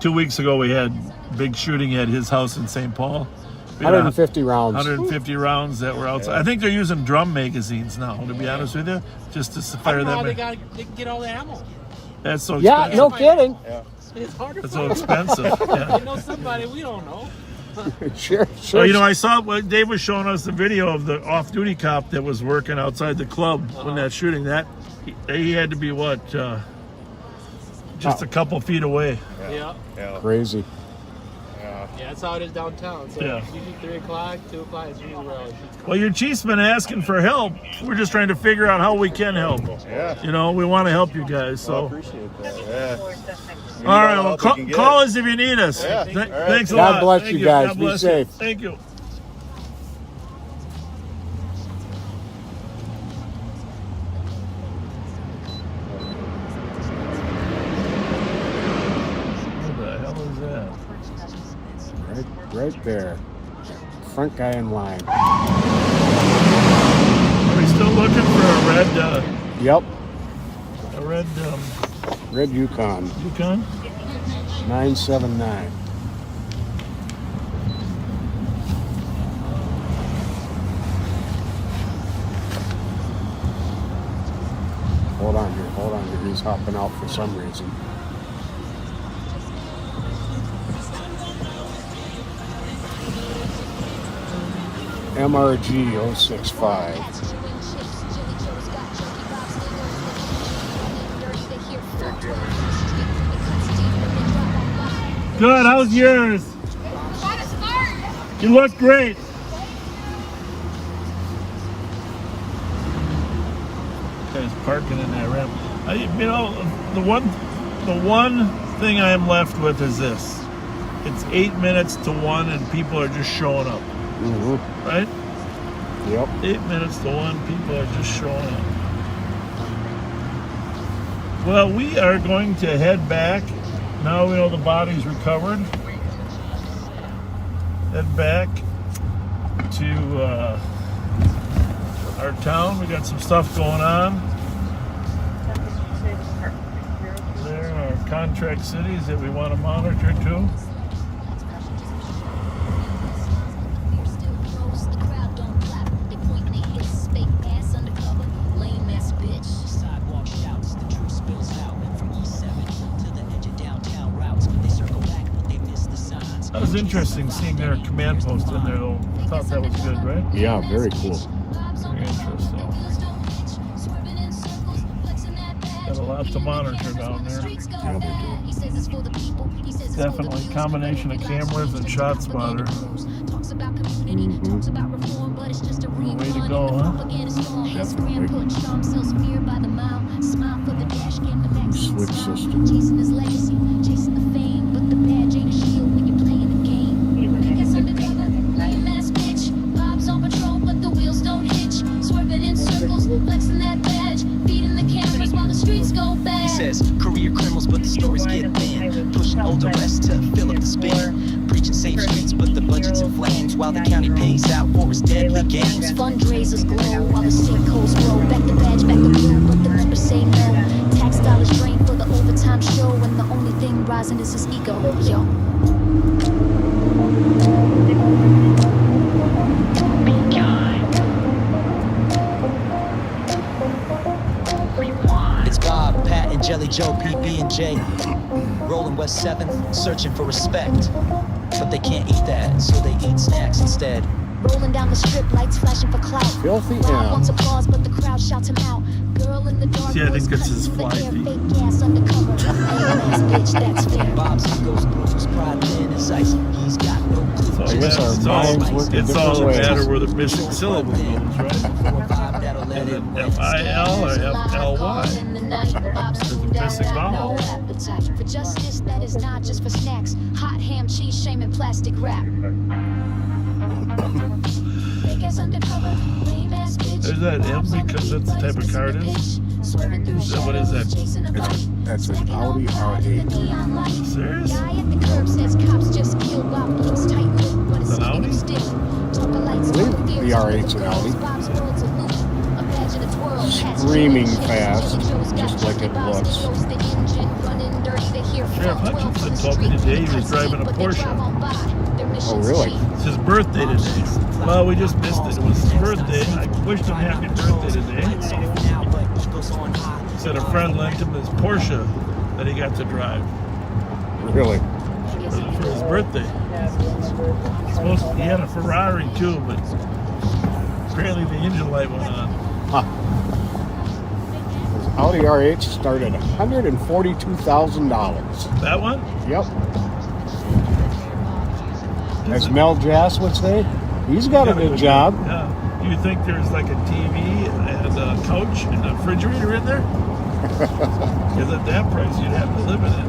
2 weeks ago we had big shooting at his house in St. Paul. 150 rounds. 150 rounds that were outside. I think they're using drum magazines now, to be honest with you, just to fire them. They can get all the ammo. That's so Yeah, expensive. no kidding. Yeah. It's hard to That's find. so expensive. Yeah. You know somebody we don't know. Sure. Well, you know, I saw what Dave was showing us the video of the off-duty cop that was working outside the club when that shooting. That he had to be just a couple feet away. Yeah. Crazy. Yeah, that's how it is downtown. So Yeah. usually 3 o'clock, 2 o'clock is usually where all the shoots come. Well, your chief's been asking for help. We're just trying to figure out how we can help. Yeah. You know, we want to help you guys. So. I appreciate that. Yeah. All right, well, call us if you need us. Yeah. Thanks a God lot. bless Thank you guys. God Be bless safe. You. Thank you. What the hell is that? Right there. Front guy in line. Are we still looking for a red? Yep. A red. Red Yukon. Yukon? 979. Hold on here. He's hopping out for some reason. MRG 065. Good. How's yours? You look great. Guy's parking in that ramp. You know, the one thing I am left with is this. It's 8 minutes to 1, and people are just showing up. Mm-hmm. Right? Yep. 8 minutes to 1, people are just showing up. Well, we are going to head back. Now we know the body's recovered. Head back to our town. We got some stuff going on. There are contract cities that we want to monitor too. That was interesting seeing their command post in there though. I thought that was good, right? Yeah, very cool. Very interesting. Got a lot to monitor down there. Yeah, they do. Definitely a combination of cameras and shot spotter. Way to go, huh? Switch system. He says career criminals, but the stories get thin. Pushing older arrests to fill up the spin. Preaching safe streets, but the budget's in flames. While the county pays out for its deadly games. Fundraisers glow while the sinkholes grow. Back the badge, back the blue, but the members say no. Tax dollars drain for the overtime show, and the only thing rising is his ego. Yo. It's Bob, Pat, and Jelly Joe, PB and J. Rolling West 7th, searching for respect. But they can't eat that, so they eat snacks instead. Rolling down the strip, lights flashing for clout. Filthy Bob M. wants applause, but the crowd shouts him out. Girl in the See, I think this is fly feet. I guess our minds work in It's all different a ways. matter where the missing syllable goes, right? Is it F-I-L or F-L-Y? There's a missing vowel. For justice that is not just for snacks. Hot ham, cheese, shame, and plastic wrap. There's that M because that's the type of car it is. What is that? That's an Audi R8. Serious? Guy at the curb says cops just killed Bob. Looks tight-lipped, but It's an Audi? stiff. The R8's an Audi. Screaming fast, just like it looks. Sheriff Hutchinson told me today he was driving a Porsche. Oh, really? It's his birthday today. Well, we just missed it. It was his birthday. I wished him happy birthday today. He said a friend lent him his Porsche that he got to drive. Really? For his birthday. He had a Ferrari too, but apparently the engine light went on. Huh. Audi R8 started at $142,000. That one? Yep. As Mel Jass would say, he's got a good job. Yeah. Do you think there's like a TV and a couch and a refrigerator in there? Because at that price, you'd have to live in it.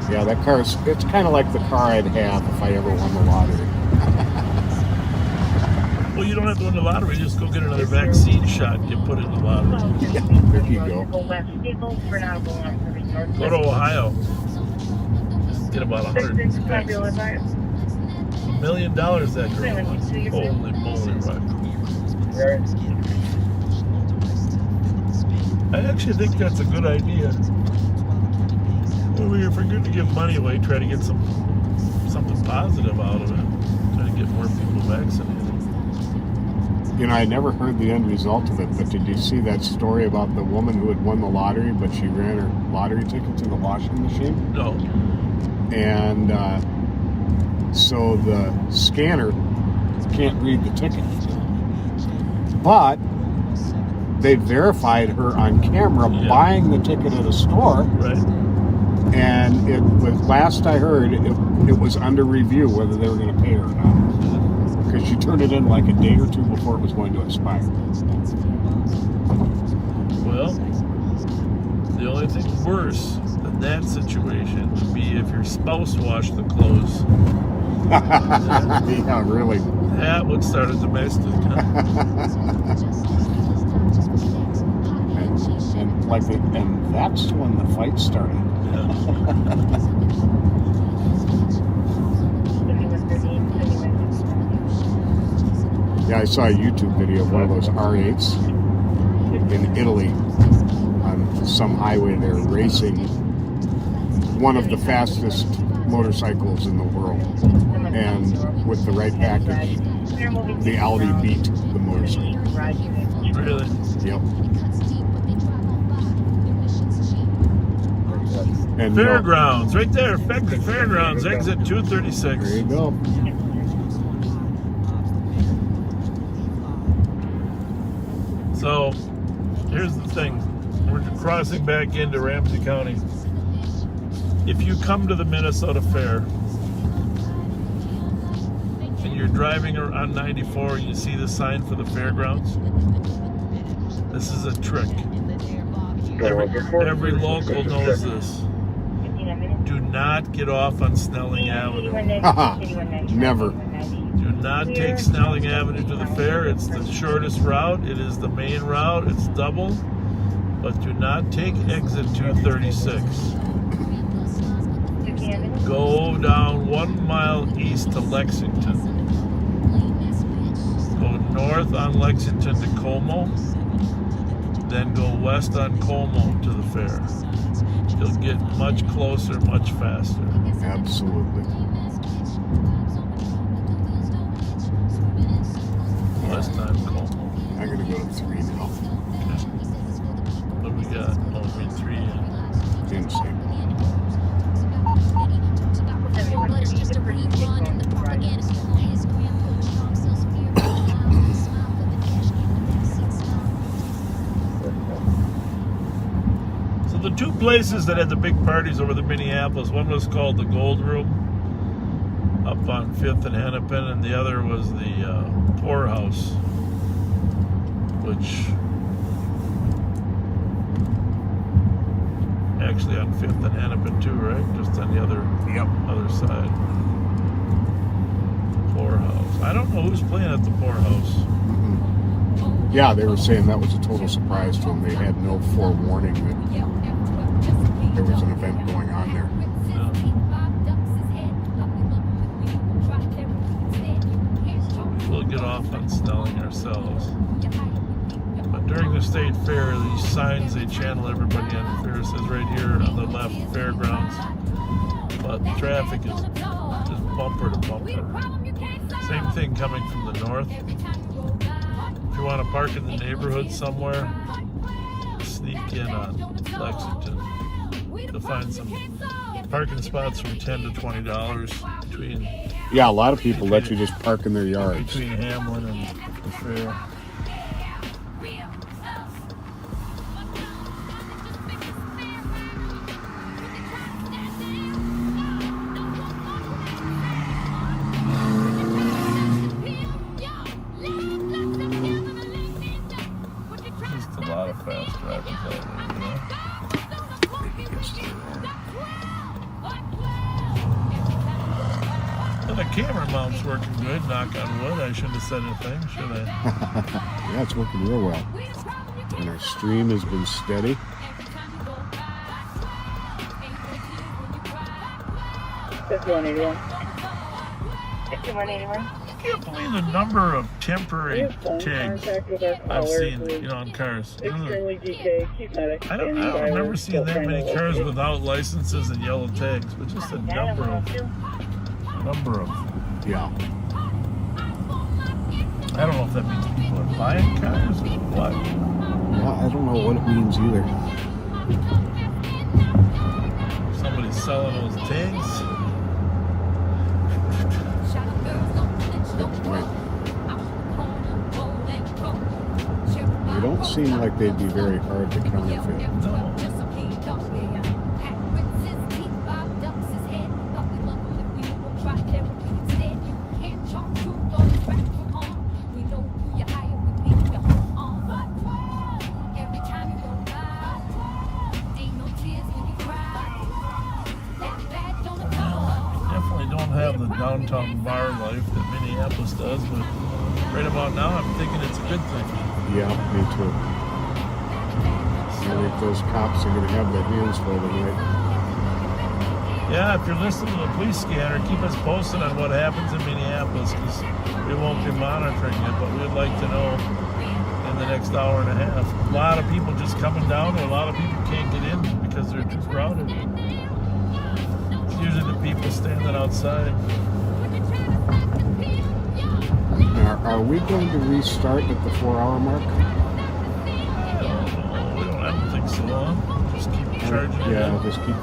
Yeah, that car is, it's kind of like the car I'd have if I ever won the lottery. Well, you don't have to win the lottery. Just go get another vaccine shot and you put it in the lottery. Yeah, there you go. Go to Ohio. Get about 100 vaccines. $1 million that girl wants. Holy moly, right? I actually think that's a good idea. Well, if we're going to give money away, try to get something positive out of it. Try to get more people vaccinated. You know, I never heard the end result of it, but did you see that story about the woman who had won the lottery, but she ran her lottery ticket to the washing machine? No. And so the scanner can't read the ticket. But they verified her on camera buying the ticket at a store. Right. And it was, last I heard, it was under review whether they were going to pay her or not. Because she turned it in like a day or two before it was going to expire. Well, the only thing worse than that situation would be if your spouse washed the clothes. Yeah, really. That would start a domestic. And that's when the fight started. Yeah, I saw a YouTube video of one of those R8s in Italy on some highway there racing one of the fastest motorcycles in the world. And with the right package, the Audi beat the motorcycle. Really? Yep. And Fairgrounds, right there. Fairgrounds, exit 236. There you go. So, here's the thing. We're crossing back into Ramsey County. If you come to the Minnesota Fair and you're driving on 94 and you see the sign for the fairgrounds, this is a trick. Every local knows this. Do not get off on Snelling Avenue. Never. Do not take Snelling Avenue to the fair. It's the shortest route. It is the main route. It's double. But do not take exit 236. Go go down 1 mile east to Lexington. Go north on Lexington to Como. Then go west on Como to the fair. You'll get much closer, much faster. Absolutely. West on Como. I'm going to go to 3 now. What do we got? Oh, we mean 3 in. Insane. So the two places that had the big parties over the Minneapolis, one was called the Gold Room up on 5th and Hennepin, and the other was the Poorhouse, which actually on 5th and Hennepin too, right? Just on the other side. Poorhouse. I don't know who's playing at the Poorhouse. Yeah, they were saying that was a total surprise to them. They had no forewarning that there was an event going on there. We'll get off on Snelling ourselves. But during the state fair, these signs they channel everybody on the fair. It says right here on the left, fairgrounds. But the traffic is just bumper to bumper. Same thing coming from the north. If you want to park in the neighborhood somewhere, sneak in on Lexington. You'll find some parking spots from $10 to $20 between. Yeah, a lot of people let you just park in their yards. Between Hamlin and the fair. Just a lot of fast drivers out there, you know? Well, the camera mount's working good, knock on wood. I shouldn't have said anything, should I? Yeah, it's working real well. And our stream has been steady. 5181. 5181. I can't believe the number of temporary tags I've seen, you know, on cars. I don't remember seeing that many cars without licenses and yellow tags, but just a number of. Yeah. I don't know if that means people are buying cars or what. Yeah, I don't know what it means either. Somebody's selling those tags. Good point. They don't seem like they'd be very hard to counterfeit. No. Have the downtown bar life that Minneapolis does, but right about now I'm thinking it's a good thing. Yeah, me too. I think those cops are going to have their hands full tonight. Yeah, if you're listening to the police scanner, keep us posted on what happens in Minneapolis, because we won't be monitoring it, but we'd like to know in the next hour and a half. A lot of people just coming down, and a lot of people can't get in because they're too crowded. Usually the people standing outside. Now, are we going to restart at the 4-hour mark? I don't think so. Just keep charging. Yeah, just keep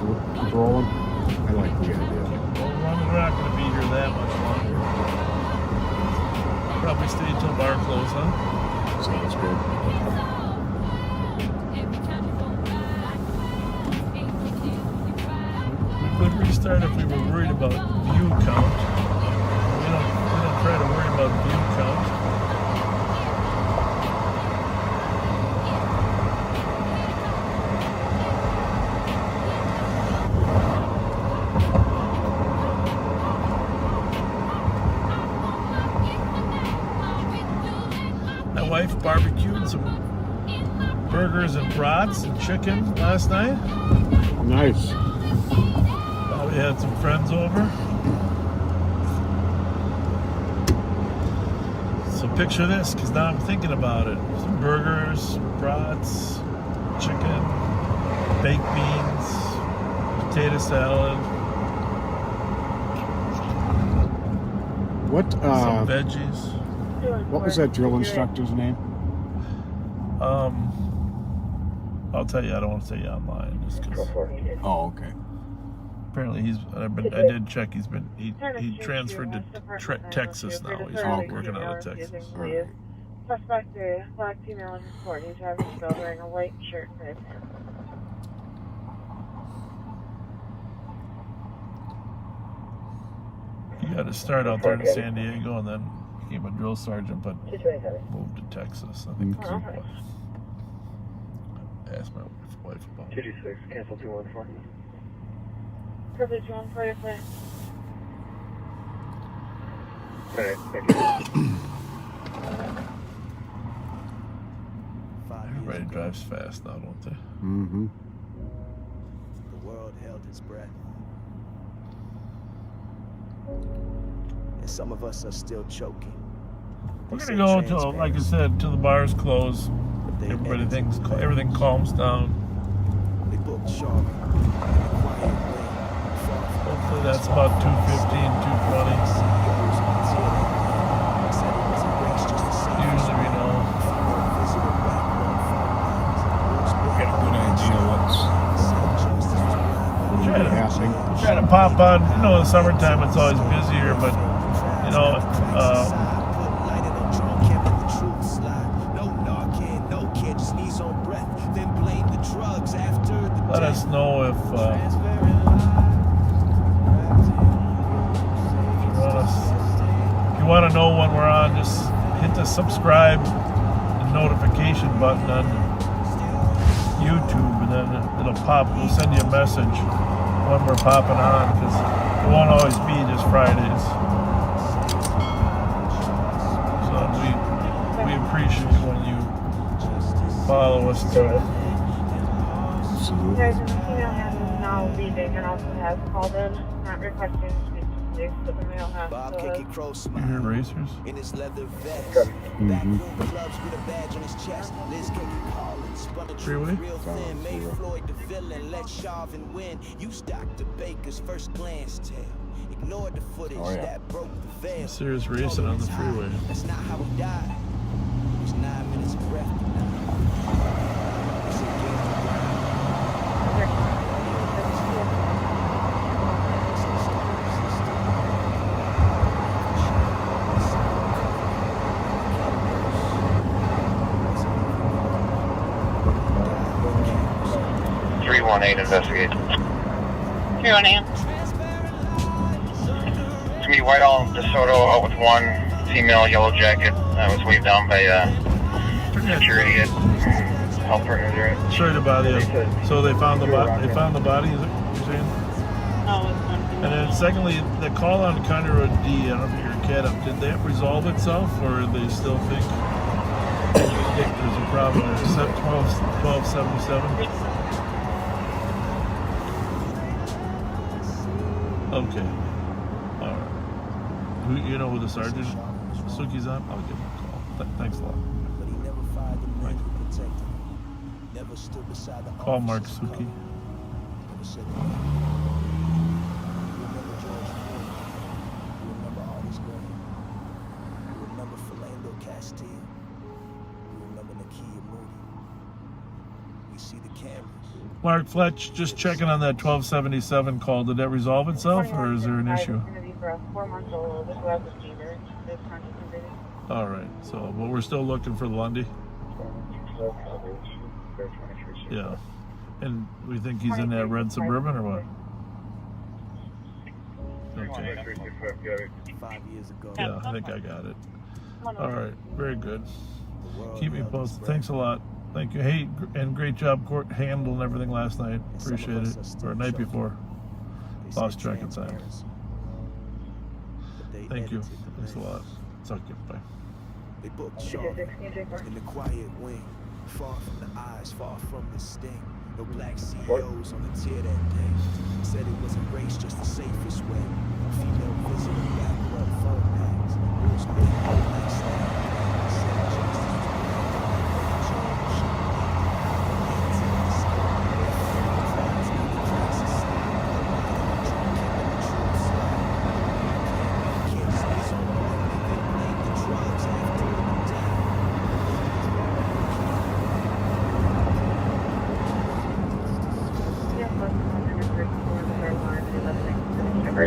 rolling. I like the idea. Well, we're not going to be here that much longer. Probably stay until bar close, huh? Sounds good. Would restart if we were worried about view count. We don't try to worry about view count. My wife barbecued some burgers and brats and chicken last night. Nice. We They had some friends over. So picture this, because now I'm thinking about it. Some burgers, brats, chicken, baked beans, potato salad. What? Some veggies. What was that drill instructor's name? I'll tell you. I don't want to say online. Just 'cause Oh, okay. apparently I did check. He transferred to Texas now. He's working out of Texas. Suspect a black female in his 40s, driving still wearing a white shirt and gray pants. He got his start out there in San Diego and then became a drill sergeant, but moved to Texas. I think. Asked my wife about it. 226, cancel 214. Privilege 140, please. Alright, thank you. Everybody drives fast now, don't they? Mm-hmm. The world held its breath. And some of us are still choking. We're gonna go till, like I said, till the bars close. Everything calms down. Hopefully that's about 2:15, 2:20. Usually we know. Get a good idea what's happening. Try to pop on. You know, in the summertime it's always busier, but you know. Let us know if you want to know when we're on. Just hit the subscribe and notification button on YouTube, and then it'll pop. We'll send you a message when we're popping on, because it won't always be just Fridays. So we appreciate when you follow us too. There's an female hand who's now leaving and also has called in, not requesting to speak to police, but the male has You hear racers? In his leather vest. Mm-hmm. Clubs with a badge on his chest. Liz Collins spun a Freeway? real thin. Made Floyd the villain. Let Chauvin win. Used Dr. Baker's first glance tell. Ignored the footage that broke the veil. Serious racing on the freeway. That's not how he died. It was 9 minutes of breath. 318, investigate. 318. To me, Whitehall, DeSoto, out with one female yellow jacket that was waved down by security at health partner there. Sorry to bother you. So they found the body. Is it you're saying? No, it's one. And then secondly, the call on County Road D, I don't know if you hear cat up, did that resolve itself, or they still think there's a problem there? Is that 1277? Okay. Alright. You know who the sergeant Suki's on? I'll give him a call. Thanks a lot. Call Mark Suki. Mark Fletch, just checking on that 1277 call. Did that resolve itself, or is there an issue? All right. So, but we're still looking for Lundy. Yeah. And we think he's in that red Suburban, or what? Okay. 5 years ago. Yeah, I think I got it. All right. Very good. Keep me posted. Thanks a lot. Thank you. Hey, and great job court handling everything last night. Appreciate it. Or night before. Lost track of time. Thank you. Thanks a lot. Suck it. Bye. They booked Shaw in the quiet wing, far from the eyes, far from the sting. No black CEOs on the tier that day. Said it was a race, just the safest way. Female visitor back up phone bags. Rules made by black staff.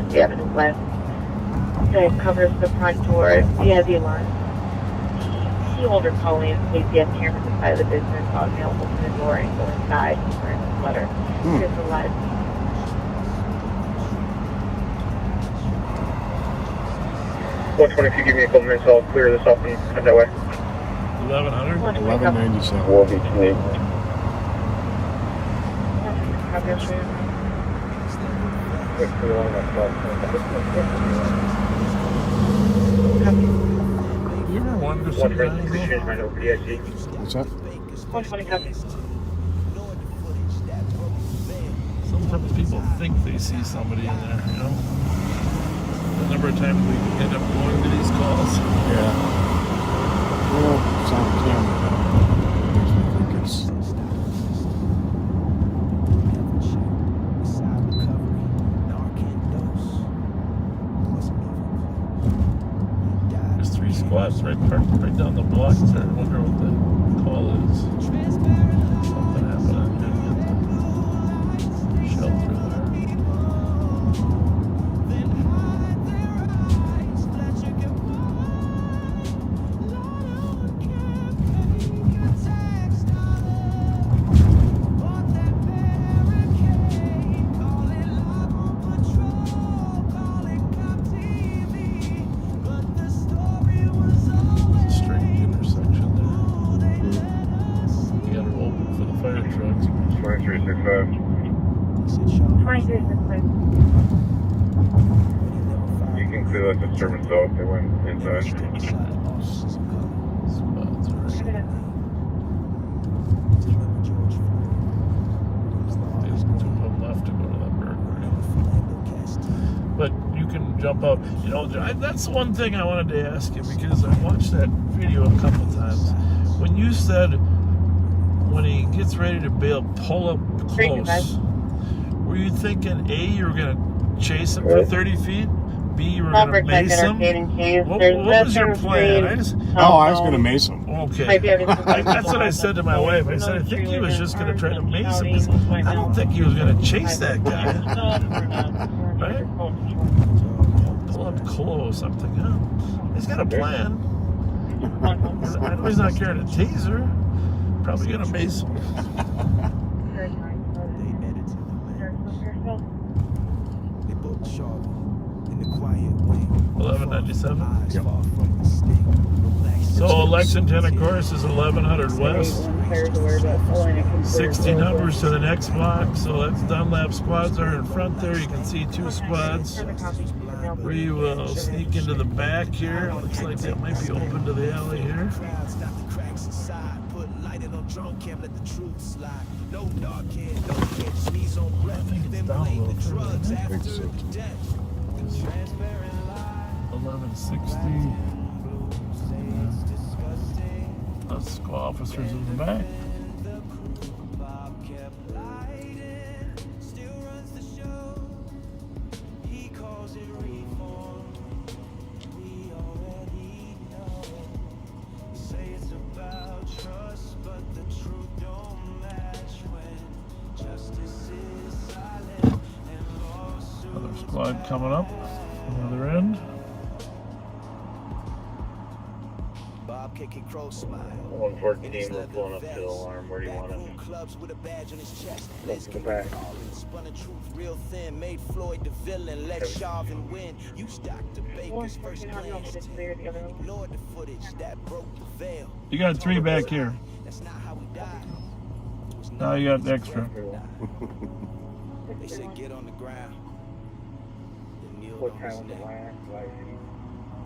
The Avenue West that covers the front door. Yeah, the alarm. The older calling states he has cameras inside of the business, saw a male open the door and go inside. He's wearing a sweater. There's a lot. 120, if you give me a couple minutes, I'll clear this up and head that way. 1100? 1197. Will be today. You ever wonder sometimes? What's that? 120 copies. Sometimes people think they see somebody in there, you know? The number of times we end up going to these calls. Yeah. Well, it's on camera. Makes me think it's... There's 3 squads right down the block there. I wonder what the call is. Something happened. I didn't get the shelter there. You can clear that disturbance out if they went inside. There's 2 of them left to go to that burglary. But you can jump out. You know, that's the one thing I wanted to ask you, because I watched that video a couple times. When you said when he gets ready to bail, pull up close. Were you thinking A, you were going to chase him for 30 feet? B, you were going to mace him? What was your plan? I was going to mace him. Okay. That's what I said to my wife. I said, I think he was just going to try to mace him. I don't think he was going to chase that guy. Right? Pull up close. I'm thinking, oh, he's got a plan. I know he's not carrying a taser. Probably going to mace him. 1197. Yep. So Lexington, of course, is 1100 west. 1600s to the next block. So that's Dunlap squads are in front there. You can see 2 squads. We will sneak into the back here. Looks like that might be open to the alley here. I think it's down a little further. 1160. Let's go, officers in the back. Another squad coming up on the other end. Kicking crow smile. 114, we're pulling up to the alarm. Where do you want it? Clubs with a badge on his chest. Let's go back. Spun a truth real thin, made Floyd the villain, let Chauvin win. You stocked the Baker's first glance. Ignored the footage that broke the veil. You got 3 back here. That's not how we died. Now you got extra. They said get on the ground. What time was the last?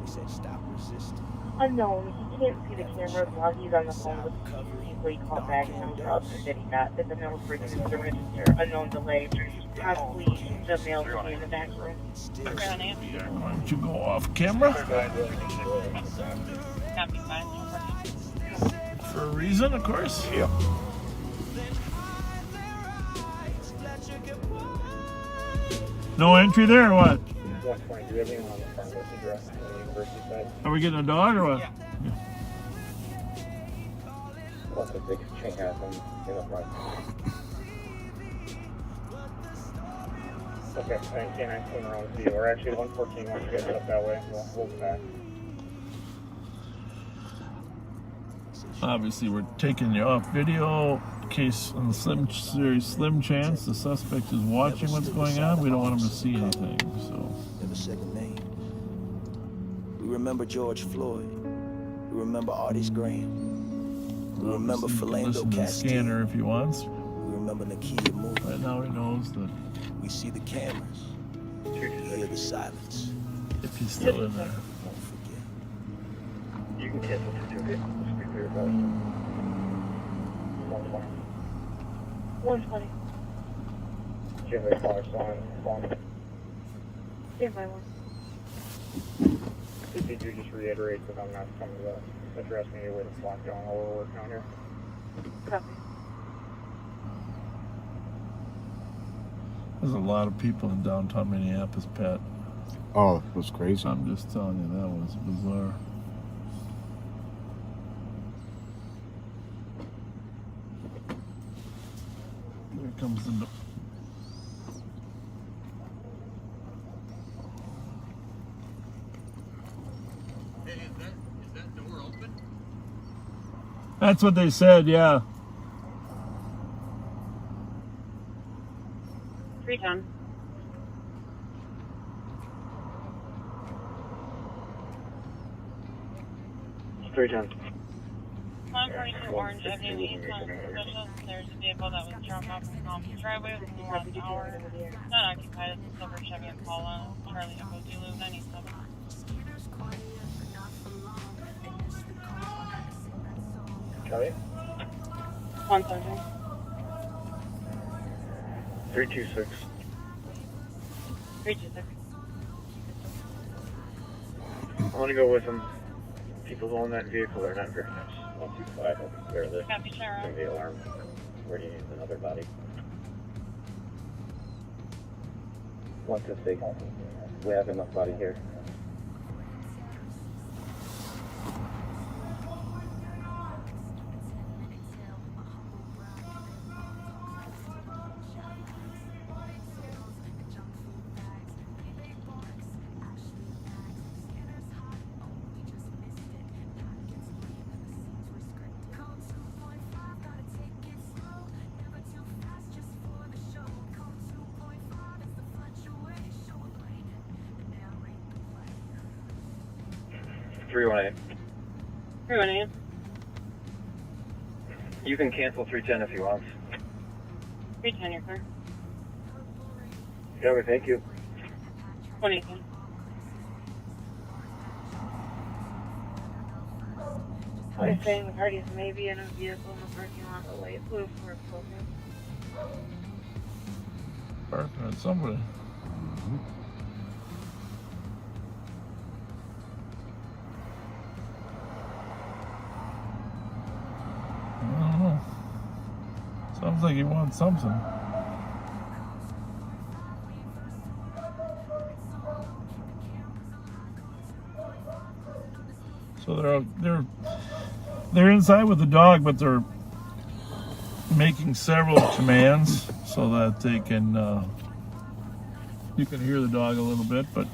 We said stop resisting. Unknown. He can't see the camera while he's on the phone with the police, so he called back and I'm proud that he got that the mail was breaking into the register. Unknown delay. Possibly the mail will be in the back room. Why don't you go off camera? For a reason, of course. Yeah. No entry there or what? 123 on the front list address on the university side. Are we getting a dog or what? Yeah. What's the big chain hat in the front? Okay, and canine came around with you. We're actually 114 once you get up that way. We'll go back. Obviously, we're taking you off video in case, on the very slim chance the suspect is watching what's going on. We don't want him to see anything. So. Never second name. We remember George Floyd. We remember Artis Graham. We remember Philando Listen to the Castile. scanner if he wants. We remember Nakia Moore. Right now he knows that. We see the cameras. We hear the silence. If he's still in there. Won't forget. You can cancel for 2. Okay, let's be clear about it. 120. 120. Do you have a caller still on the phone? Stand by 1. Did you just reiterate that I'm not coming to address me with a lockdown while we're working on here? Copy. There's a lot of people in downtown Minneapolis, Pat. Oh, it was crazy. I'm just telling you, that was bizarre. There comes the... Hey, is that door open? That's what they said, yeah. 310. It's 310. 142 Orange Avenue East on suspicious. There's a vehicle that was dropped off in the common driveway within the last hour. Not occupied. It's a silver Chevy Impala. Charlie Echo Zulu 97. Charlie? 170. 326. 326. I want to go with them. People who own that vehicle are not very nice. 125, I'll be clear of this. Copy, Sheriff. It's going to be alarmed. Where do you need another body? 150. We have enough body here. You can cancel 310 if you want. 310, you're clear. Okay, thank you. 118. I'm saying the parties may be in a vehicle in the parking lot, but wait, blue for explosive. Parking at somebody. I don't know. Sounds like he wants something. So they're inside with the dog, but they're making several commands so that they can you can hear the dog a little bit, but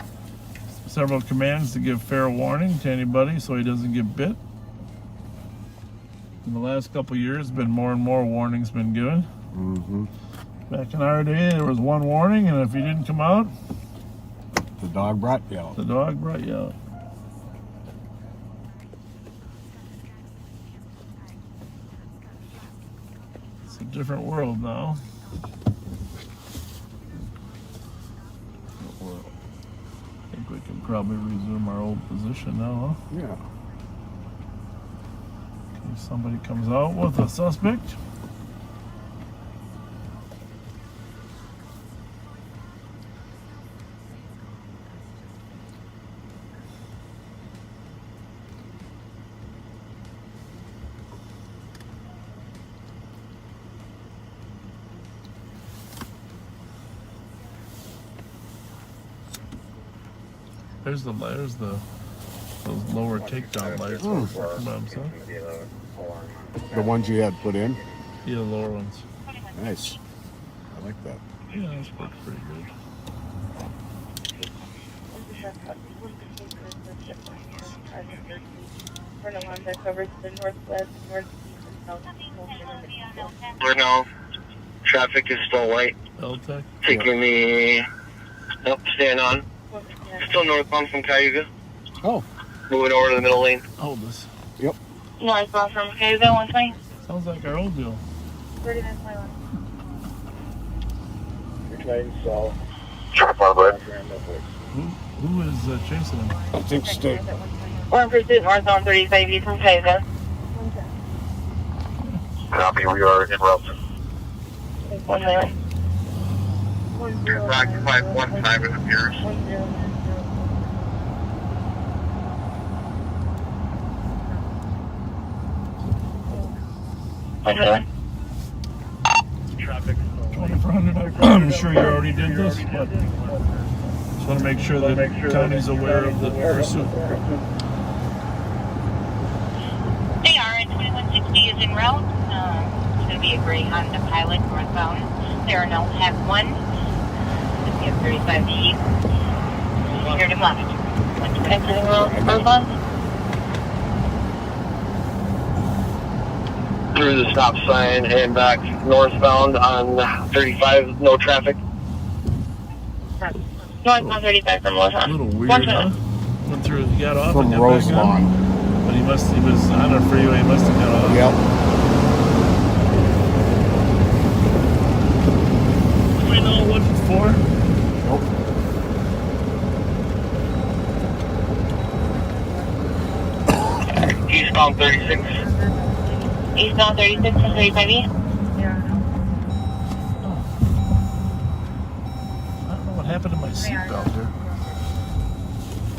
several commands to give fair warning to anybody so he doesn't get bit. In the last couple of years, been more and more warnings been given. Mm-hmm. Back in our day, there was one warning, and if you didn't come out, the dog brought you out. The dog brought you out. It's a different world now. I think we can probably resume our old position now, huh? Yeah. In case somebody comes out with a suspect. There's those lower takedown lights. The ones you had put in? Yeah, the lower ones. Nice. I like that. Yeah, that's worked pretty good. Covers the northwest, northeast, and south. Right now, traffic is still white. L-Tech? Taking me, nope, staying on. Still northbound from Cayuga. Oh. Moving over to the middle lane. Hold this. Yep. Northbound from Cayuga, 120. Sounds like our old deal. 30 minutes my left. You're trying south. Who is chasing him? I think State. We're in pursuit northbound 35 east from Cayuga. Copy, we are en route. 1 minute. It's occupied one time, it appears. Traffic. 2400. I'm sure you already did this, but just want to make sure that the county's aware of the pursuit. They are at 2160 is en route. It's going to be a gray Honda Pilot northbound. There are no have one. We have 35 feet. Here to left. Exiting northbound. Through the stop sign and back northbound on 35, no traffic. Northbound 35 from Los A Angeles. little weird, huh? Went through, he got off From and got Rose back on. Lawn. But he was on a freeway, he must have got off. Yep. Do we know what it's for? Nope. Eastbound 36. Eastbound 36 from 35 east. I don't know what happened to my seatbelt here.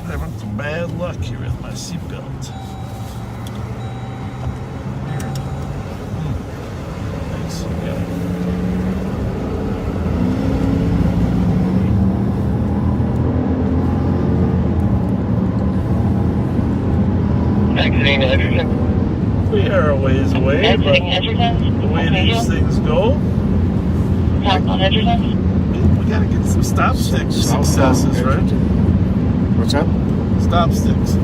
I'm having some bad luck here with my seatbelt. Weird. Thanks. Exiting Edgerton. We are a ways away, but the way these things go, we gotta get some stop stick successes, right? What's that? Stop sticks.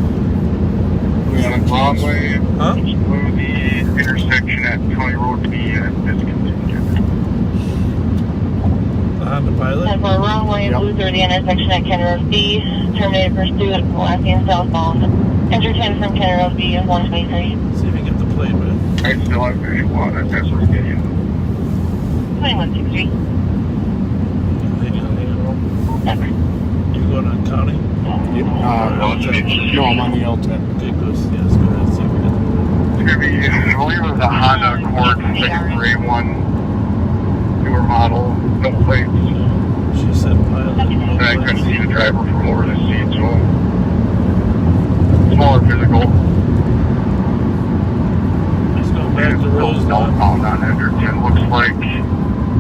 We on Broadway. Huh? Through the intersection at County Road B discontinued. The Honda Pilot? And for wrong-way blue through the intersection at County Road B. Terminated pursuit, Lafayette southbound. Entertain from County Road B in 123. See if you get the plate, man. I still have visual on it, that's what I'm getting. 2163. You going on county? Yep. No, I'm on the L10. Okay, good. Yes, go ahead. See if we get the plate. It's going to be, I believe it was a Honda Accord, like a gray one, newer model, no plates. She said pilot. And I couldn't see the driver from over the seat, so it's more physical. Let's go back to Rose Lawn. Southbound on Edgerton. Looks like, I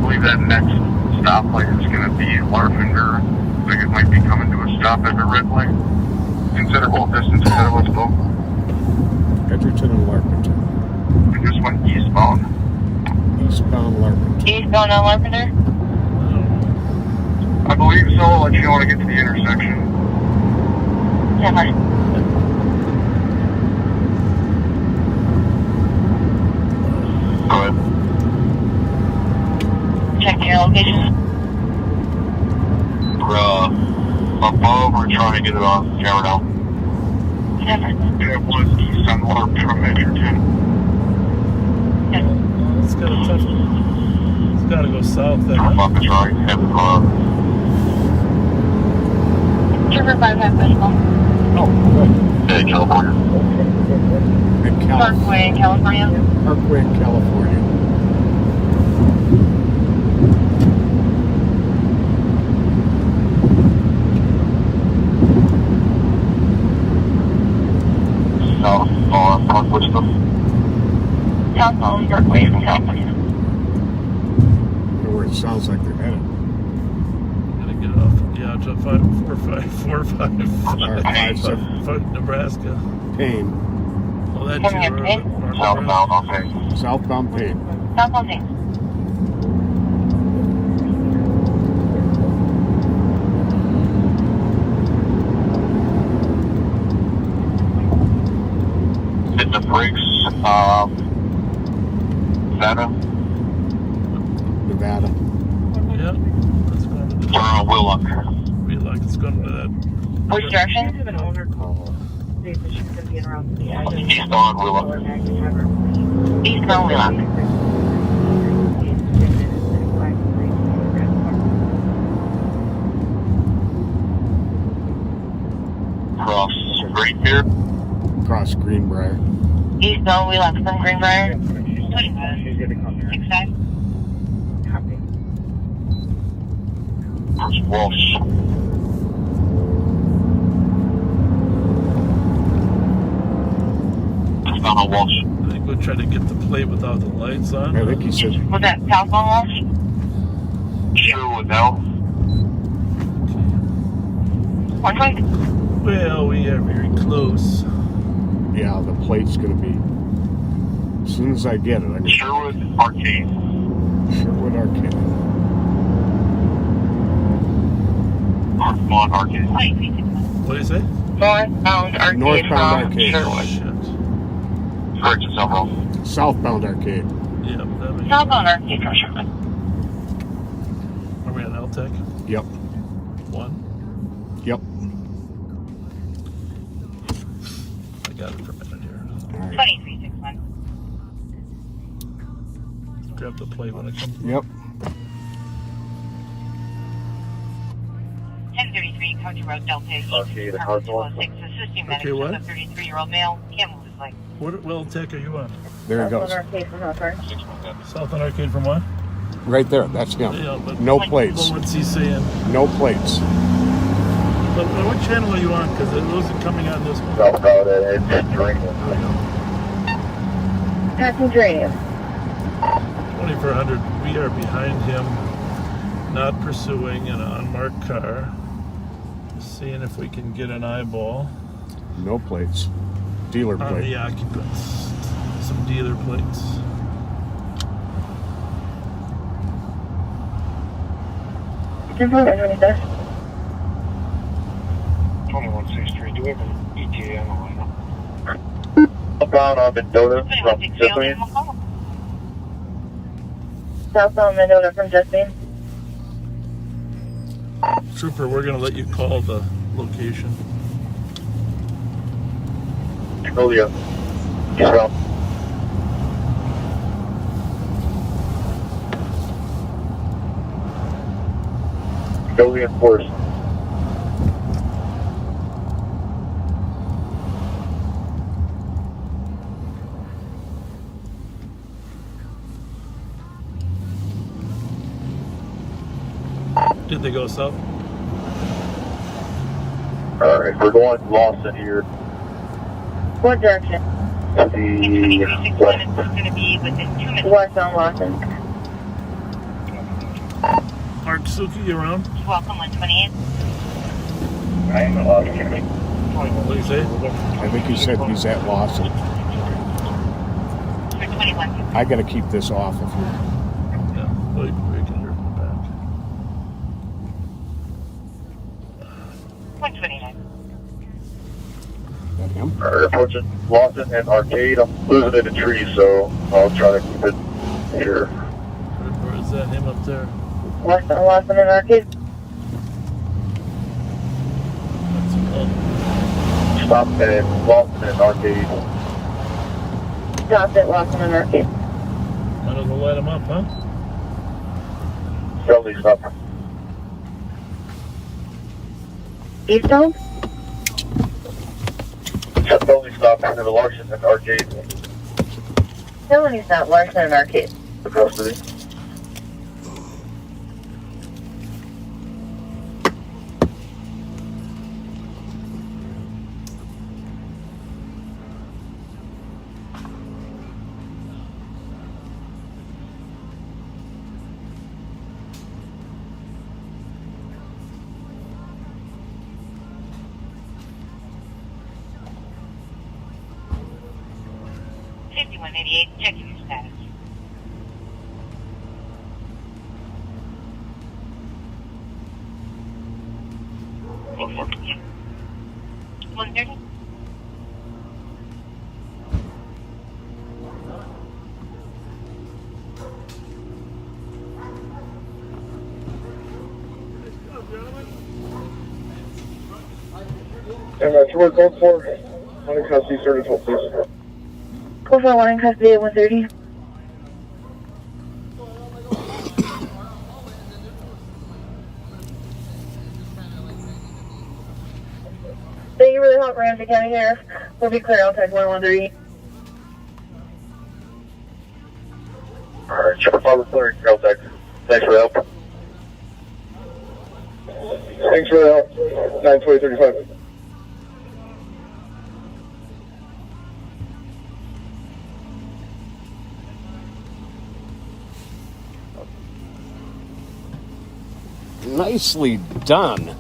believe that next stoplight is going to be Larfender. Looks like it might be coming to a stop at the red light. Considerable distance ahead of us, though. Edgerton and Larpenteur. We just went eastbound. Eastbound Larpenteur. Eastbound on Larpenter? I believe so. I'll let you know when I get to the intersection. Yeah, Go ahead. check your location. We're above. We're trying to get it off camera now. It was east on Larp from Edgerton. It's got a tough. It's got to go south then. North is right. Headed north. Trooper 5 Visual. Oh, good. Hey, California. Parkway, California. Parkway, California. South on Parkway stuff. Southbound Parkway from California. Where it sounds like they're headed. Gotta get off. Yeah, to 545 Nebraska. Payne. Oh, that's Coming your in Payne? Southbound on Payne. Southbound Payne. Southbound Payne. Hit the brakes. Nevada. Nevada. Yeah. Let's go into the Turn on Willock. Wheelock. Let's go into that. Which direction? I have an owner call. See if she's going to be around the edge. East on Willow. East on Wheelock. Cross Greenbrier. Across Greenbrier. East on Wheelock from Greenbrier. 25. 65. There's Walsh. Down on Walsh. I think we'll try to get the plate without the lights on. I think he said. Was that southbound Walsh? Sherwood now. 120. Well, we are very close. Yeah, the plate's gonna be. As soon as I get it, I'm gonna. Sherwood Arcade. Sherwood Arcade. Northbound Arcade. What do you say? Northbound Arcade Northbound from Arcade. Sherwood. Shit. Correct yourself, Ralph. Southbound Arcade. Yeah, that makes Southbound Arcade from Sherwood. Are we on LTEC? Yep. 1? Yep. I got it for a minute here. 2361. Grab the plate when it comes. Yep. 1033 Country Road Delta East. Okay, the Tower hardball. 206. Assisting medics Okay, what? with a 33-year-old male. Can't move his leg. What LTEC are you on? There it goes. Arcade from Hawthorne. Southbound Arcade from what? Right there. That's him. Yeah, but No plates. But what's he saying? No plates. But what channel are you on? Because it wasn't coming on this one. Southbound at Drinking. Passenger radio. 2400. We are behind him, not pursuing in an unmarked car. Seeing if we can get an eyeball No plates. Dealer on plate. the occupants. Some dealer plates. Simple, 2163. Do we have an ETA on the lineup? Southbound on Mendota from Cisco. Southbound Mendota from Justine. Trooper, we're going to let you call the location. Magnolia. Israel. Magnolia Force. Did they go south? Alright, we're going Lawson here. What direction? To the west. It's going to be within 2 minutes. West on Lawson. Mark Suki, you around? Welcome, 128. I am at Lawson. What do you say? I think he said he's at Lawson. For 21. I gotta keep this off of here. Yeah, we can hear from the back. 129. That him? Alright, approaching Lawson and Arcade. I'm losing it in trees, so I'll try to keep it here. Or is that him up there? West on Lawson and Arcade. Stop at Lawson and Arcade. Stop at Lawson and Arcade. Might as well light him up, huh? Somebody's up. Eastbound? Felony stop under the Larson and Arcade. Felony stop, Larson and Arcade. Custody. Checking your status. Yeah. 130. And that's where code for. One in custody, started 12, please. Code for 1 in custody at 130. Thank you for the help, Ramsey County Sheriff. We'll be clear outside 113. Alright, Chopper 5 clearing, contact. Thanks for the help. Thanks for the help. 92035. Nicely done.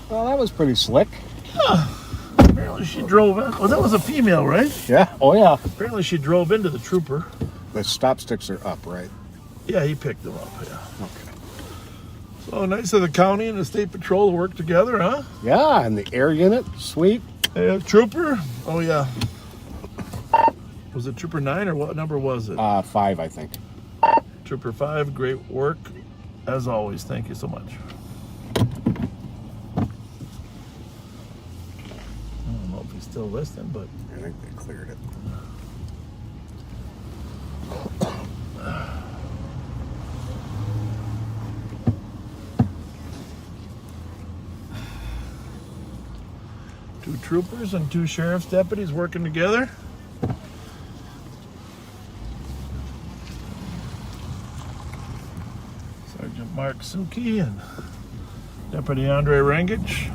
Well, that was pretty slick. Yeah. Apparently she drove in. Oh, that was a female, right? Yeah. Oh, yeah. Apparently she drove into the trooper. The stop sticks are up, right? Yeah, he picked them up, yeah. Okay. So nice of the county and the state patrol to work together, huh? Yeah, and the air unit, sweet. Yeah, trooper. Oh, yeah. Was it Trooper 9 or what number was it? 5, I think. Trooper 5, great work. As always, thank you so much. I don't know if he's still listening, but I think they cleared it. Two troopers and two sheriff's deputies working together. Sergeant Mark Suki and Deputy Andre Rangich.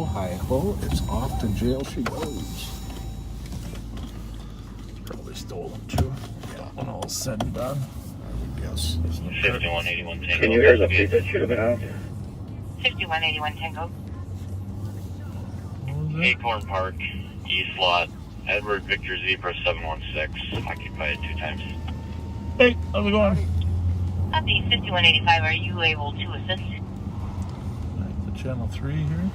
hi-ho, it's off to jail she goes. Probably stole them too. Yeah. When all is said and done. Yes. 5181 Tango. Can you hear the beep that should have been out? 5181 Tango. Acorn Park, East Lot, Edward Victor Zebra 716, occupied 2 times. Hey, how's it going? Copy, 5185, are you able to assist? Back to channel 3 here.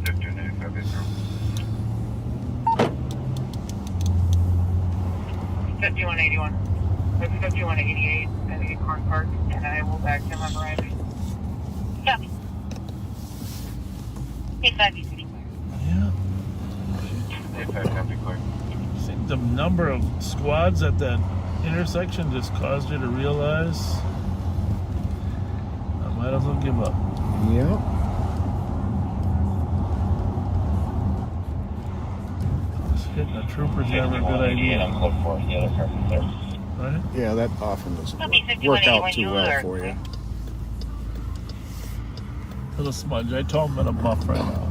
5185 is through. 5181. It's 5188 at Acorn Park, and I will back him up arriving. Copy. A5, Yeah. A5, copy, clear. I think the number of squads at that intersection just caused you to realize I might as well give up. Yeah. Just hitting a trooper's never a good idea. I'm close for the other car from there. Right? Yeah, that often doesn't work out too well for you. Little smudge. I told him I'm in a buff right now.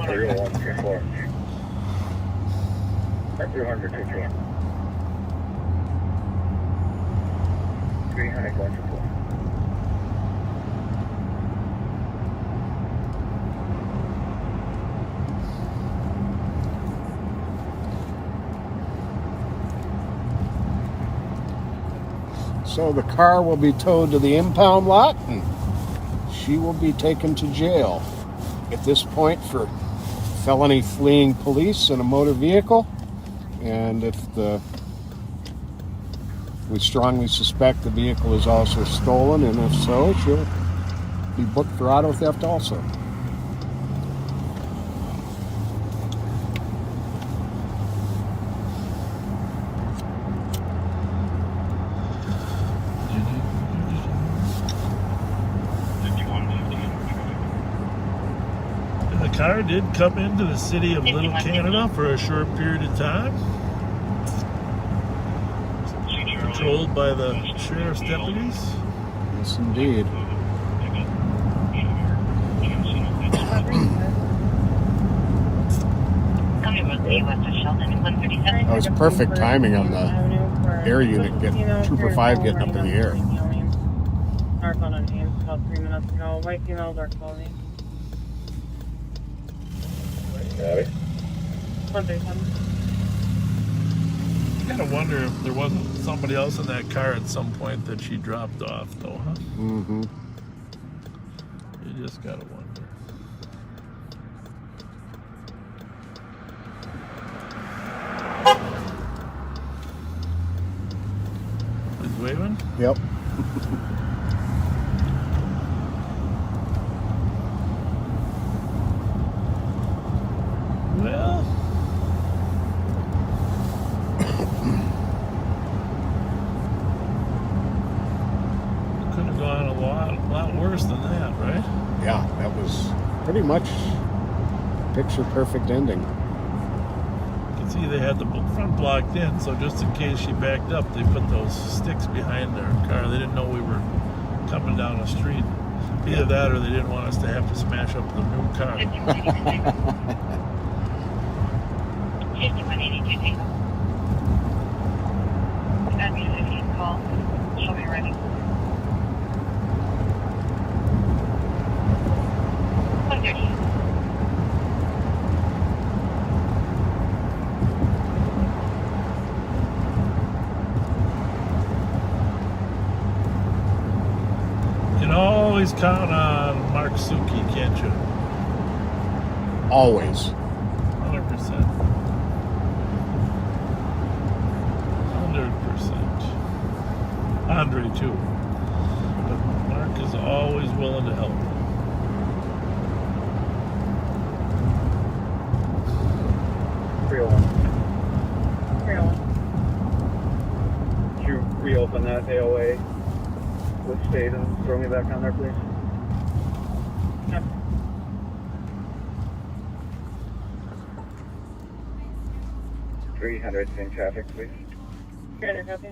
30134. 300 221. 300 going to 4. So the car will be towed to the impound lot and she will be taken to jail. At this point for felony fleeing police in a motor vehicle. And if we strongly suspect the vehicle is also stolen, and if so, she'll be booked for auto theft also. The car did come into the city of Little Canada for a short period of time. Controlled by the sheriff's deputies. Yes, indeed. That was perfect timing on the air unit, Trooper 5 getting up in the air. Our phone on hand about 3 minutes ago. White females are clothing. Got it. 137. I kind of wonder if there wasn't somebody else in that car at some point that she dropped off, though, huh? Mm-hmm. You just gotta wonder. He's waving? Yep. Well, could have gone a lot worse than that, right? Yeah, that was pretty much picture perfect ending. You can see they had the front blocked in, so just in case she backed up, they put those sticks behind their car. They didn't know we were coming down the street. Either that or they didn't want us to have to smash up the new car. 5182 Tango. That'd be a 15 call. She'll be ready. 130. You can always count on Mark Suki, can't you? Always. 100%. 100%. Andre, too. But Mark is always willing to help. Could you reopen that AOA with state and throw me back on there, please? Yep. .300 in traffic, please. 300 copy.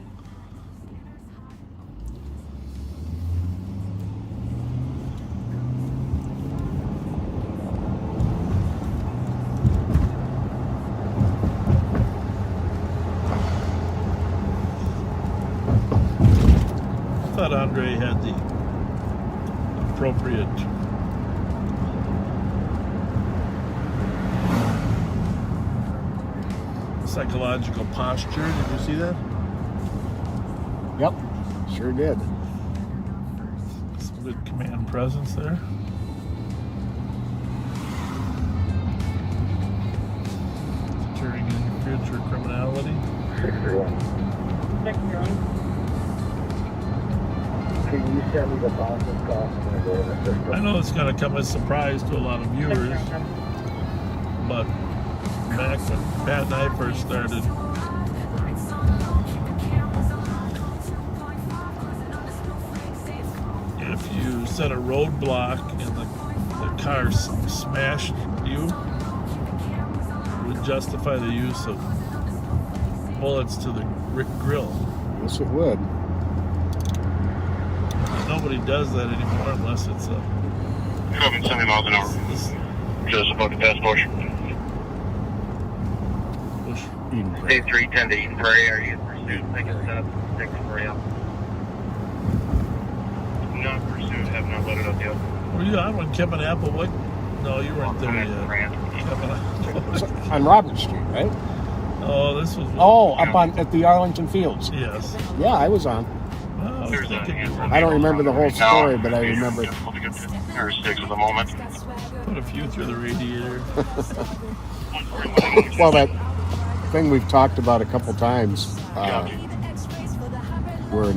thought Andre had the appropriate psychological posture. Did you see that? Yep, sure did. Some good command presence there. Deterring any future criminality. 6-1. Can you send me the boss's cost? I know it's going to come as a surprise to a lot of viewers, but back when Pat and I first started, if you set a roadblock and the car smashed you, it would justify the use of bullets to the grill. Yes, it would. Nobody does that anymore unless it's a... 70 miles an hour. Just about to pass Bush. Bush. Day 310 to Eden Prairie. Are you in pursuit? I can set up 6 for you. Not pursuit. Have not loaded up yet. Were you on when Kevin Applewhite? No, you weren't there yet. Kevin... On Robert Street, right? Oh, this was... Oh, up on at the Arlington Fields. Yes. Yeah, I was on. I don't remember the whole story, but I remember. There's 6 at the moment. Put a few through the radiator. Well, that thing we've talked about a couple times, where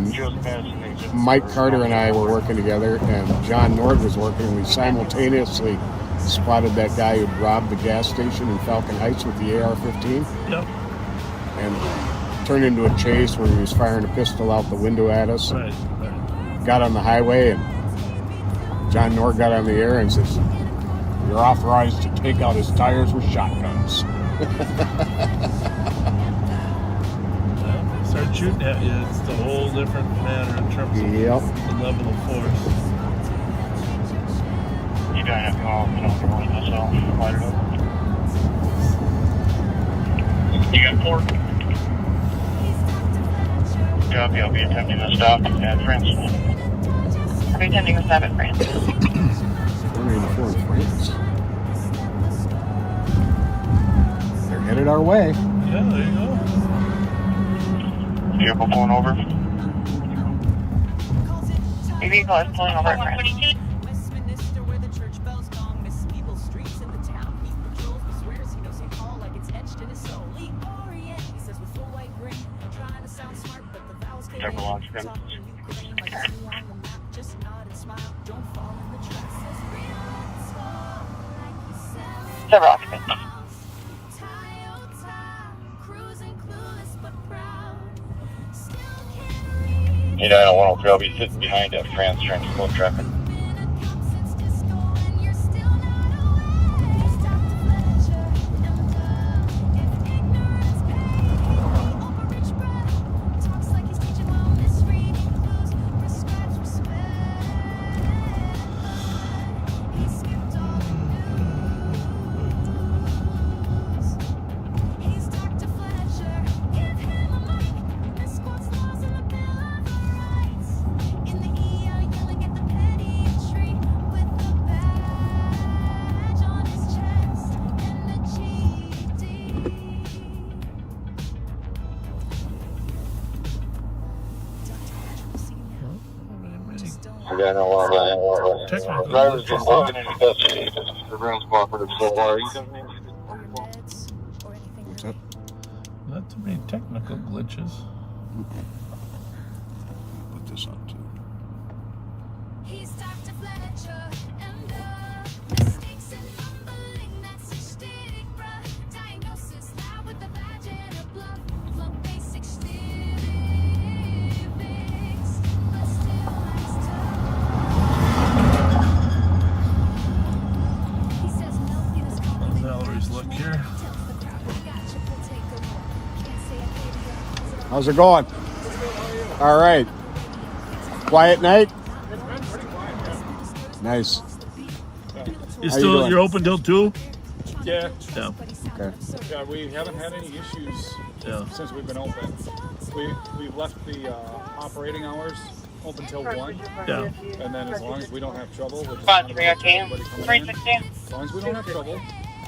Mike Carter and I were working together, and John Nord was working, and we simultaneously spotted that guy who'd robbed the gas station in Falcon Heights with the AR-15. Yep. And turned into a chase where he was firing a pistol out the window at us. Right. Got on the highway, and John Nord got on the air and says, "You're authorized to take out his tires with shotguns." Start shooting at you, it's a whole different matter in terms of the level of force. You don't have to go rolling this off. Light it up. You got 4? Copy, I'll be attempting to stop at France. I'll be attempting to stop at France. 494 in France. They're headed our way. Yeah, there you go. Vehicle pulling over. Your vehicle is pulling over at France. Several occupants. You know, I don't want to I'll be sitting behind at France trying to slow traffic. Drivers just walking into custody. The room's cooperative so far. Not too many technical glitches. Put this on too. He's Dr. Fletcher, and mistakes and mumbling, that's a stigma. Diagnosis now with the vagina bluff. Flow basic statistics, but still likes to. He says milk in his coffee. Valerie's look here. How's it going? All right. Quiet night? Nice. You're open till 2? Yeah. Yeah. Okay. Yeah, we haven't had any issues since we've been open. We've left the operating hours open till 1. Yeah. And then as long as we don't have trouble, we'll just Spot kind 3, of okay. everybody coming in. 360. As long as we don't have trouble,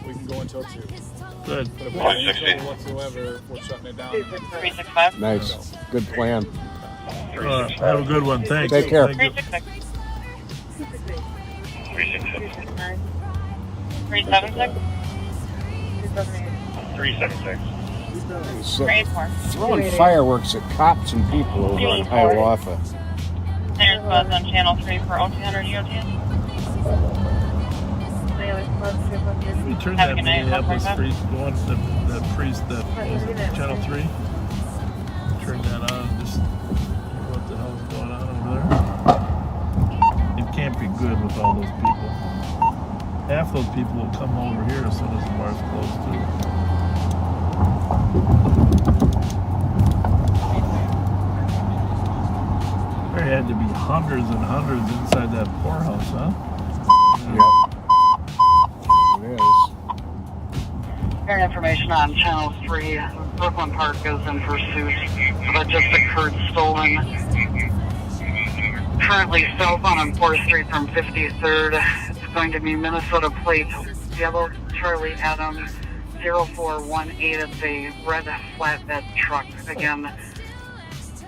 we can go until 2. Good. But if we have any trouble whatsoever, we're shutting it down. 365. Nice. Good plan. Have a good one. Thanks. Take care. Thank you. 366. 376. 376. Throwing fireworks at cops and people over on Hiawatha. There's buzz on channel 3 for 0200 EOT. Can you turn that Minneapolis priest, the one, the priest that was it, channel 3? Turn that on and just what the hell's going on over there? It can't be good with all those people. Half those people will come over here as soon as the bar's closed too. There had to be hundreds and hundreds inside that poorhouse, huh? Yep. It is. Hearing information on Channel 3, Brooklyn Park is in pursuit of a just occurred stolen. Currently southbound on 4th Street from 53rd. It's going to be Minnesota plate yellow Charlie Adam 0418. It's a red flatbed truck. Again,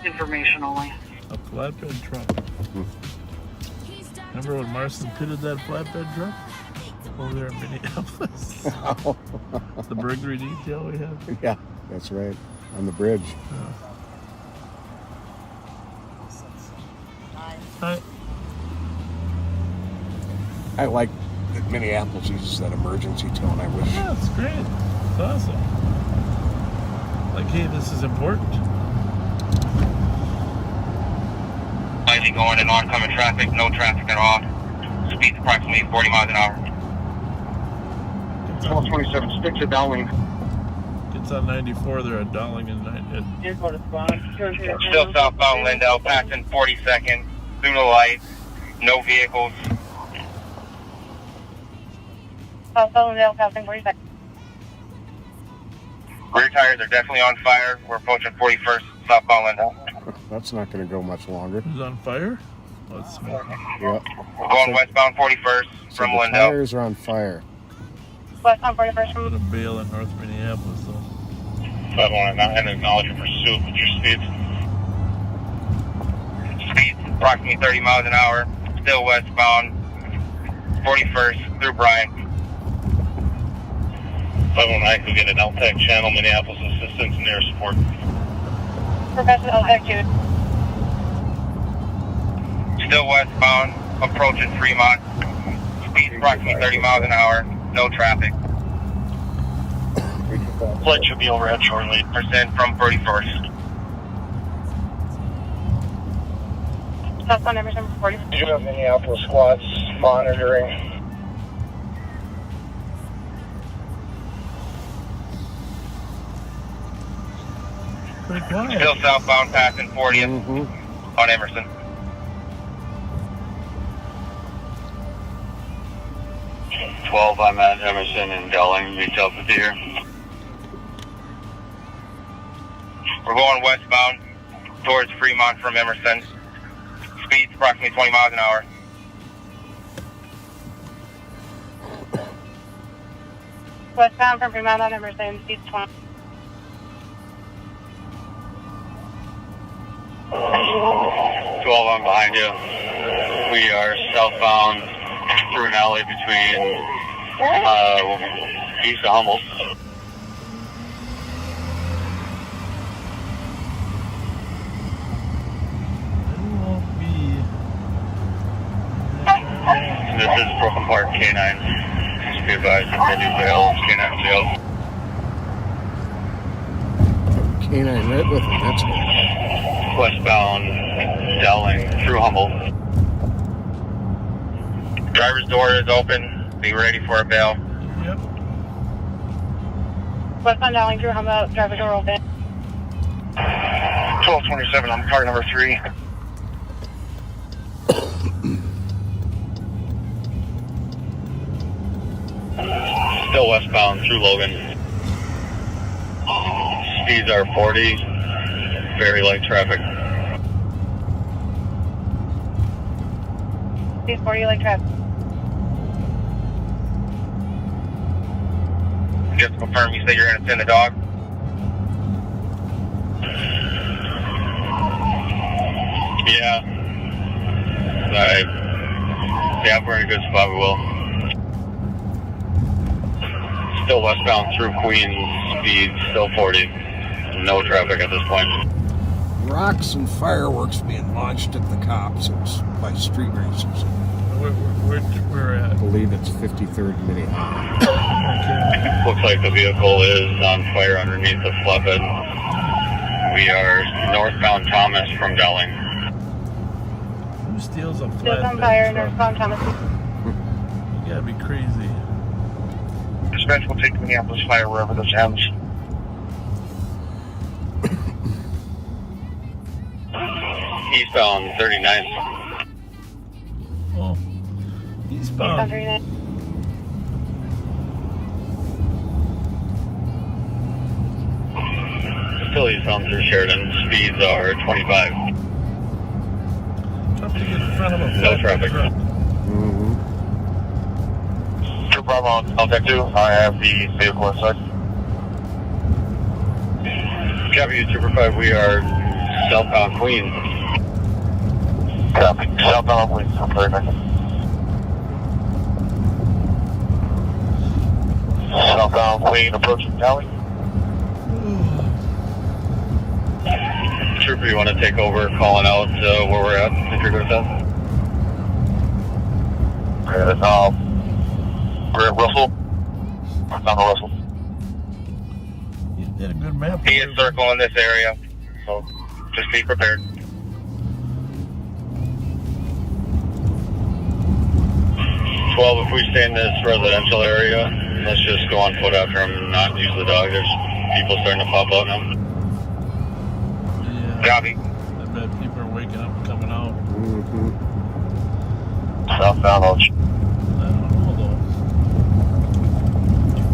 information only. A flatbed truck. Remember when Marston pitted that flatbed truck over there in Minneapolis? The burglary detail we had? Yeah, that's right. On the bridge. Hi. I like that Minneapolis uses that emergency tone. I wish. Yeah, it's great. It's awesome. Like, hey, this is important. Slightly going in oncoming traffic, no traffic at all. Speed approximately 40 miles an hour. 1227, stick to Dowling. It's on 94 there at Dowling and Still southbound Lindell, passing 42nd, through the light, no vehicles. Southbound Lindell, passing 42nd. Rear tires are definitely on fire. We're approaching 41st, southbound Lindell. That's not going to go much longer. It's on fire? Oh, it's smoking. Yep. We're going westbound 41st So from the Lindell. tires are on fire. Westbound 41st from Put a bail in North Minneapolis, though. 519, acknowledge your pursuit with your speeds. Speeds approximately 30 miles an hour. Still westbound 41st through Bryant. 519, we get an LTAC channel, Minneapolis assistance and air support. Professor LTAC 2. Still westbound, approaching Fremont. Speed approximately 30 miles an hour. No traffic. Fletcher will be overhead shortly. Percent from 31st. Southbound Emerson 40. Do you have Minneapolis squads monitoring? Pretty quiet. Still southbound, passing 40th on Emerson. I'm at Emerson and Dowling. Meet up with you here. We're going westbound towards Fremont from Emerson. Speed's approximately 20 miles an hour. Westbound from Fremont on Emerson, speed 20. 12, I'm behind you. We are southbound through an alley between east of Humboldt. This is Brooklyn Park K9. Just be advised that they do bail. K9 bail. K9 right with him. That's good. Westbound Dowling through Humboldt. Driver's door is open. Be ready for a bail. Yep. Westbound Dowling through Humboldt, driver door open. 1227, I'm car number 3. Still westbound through Logan. Speeds are 40. Very light traffic. 6040, like traffic. Just to confirm, you say you're going to send the dog? Yeah. Yeah, we're in a good spot, we will. Still westbound through Queens, speed still 40. No traffic at this point. Rocks and fireworks being launched at the cops by street racers. We're at? I believe it's 53rd Minnehaha. Looks like the vehicle is on fire underneath the flatbed. We are northbound Thomas from Dowling. Who steals a flatbed Still on fire, truck? northbound Thomas. You gotta be crazy. Dispatch will take the Minneapolis fire wherever this ends. Eastbound 39th. Oh, eastbound. Still eastbound through Sheridan. Speeds are 25. Tough to get in front of a No traffic. truck. True Bravo, I'll 2. I have the vehicle inside. Copy, Trooper 5. We are southbound Queens. Copy. Southbound Queens. I'm very nice. Southbound Queen approaching Valley. Trooper, you want to take over calling out where we're at if you're good with that? Okay, we're at Russell. Down to Russell. You did a good map. He is circling this area, so just be prepared. 12, if we stay in this residential area, let's just go on foot after him and not use the dog. There's people starting to pop out now. Yeah. Copy. I bet people are waking up and coming out. Southbound Oak. I don't know though.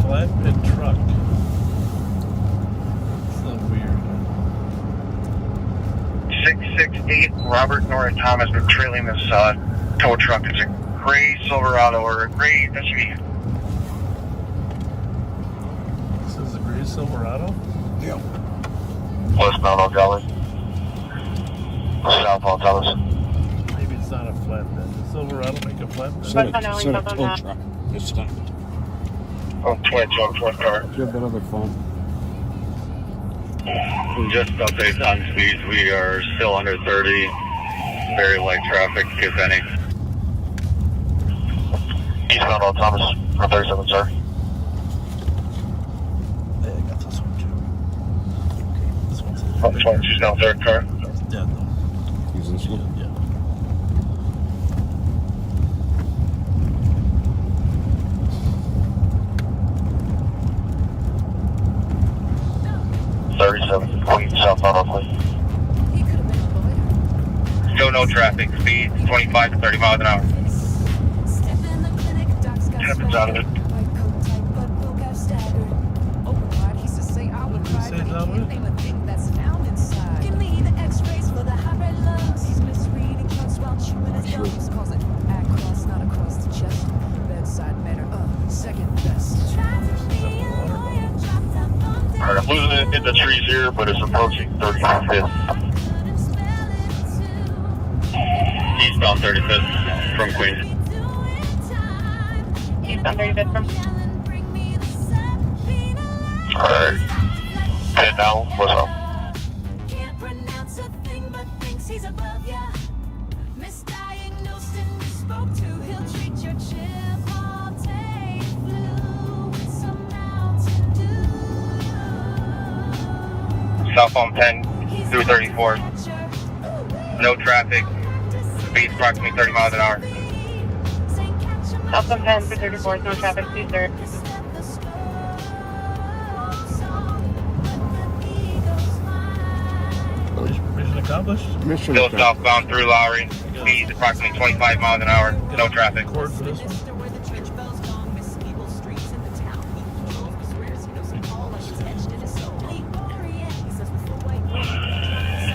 Flatbed truck. So weird. 668 Robert Norton Thomas been trailing this tow truck. It's a gray Silverado or a gray SUV. This is a gray Silverado? Yeah. Westbound Oak Valley. Southbound Thomas. Maybe it's not a flatbed. Does Silverado make a flatbed? Set a tow truck. It's stopped. Oh, 22 on 4th car. Do you have that other phone? Just updates on speeds. We are still under 30. Very light traffic, if any. Eastbound on Thomas, on 37, sir. Yeah, I got this one too. Okay, this one's in. 22's down 3rd car. It's dead though. Use this one? Yeah. 37, Queens, southbound Oakley. Still no traffic. Speed 25 to 30 miles an hour. Happens out of it. Alright, I'm losing it in the trees here, but it's approaching 35th. Eastbound 35th from Queens. Eastbound 35th from. Alright. Head down, what's up? Southbound 10 through 34. No traffic. Speed approximately 30 miles an hour. Southbound 10 through 34, no traffic, please, sir. Mission accomplished? Mission Still accomplished. southbound through Lowry. Speed approximately 25 miles an hour. No traffic. Cord for this one?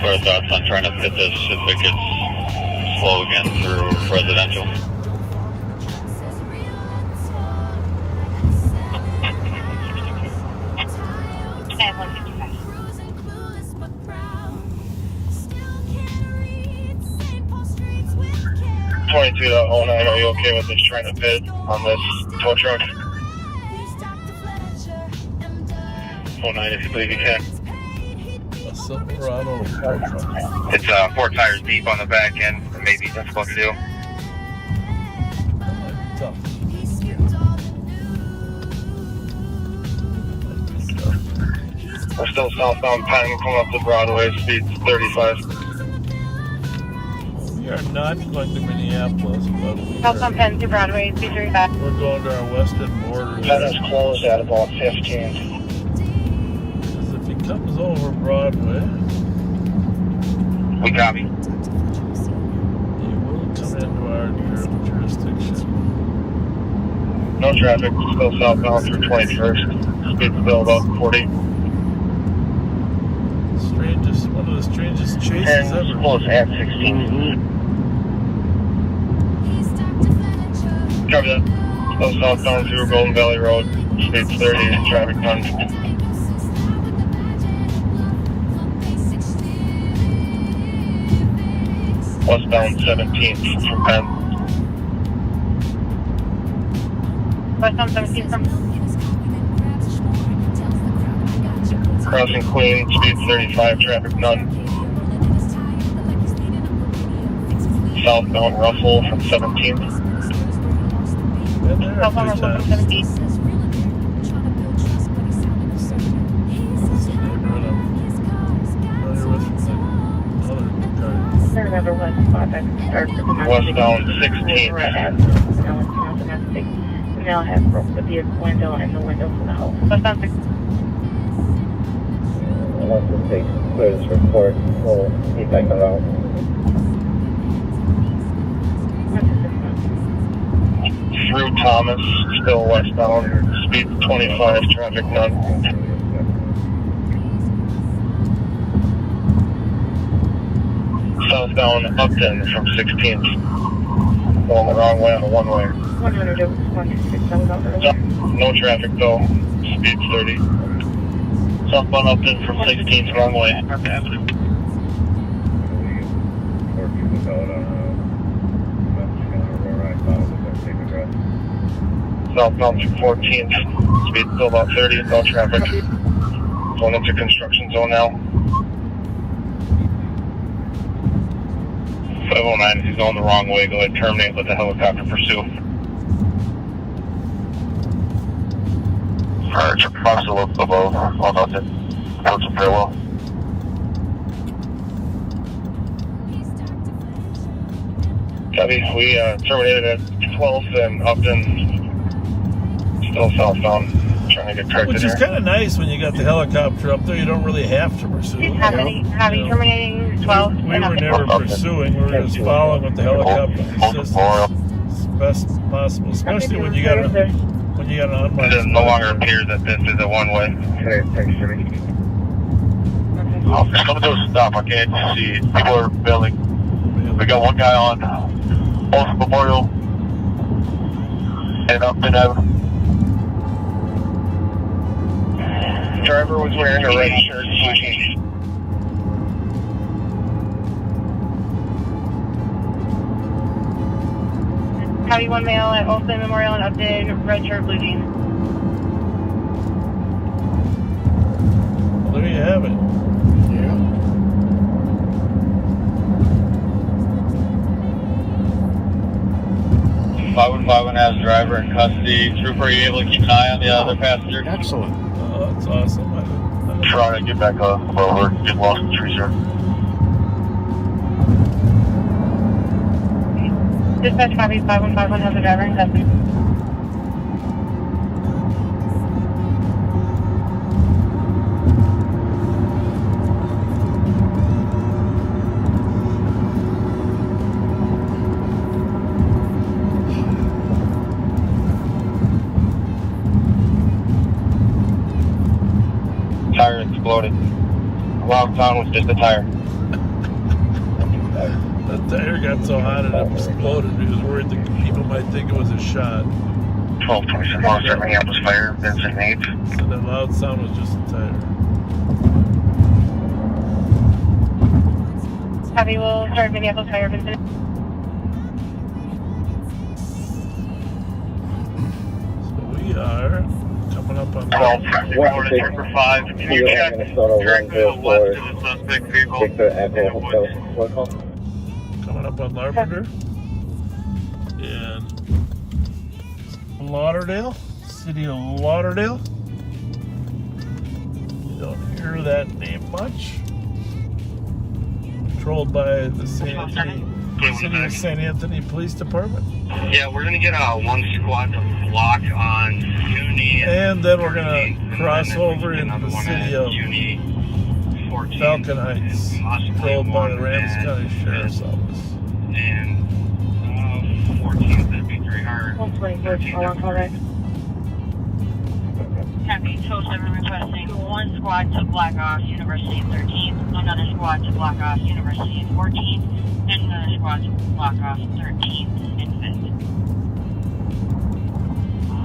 What are thoughts on trying to fit this if it gets slow again through residential? 22.09, are you okay with us trying to bid on this tow truck? 09, if you believe you can. A Silverado. It's 4 tires deep on the back end. It may be difficult to do. Tough. We're still southbound Penn, coming up to Broadway, speed 35. We are not going to Minneapolis, but we Southbound Penn to Broadway, speed 35. we're going to our western border. Penn is closed at about 15. Because if he comes over Broadway, we copy. he will come into our jurisdiction. No traffic, still southbound through 21st. Speed still about 40. One of the strangest chases And ever. close at 16. Copy that. Still southbound through Golden Valley Road. Speed 30, traffic none. Westbound 17th from Penn. Westbound 17 from Crossing Queen, speed 35, traffic none. Southbound Russell from 17th. Southbound Russell from 17. I remember what spot that starts with Westbound 16th. domestic. We now have broke the vehicle window and the window for the house. Westbound 16. Once the state clears this report, we'll be back around. Through Thomas, still westbound, speed 25, traffic none. Southbound Upton from 16th. Going the wrong way on the one-way. 100 over 26, that was out earlier. No traffic though, speed 30. Southbound Upton from 16th, wrong way. Park Avenue. Southbound through 14th, speed still about 30, no traffic. Going into construction zone now. 509, if he's going the wrong way, go ahead and terminate, let the helicopter pursue. Alright, check the box a little above, on nothing. Approach him very well. Copy, we terminated at 12th and Upton, still southbound, trying to get corrected. Which is kind of nice when you got the helicopter up there. You don't really have to pursue. Heavy terminating 12. We were never pursuing. We were just following with the helicopter as best possible, especially when you got an unmarked. It no longer appears that this is a one-way. It's coming to a stop. I can't see. People are bailing. We got one guy on Old Memorial and Upton Avenue. Driver was wearing a red shirt. Copy, one male at Olsen Memorial and Upton, red shirt, blue jeans. Well, there you have it. Yeah. Five has driver in custody. Trooper, are you able to keep an eye on the other passenger? Excellent. Oh, that's awesome. Trying to get back over, get lost in the trees here. Dispatch copy, 5151 has a driver in custody. Tire exploded. Long time was just a tire. The tire got so hot it exploded. He was worried that people might think it was a shot. 1227 Monster Minneapolis Fire, Vincent Nate. So that loud sound was just a tire. Copy, we'll start Minneapolis Fire, Vincent. We are coming up on 12, Trooper 5. Can you check directly to the west of the suspect vehicle? coming up on Larpenteur and Lauderdale, city of Lauderdale. You don't hear that name much. Controlled by the City of St. Anthony Police Department. Yeah, we're going to get one squad to block on Uni. And then we're going to cross over into the city of Falcon Heights, controlled by the Ramsey County Sheriff's Office. And 14th, that'd be 300. 124, correct. Copy, 207 requesting one squad to block off University 13th, another squad to block off University 14th, and another squad to block off 13th and 5th.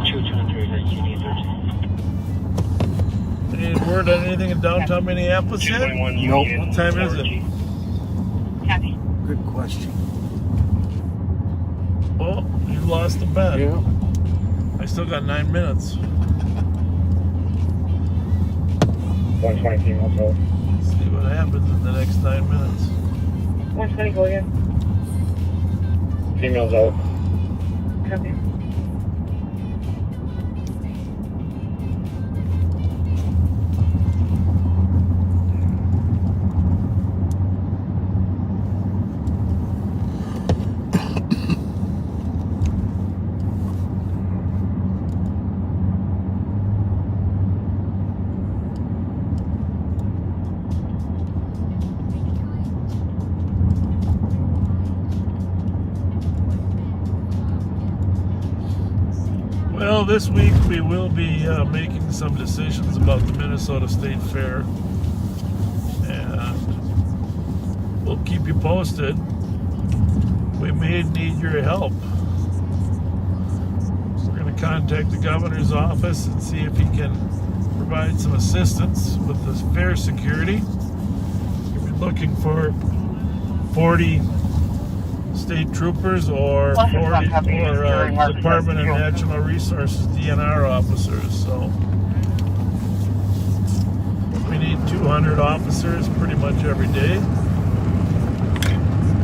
223, that's Uni 13. Any word on anything in downtown Minneapolis yet? Nope. What time is it? Copy. Good question. Oh, you lost the bet. Yeah. I still got 9 minutes. 120 females out. See what happens in the next 9 minutes. 120, go again. Females out. Copy. Well, this week we will be making some decisions about the Minnesota State Fair, and we'll keep you posted. We may need your help. We're going to contact the governor's office and see if he can provide some assistance with the fair security. We're looking for 40 state troopers or 40 or Department of Natural Resources DNR officers. So we need 200 officers pretty much every day.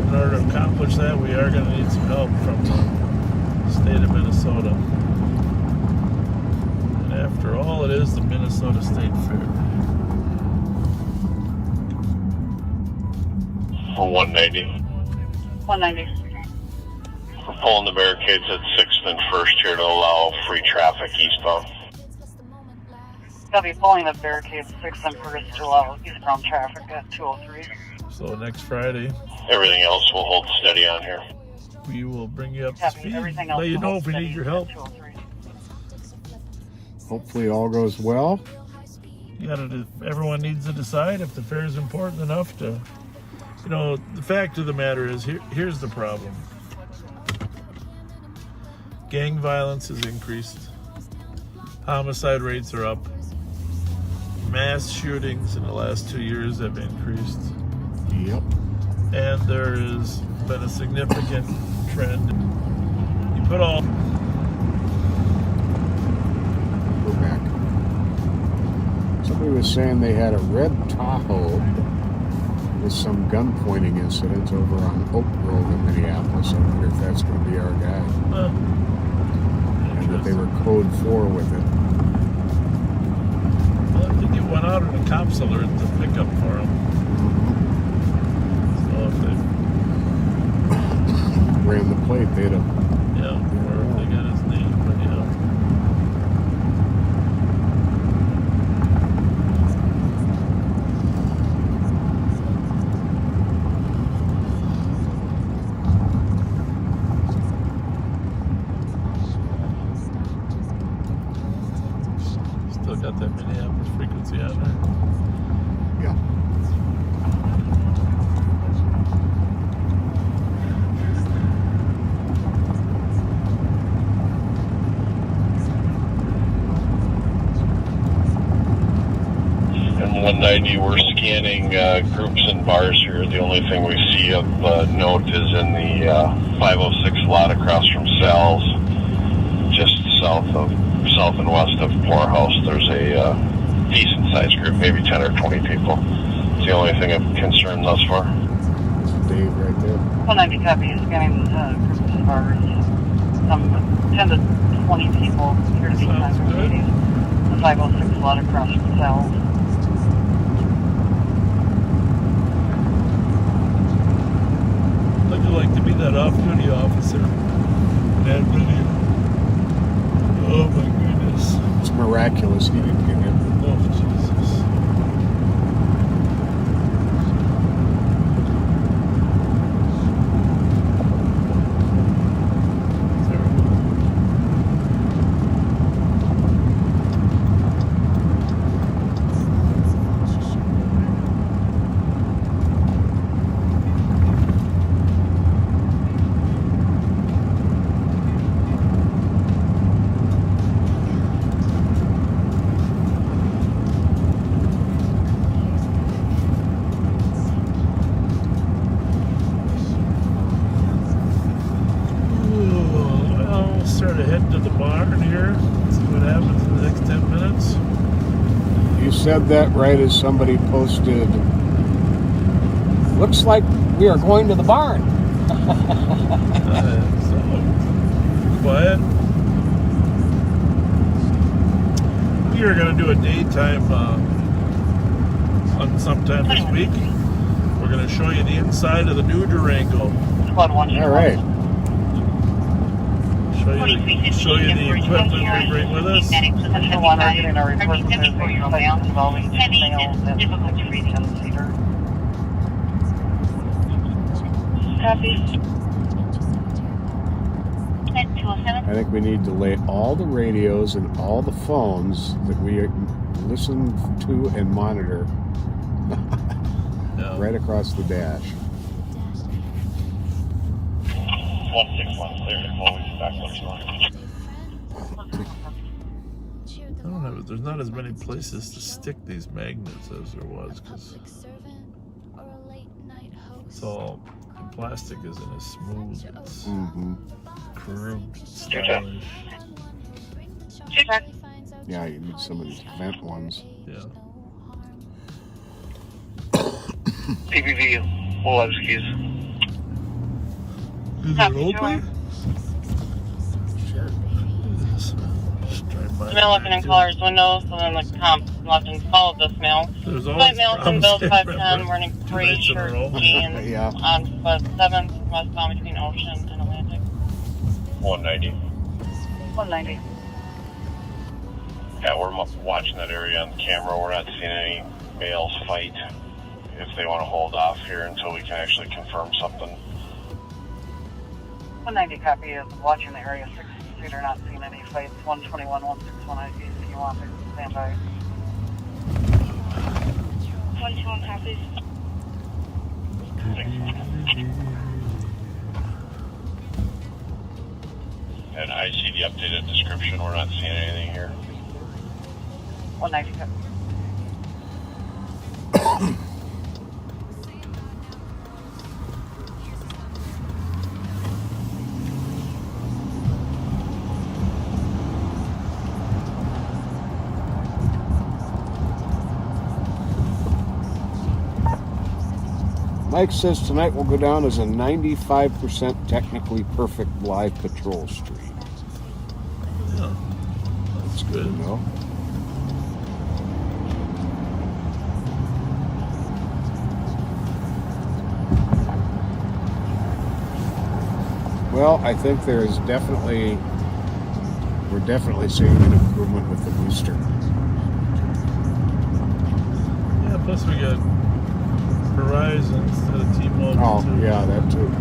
In order to accomplish that, we are going to need some help from the state of Minnesota. And after all, it is the Minnesota State Fair. For 190. 190. We're pulling the barricades at 6th and 1st here to allow free traffic eastbound. They'll be pulling the barricades 6th and 1st to allow eastbound traffic at 203. So next Friday, Everything else will hold steady on here. we will bring you up to Copy. speed. Everything else Let you will know hold if we need steady your at help. 203. Hopefully all goes well. Everyone needs to decide if the fair is important enough to, the fact of the matter is, here's the problem. Gang violence has increased. Homicide rates are up. Mass shootings in the last 2 years have increased. Yep. And there has been a significant trend. You put all... Go back. Somebody was saying they had a red Tahoe with some gun pointing incidents over on Oak Grove in Minneapolis. I wonder if that's going to be our guy. And that they were code 4 with it. Well, I think it went out in a cop's alert to pick up for him. So if they ran the plate, they'd have... or if they got his name, but still got that Minneapolis frequency on there. Yeah. And 190, we're scanning groups and bars here. The only thing we see of note is in the 506 lot across from Sal's, just south and west of Poorhouse, there's a decent-sized group, maybe 10 or 20 people. It's the only thing of concern thus far. It's Dave right there. 190 copy is getting groups of ours. Some 10 to 20 people appear to be congregating. The 506 lot across the cell. How'd you like to be that off-duty officer? That video. Oh my goodness. It's miraculous he didn't get him. Oh, Jesus. Said that right as somebody posted, looks like we are going to the barn. Quiet. We are going to do a daytime on sometime this week. We're going to show you the inside of the new Durango. All right. Show you the equipment we bring with us. I think we need to lay all the radios and all the phones that we listen to and monitor right across the dash. 161 clear. Always back left I don't know. There's not as many places to stick these magnets as there was, because it's all, the plastic isn't as smooth. It's curved, stylish. Yeah, you need some of these vent ones. Yeah. PPV, Wolewski's. Is it open? Mail looking in callers' windows, and then the comp left and followed this mail. Flight mail from Bill 510, morning 3, shirt jeans, on West 7th, westbound between Ocean and Atlantic. 190. 190. Yeah, we're watching that area on the camera. We're not seeing any males fight. If they want to hold off here until we can actually confirm something. 190 copy is watching the area 6-seater, not seeing any fights. 121, 161 ID if you want to stand by. 121 copies. And I see the updated description. We're not seeing anything here. 190 copy. Mike says tonight will go down as a 95% technically perfect live patrol stream. Yeah, that's good. You know? Well, I think we're definitely seeing an improvement with the booster. Yeah, plus we got Verizon instead of T-Mobile. Oh, too. yeah, that too.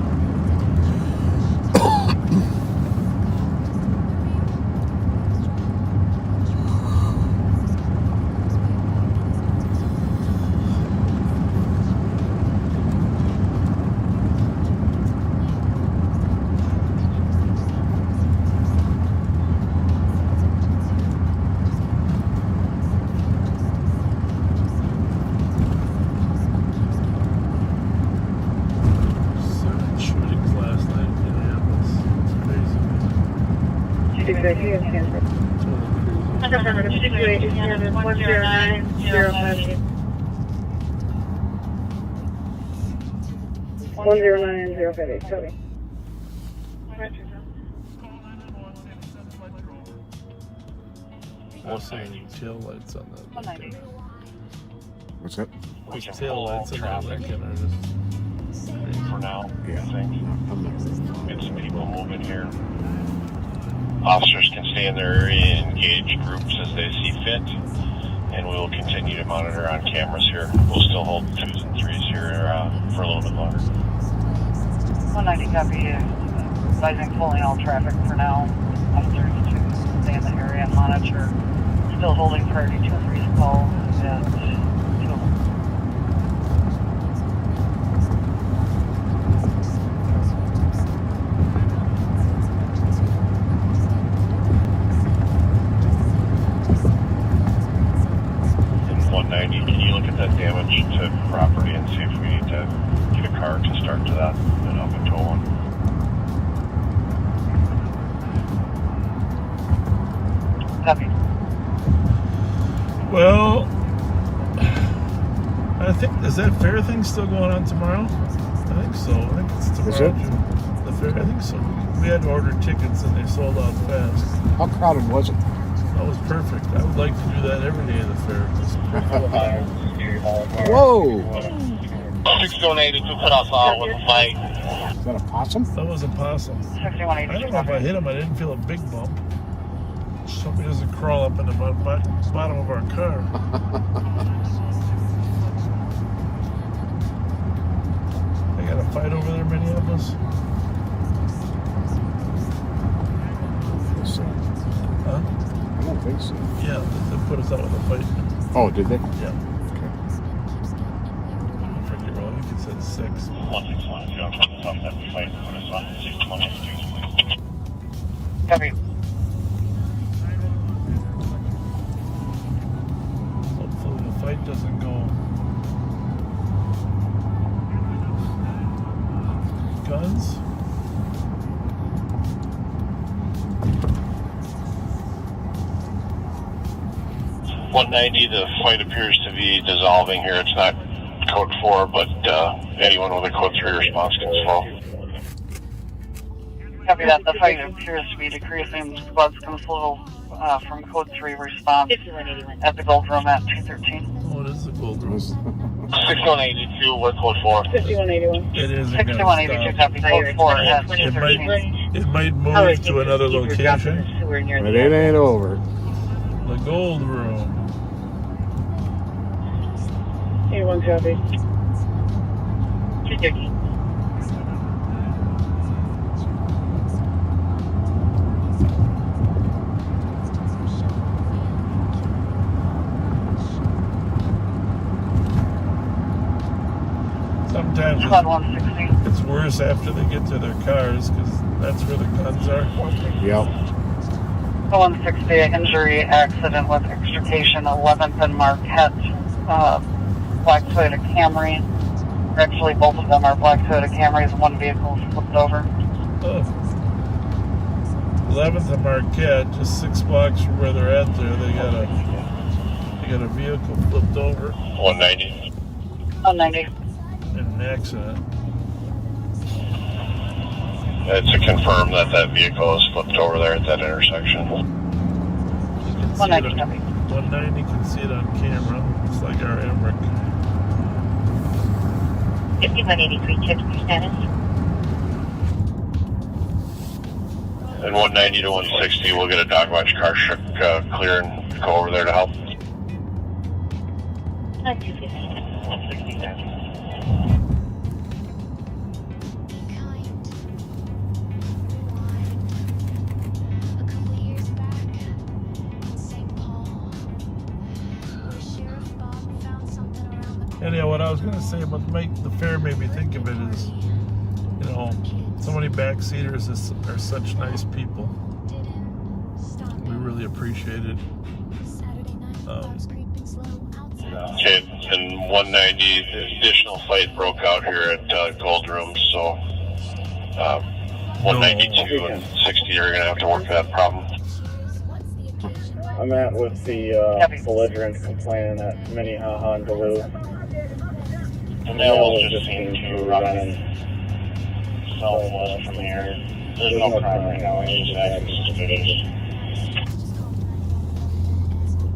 good. You guys can. Affirmative. Situation 109-058. 109-058. Copy. Also, tail lights on that. What's that? Those tail lights on that Lincoln are just. For now, Yeah. I think. Get some people moving here. Officers can stay in their area and engage groups as they see fit, and we will continue to monitor on cameras here. We'll still hold 2s and 3s here for a little bit longer. 190 copy. Advising pulling all traffic for now. Officers to stay in the area and monitor. Still holding priority 2 and 3's call at 2. And 190, can you look at that damage to property and see if we need to get a car to start to that and up and tow one? Copy. Well, I think, is that fair thing still going on tomorrow? I think so. I think it's tomorrow. Is it? The fair, I think so. We had to order tickets and they sold out fast. How crowded was it? That was perfect. I would like to do that every day of the fair. Whoa! 6182 cut off with a fight. Is that a possum? That was a possum. I don't know if I hit him. I didn't feel a big bump. Somebody doesn't crawl up in the bottom of our car. They got a fight over there, Minneapolis? Huh? I don't think so. Yeah, they put us out with a fight. Oh, did they? Yeah. Okay. I forget, well, I think it said 6. 161, you don't put us on that fight, put us on 6182. Copy. Hopefully the fight doesn't go. Guns? .190, the fight appears to be dissolving here. It's not code 4, but anyone with a code 3 response can slow. Copy that. The fight appears to be decreasing. Squads can flow from code 3 response at the Gold Room at 213. What is the Gold Room? 6182, what code 4? 5181. It isn't 6182 copy. Code 4 at 213. It might move to another location. But it ain't over. The Gold Room. 81 copy. 213. Sometimes Squad 160. it's worse after they get to their cars because that's where the guns are. Yep. 160, injury, accident with extrication, 11th and Marquette, black Toyota Camry. Actually, both of them are black Toyota Camrys. One vehicle flipped over. Oh. 11th and Marquette, just 6 blocks from where they're at there, they got a vehicle flipped over 190. 190. in an accident. It's to confirm that that vehicle is flipped over there at that intersection. 190 copy. 190 can see it on camera. It's like our Emmerich. 5183, check your status. And 190 to 160, we'll get a dog watch car clear and go over there to help. 250. 160 there. Anyhow, what I was going to say about the fair made me think of it is, you know, so many backseaters are such nice people. We really appreciate it. Okay, and 190, additional fight broke out here at Gold Room, so 192 and 60 are going to have to work that problem. I'm at with the belligerent complaining at Minnehaha and Duluth. And now we'll just seem to running southwest from here. There's no crime right now, it's just active suspicious.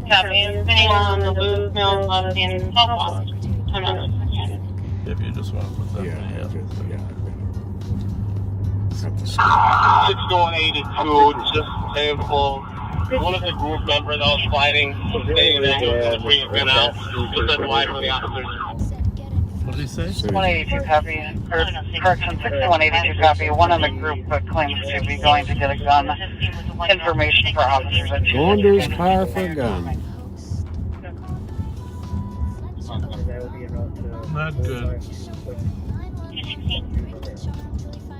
Copy. Depending on the Duluth, Mill, left, and southwest. I'm not If you just want to put that in, 6182, just handful. One of the group members that was fighting saying that he was going to bring a gun out. He said why for the officers. What did he say? 182 copy, or correction, 6182 copy. One in the group claims to be going to get a gun. Information for officers. Going to his car for a gun. Not good.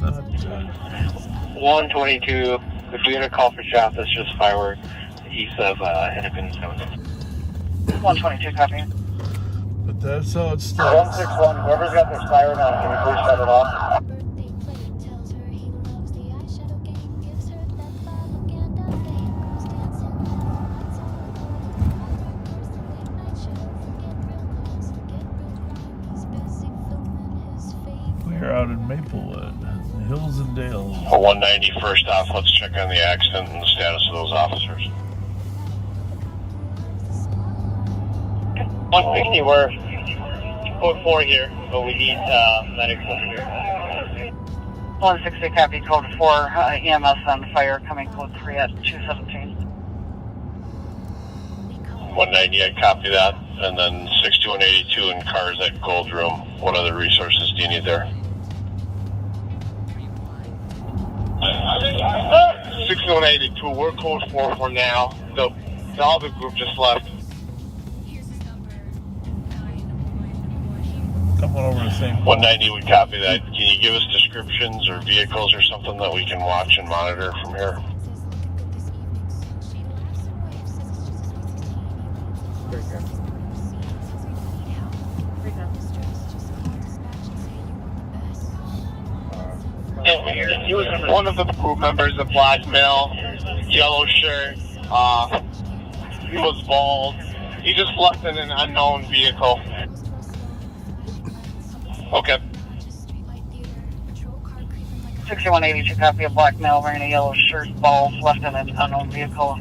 Not good. 122, if we get a call for shots, that's just fireworks east of Hennepin. 122 copy. But that's how it starts. 161, whoever's got their siren on, can we please shut it off? We're out in Maplewood, the hills and dales. 190, first off, let's check on the accident and the status of those officers. 160, we're code 4 here, but we need medics over here. 160 copy, code 4, EMS on fire, coming code 3 at 217. 190, I copy that. And then 6182 in cars at Gold Room. What other resources do you need there? 6182, we're code 4 for now. The other group just left. Coming over the same. 190, we copy that. Can you give us descriptions or vehicles or something that we can watch and monitor from here? One of the group members, a black male, yellow shirt, he was bald. He just left in an unknown vehicle. Okay. 6182 copy, a black male wearing a yellow shirt, bald, left in an unknown vehicle.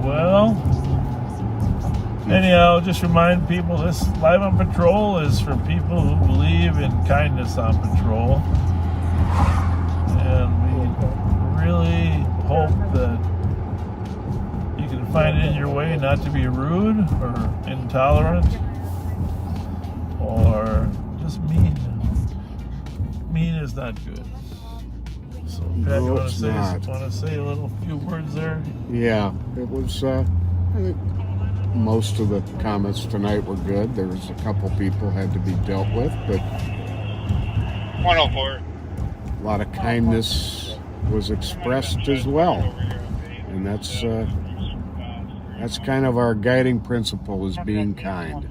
Well, anyhow, just remind people this Live on Patrol is for people who believe in kindness on patrol. And we really hope that you can find it in your way not to be rude or intolerant or just mean. Mean is not good. So, Pat, you want to say a little few words there? Yeah, it was, I think most of the comments tonight were good. There was a couple people had to be dealt with, but 104. a lot of kindness was expressed as well. And that's kind of our guiding principle, is being kind.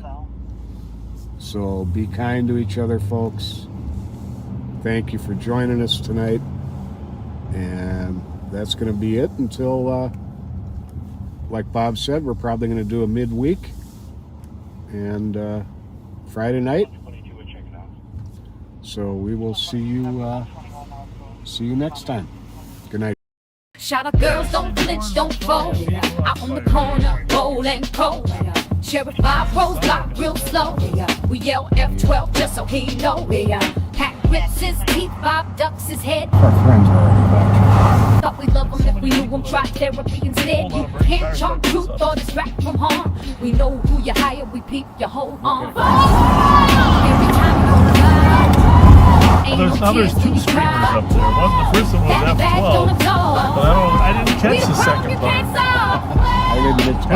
So be kind to each other, folks. Thank you for joining us tonight. And that's going to be it until, like Bob said, we're probably going to do a midweek and Friday night. So we will see you next time. Good night. Shout out girls, don't flinch, don't fold. Out on the corner, bold and cold. Sheriff 5 rows block real slow. We yell F12 just so he know. Cat rips his teeth, Bob ducks his head. Our friends are already back. Thought we love him if we knew him, try therapy instead. You can't charm truth or distract from harm. We know who you hire, we peep your whole arm. Every time you go to ride, Well, there's two screamers up there. The first one was F12, but I didn't catch the second part. I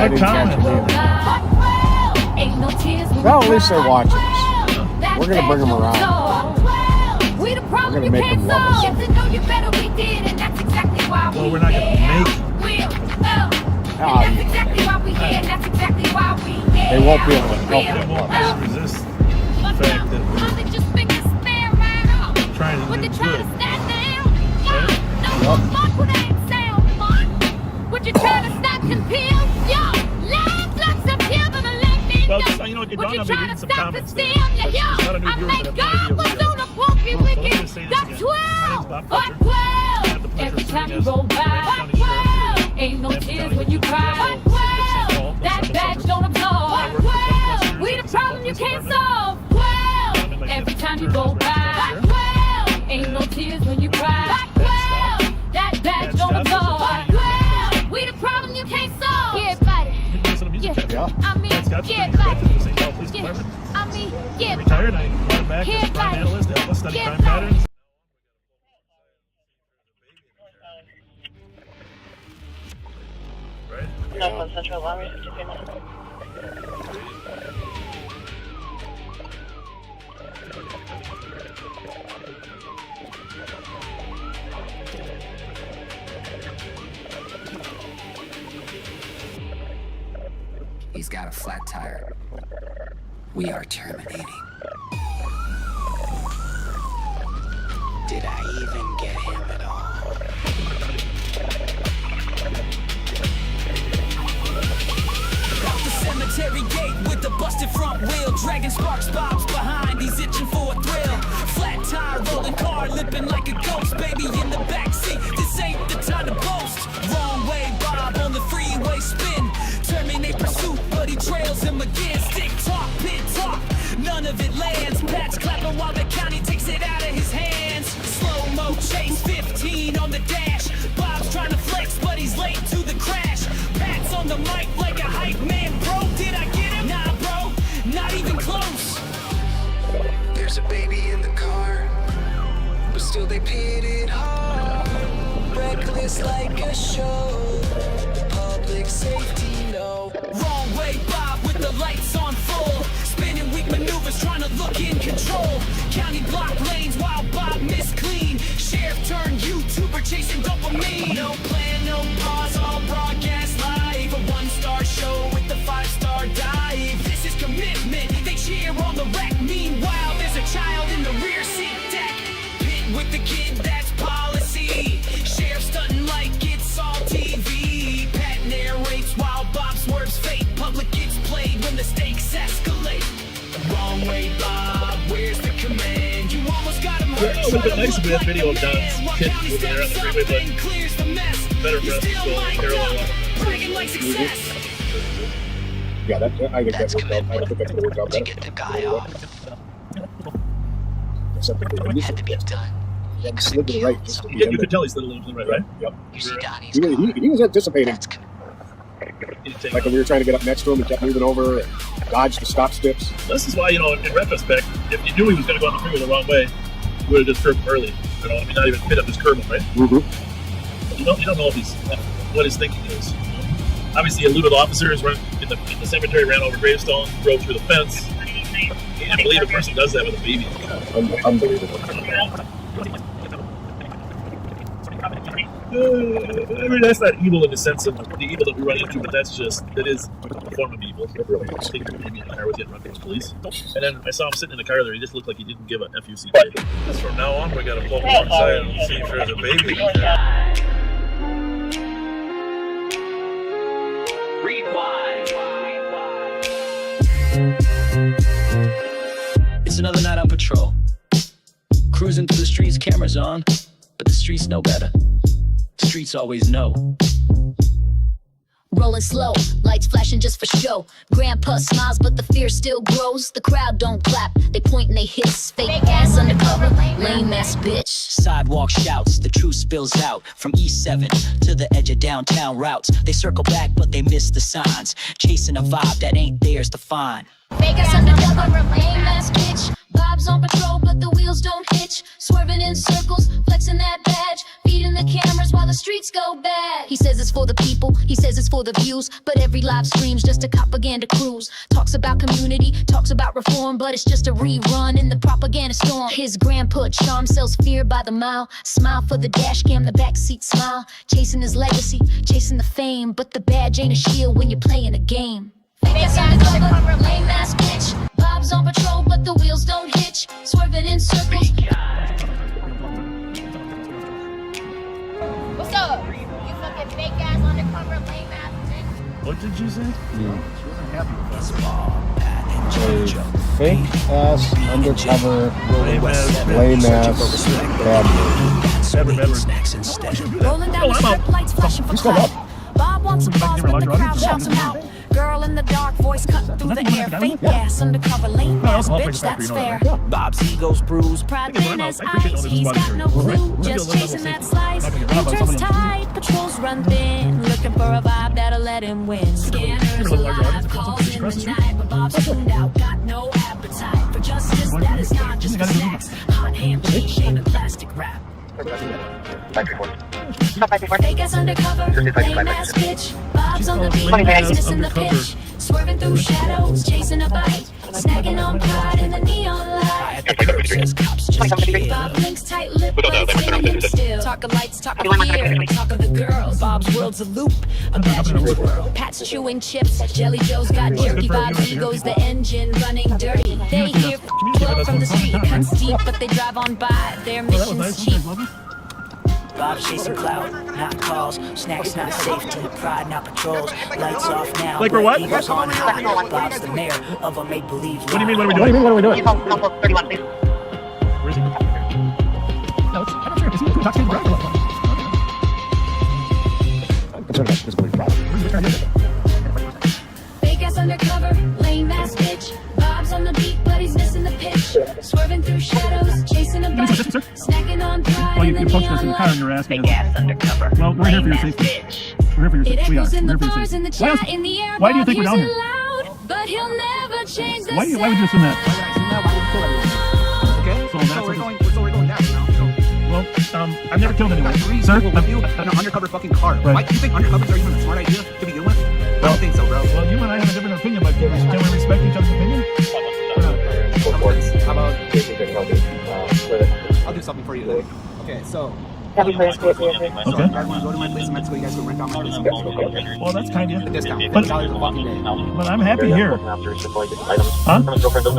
didn't catch it either. Well, at least they're watching us. We're going to bring them around. We're going going to make them love us. Well, we're not going to make They won't be able to help They them won't love us. resist the fact that we're trying to do good. Well, just, you know, it dawned on me reading some comments there. There's a lot of new viewers that have no idea who we are. So let me just say this again. My name's Bob Fletcher. I have the pleasure of serving as County Sheriff. Ain't no tears when you cry. That badge don't absolve. We the problem you can't solve. Every time you go by. Ain't no tears when you cry. That badge don't absolve. We the problem you can't solve. Yeah, buddy. Yeah. I mean, yeah, buddy. Retired, I brought back as a crime analyst to help us study crime patterns. Right? Northwest Central, allow me 53 minutes. He's got a flat tire. We are terminating. Did I even get him at all? Out the cemetery gate with the busted front wheel, dragging sparks bobs behind, he's itching for a thrill. Flat tire, rolling car, limping like a ghost, baby in the backseat. This ain't the time to boast. Wrong way, Bob on the freeway spin. Terminate pursuit, but he trails him again. Stick talk, pit talk, none of it lands. Pat's clapping while the county takes it out of his hands. Slow-mo chase, 15 on the dash. Bob's trying to flex, but he's late to the crash. Pat's on the mic like a hype man. Bro, did I get him? Nah, bro, not even close. There's a baby in the car, but still they pit it hard. Reckless like a show. Public safety, no. Wrong way, Bob, with the lights on full. Spinning weak maneuvers, trying to look in control. County block lanes while Bob missed clean. Sheriff turned YouTuber chasing dopamine. No plan, no pause, all broadcast live. A one-star show with the five-star dive. This is commitment, they cheer on the wreck. Meanwhile, there's a child in the rear seat deck. Pit with the kid, that's policy. Sheriff stunting like it's all TV. Pat narrates while Bob swerves fate. Public gets played when the stakes escalate. Wrong way, Bob, where's the command? You almost got him hurt. It would have been nice if we had video of Don's kid over there on the freeway, but better for us to go parallel. Bragging like success. Yeah, that, I think that worked out. I don't think that's going to work out better. Get the guy off. Except for the Had to be done. he slid to the right. Just to be You could tell he slid a little to the right, right? Yep. You see Donnie's He was anticipating. Like when we were trying to get up next to him, he kept moving over and dodged the stop steps. This is why, you know, in retrospect, if you knew he was going to go on the freeway the wrong way, you would have just curbed him early. You know, I mean, not even fit up his curb, right? Mm-hmm. You don't know if he's what his thinking is. Obviously, eluded officers run in the cemetery, ran over gravestone, drove through the fence. I can't believe a person does that with a baby. Unbelievable. I mean, that's not evil in the sense of the evil that we run into, but that is a form of evil. It really is. Taking a baby in the car with you and running to police. And then I saw him sitting in the car there. He just looked like he didn't give a FUC. Just from now on, we got to pull him outside and see if there's a baby in there. It's another night on patrol. Cruising through the streets, cameras on, but the streets know better. The streets always know. Rolling slow, lights flashing just for show. Grandpa smiles, but the fear still grows. The crowd don't clap, they point and they hiss. Fake ass undercover, lame ass bitch. Sidewalk shouts, the truth spills out. From East 7 to the edge of downtown routes. They circle back, but they miss the signs. Chasing a vibe that ain't theirs to find. Fake ass undercover, lame ass bitch. Bob's on patrol, but the wheels don't hitch. Swerving in circles, flexing that badge, feeding the cameras while the streets go bad. He says it's for the people, he says it's for the views, but every live stream's just a propaganda cruise. Talks about community, talks about reform, but it's just a rerun in the propaganda storm. His grandpa charm sells fear by the mile. Smile for the dash cam, the backseat smile. Chasing his legacy, chasing the fame, but the badge ain't a shield when you're playing a game. Vegas undercover, lame ass bitch. Bob's on patrol, but the wheels don't hitch. Swerving in circles. What's up? You fucking fake ass undercover, lame ass bitch. What did you say? Fake ass undercover lame ass bad news. Rolling down the strip, lights flashing for clout. Bob wants applause when the crowd shouts him out. Girl in the dark, voice cut through the air. Fake gas, undercover, lame ass bitch, that's fair. Bob's ego's bruised. Pride in his eyes, he's got no clue. Just chasing that slice. Enters tight, patrols run thin. Looking for a vibe that'll let him win. Scanners alive, calls in the night. But Bob's tuned out, got no appetite for justice that is not just for snacks. Hot handshake and a plastic wrap. Fake ass undercover, lame ass bitch. Bob's on the beat, he's missing the pitch. Swerving through shadows, chasing a bite. Snagging on pride in the neon light. Bob blinks tight lip, but it's hitting him still. Talk of lights, talk of fear, talk of the girls. Bob's world's a loop, imagine a whirl. Pat's chewing chips, Jelly Joe's got jerky. Bob's ego's the engine running dirty. They hear flow from the street, cuts deep, but they drive on by. Their mission's cheap. Bob's chasing clout, not calls. Snacks, not safety. Pride, not patrols. Lights off now. Like we're what? Eagles on high. Bob's the mayor of a make-believe. What do you mean, what are we doing? What are we doing? 31, please. Where is he? No, I'm not sure. Is he intoxicated driver? Fake ass undercover, lame ass bitch. Bob's on the beat, but he's missing the pitch. Swerving through shadows, chasing a bite. Snacking on pride. Well, you posted us in the car and you're asking us. Well, we're here for your safety. We're here for your safety. We are. We're here for your safety. Why do you think we're down here? But he'll never change the Why would you assume that? Okay, So that's we're going down now. Well, I've never killed anyone. Sir, An undercover fucking car. Right. Why do you think undercovers are even a smart idea to begin with? I don't think so, bro. Well, you and I have a different opinion, but can we respect each other's opinion? How about I'll do something for you then. Okay, so Happy place, Okay. please. you guys want to go to my place in Mexico, you guys can rent out my place in Mexico. Well, that's kind of A you. discount. But, $50 a fucking day. but I'm happy here. Huh? How stupid does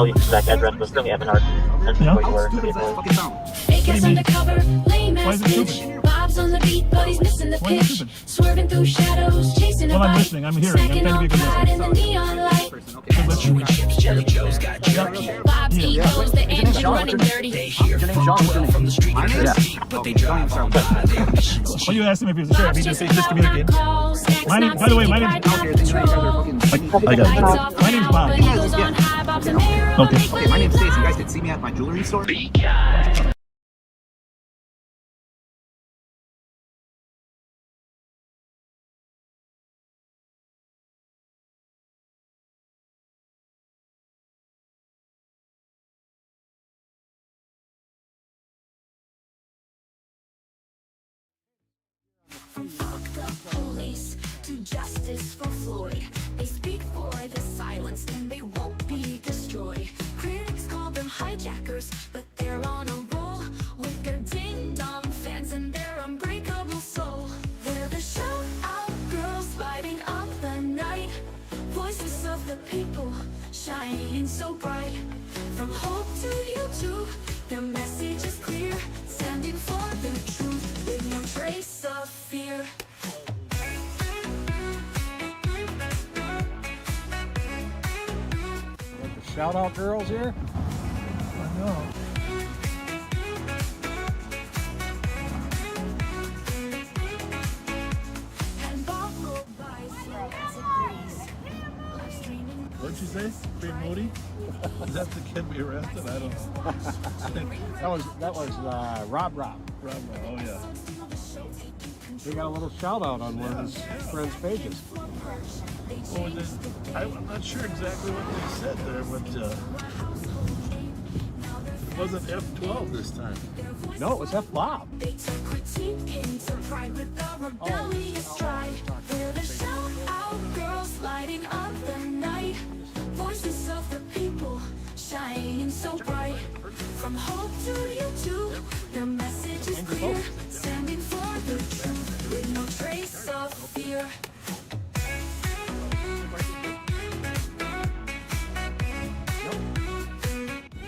that fucking sound? Fake ass undercover, lame Why ass is it bitch. stupid? Bob's on the beat, but he's missing the Why is it pitch. stupid? Swerving through shadows, chasing a Well, I'm bite. listening. I'm hearing. I'm Snacking trying to be a on good pride in listener. the neon light. Chewing chips, Jelly Joe's got jerky. Bob's ego's the engine running dirty. They hear from the street, but they drive on by. Their mission's Well, you asked him if he was a sheriff. He just miscommunicated. My name, by the way, my name. I got it. My name's Bob. Okay. Okay, my name's Stacy. You guys can see me at my jewelry store. From fuck the police to justice for Floyd. They speak for the silence and they won't be destroyed. Critics call them hijackers, but they're on a roll. Wicked ding-dong fans and their unbreakable soul. They're the shout-out girls lighting up the night. Voices of the people shining so bright. From hope to YouTube, their message is clear. Standing for the truth with no trace of fear. The shout out girls here? I know. And Bob go by slow as a breeze. Live streaming. What'd you say? Big Moody? Is that the kid we arrested? I don't know. That was Rob. Oh, yeah. We got a little shout out on one of his friends' pages. I'm not sure exactly what they said there, but It wasn't F12 this time. No, it was F Bob. They took critique into pride with the rebellious stride. They're the shout out girls lighting up the night. Voices of the people shining so bright. From hope to YouTube, their message is clear. Standing for the truth with no trace of fear.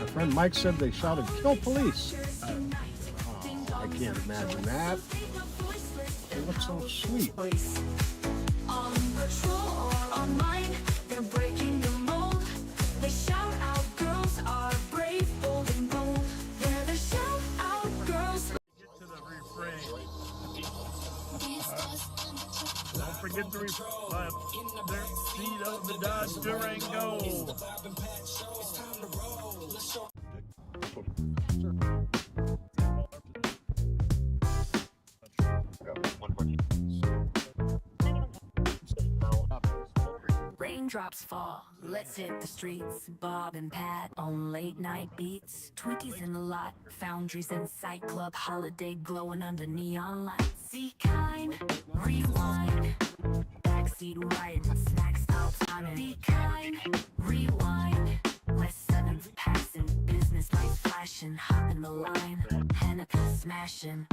My friend Mike said they shouted, "Kill police." I can't imagine that. They look so sweet. On patrol or online, they're breaking the mold. They shout out girls are brave, bold and bold. They're the shout out girls. Get to the refrain. Don't forget the refrain. Seat of the Dodge Durango. Raindrops fall, let's hit the streets. Bob and Pat on late night beats. Twinkies in the lot, foundries in sight. Club holiday glowing under neon lights. See kind, rewind. Backseat riding, snacks out timing. Be kind, rewind. West 7th passing, business lights flashing. Hop in the line, Hanukkah smashing.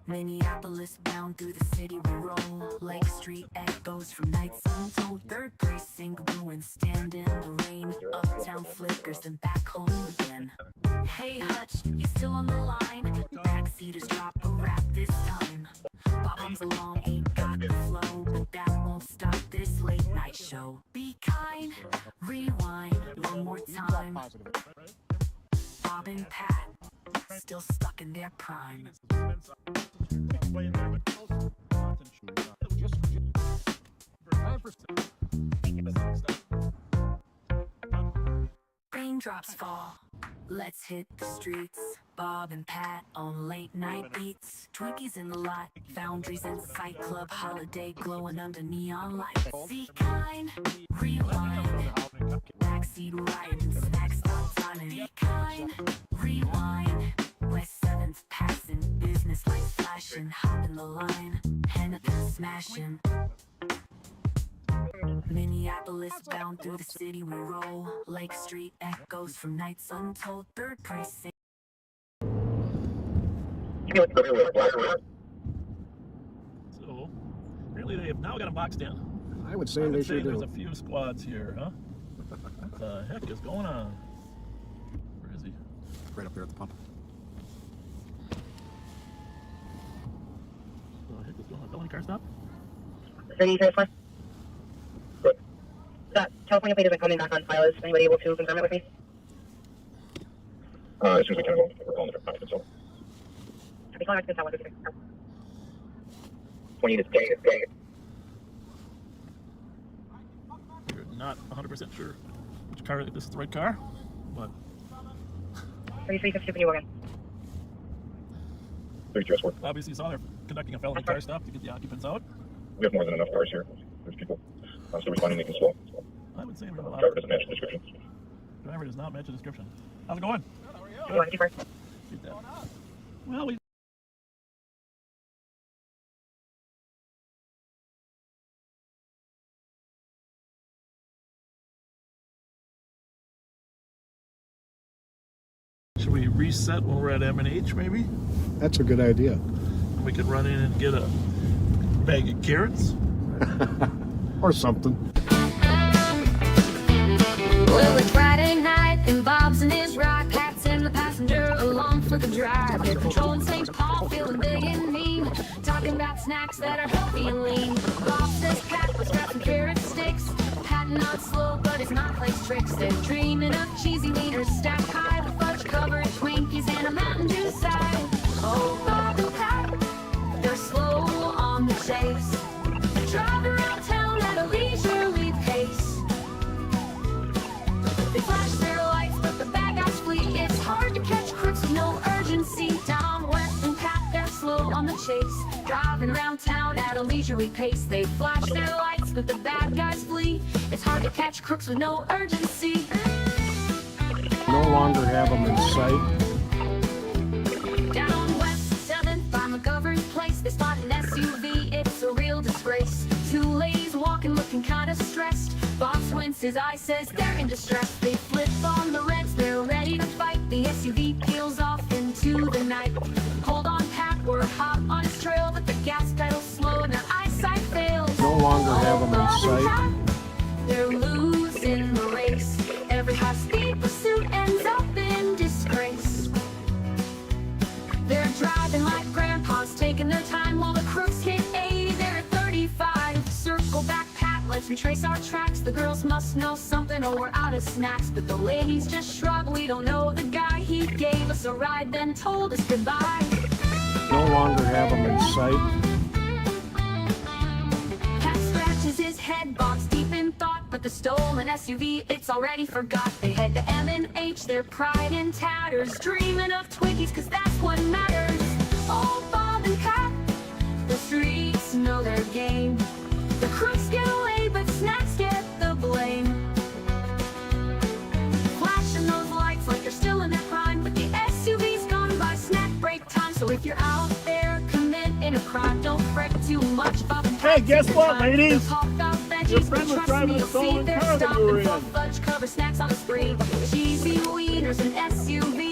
Minneapolis bound through the city we roll. Lake Street echoes from nights untold. 3rd precinct ruins stand in the rain. Uptown flickers then back home again. Hey Hutch, you still on the line? Backseaters drop a rap this time. Bob's along, ain't got the flow, but that won't stop this late night show. Be kind, rewind one more time. Bob and Pat, still stuck in their prime. Raindrops fall, let's hit the streets. Bob and Pat on late night beats. Twinkies in the lot, foundries in sight. Club holiday glowing under neon lights. See kind, rewind. Backseat riding, snacks out timing. Be kind, rewind. West 7th passing, business lights flashing. Hop in the line, Hanukkah smashing. Minneapolis bound through the city we roll. Lake Street echoes from nights untold. 3rd precinct. So, apparently they have now got them boxed in. I would say they should do. There's a few squads here, huh? What the heck is going on? Where is he? Right up there at the pump. What the heck is going on? Felony car stop? 30-4. California plate isn't coming back on file. Is anybody able to confirm it with me? As soon as we can, we're calling the occupants. So. I'll be calling occupants out 123. 20 is day. You're not 100% sure which car, if this is the right car, but 3352 New Morgan. 33 S4. Obviously, you saw they're conducting a felony car stop to get the occupants out. We have more than enough cars here. There's people still responding, making slow. I would say we have a lot. Driver doesn't match the description. Driver does not match the description. How's it going? You want to do first? Shoot that. Well, we. Should we reset when we're at M&H, maybe? That's a good idea. We could run in and get a bag of carrots. Or something. Well, it's Friday night and Bob's in his ride. Pat's in the passenger along for the drive. They're patrolling St. Paul, feeling big and mean. Talking about snacks that are healthy and lean. Bob says Pat was grabbing carrot sticks. Pat not slow, but it's not plays tricks. They're dreaming of cheesy wieners stacked high with fudge covered Twinkies and a Mountain Dew side. Oh, Bob and Pat, they're slow on the chase. They drive around town at a leisurely pace. They flash their lights, but the bad guys flee. It's hard to catch crooks with no urgency. Down West and Pat, they're slow on the chase. Driving around town at a leisurely pace. They flash their lights, but the bad guys flee. It's hard to catch crooks with no urgency. No longer have them in sight. Down on West 7th by McGovern's place, they spot an SUV, it's a real disgrace. Two ladies walking, looking kinda stressed. Bob squints his eye, says they're in distress. They flip on the reds, they're ready to fight. The SUV peels off into the night. Hold on, Pat, we're hot on his trail, but the gas pedal's slow and their eyesight fails. No longer have them in sight. They're losing the race. Every high-speed pursuit ends up in disgrace. They're driving like grandpas, taking their time while the crooks hit 80. They're at 35. Circle back, Pat, let's retrace our tracks. The girls must know something or we're out of snacks. But the ladies just shrug, we don't know the guy. He gave us a ride, then told us goodbye. No longer have them in sight. Pat scratches his head, bogs deep in thought. But the stolen SUV, it's already forgot. They head to M&H, their pride in tatters. Dreaming of Twinkies, cause that's what matters. Oh, Bob and Pat, the streets know their game. The crooks get away, but snacks get the blame. Flashing those lights like they're still in their prime. But the SUV's gone by snack break time. So if you're out there committing a crime, don't fret too much. Bob and Pat, hey, guess what, ladies? Your friend was driving a stolen car that we were in. Fudge cover snacks on the spree. Cheesy wieners and SUV